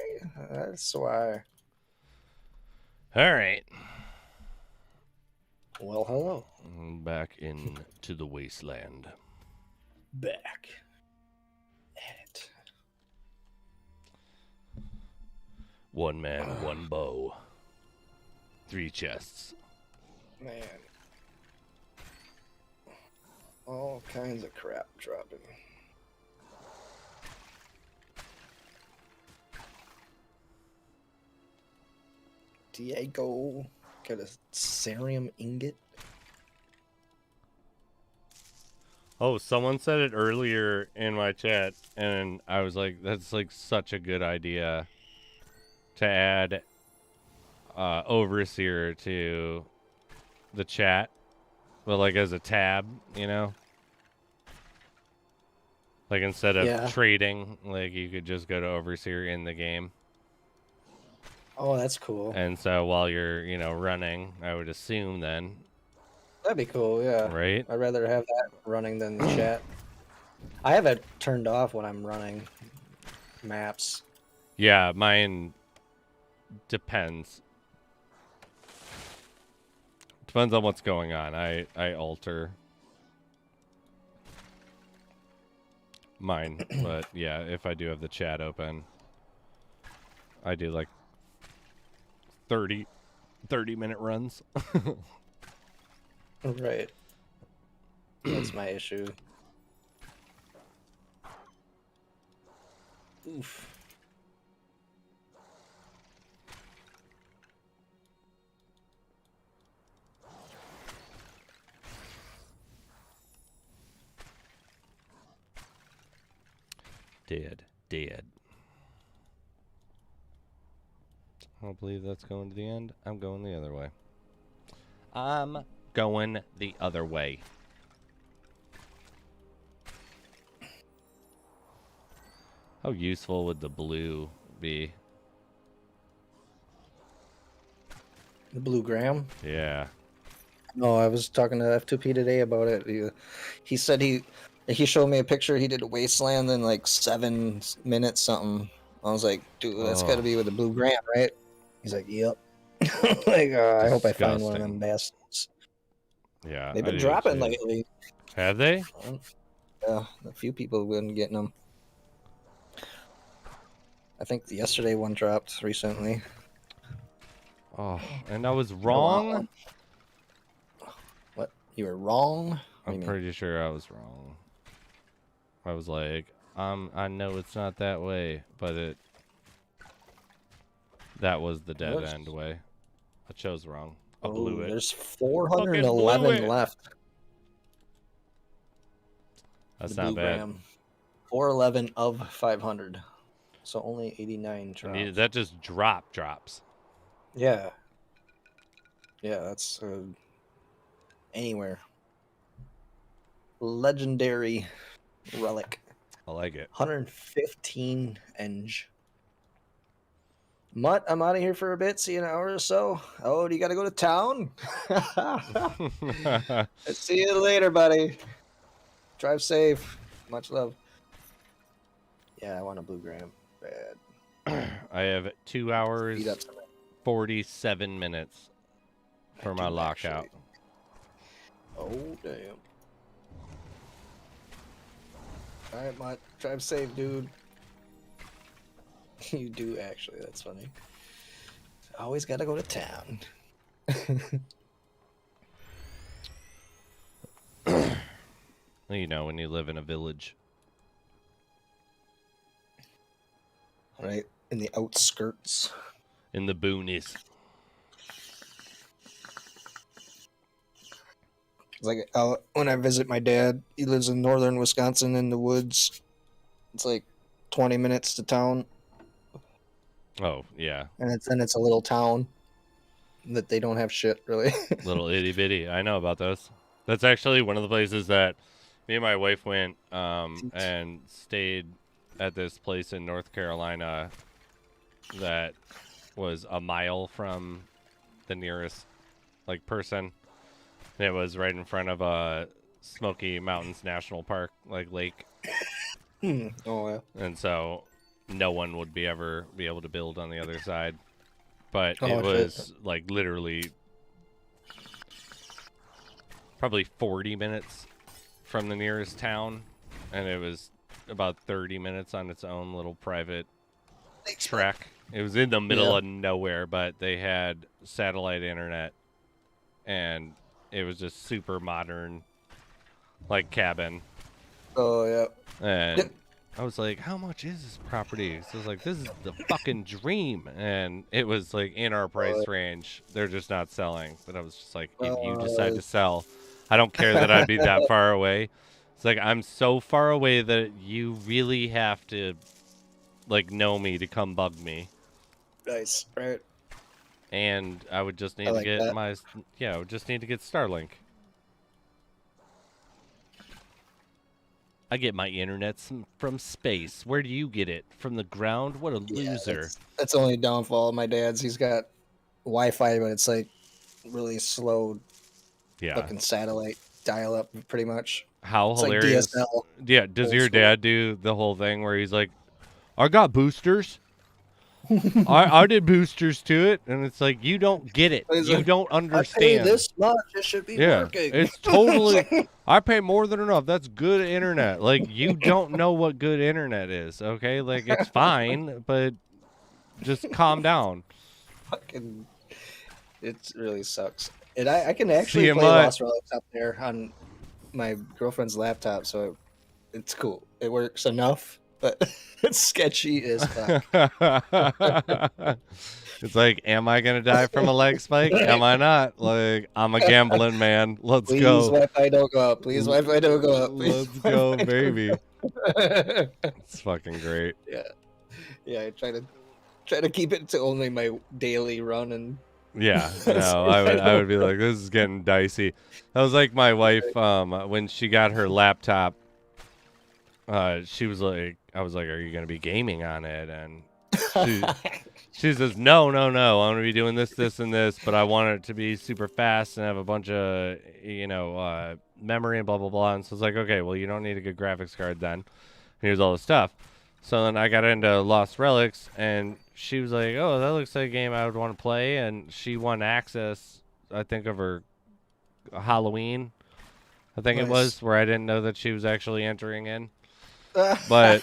F: That's why.
A: All right.
F: Well, hello.
A: Back into the wasteland.
F: Back at it.
A: One man, one bow. 3 chests.
F: Man. All kinds of crap dropping. Diego got a cerium ingot.
A: Oh, someone said it earlier in my chat, and I was like, that's like such a good idea to add Overseer to the chat, but like as a tab, you know? Like instead of trading, like you could just go to Overseer in the game.
F: Oh, that's cool.
A: And so while you're, running, I would assume then.
F: That'd be cool, yeah.
A: Right?
F: I'd rather have that running than the chat. I have it turned off when I'm running maps.
A: Yeah, mine depends. Depends on what's going on. I alter mine, but yeah, if I do have the chat open, I do like 30-minute runs.
F: Right. That's my issue. Oof.
A: Dead. I don't believe that's going to the end. I'm going the other way. I'm going the other way. How useful would the blue be?
F: The blue gram?
A: Yeah.
F: No, I was talking to F2P today about it. He said he showed me a picture. He did a wasteland in like 7 minutes something. I was like, dude, that's got to be with the blue gram, right? He's like, yep. Like, I hope I find one of them bastards.
A: Yeah.
F: They've been dropping lately.
A: Have they?
F: Yeah, a few people have been getting them. I think yesterday one dropped recently.
A: Oh, and I was wrong?
F: What? You were wrong?
A: I'm pretty sure I was wrong. I was like, I know it's not that way, but that was the dead end way. I chose wrong. I blew it.
F: There's 411 left.
A: That's not bad.
F: 411 of 500. So only 89 drops.
A: That just drops.
F: Yeah. Yeah, that's anywhere. Legendary relic.
A: I like it.
F: 115 eng. Mutt, I'm out of here for a bit. See you in an hour or so. Oh, do you got to go to town? See you later, buddy. Drive safe. Much love. Yeah, I want a blue gram. Bad.
A: I have 2 hours, 47 minutes for my lockout.
F: Oh, damn. All right, Mutt. Drive safe, dude. You do, actually. That's funny. Always got to go to town.
A: You know, when you live in a village.
F: Right? In the outskirts.
A: In the boonies.
F: It's like when I visit my dad, he lives in northern Wisconsin in the woods. It's like 20 minutes to town.
A: Oh, yeah.
F: And it's a little town that they don't have shit, really.
A: Little itty bitty. I know about those. That's actually one of the places that me and my wife went and stayed at this place in North Carolina that was a mile from the nearest person. And it was right in front of a Smoky Mountains National Park, lake.
F: Oh, yeah.
A: And so no one would ever be able to build on the other side. But
F: Oh,
A: it was
F: shit.
A: Literally probably 40 minutes from the nearest town, and it was about 30 minutes on its own little private track. It was in the middle of nowhere, but they had satellite internet, and it was just super modern, cabin.
F: Oh, yeah.
A: And I was like, how much is this property? So I was like, this is the fucking dream. And it was in our price range. They're just not selling. But I was just like, if you decide to sell, I don't care that I'd be that far away. It's like, I'm so far away that you really have to know me to come bug me.
F: Nice, right?
A: And I would just need to get I would just need to get Starlink. I get my internet from space. Where do you get it? From the ground? What a loser.
F: That's the only downfall of my dad's. He's got Wi-Fi, but it's really slow fucking satellite dial-up, pretty much.
A: How
F: it's
A: hilarious.
F: Like DSL.
A: Yeah, does your dad do the whole thing where he's like, I got boosters. I did boosters to it, and it's like, you don't get it. You don't understand.
F: I pay this much, it should be working.
A: It's totally. I pay more than enough. That's good internet. You don't know what good internet is, okay? It's fine, but just calm down.
F: Fucking, it really sucks. And I can actually play Lost Relics up there on my girlfriend's laptop, so it's cool. It works enough, but it's sketchy as fuck.
A: It's like, am I gonna die from a leg spike? Am I not? Like, I'm a gambling man. Let's
F: Please,
A: go.
F: Wi-Fi don't go up. Please, Wi-Fi don't go up. Please,
A: Let's go,
F: Wi-Fi don't
A: baby.
F: go up.
A: It's fucking great.
F: Yeah. I try to keep it to only my daily run and.
A: Yeah, no, I would be like, this is getting dicey. That was like my wife, when she got her laptop. She was like, I was like, are you gonna be gaming on it? And she says, no, I'm gonna be doing this, and this, but I want it to be super fast and have a bunch of, memory and blah blah blah. And so it's like, okay, well, you don't need a good graphics card then. Here's all the stuff. So then I got into Lost Relics, and she was like, oh, that looks like a game I would want to play. And she won access, I think, of her Halloween, I think it was, where I didn't know that she was actually entering in. But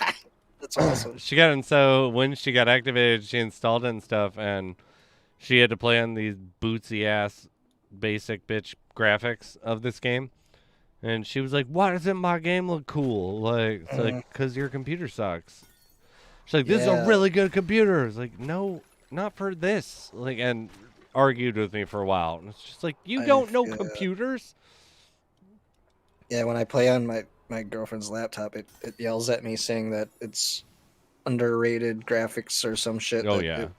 F: that's awesome.
A: She got in, so when she got activated, she installed it and stuff, and she had to play on these bootsy-ass basic bitch graphics of this game. And she was like, why doesn't my game look cool? Like, it's like, because your computer sucks. She's like, this is a really good computer. It's like, no, not for this. Like, and argued with me for a while. And it's just like, you don't know computers?
F: Yeah, when I play on my girlfriend's laptop, it yells at me saying that it's underrated graphics or some shit.
A: Oh,
F: that
A: yeah.
F: It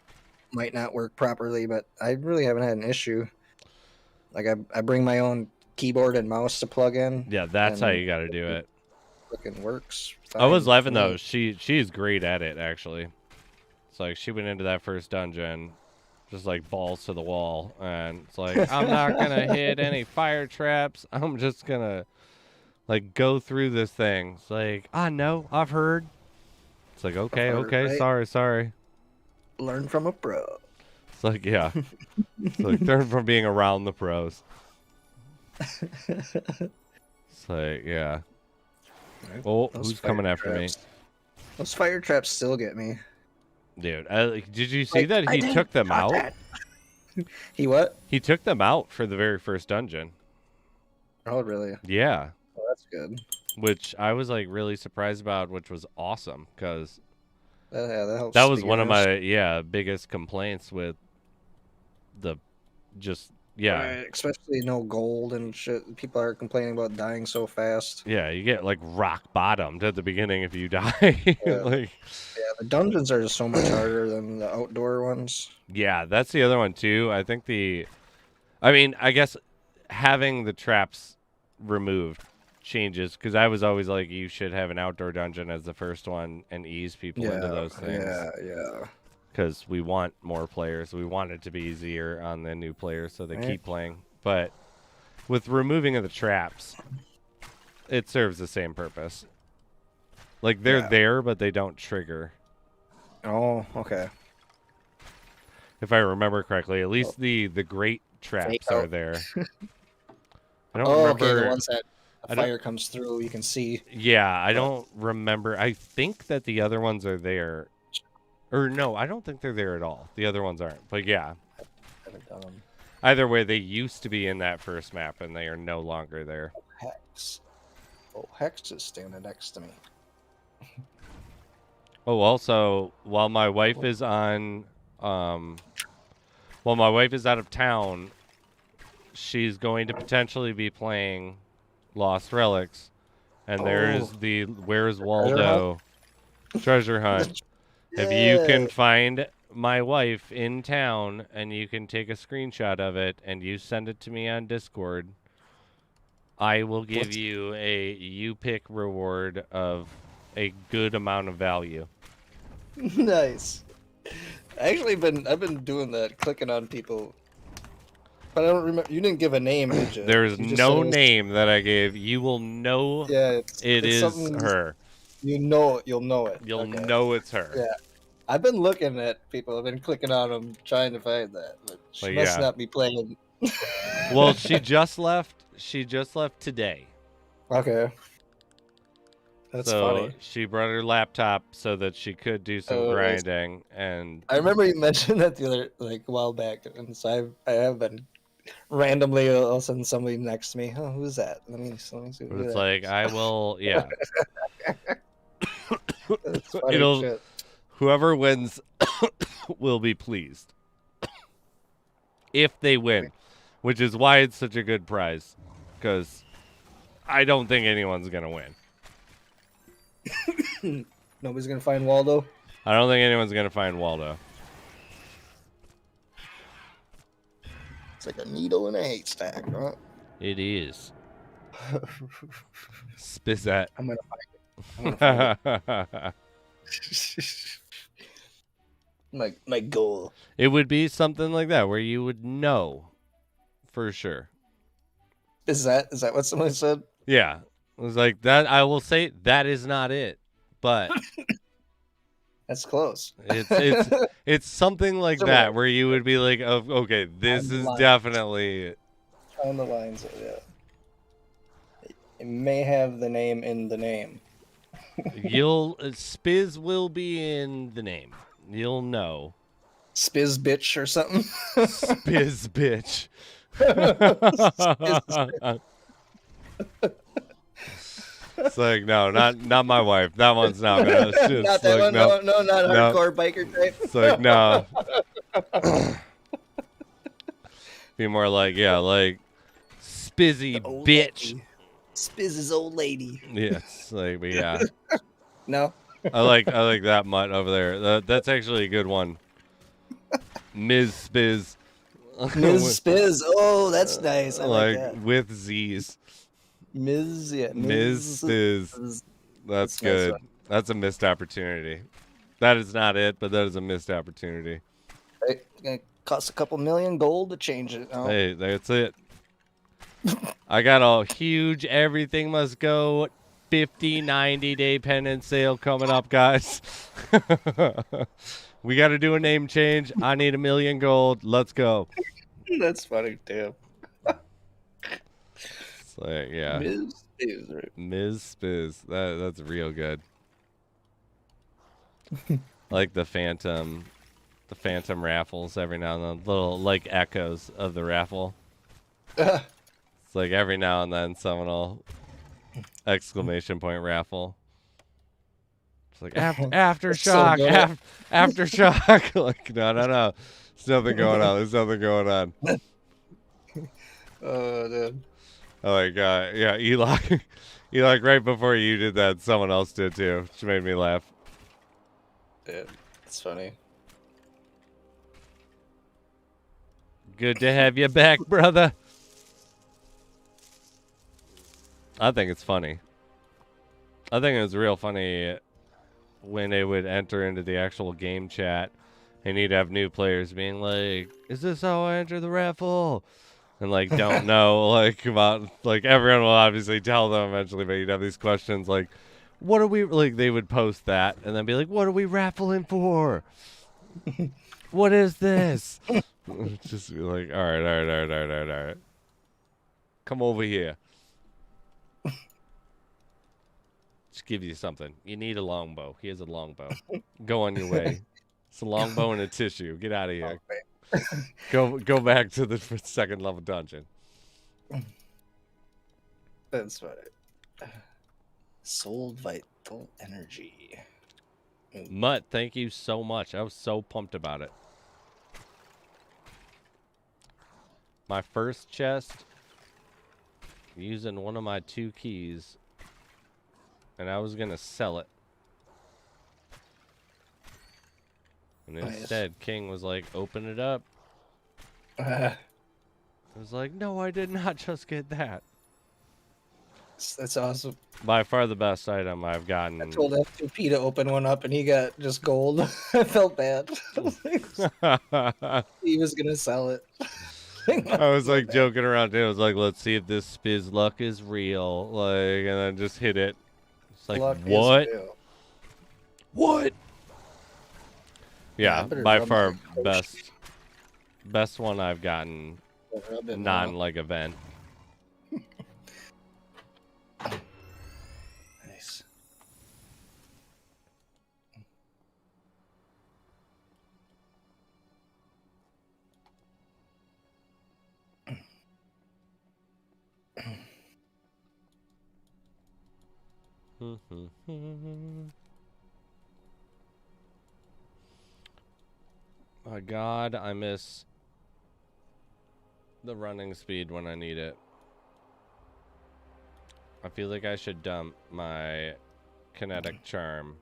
F: might not work properly, but I really haven't had an issue. Like, I bring my own keyboard and mouse to plug in.
A: Yeah, that's how you got to do it.
F: Fucking works.
A: I was laughing though. She's great at it actually. It's like she went into that first dungeon, just like balls to the wall, and it's like, I'm not gonna hit any fire traps. I'm just gonna like go through this thing. It's like, I know, I've heard. It's like, okay, right? Sorry.
F: Learn from a pro.
A: It's like, yeah. It's like learn from being around the pros. It's like, yeah. Oh, who's coming after me?
F: Those fire traps still get me.
A: Dude, did you see that he took them out?
F: He what?
A: He took them out for the very first dungeon.
F: Oh, really?
A: Yeah.
F: Oh, that's good.
A: Which I was like really surprised about, which was awesome because
F: that
A: was one of my biggest complaints with the
F: especially no gold and shit. People are complaining about dying so fast.
A: Yeah, you get like rock bottomed at the beginning if you die.
F: The dungeons are just so much harder than the outdoor ones.
A: Yeah, that's the other one too. I think I guess having the traps removed changes, because I was always like, you should have an outdoor dungeon as the first one and ease people into those things.
F: Yeah.
A: Because we want more players. We want it to be easier on the new players so they keep playing. But with removing of the traps, it serves the same purpose. Like, they're there, but they don't trigger.
F: Oh, okay.
A: If I remember correctly, at least the great traps are there. I don't remember.
F: Okay, the ones that fire comes through, you can see.
A: Yeah, I don't remember. I think that the other ones are there. Or no, I don't think they're there at all. The other ones aren't. But yeah.
F: Haven't done them.
A: Either way, they used to be in that first map, and they are no longer there.
F: Hex. Oh, Hex is standing next to me.
A: Oh, also, while my wife is out of town, she's going to potentially be playing Lost Relics, and there's the Where's Waldo treasure hunt. If you can find my wife in town and you can take a screenshot of it and you send it to me on Discord, I will give you a you-pick reward of a good amount of value.
F: Nice. I've been doing that, clicking on people. But I don't remember. You didn't give a name, did you?
A: There's no name that I gave. You will know it is her.
F: You'll know it. You'll
A: know it's her.
F: Yeah. I've been looking at people. I've been clicking on them, trying to find that. But she must not be playing.
A: Well, she just left. She just left today.
F: Okay. That's funny.
A: She brought her laptop so that she could do some grinding. And
F: I remember you mentioned that the other, a while back, and so I have been randomly all of a sudden somebody next to me. Oh, who's that? Let me see.
A: But it's like, I will, yeah.
F: That's funny
A: It'll
F: shit.
A: whoever wins will be pleased if they win, which is why it's such a good prize. Because I don't think anyone's gonna win.
F: Nobody's gonna find Waldo.
A: I don't think anyone's gonna find Waldo.
F: It's like a needle in a haystack, huh?
A: It is. Spizat.
F: I'm gonna find it. My goal.
A: It would be something like that where you would know for sure.
F: Is that what somebody said?
A: Yeah. It was like that. I will say that is not it, but
F: That's close.
A: it's something like
F: Similar.
A: that where you would be like, oh, okay, this is
F: lines.
A: definitely it.
F: On the lines of it. It may have the name in the name.
A: Spiz will be in the name. You'll know.
F: Spiz bitch or something.
A: Spiz bitch. It's like, no, not my wife. That one's not gonna. It's just
F: Not that
A: like,
F: one.
A: no,
F: No, not hardcore biker type.
A: It's like, no. Be more like, yeah, like Spizzy
F: Old
A: bitch.
F: lady. Spiz's old lady.
A: Yes, like, but yeah.
F: No.
A: I like that mutt over there. That's actually a good one. Ms. Spiz.
F: Ms. Spiz. Oh, that's nice. I like that.
A: with Z's.
F: Ms. Yeah.
A: Ms. Spiz. That's
F: That's a nice
A: good.
F: one.
A: That's a missed opportunity. That is not it, but that is a missed opportunity.
F: Right. It's gonna cost a couple million gold to change it. Oh.
A: Hey, that's it. I got a huge everything must go 50, 90-day penance sale coming up, guys. We got to do a name change. I need 1 million gold. Let's go.
F: That's funny, too.
A: It's like, yeah.
F: Ms. Spiz, right?
A: Ms. Spiz. That's real good. Like the phantom raffles every now and then. Little, like, echoes of the raffle. It's like every now and then someone will exclamation point raffle. It's like aftershock, aftershock. Like no. There's nothing going on. There's nothing going on.
F: Oh, dude.
A: Oh my god, yeah, Eli, right before you did that, someone else did too. Which made me laugh.
F: Yeah, it's funny.
A: Good to have you back, brother. I think it's funny. I think it was real funny when they would enter into the actual game chat and you'd have new players being like, is this how I enter the raffle? And like, don't know, like, about, like, everyone will obviously tell them eventually, but you'd have these questions like, what are we, like, they would post that and then be like, what are we raffling for? What is this? Just be like, all right. Come over here. Just give you something. You need a longbow. Here's a longbow. Go on your way. It's a longbow and a tissue. Get out of here. Go back to the second level dungeon.
F: That's funny. Soul Vital Energy.
A: Mutt, thank you so much. I was so pumped about it. My first chest, using one of my 2 keys, and I was going to sell it. And instead, King was like, open it up. I was like, no, I did not just get that.
F: That's awesome.
A: By far the best item I've gotten.
F: I told F2P to open one up and he got just gold. I felt bad. He was going to sell it.
A: I was like joking around too. I was like, let's see if this Spiz luck is real. Like, and then just hit it. It's like,
F: Luck is
A: what?
F: real.
A: What? Yeah,
F: I better
A: by
F: rub
A: far
F: my-
A: best one I've gotten
F: Rub it
A: non-like event.
F: Nice.
A: My God, I miss the running speed when I need it. I feel like I should dump my kinetic charm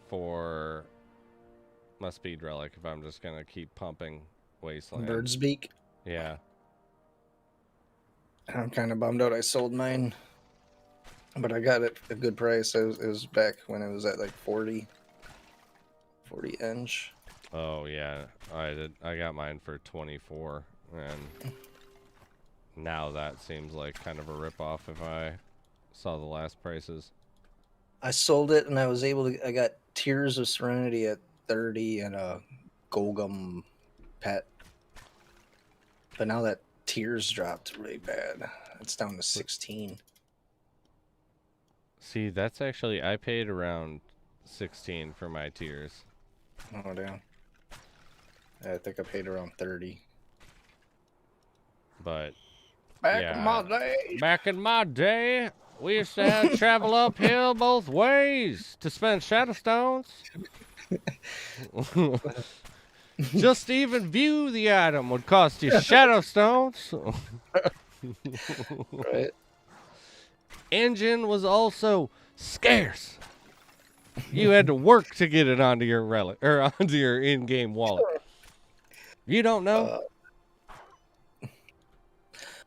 A: for my speed relic if I'm just gonna keep pumping Wasteland.
F: Bird's beak.
A: Yeah.
F: I'm kind of bummed out. I sold mine, but I got it at a good price. It was back when it was at like 40 inch.
A: Oh yeah, I got mine for 24, and now that seems like kind of a ripoff if I saw the last prices.
F: I sold it, and I was able to. I got Tears of Serenity at 30 and a Golgum pet, but now that Tears dropped really bad. It's down to 16.
A: See, that's actually, I paid around 16 for my tiers.
F: Oh damn! I think I paid around 30.
A: But
F: Back
A: yeah,
F: in my day.
A: back in my day, we used to have to travel uphill both ways to spend shadow stones. Just to even view the item would cost you shadow stones.
F: Right.
A: Engine was also scarce. You had to work to get it onto your relic or onto your in-game wallet. You don't know?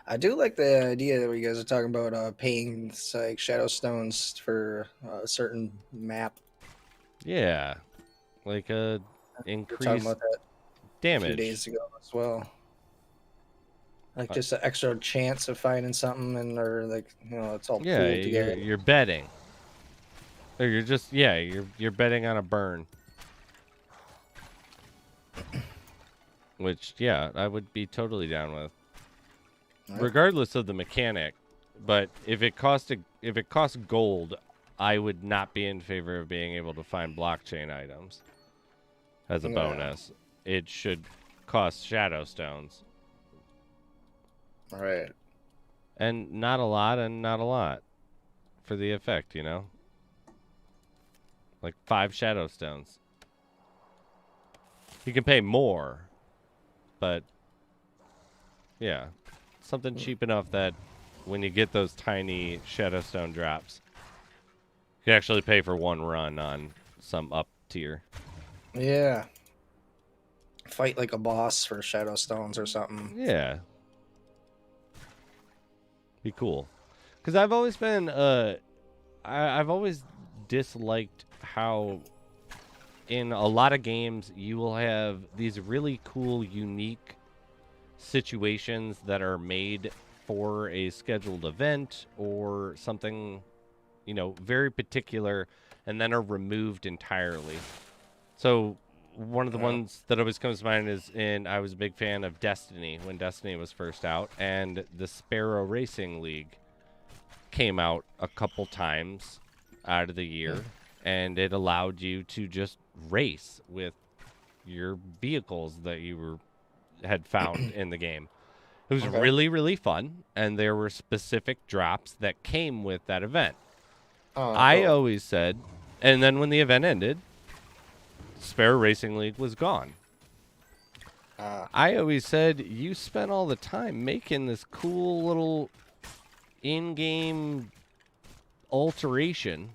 F: I do like the idea that you guys are talking about paying like shadow stones for a certain map.
A: Yeah, like a
F: We were
A: increased
F: talking about that a few
A: damage.
F: days ago as well. Like just an extra chance of finding something, and or like it's all
A: Yeah,
F: pooled together.
A: you're betting, or you're just you're betting on a burn. Which I would be totally down with,
F: Right.
A: regardless of the mechanic. But if it costs gold, I would not be in favor of being able to find blockchain items as a
F: Yeah.
A: bonus. It should cost shadow stones,
F: Right.
A: and not a lot for the effect, like 5 shadow stones. You can pay more, but yeah, something cheap enough that when you get those tiny shadow stone drops, you actually pay for one run on some up tier.
F: Yeah. Fight like a boss for shadow stones or something.
A: Yeah. Be cool. Because I've always been, I've always disliked how in a lot of games you will have these really cool, unique situations that are made for a scheduled event or something, very particular, and then are removed entirely. So one of the ones that always comes to mind is I was a big fan of Destiny when Destiny was first out, and the Sparrow Racing League came out a couple times out of the year, and it allowed you to just race with your vehicles that you had found in the game. It was really, really fun, and there were specific drops that came with that event. I always said, and then when the event ended, Sparrow Racing League was gone. I always said, you spent all the time making this cool little in-game alteration.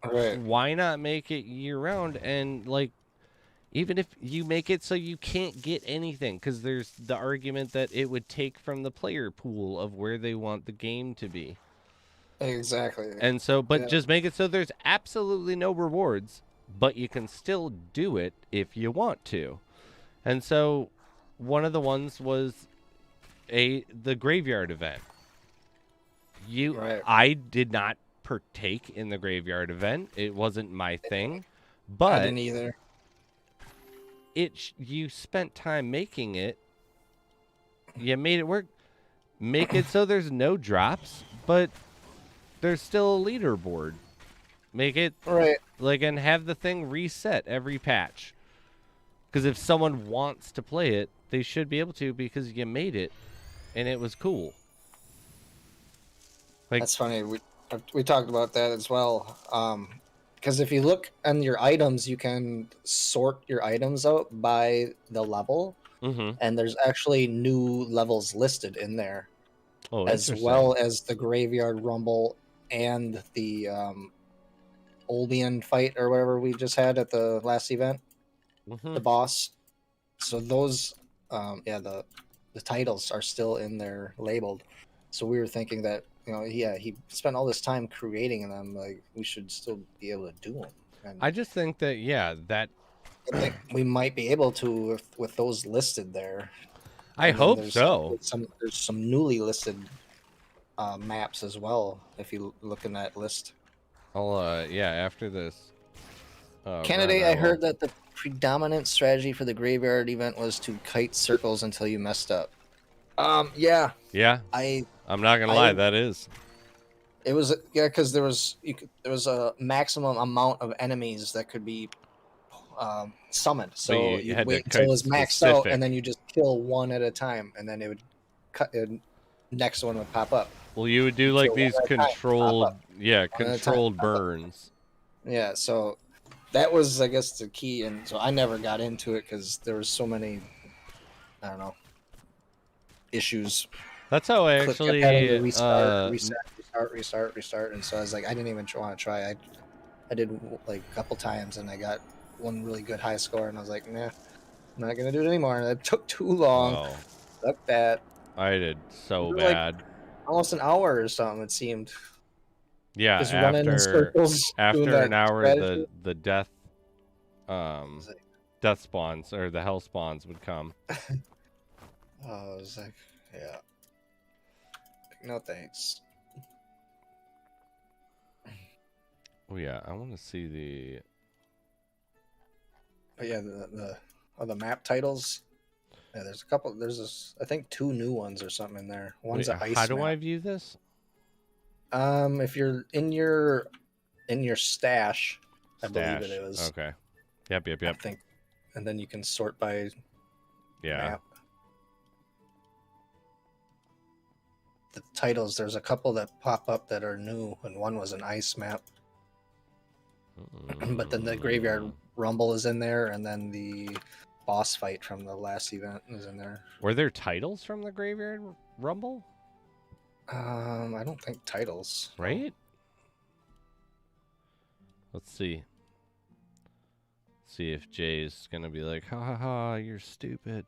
F: Right.
A: Why not make it year-round? And, even if you make it so you can't get anything, because there's the argument that it would take from the player pool of where they want the game to be.
F: Exactly.
A: And so, just make it so there's absolutely no rewards, but you can still do it if you want to. And so, one of the ones was the graveyard event. I did not partake in the graveyard event. It wasn't my thing, but
F: I didn't either.
A: You spent time making it. You made it work. Make it so there's no drops, but there's still a leaderboard. Make it and have the thing reset every patch. Because if someone wants to play it, they should be able to, because you made it and it was cool.
F: That's funny. We talked about that as well. Because if you look on your items, you can sort your items out by the level, and there's actually new levels listed in there,
A: Oh,
F: as
A: interesting.
F: well as the Graveyard Rumble and the Olbian fight or whatever we just had at the last event, the boss. So those, the titles are still in there labeled. So we were thinking that, he spent all this time creating them. Like, we should still be able to do them. And
A: I just think that,
F: I think we might be able to with those listed there.
A: I
F: And then
A: hope so.
F: There's some newly listed maps as well. If you look in that list,
A: I'll after this.
F: Candidate,
A: run,
F: I heard
A: will-
F: that the predominant strategy for the graveyard event was to kite circles until you messed up. Yeah,
A: Yeah, I'm not gonna lie, that is.
F: it was because there was a maximum amount of enemies that could be summoned. So
A: you
F: you
A: had to
F: wait until it was
A: kite
F: maxed out,
A: specific.
F: and then you just kill one at a time, and then it would cut. Next one would pop up.
A: Well, you would do like
F: So
A: these
F: one at a time,
A: controlled,
F: pop up. One at a time,
A: controlled
F: pop up.
A: burns.
F: Yeah, so that was, I guess, the key, and so I never got into it because there was so many, I don't know, issues.
A: That's how I
F: Kept
A: actually
F: having to restart, and so I was like, I didn't even want to try. I did like a couple times, and I got one really good high score, and I was like, nah, I'm not gonna do it anymore. And it took too long.
A: Oh,
F: Fuck that.
A: I did so
F: It was like
A: bad.
F: almost an hour or something, it seemed.
A: Yeah,
F: Just running in
A: after
F: circles, doing
A: an
F: that
A: hour,
F: strategy.
A: the death death spawns or the hell spawns would come.
F: I was like, yeah, no thanks.
A: Oh yeah, I want to see the.
F: But yeah, the map titles. Yeah, there's a couple. I think 2 new ones or something in there. One's an ice
A: How do
F: map.
A: I view this?
F: If you're in your stash, I believe it is.
A: Okay. Yep.
F: I think, and then you can sort by map. The titles. There's a couple that pop up that are new, and one was an ice map. But then the Graveyard Rumble is in there, and then the boss fight from the last event is in there.
A: Were there titles from the Graveyard Rumble?
F: I don't think titles.
A: Right? Let's see. See if Jay's gonna be like, ha ha ha, you're stupid.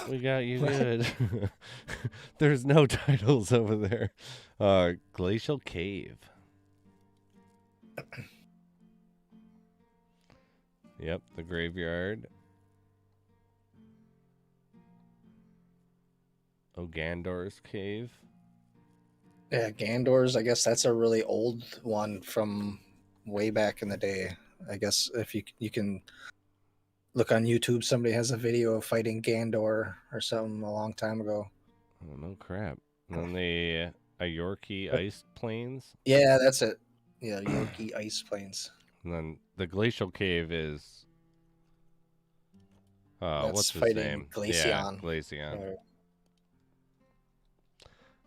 A: We got you good. There's no titles over there. Glacial Cave. Yep, the graveyard. Gandor's Cave.
F: Yeah, Gandor's, I guess that's a really old one from way back in the day. I guess if you can look on YouTube, somebody has a video of fighting Gandor or something a long time ago.
A: Oh, no crap. And then the Ayorki Ice Plains.
F: Yeah, that's it. Yeah, Yorkie Ice Plains.
A: And then the Glacial Cave is... what's his
F: fighting
A: name?
F: Glaceon.
A: Yeah, Glaceon.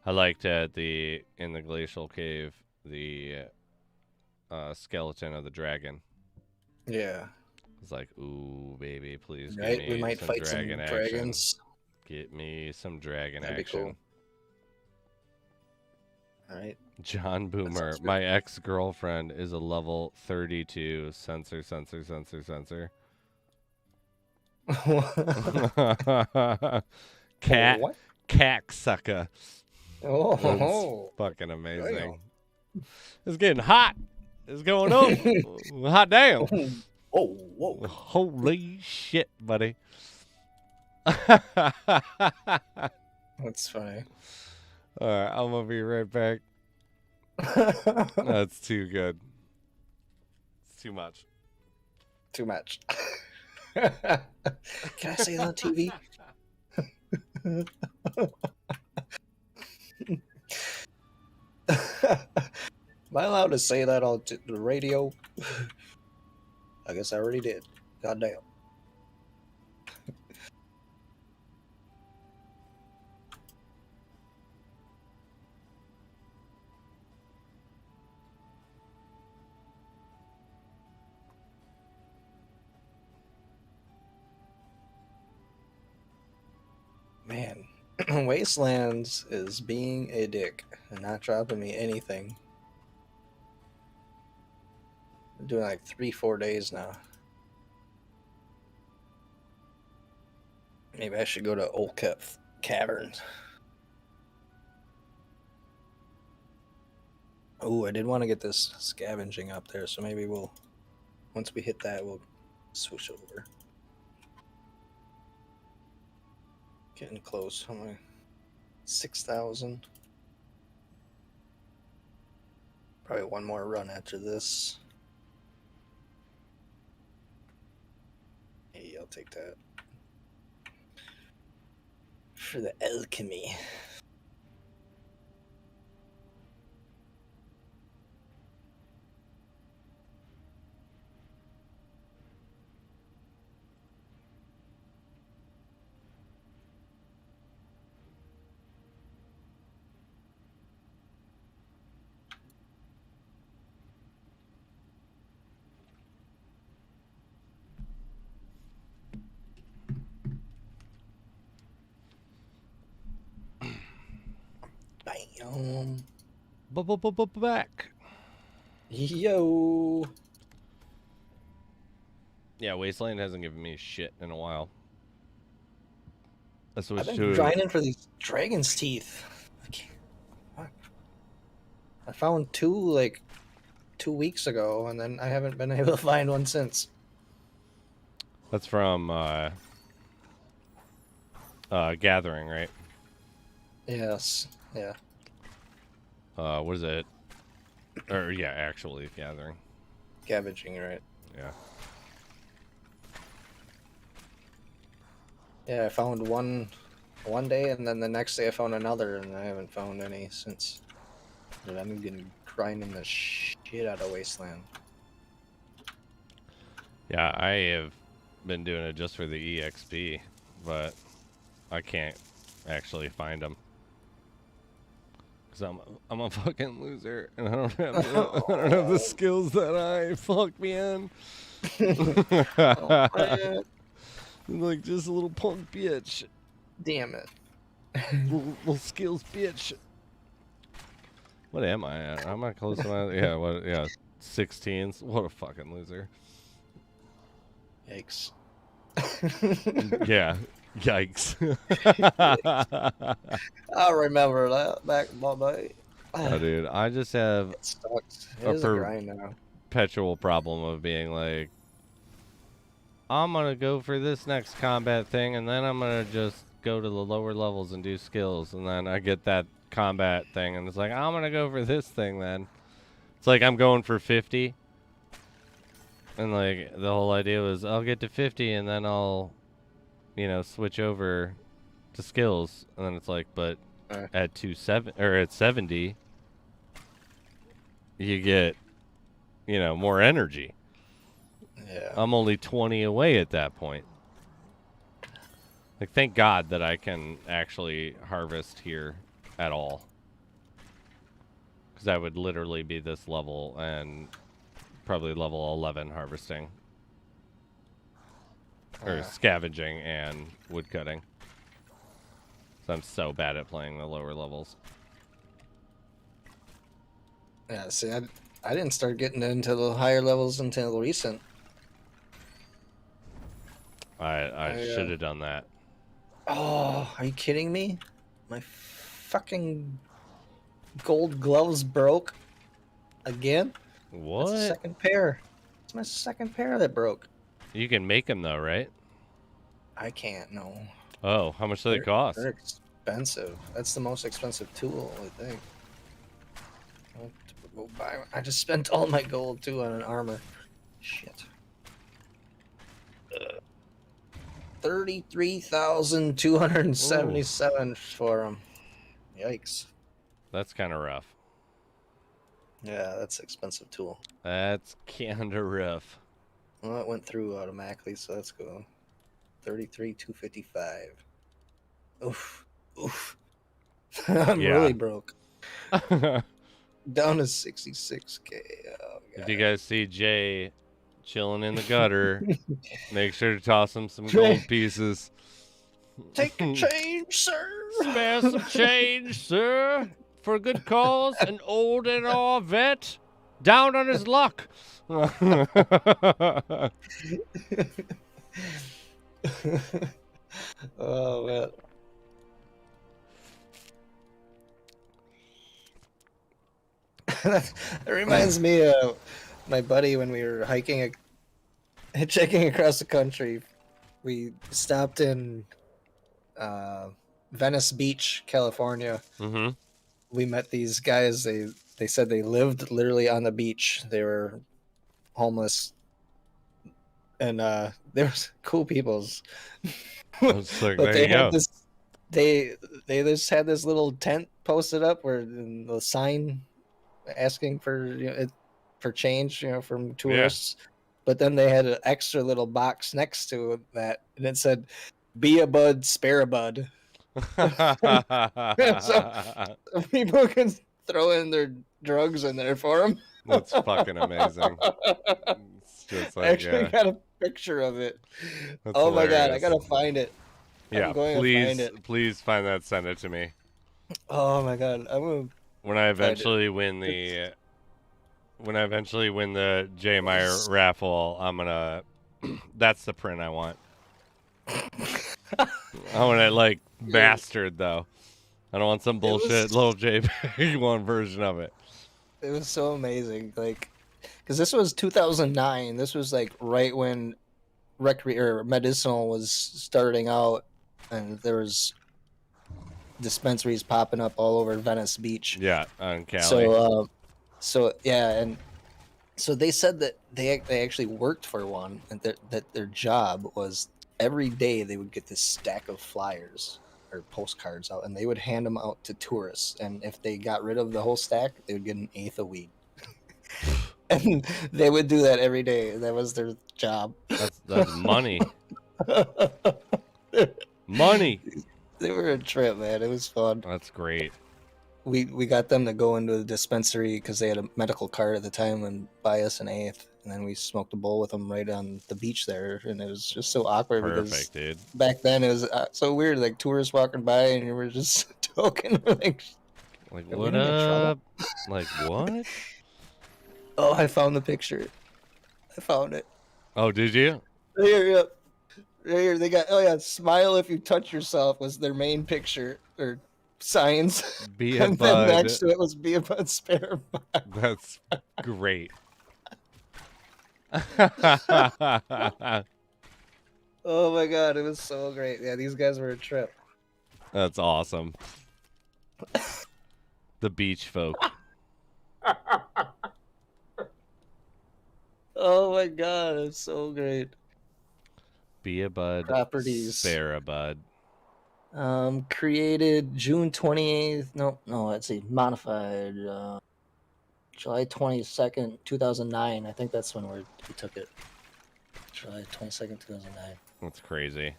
A: I liked in the Glacial Cave, the skeleton of the dragon.
F: Yeah.
A: It's like, ooh, baby, please
F: Right?
A: give me
F: We might
A: some
F: fight
A: dragon
F: some
A: action.
F: dragons.
A: Get me some dragon
F: That'd be
A: action.
F: cool. All right.
A: John Boomer,
F: sounds good.
A: my ex-girlfriend is a level 32 censor. Cat
F: What?
A: cacksucker.
F: Oh,
A: Fucking amazing. It's getting hot. It's going up. Hot damn.
F: whoa.
A: Holy shit, buddy.
F: That's funny.
A: All right, I'm gonna be right back. That's too good. It's too much.
F: Too much. Can I say that on TV? Am I allowed to say that on the radio? I guess I already did. Goddamn. Man, Wastelands is being a dick and not dropping me anything. I'm doing like 3-4 days now. Maybe I should go to Old Caverns. Oh, I did want to get this scavenging up there, so maybe we'll, once we hit that, we'll switch over. Getting close. How many? 6,000. Probably one more run after this. Hey, I'll take that. For the alchemy. Bam.
A: Back.
F: Yo.
A: Yeah, Wasteland hasn't given me shit in a while. I
F: I've
A: switched
F: been
A: to
F: grinding for these dragon's teeth. I found two like 2 weeks ago, and then I haven't been able to find one since.
A: That's from Gathering, right?
F: Yes. Yeah.
A: What is it? Or yeah, actually Gathering.
F: Scavenging, right?
A: Yeah.
F: Yeah, I found one day, and then the next day I found another, and I haven't found any since. Dude, I'm getting grinding the shit out of Wasteland.
A: Yeah, I have been doing it just for the EXP, but I can't actually find them. Cause I'm a fucking loser, and I don't have the skills that I fuck man.
F: Oh, man.
A: Like just a little punk bitch.
F: Damn it.
A: Little skills bitch. What am I at? Am I close to my yeah, what yeah, 16s? What a fucking loser.
F: Yikes.
A: Yeah. Yikes.
F: I remember that back in my day.
A: Oh, dude, I just have
F: It sucks. It
A: a
F: is a grind now.
A: perpetual problem of being like, I'm gonna go for this next combat thing, and then I'm gonna just go to the lower levels and do skills, and then I get that combat thing, and it's like, I'm gonna go for this thing then. It's like I'm going for 50, and like the whole idea was I'll get to 50, and then I'll, you know, switch over to skills, and then it's like, but at 70, you get, you know, more energy.
F: Yeah.
A: I'm only 20 away at that point. Like, thank God that I can actually harvest here at all. Because I would literally be this level and probably level 11 harvesting. Or scavenging and woodcutting. So I'm so bad at playing the lower levels.
F: Yeah, see, I didn't start getting into the higher levels until recent.
A: I should have done that.
F: Oh, are you kidding me? My fucking gold gloves broke again?
A: What?
F: That's the second pair. It's my second pair that broke.
A: You can make them though, right?
F: I can't, no.
A: Oh, how much do they cost?
F: They're expensive. That's the most expensive tool, I think. I'll have to go buy one. I just spent all my gold too on an armor. Shit. 33,277 for them. Yikes.
A: That's kind of rough.
F: Yeah, that's an expensive tool.
A: That's kind of rough.
F: Well, it went through automatically, so let's go. 33,255. Oof. Oof. I'm really broke. Down to 66K. Oh,
A: If you guys see Jay chilling in the gutter, make sure to toss him some gold pieces.
F: Take a change, sir.
A: Spare some change, sir. For a good cause, an old and all vet. Down on his luck.
F: Oh man. That reminds me of my buddy when we were hitchhiking across the country. We stopped in Venice Beach, California.
A: Mm-hmm.
F: We met these guys. They said they lived literally on the beach. They were homeless, and they were cool peoples.
A: But
F: they had this. They just had this little tent posted up where the sign asking for for change, from tourists. Yeah. But then they had an extra little box next to that, and it said, "Be a bud, spare a bud." So people can throw in their drugs in there for them.
A: That's fucking amazing. It's just like,
F: I actually got a picture of it.
A: That's
F: oh
A: hilarious.
F: My god, I gotta find it.
A: Yeah, please find that. Send it to me.
F: Oh my god,
A: when I eventually win the J Meyer raffle, I'm gonna. That's the print I want. I want it like bastard though. I don't want some bullshit little JPEG one version of it.
F: It was so amazing, like, because this was 2009. This was like right when medicinal was starting out, and there was dispensaries popping up all over Venice Beach.
A: Yeah, on Cali.
F: So yeah, and so they said that they actually worked for one, and that their job was every day they would get this stack of flyers or postcards out, and they would hand them out to tourists. And if they got rid of the whole stack, they would get an eighth of weed. And they would do that every day. That was their job.
A: That's money. Money.
F: They were a trip, man. It was fun.
A: That's great.
F: We got them to go into the dispensary because they had a medical card at the time and buy us an eighth, and then we smoked a bowl with them right on the beach there, and it was just so awkward.
A: Perfect, dude.
F: Back then it was so weird, like tourists walking by and you were just talking like
A: what up? Like what?
F: Oh, I found the picture. I found it.
A: Oh, did you?
F: Right here, yep. Right here, they got smile if you touch yourself was their main picture or signs.
A: Be a
F: and
A: bud.
F: then next to it was be a bud, spare a bud.
A: That's great.
F: Oh my god, it was so great. Yeah, these guys were a trip.
A: That's awesome. The beach folk.
F: Oh my god, it's so great.
A: Be a bud.
F: Properties.
A: Spare a bud.
F: Created June 28th. No, let's see. Modified July 22nd, 2009. I think that's when we took it. July 22nd, 2009.
A: That's crazy.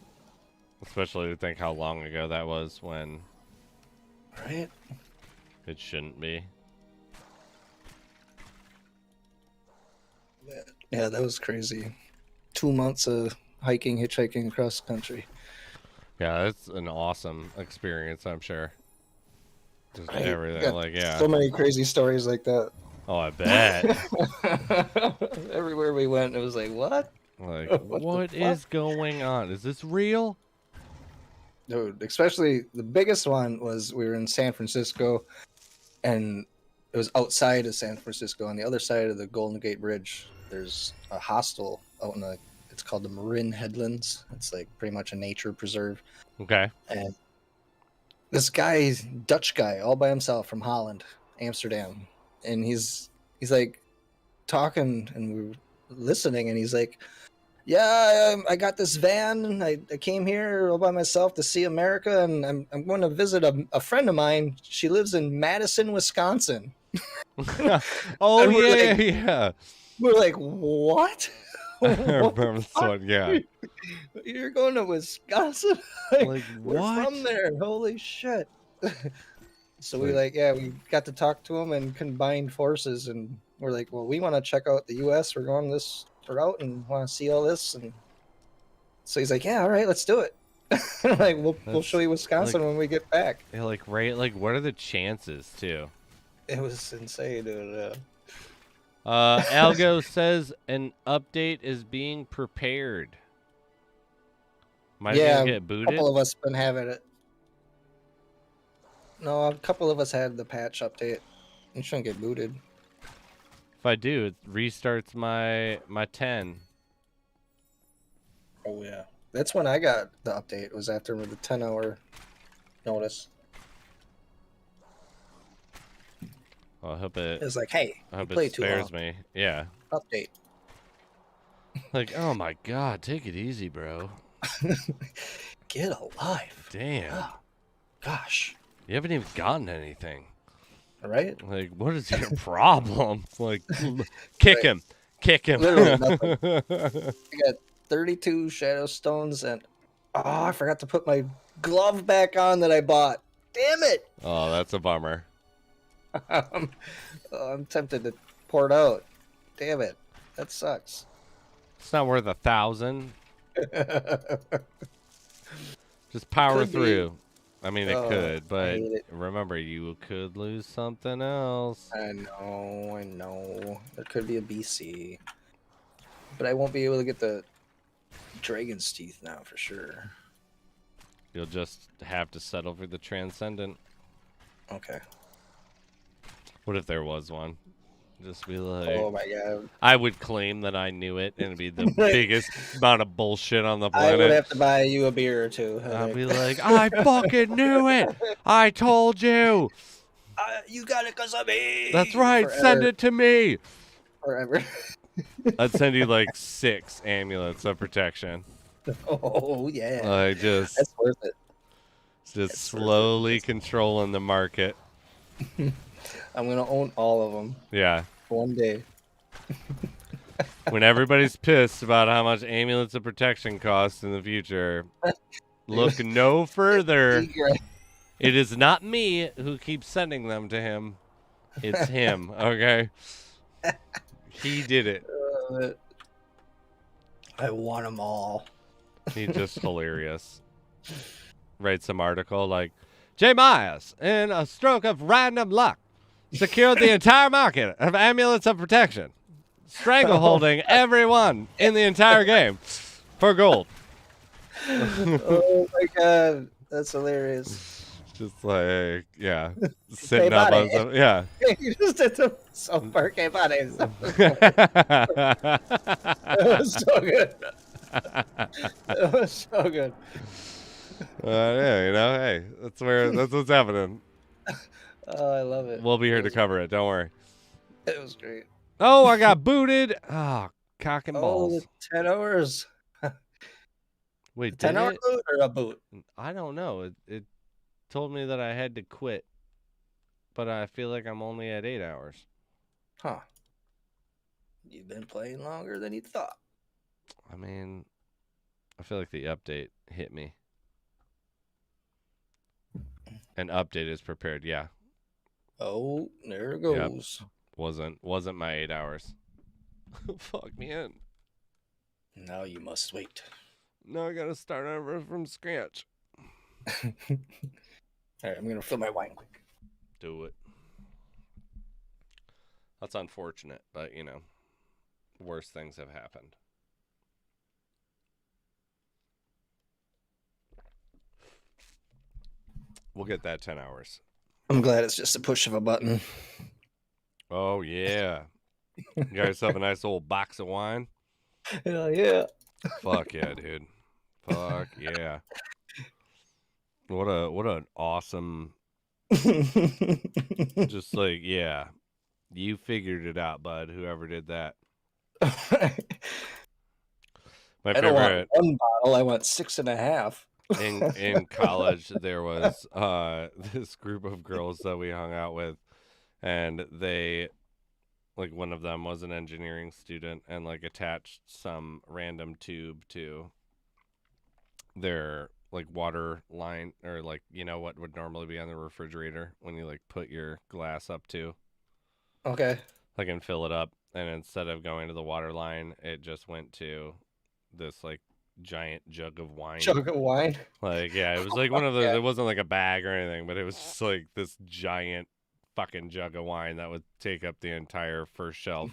A: Especially to think how long ago that was when.
F: Right?
A: It shouldn't be.
F: Yeah, that was crazy. 2 months of hitchhiking across the country.
A: Yeah, that's an awesome experience, I'm sure. Just
F: right.
A: everything,
F: so many crazy stories like that.
A: Oh, I bet.
F: Everywhere we went, it was like, what?
A: Like, what is going on? Is this real?
F: Dude, especially the biggest one was we were in San Francisco, and it was outside of San Francisco. On the other side of the Golden Gate Bridge, there's a hostel out in it's called the Marin Headlands. It's like pretty much a nature preserve.
A: Okay.
F: And this guy, Dutch guy, all by himself from Holland, Amsterdam, and he's like talking, and we were listening, and he's like, "Yeah, I got this van. I came here all by myself to see America, and I'm going to visit a friend of mine. She lives in Madison, Wisconsin."
A: Oh yeah.
F: We're like, what?
A: I remember this one, yeah.
F: You're going to Wisconsin?
A: Like,
F: we're
A: what?
F: from there. Holy shit. So we got to talk to him and combined forces, and we're like, well, we want to check out the U.S. We're going this route and want to see all this. And so he's like, yeah, all right, let's do it. Like we'll show you
A: That's,
F: Wisconsin
A: like,
F: when we get back.
A: yeah, like right, like what are the chances too?
F: It was insane, dude.
A: Algo says an update is being prepared. Might
F: Yeah,
A: even get
F: a
A: booted.
F: couple of us been having it. No, a couple of us had the patch update. You shouldn't get booted.
A: If I do, it restarts my 10.
F: Oh yeah, that's when I got the update. Was after the 10-hour notice.
A: Well, I hope it.
F: It was like, hey,
A: I
F: you
A: hope
F: played
A: it
F: too
A: spares
F: long.
A: me. Yeah.
F: Update.
A: Like, oh my god, take it easy, bro.
F: Get alive.
A: Damn.
F: Oh, gosh.
A: You haven't even gotten anything.
F: Right?
A: Like, what is your problem? Like, kick him. Kick him.
F: Literally nothing. I got 32 shadow stones and I forgot to put my glove back on that I bought. Damn it.
A: Oh, that's a bummer.
F: I'm tempted to pour it out. Damn it. That sucks.
A: It's not worth 1,000. Just power
F: Could be.
A: through. I mean, it
F: Oh,
A: could,
F: I
A: but
F: hate it.
A: remember, you could lose something else.
F: I know. There could be a BC. But I won't be able to get the dragon's teeth now for sure.
A: You'll just have to settle for the transcendent.
F: Okay.
A: What if there was one? Just be like,
F: Oh my god.
A: I would claim that I knew it, and it'd be the biggest amount of bullshit on the
F: I
A: planet.
F: would have to buy you a beer or two.
A: I'd be like, I fucking knew it. I told you.
F: You got it because of me.
A: That's right.
F: Forever.
A: Send it to me.
F: Forever.
A: I'd send you like 6 amulets of protection.
F: Oh yeah.
A: Like just
F: That's worth it.
A: Just slowly controlling the market.
F: I'm gonna own all of them
A: Yeah.
F: one day.
A: When everybody's pissed about how much amulets of protection cost in the future, look no further. It is not me who keeps sending them to him. It's him, okay? He did it.
F: I want them all.
A: He's just hilarious. Write some article like, J. Myers, in a stroke of random luck, secured the entire market of amulets of protection, strangleholding everyone in the entire game for gold.
F: Oh my god, that's hilarious.
A: Just like, yeah, sitting up on some, yeah.
F: You just did the South Park Hey Buddies. That was so good. That was so good.
A: Yeah, you know, hey, that's what's happening.
F: Oh, I love it.
A: We'll be here to cover it. Don't worry.
F: It was great.
A: Oh, I got booted. Oh, cock and
F: Oh,
A: balls.
F: the 10 hours.
A: Wait,
F: 10
A: did
F: hour
A: it?
F: boot or a boot?
A: I don't know. It told me that I had to quit, but I feel like I'm only at 8 hours.
F: Huh. You've been playing longer than you thought.
A: I mean, I feel like the update hit me. An update is prepared. Yeah,
F: Oh, there it goes.
A: wasn't my 8 hours. Fuck me in.
F: Now you must wait.
A: Now I gotta start over from scratch.
F: All right, I'm gonna fill my wine quick.
A: Do it. That's unfortunate, but you know, worse things have happened. We'll get that 10 hours.
F: I'm glad it's just a push of a button.
A: Oh, yeah. You got yourself a nice old box of wine?
F: Hell yeah.
A: Fuck yeah, dude. Fuck yeah. What an awesome, just like, yeah. You figured it out, bud, whoever did that. My
F: I don't want
A: favorite,
F: one bottle, I want 6.5.
A: in college, there was this group of girls that we hung out with, and they, like, one of them was an engineering student and like attached some random tube to their like water line, or like, you know what would normally be on the refrigerator when you like put your glass up to,
F: Okay.
A: like, and fill it up, and instead of going to the water line, it just went to this like giant jug of wine.
F: Jug of wine.
A: Like, yeah, it was like one of those.
F: Yeah.
A: It wasn't like a bag or anything, but it was just like this giant fucking jug of wine that would take up the entire first shelf.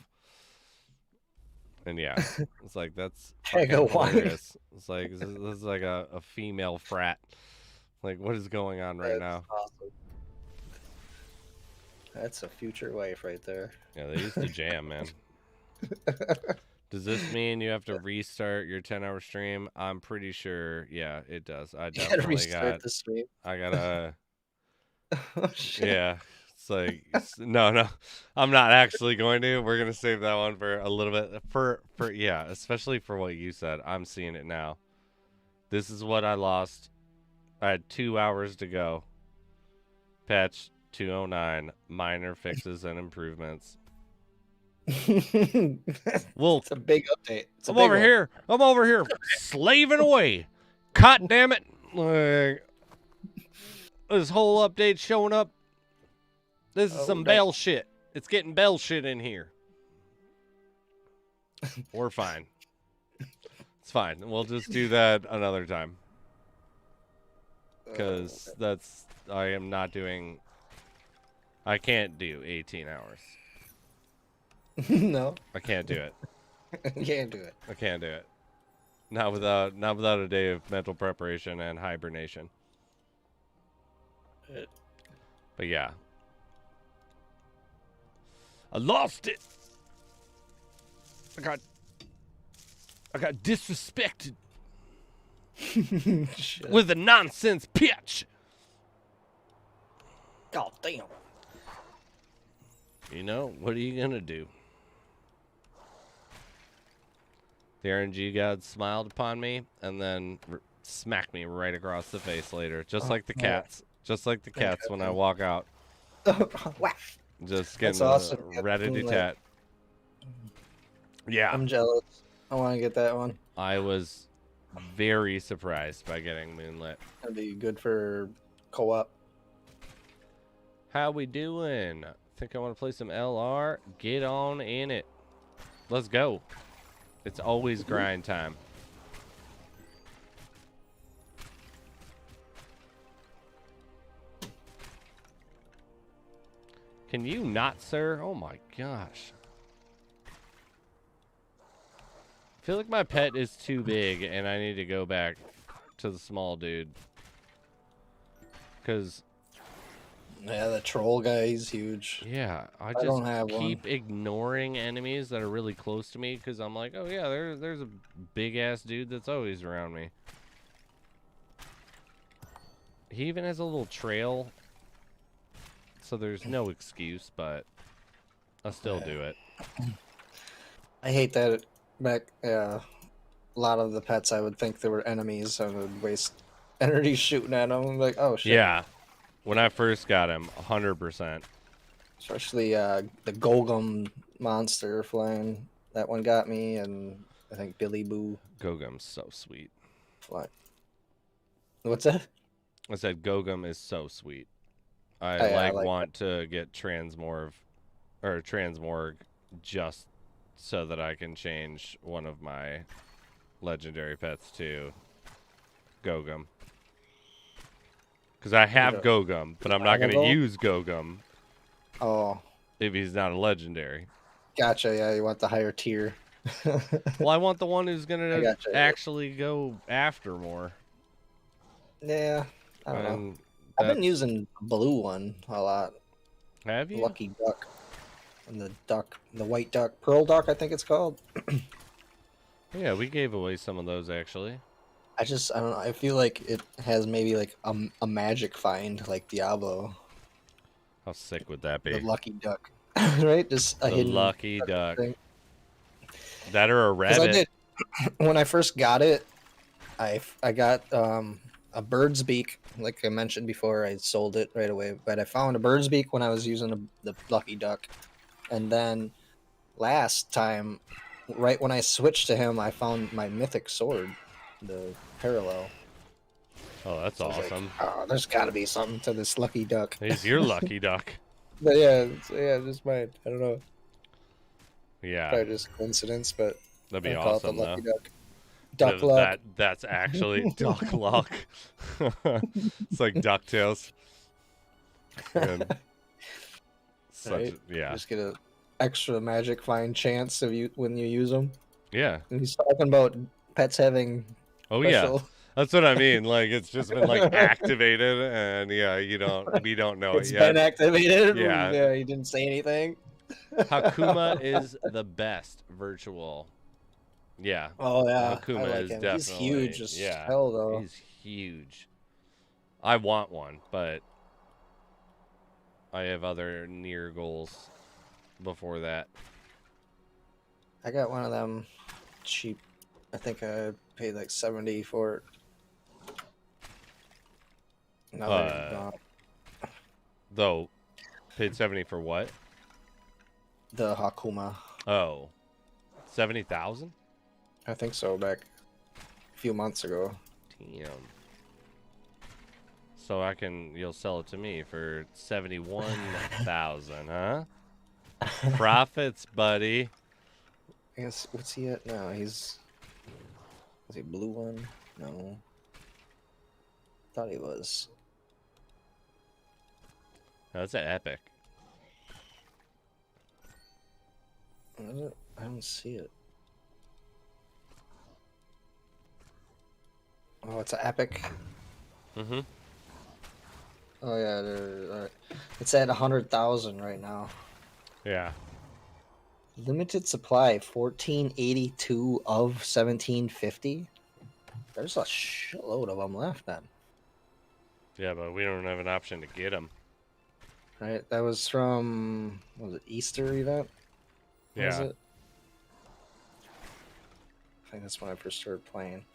A: And yeah, it's like that's
F: Jug
A: fucking
F: of wine.
A: hilarious. It's like this is like a female frat. Like, what is going on right now?
F: Awesome. That's a future wife right there.
A: Yeah, they used to jam, man. Does this mean you have to restart your 10-hour stream? I'm pretty sure. Yeah, it does. I
F: You gotta
A: definitely
F: restart the stream.
A: I gotta.
F: Oh, shit.
A: Yeah, it's like no, I'm not actually going to. We're gonna save that one for a little bit. For yeah, especially for what you said. I'm seeing it now. This is what I lost. I had 2 hours to go. Patch 209. Minor fixes and improvements. Well,
F: It's a big update. It's a
A: I'm
F: big
A: over
F: one.
A: here. I'm over here slaving away. God damn it. Like, this whole update showing up. This is some Bell shit. It's getting Bell shit in here. We're fine. It's fine. We'll just do that another time. Because I am not doing. I can't do 18 hours.
F: No,
A: I can't do it.
F: you can't do it.
A: I can't do it. Not without a day of mental preparation and hibernation. But yeah. I lost it. I got disrespected
F: Shit.
A: with a nonsense pitch.
F: God damn.
A: You know, what are you gonna do? The RNG god smiled upon me and then smacked me right across the face later, just like the cats. Just like the cats when I walk out.
F: Whack.
A: Just getting
F: awesome.
A: rat-a-tat. Yeah.
F: I'm jealous. I want to get that one.
A: I was very surprised by getting Moonlit.
F: That'd be good for co-op.
A: How we doing? Think I want to play some LR? Get on in it. Let's go. It's always grind time. Can you not, sir? Oh my gosh. I feel like my pet is too big and I need to go back to the small dude. Because,
F: Yeah, the troll guy, he's huge.
A: yeah, I
F: don't
A: just
F: have
A: keep ignoring enemies that are really close to me because I'm like, oh yeah, there's a big-ass dude that's always around me. He even has a little trail, so there's no excuse, but I'll still do it.
F: I hate that back. A lot of the pets, I would think they were enemies. I would waste energy shooting at them. Like, oh shit.
A: Yeah, when I first got him, 100%.
F: Especially the Golgum monster flying. That one got me, and I think Billy Boo.
A: Gogum's so sweet.
F: What? What's that?
A: I said Gogum is so sweet. I
F: Oh, yeah, I like
A: want to get Transmorg just so that I can change one of my legendary pets to Gogum. Because I have Gogum, but I'm not going to use Gogum
F: Oh,
A: if he's not a legendary.
F: gotcha. Yeah, you want the higher tier.
A: Well, I want the one who's going
F: I
A: to
F: gotcha, yeah.
A: actually go after more.
F: Yeah, I don't know.
A: And
F: I've been
A: that's-
F: using blue one a lot.
A: Have you?
F: Lucky duck. And the white duck, pearl duck, I think it's called.
A: Yeah, we gave away some of those actually.
F: I don't know. I feel like it has maybe like a magic find like Diablo.
A: How sick would that be?
F: The lucky duck, right? Just a
A: The
F: hidden
A: lucky duck.
F: thing.
A: That or a
F: 'Cause I
A: rabbit.
F: did when I first got it. I got a bird's beak, like I mentioned before. I sold it right away, but I found a bird's beak when I was using the lucky duck, and then last time, right when I switched to him, I found my mythic sword, the parallel.
A: Oh, that's
F: So I was like,
A: awesome.
F: oh, there's got to be something to this lucky duck.
A: He's your lucky duck.
F: But yeah, just mine. I don't know.
A: Yeah,
F: Probably just coincidence, but
A: that'd be
F: I call it
A: awesome
F: the
A: though.
F: lucky duck. Duck luck.
A: That's actually duck luck. It's like DuckTales. And
F: Right?
A: yeah.
F: Just get a extra magic find chance when you use them.
A: Yeah.
F: And he's talking about pets having
A: Oh
F: special...
A: yeah. That's what I mean. Like it's just been like activated, and yeah, we don't know
F: It's
A: it yet.
F: been activated.
A: Yeah.
F: Yeah, he didn't say anything.
A: Hakuma is the best virtual. Yeah.
F: Oh yeah,
A: Hakuma
F: I like
A: is
F: him.
A: definitely
F: He's huge as
A: yeah.
F: hell though.
A: He's huge. I want one, but I have other near goals before that.
F: I got one of them cheap. I think I paid like 70 for it. Now they're gone.
A: Though, paid 70 for what?
F: The Hakuma.
A: Oh, 70,000?
F: I think so, back a few months ago.
A: Damn. So you'll sell it to me for 71,000, huh? Profits, buddy.
F: I guess, what's he at now? Was he blue one? No. Thought he was.
A: That's an epic.
F: I don't see it. Oh, it's an epic.
A: Mm-hmm.
F: Oh yeah, it's at 100,000 right now.
A: Yeah.
F: Limited supply, 1482 of 1750. There's a shitload of them left then.
A: Yeah, but we don't have an option to get them.
F: Right, that was from, what was it, Easter event? What was
A: Yeah.
F: it? I think that's when I first started playing.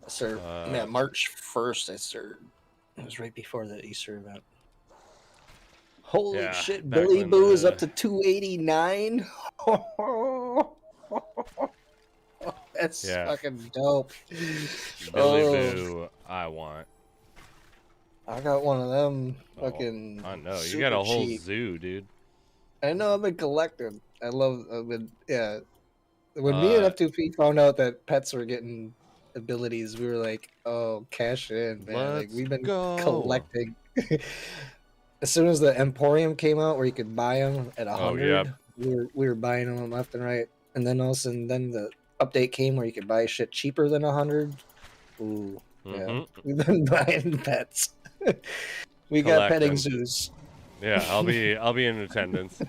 F: I started, yeah, March 1st I started. It was right before the Easter event. Holy
A: Yeah,
F: shit,
A: back
F: Billy
A: when,
F: Boo is up to 289. That's
A: Yeah.
F: fucking dope.
A: Billy
F: Oh,
A: Boo, I want.
F: I got one of them
A: Oh,
F: fucking.
A: I know. You
F: super
A: got a whole
F: cheap.
A: zoo, dude.
F: I know, I've been collecting. I've been, yeah. When me and F2P found out that pets were getting abilities, we were like, oh, cash in, man. Like, we've been
A: go.
F: collecting. As soon as the Emporium came out where you could buy them at 100,
A: yep.
F: we were buying them left and right. And then all of a sudden, then the update came where you could buy shit cheaper than 100. Ooh, yeah. We've been buying pets. We got petting zoos.
A: Yeah, I'll be in attendance.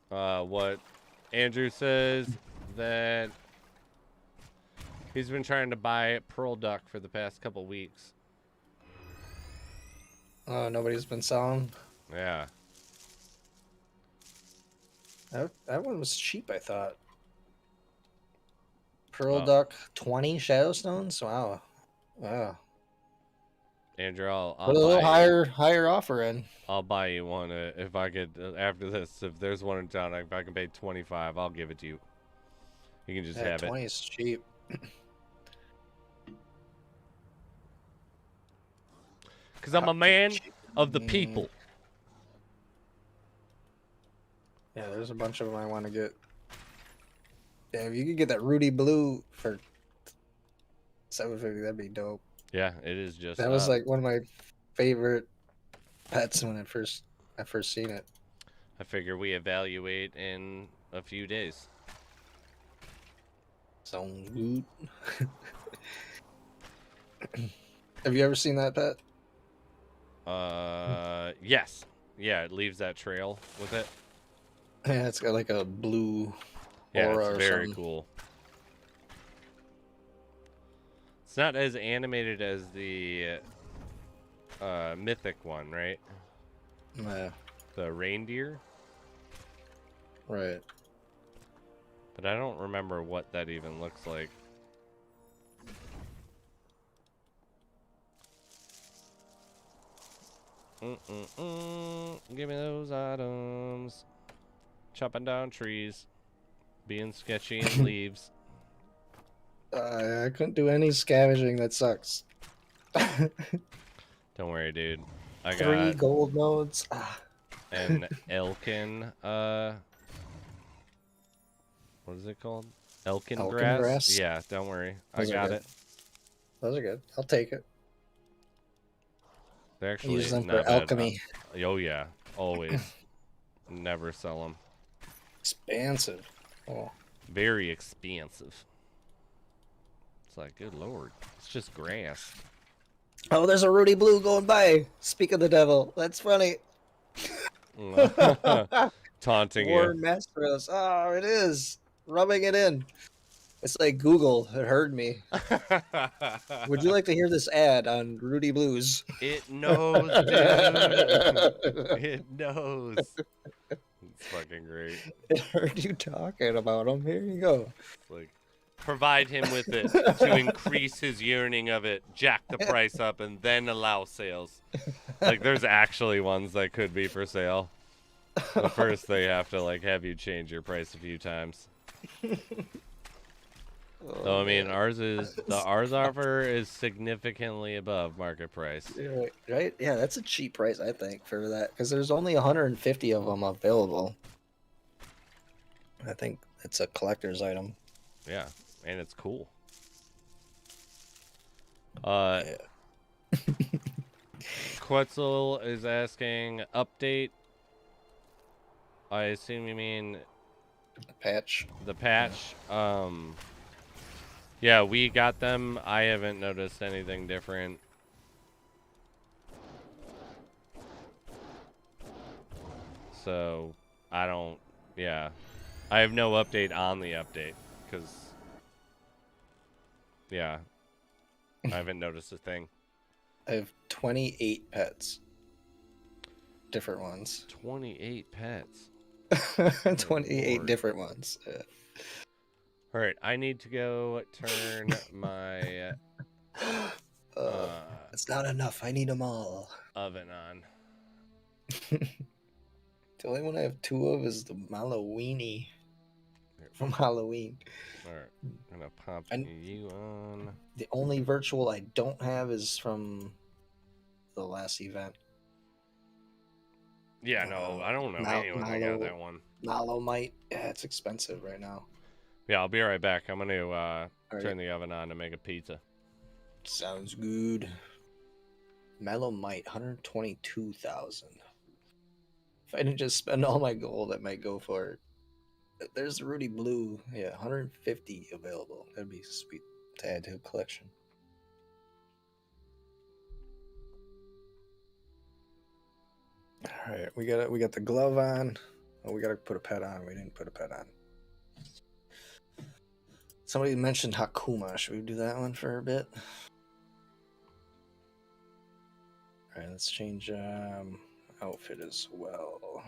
A: What Andrew says that he's been trying to buy Pearl Duck for the past couple weeks.
F: Oh, nobody's been selling?
A: Yeah.
F: That one was cheap, I thought. Pearl Duck 20 Shadow Stones? Wow. Wow.
A: Andrew, I'll
F: put a little higher offer in.
A: I'll buy you one if I could after this. If there's one in town, if I can pay 25, I'll give it to you. You can just have
F: 20 is cheap.
A: Because I'm a man of the people.
F: Yeah, there's a bunch of them I want to get. Yeah, if you could get that Rudy Blue for $750, that'd be dope.
A: Yeah, it is just.
F: That was like one of my favorite pets when I first seen it.
A: I figure we evaluate in a few days.
F: Sounds good. Have you ever seen that pet?
A: Yes. Yeah, it leaves that trail with it.
F: Yeah, it's got like a blue
A: Yeah,
F: aura
A: it's
F: or
A: very
F: something.
A: cool. It's not as animated as the mythic one, right?
F: Yeah.
A: The reindeer.
F: Right.
A: But I don't remember what that even looks like. Give me those items. Chopping down trees. Being sketchy in leaves.
F: I couldn't do any scavenging. That sucks.
A: Don't worry, dude. I
F: 3
A: got
F: gold nodes.
A: an Elkin What is it called? Elkin
F: Elkin
A: grass?
F: grass?
A: Yeah, don't worry.
F: Those
A: I
F: are
A: got
F: good.
A: it.
F: Those are good. I'll take it.
A: They're
F: I
A: actually
F: use them
A: not
F: for
A: bad.
F: alchemy.
A: Oh yeah, always. Never sell them.
F: Expansive. Oh.
A: Very expensive. It's like, good lord, it's just grass.
F: Oh, there's a Rudy Blue going by. Speak of the devil. That's funny.
A: Taunting
F: War
A: you.
F: Mastros. Oh, it is. Rubbing it in. It's like Google. It heard me. Would you like to hear this ad on Rudy Blues?
A: It knows, dude. It knows. It's fucking great.
F: It heard you talking about them. Here you go.
A: It's like, provide him with it to increase his yearning of it, jack the price up, and then allow sales. Like, there's actually ones that could be for sale. But first, they have to, like, have you change your price a few times. So, I mean, ours offer is significantly above market price.
F: Right? Yeah, that's a cheap price, I think, for that. Because there's only 150 of them available. I think it's a collector's item.
A: Yeah, and it's cool. Quetzal is asking, update. I assume you mean
F: Patch.
A: the patch. Yeah, we got them. I haven't noticed anything different. So, I don't, yeah. I have no update on the update, because, yeah, I haven't noticed a thing.
F: I have 28 pets. Different ones.
A: 28 pets.
F: 28
A: Lord.
F: different ones.
A: All right, I need to go turn my
F: It's not enough. I need them all.
A: oven on.
F: The only one I have 2 of is the Malloweenie from Halloween.
A: All right, I'm gonna pop
F: And-
A: you on.
F: The only virtual I don't have is from the last event.
A: Yeah, no, I don't know anyone that got that one.
F: Malomite. Yeah, it's expensive right now.
A: Yeah, I'll be right back. I'm gonna
F: Alright.
A: turn the oven on to make a pizza.
F: Sounds good. Malomite, 122,000. If I didn't just spend all my gold, I might go for it. There's the Rudy Blue. Yeah, 150 available. That'd be sweet to add to a collection. All right, we got the glove on. Oh, we gotta put a pet on. We didn't put a pet on. Somebody mentioned Hakuma. Should we do that one for a bit? All right, let's change outfit as well.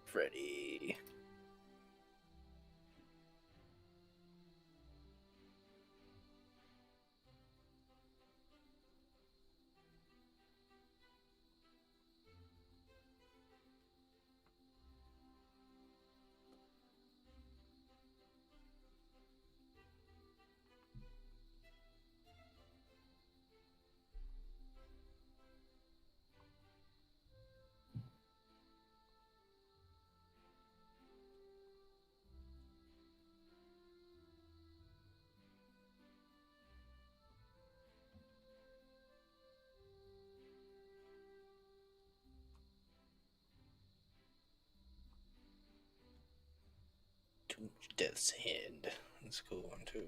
F: Freddy. Death's Hand. That's a cool one too.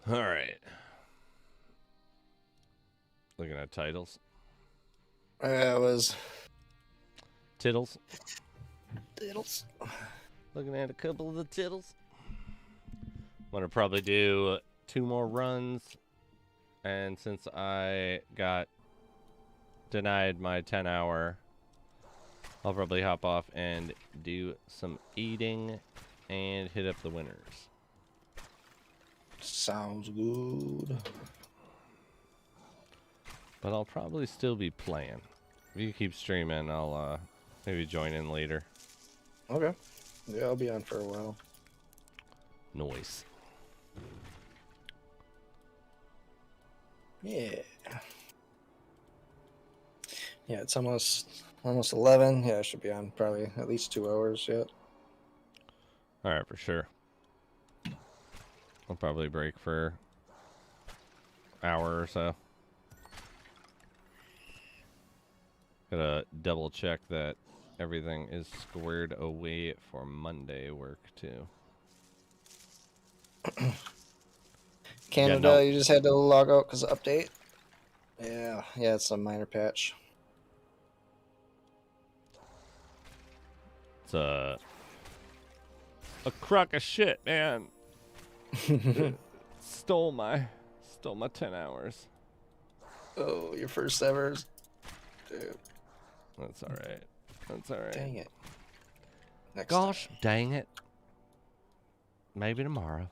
A: All right. Looking at titles.
F: That was
A: Tittles.
F: Diddles.
A: Looking at a couple of the tittles. Want to probably do 2 more runs. And since I got denied my 10-hour, I'll probably hop off and do some eating and hit up the winners.
F: Sounds good.
A: But I'll probably still be playing. If you keep streaming, I'll maybe join in later.
F: Okay. Yeah, I'll be on for a while.
A: Noise.
F: Yeah. Yeah, it's almost 11. Yeah, I should be on probably at least 2 hours yet.
A: All right, for sure. I'll probably break for an hour or so. Gotta double check that everything is squared away for Monday work too.
F: Canada,
A: no.
F: you just had to log out because of update. Yeah, it's a minor patch.
A: It's a crock of shit, man. Stole my 10 hours.
F: Oh, your first ever. Dude,
A: That's all right. That's all right.
F: dang it. Next
A: Gosh, dang it. Maybe tomorrow.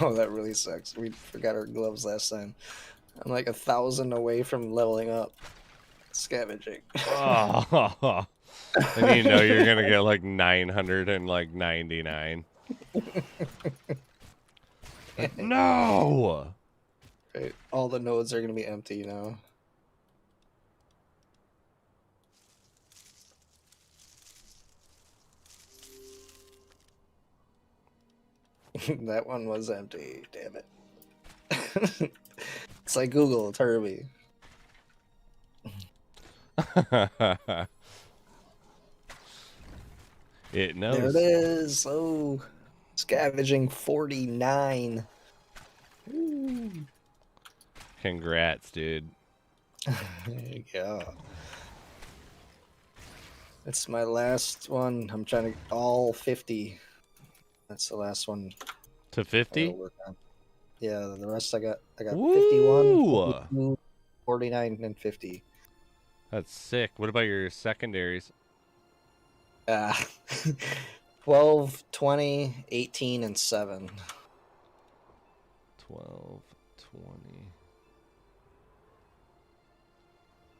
F: Oh, that really sucks. We forgot our gloves last time. I'm like 1,000 away from leveling up. Scavenging.
A: Oh, and you know you're gonna get like 999. No.
F: Right. All the nodes are gonna be empty now. That one was empty. Damn it. It's like Google. It's Herbie.
A: It knows.
F: There it is. Oh, scavenging 49. Ooh.
A: Congrats, dude.
F: There you go. It's my last one. I'm trying to all 50. That's the last one.
A: To
F: I
A: 50?
F: gotta work on. Yeah, the rest I got
A: Woo!
F: 51, 42, 49, and 50.
A: That's sick. What about your secondaries?
F: 12, 20, 18, and 7.
A: 12, 20.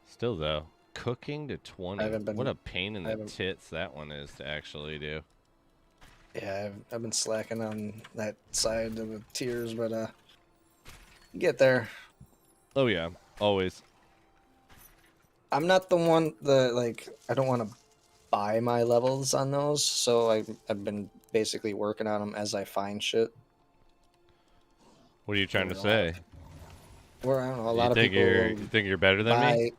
A: Still though, cooking to 20. What a pain in the tits that one is to actually do.
F: Yeah, I've been slacking on that side of the tiers, but get there.
A: Oh yeah, always.
F: I'm not the one that I don't want to buy my levels on those, so I've been basically working on them as I find shit.
A: What are you trying to say?
F: Well, I don't know. A lot of people
A: you think you're better than me?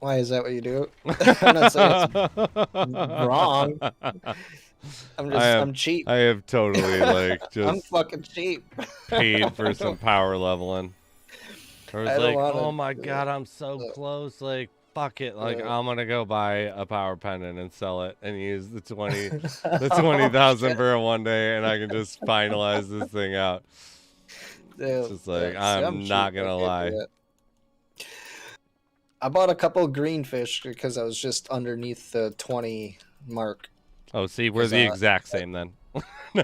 F: Why is that what you do? I'm not saying it's wrong. I'm cheap.
A: I have totally just
F: I'm fucking cheap.
A: paid for some power leveling. I was like, oh my god, I'm so close. Like, fuck it. Like, I'm gonna go buy a power pendant and sell it and use the 20,000 for a one day, and I can just finalize this thing out.
F: Dude,
A: It's just like I'm not gonna lie.
F: I bought a couple green fish because I was just underneath the 20 mark.
A: Oh, see, we're the exact same then.
F: I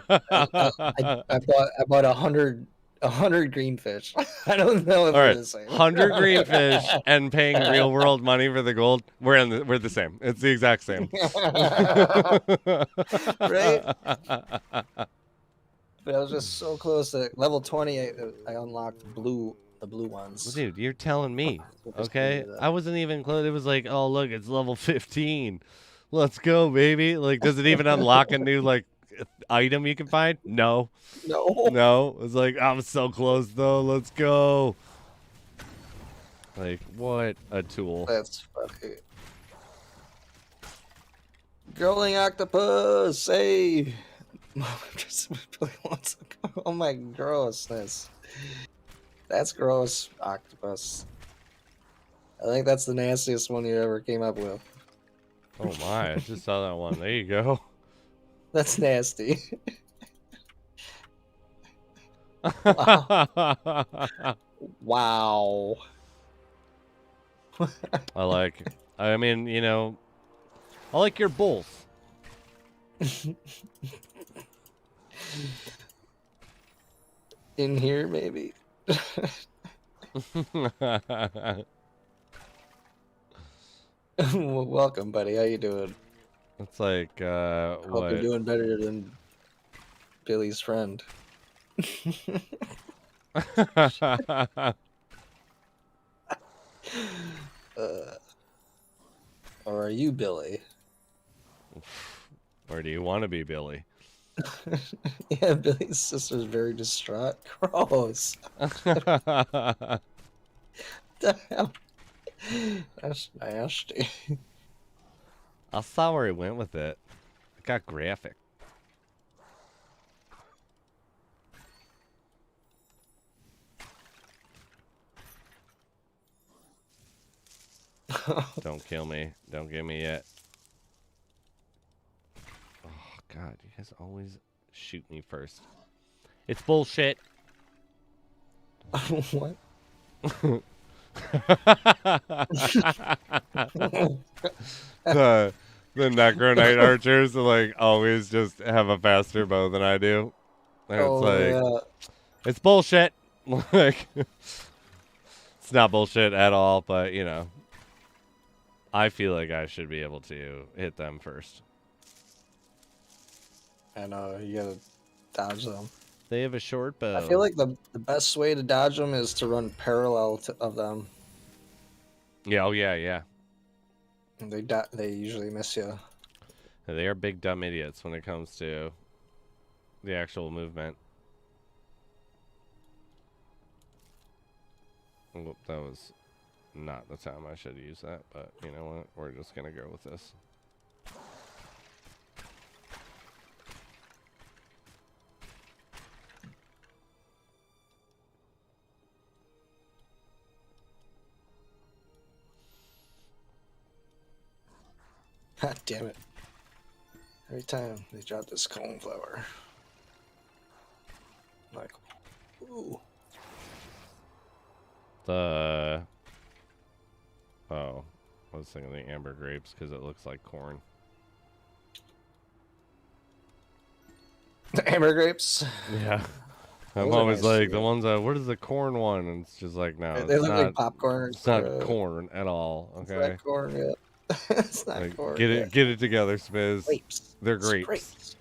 F: bought 100 green fish. I don't know if
A: all
F: we're
A: right,
F: the same.
A: 100 green fish and paying real world money for the gold. We're the same. It's the exact same.
F: Right? But I was just so close to level 20. I unlocked the blue ones.
A: Well, dude, you're telling me, okay? I wasn't even close. It was like, oh look, it's level 15. Let's go, baby. Like, does it even unlock a new item you can find? No. No. It's like, I'm so close though. Let's go. Like, what a tool.
F: That's funny. Growling octopus, hey. Oh my grossness. That's gross, octopus. I think that's the nastiest one you ever came up with.
A: Oh my, I just saw that one. There you go.
F: That's nasty. Wow.
A: I mean, I like your bulls.
F: In here, maybe. Well, welcome, buddy. How you doing?
A: It's like,
F: Hope you're doing better than Billy's friend. Or are you Billy?
A: Or do you want to be Billy?
F: Yeah, Billy's sister's very distraught. Gross. The hell? That's nasty.
A: I saw where he went with it. It got graphic. Don't kill me. Don't get me yet. Oh, God. You guys always shoot me first. It's bullshit.
F: What?
A: the Necro Knight archers like always just have a faster bow than I do. And it's like it's bullshit. Like it's not bullshit at all, but you know. I feel like I should be able to hit them first.
F: I know, you gotta dodge them.
A: They have a short bow.
F: I feel like the best way to dodge them is to run parallel of them.
A: Yeah, oh yeah, yeah.
F: And they usually miss you.
A: They are big dumb idiots when it comes to the actual movement. Oh, that was not the time I should use that, but you know what? We're just gonna go with this.
F: God damn it. Every time they drop this coneflower. I'm like, ooh.
A: Oh, I was thinking the amber grapes because it looks like corn.
F: The amber grapes?
A: Yeah. I'm
F: Those are
A: always
F: nice
A: like,
F: too.
A: the ones that, what is the corn one? And it's just like, no,
F: They
A: it's
F: look
A: not,
F: like popcorn.
A: it's not corn at all,
F: It's
A: okay?
F: not corn, yeah. It's not
A: Like,
F: corn.
A: get
F: yeah.
A: it together, Spiz.
F: Grapes.
A: They're
F: It's
A: grapes.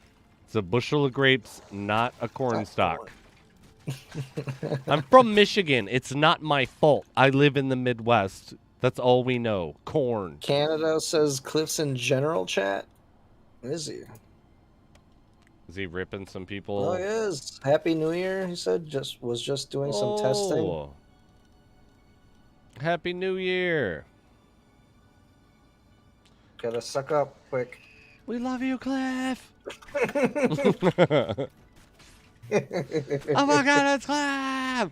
A: It's a bushel of grapes, not a corn
F: Not
A: stalk.
F: corn.
A: I'm from Michigan. It's not my fault. I live in the Midwest. That's all we know. Corn.
F: Canada says Cliff's in general chat. Is he?
A: Is he ripping some people?
F: Oh, he is. Happy New Year, he said. Was just doing some testing.
A: Oh. Happy New Year.
F: Gotta suck up quick.
A: We love you, Cliff. Oh my God, it's Cliff.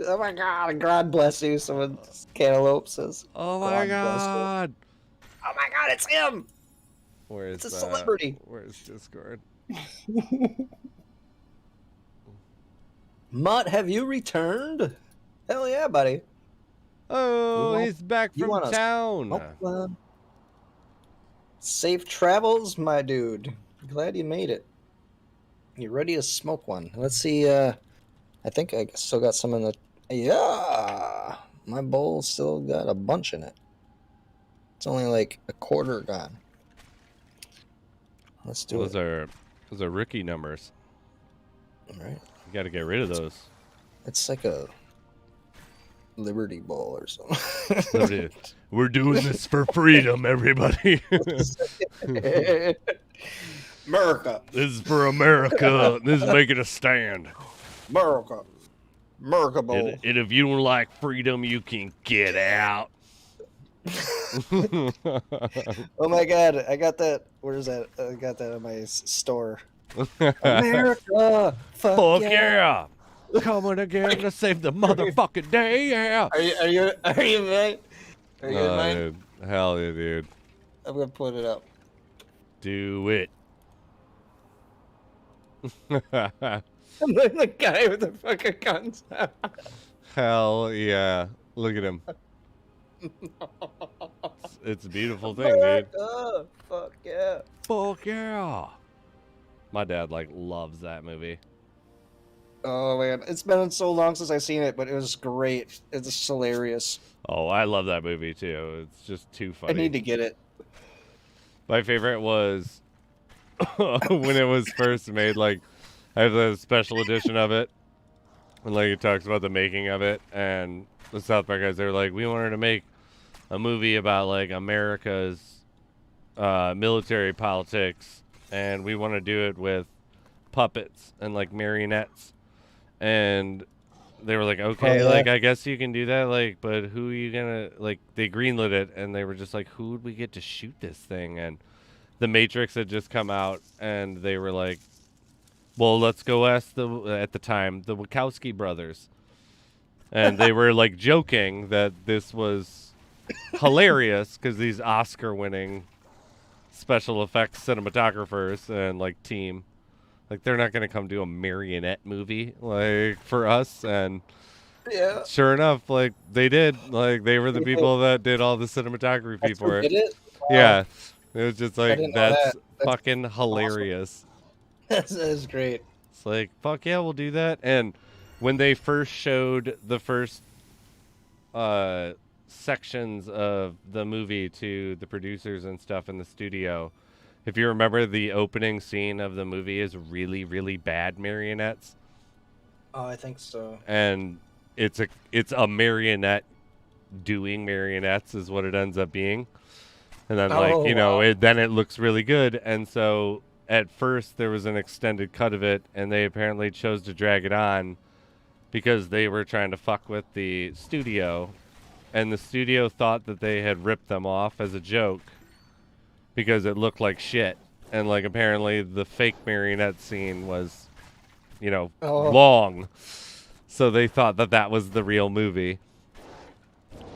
F: Oh my God, God bless you. Someone, Cantaloupe says.
A: Oh my
F: God bless
A: God.
F: Oh my God, it's him.
A: Where's
F: It's a celebrity.
A: Where's Discord?
F: Mutt, have you returned? Hell yeah, buddy.
A: Oh,
F: want-
A: he's back
F: you
A: from
F: want us-
A: town.
F: Safe travels, my dude. Glad you made it. You ready to smoke one? Let's see. I think I still got some in the. Yeah, my bowl still got a bunch in it. It's only like a quarter gone. Let's do
A: Those
F: it.
A: are rookie numbers.
F: All right.
A: You got to get rid of those.
F: It's like a Liberty Bowl or something.
A: We're doing this for freedom, everybody.
F: America.
A: This is for America. This is making a stand.
F: America. America Bowl.
A: And if you don't like freedom, you can get out.
F: Oh my God, I got that. Where's that? I got that in my store. America.
A: Fuck yeah. Coming again to save the motherfucking day, yeah.
F: Are you mine? Are you in mine?
A: Dude. Hell yeah, dude.
F: I'm gonna put it up.
A: Do it.
F: I'm like the guy with the fucking guns.
A: Hell yeah. Look at him. It's a beautiful thing, dude.
F: America. Fuck yeah.
A: Fuck yeah. My dad, like, loves that movie.
F: Oh man, it's been so long since I've seen it, but it was great. It's hilarious.
A: Oh, I love that movie too. It's just too
F: I
A: funny.
F: need to get it.
A: My favorite was when it was first made. Like, I have the special edition of it, and like it talks about the making of it. And the South Park guys, they're like, we wanted to make a movie about like America's military politics, and we want to do it with puppets and like marionettes. And they were like, okay,
F: yeah.
A: like I guess you can do that, like, but who are you gonna like? They greenlit it, and they were just like, who would we get to shoot this thing? And The Matrix had just come out, and they were like, well, let's go ask at the time the Wachowski brothers, and they were like joking that this was hilarious because these Oscar-winning special effects cinematographers and like team, like they're not gonna come do a marionette movie like for us. And
F: Yeah.
A: sure enough, like they did. Like they were the people that did all the cinematography for it.
F: Did it? Wow.
A: Yeah, it was just like
F: didn't know
A: that's
F: that.
A: fucking hilarious.
F: That is great.
A: It's like fuck yeah, we'll do that. And when they first showed the first sections of the movie to the producers and stuff in the studio, if you remember, the opening scene of the movie is really, really bad marionettes.
F: Oh, I think so.
A: And it's a marionette doing marionettes is what it ends up being. And then like, you know,
F: wow.
A: then it looks really good. And so at first there was an extended cut of it, and they apparently chose to drag it on because they were trying to fuck with the studio, and the studio thought that they had ripped them off as a joke because it looked like shit. And like apparently the fake marionette scene was, you know, long. So they thought that that was the real movie.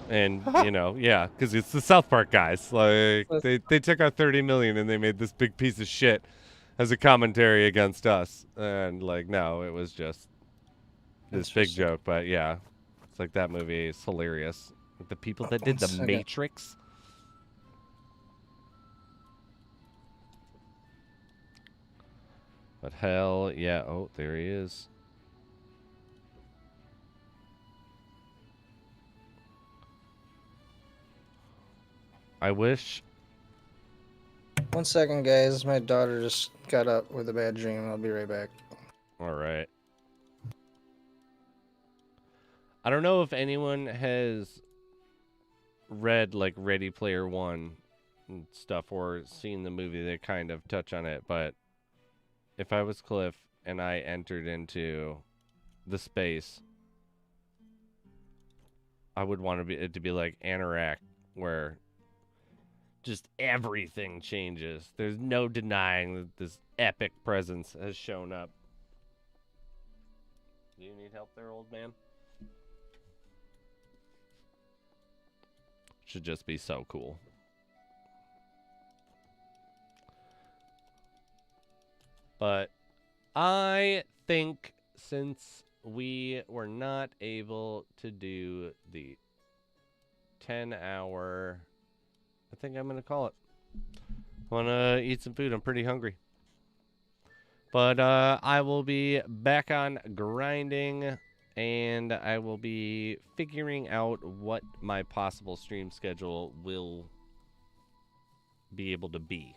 A: And, you know, yeah, because it's the South Park guys. Like, they took out 30 million and they made this big piece of shit as a commentary against us. And, like, no, it was just this big joke. But, yeah, it's like that movie is hilarious. Like, the people that did The Matrix. But hell, yeah. Oh, there he is. I wish.
F: 1 second, guys. My daughter just got up with a bad dream. I'll be right back.
A: All right. I don't know if anyone has read like Ready Player One and stuff or seen the movie. They kind of touch on it, but if I was Cliff and I entered into the space, I would want it to be like Anorak, where just everything changes. There's no denying that this epic presence has shown up. Do you need help there, old man? Should just be so cool. But I think since we were not able to do the 10-hour, I think I'm going to call it. I want to eat some food. I'm pretty hungry. But I will be back on grinding, and I will be figuring out what my possible stream schedule will be able to be.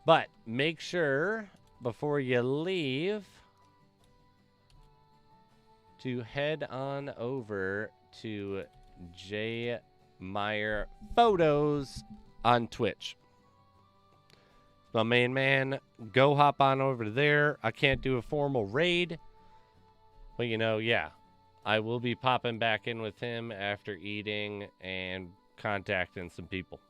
A: But make sure, before you leave, to head on over to J Meyer Photos on Twitch. My main man, go hop on over there. I can't do a formal raid, but you know, yeah, I will be popping back in with him after eating and contacting some people.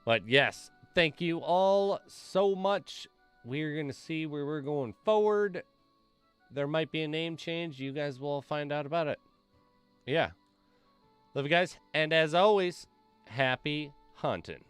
A: But yes, thank you all so much. We're going to see where we're going forward. There might be a name change. You guys will find out about it. Yeah. Love you guys. And as always, happy hunting.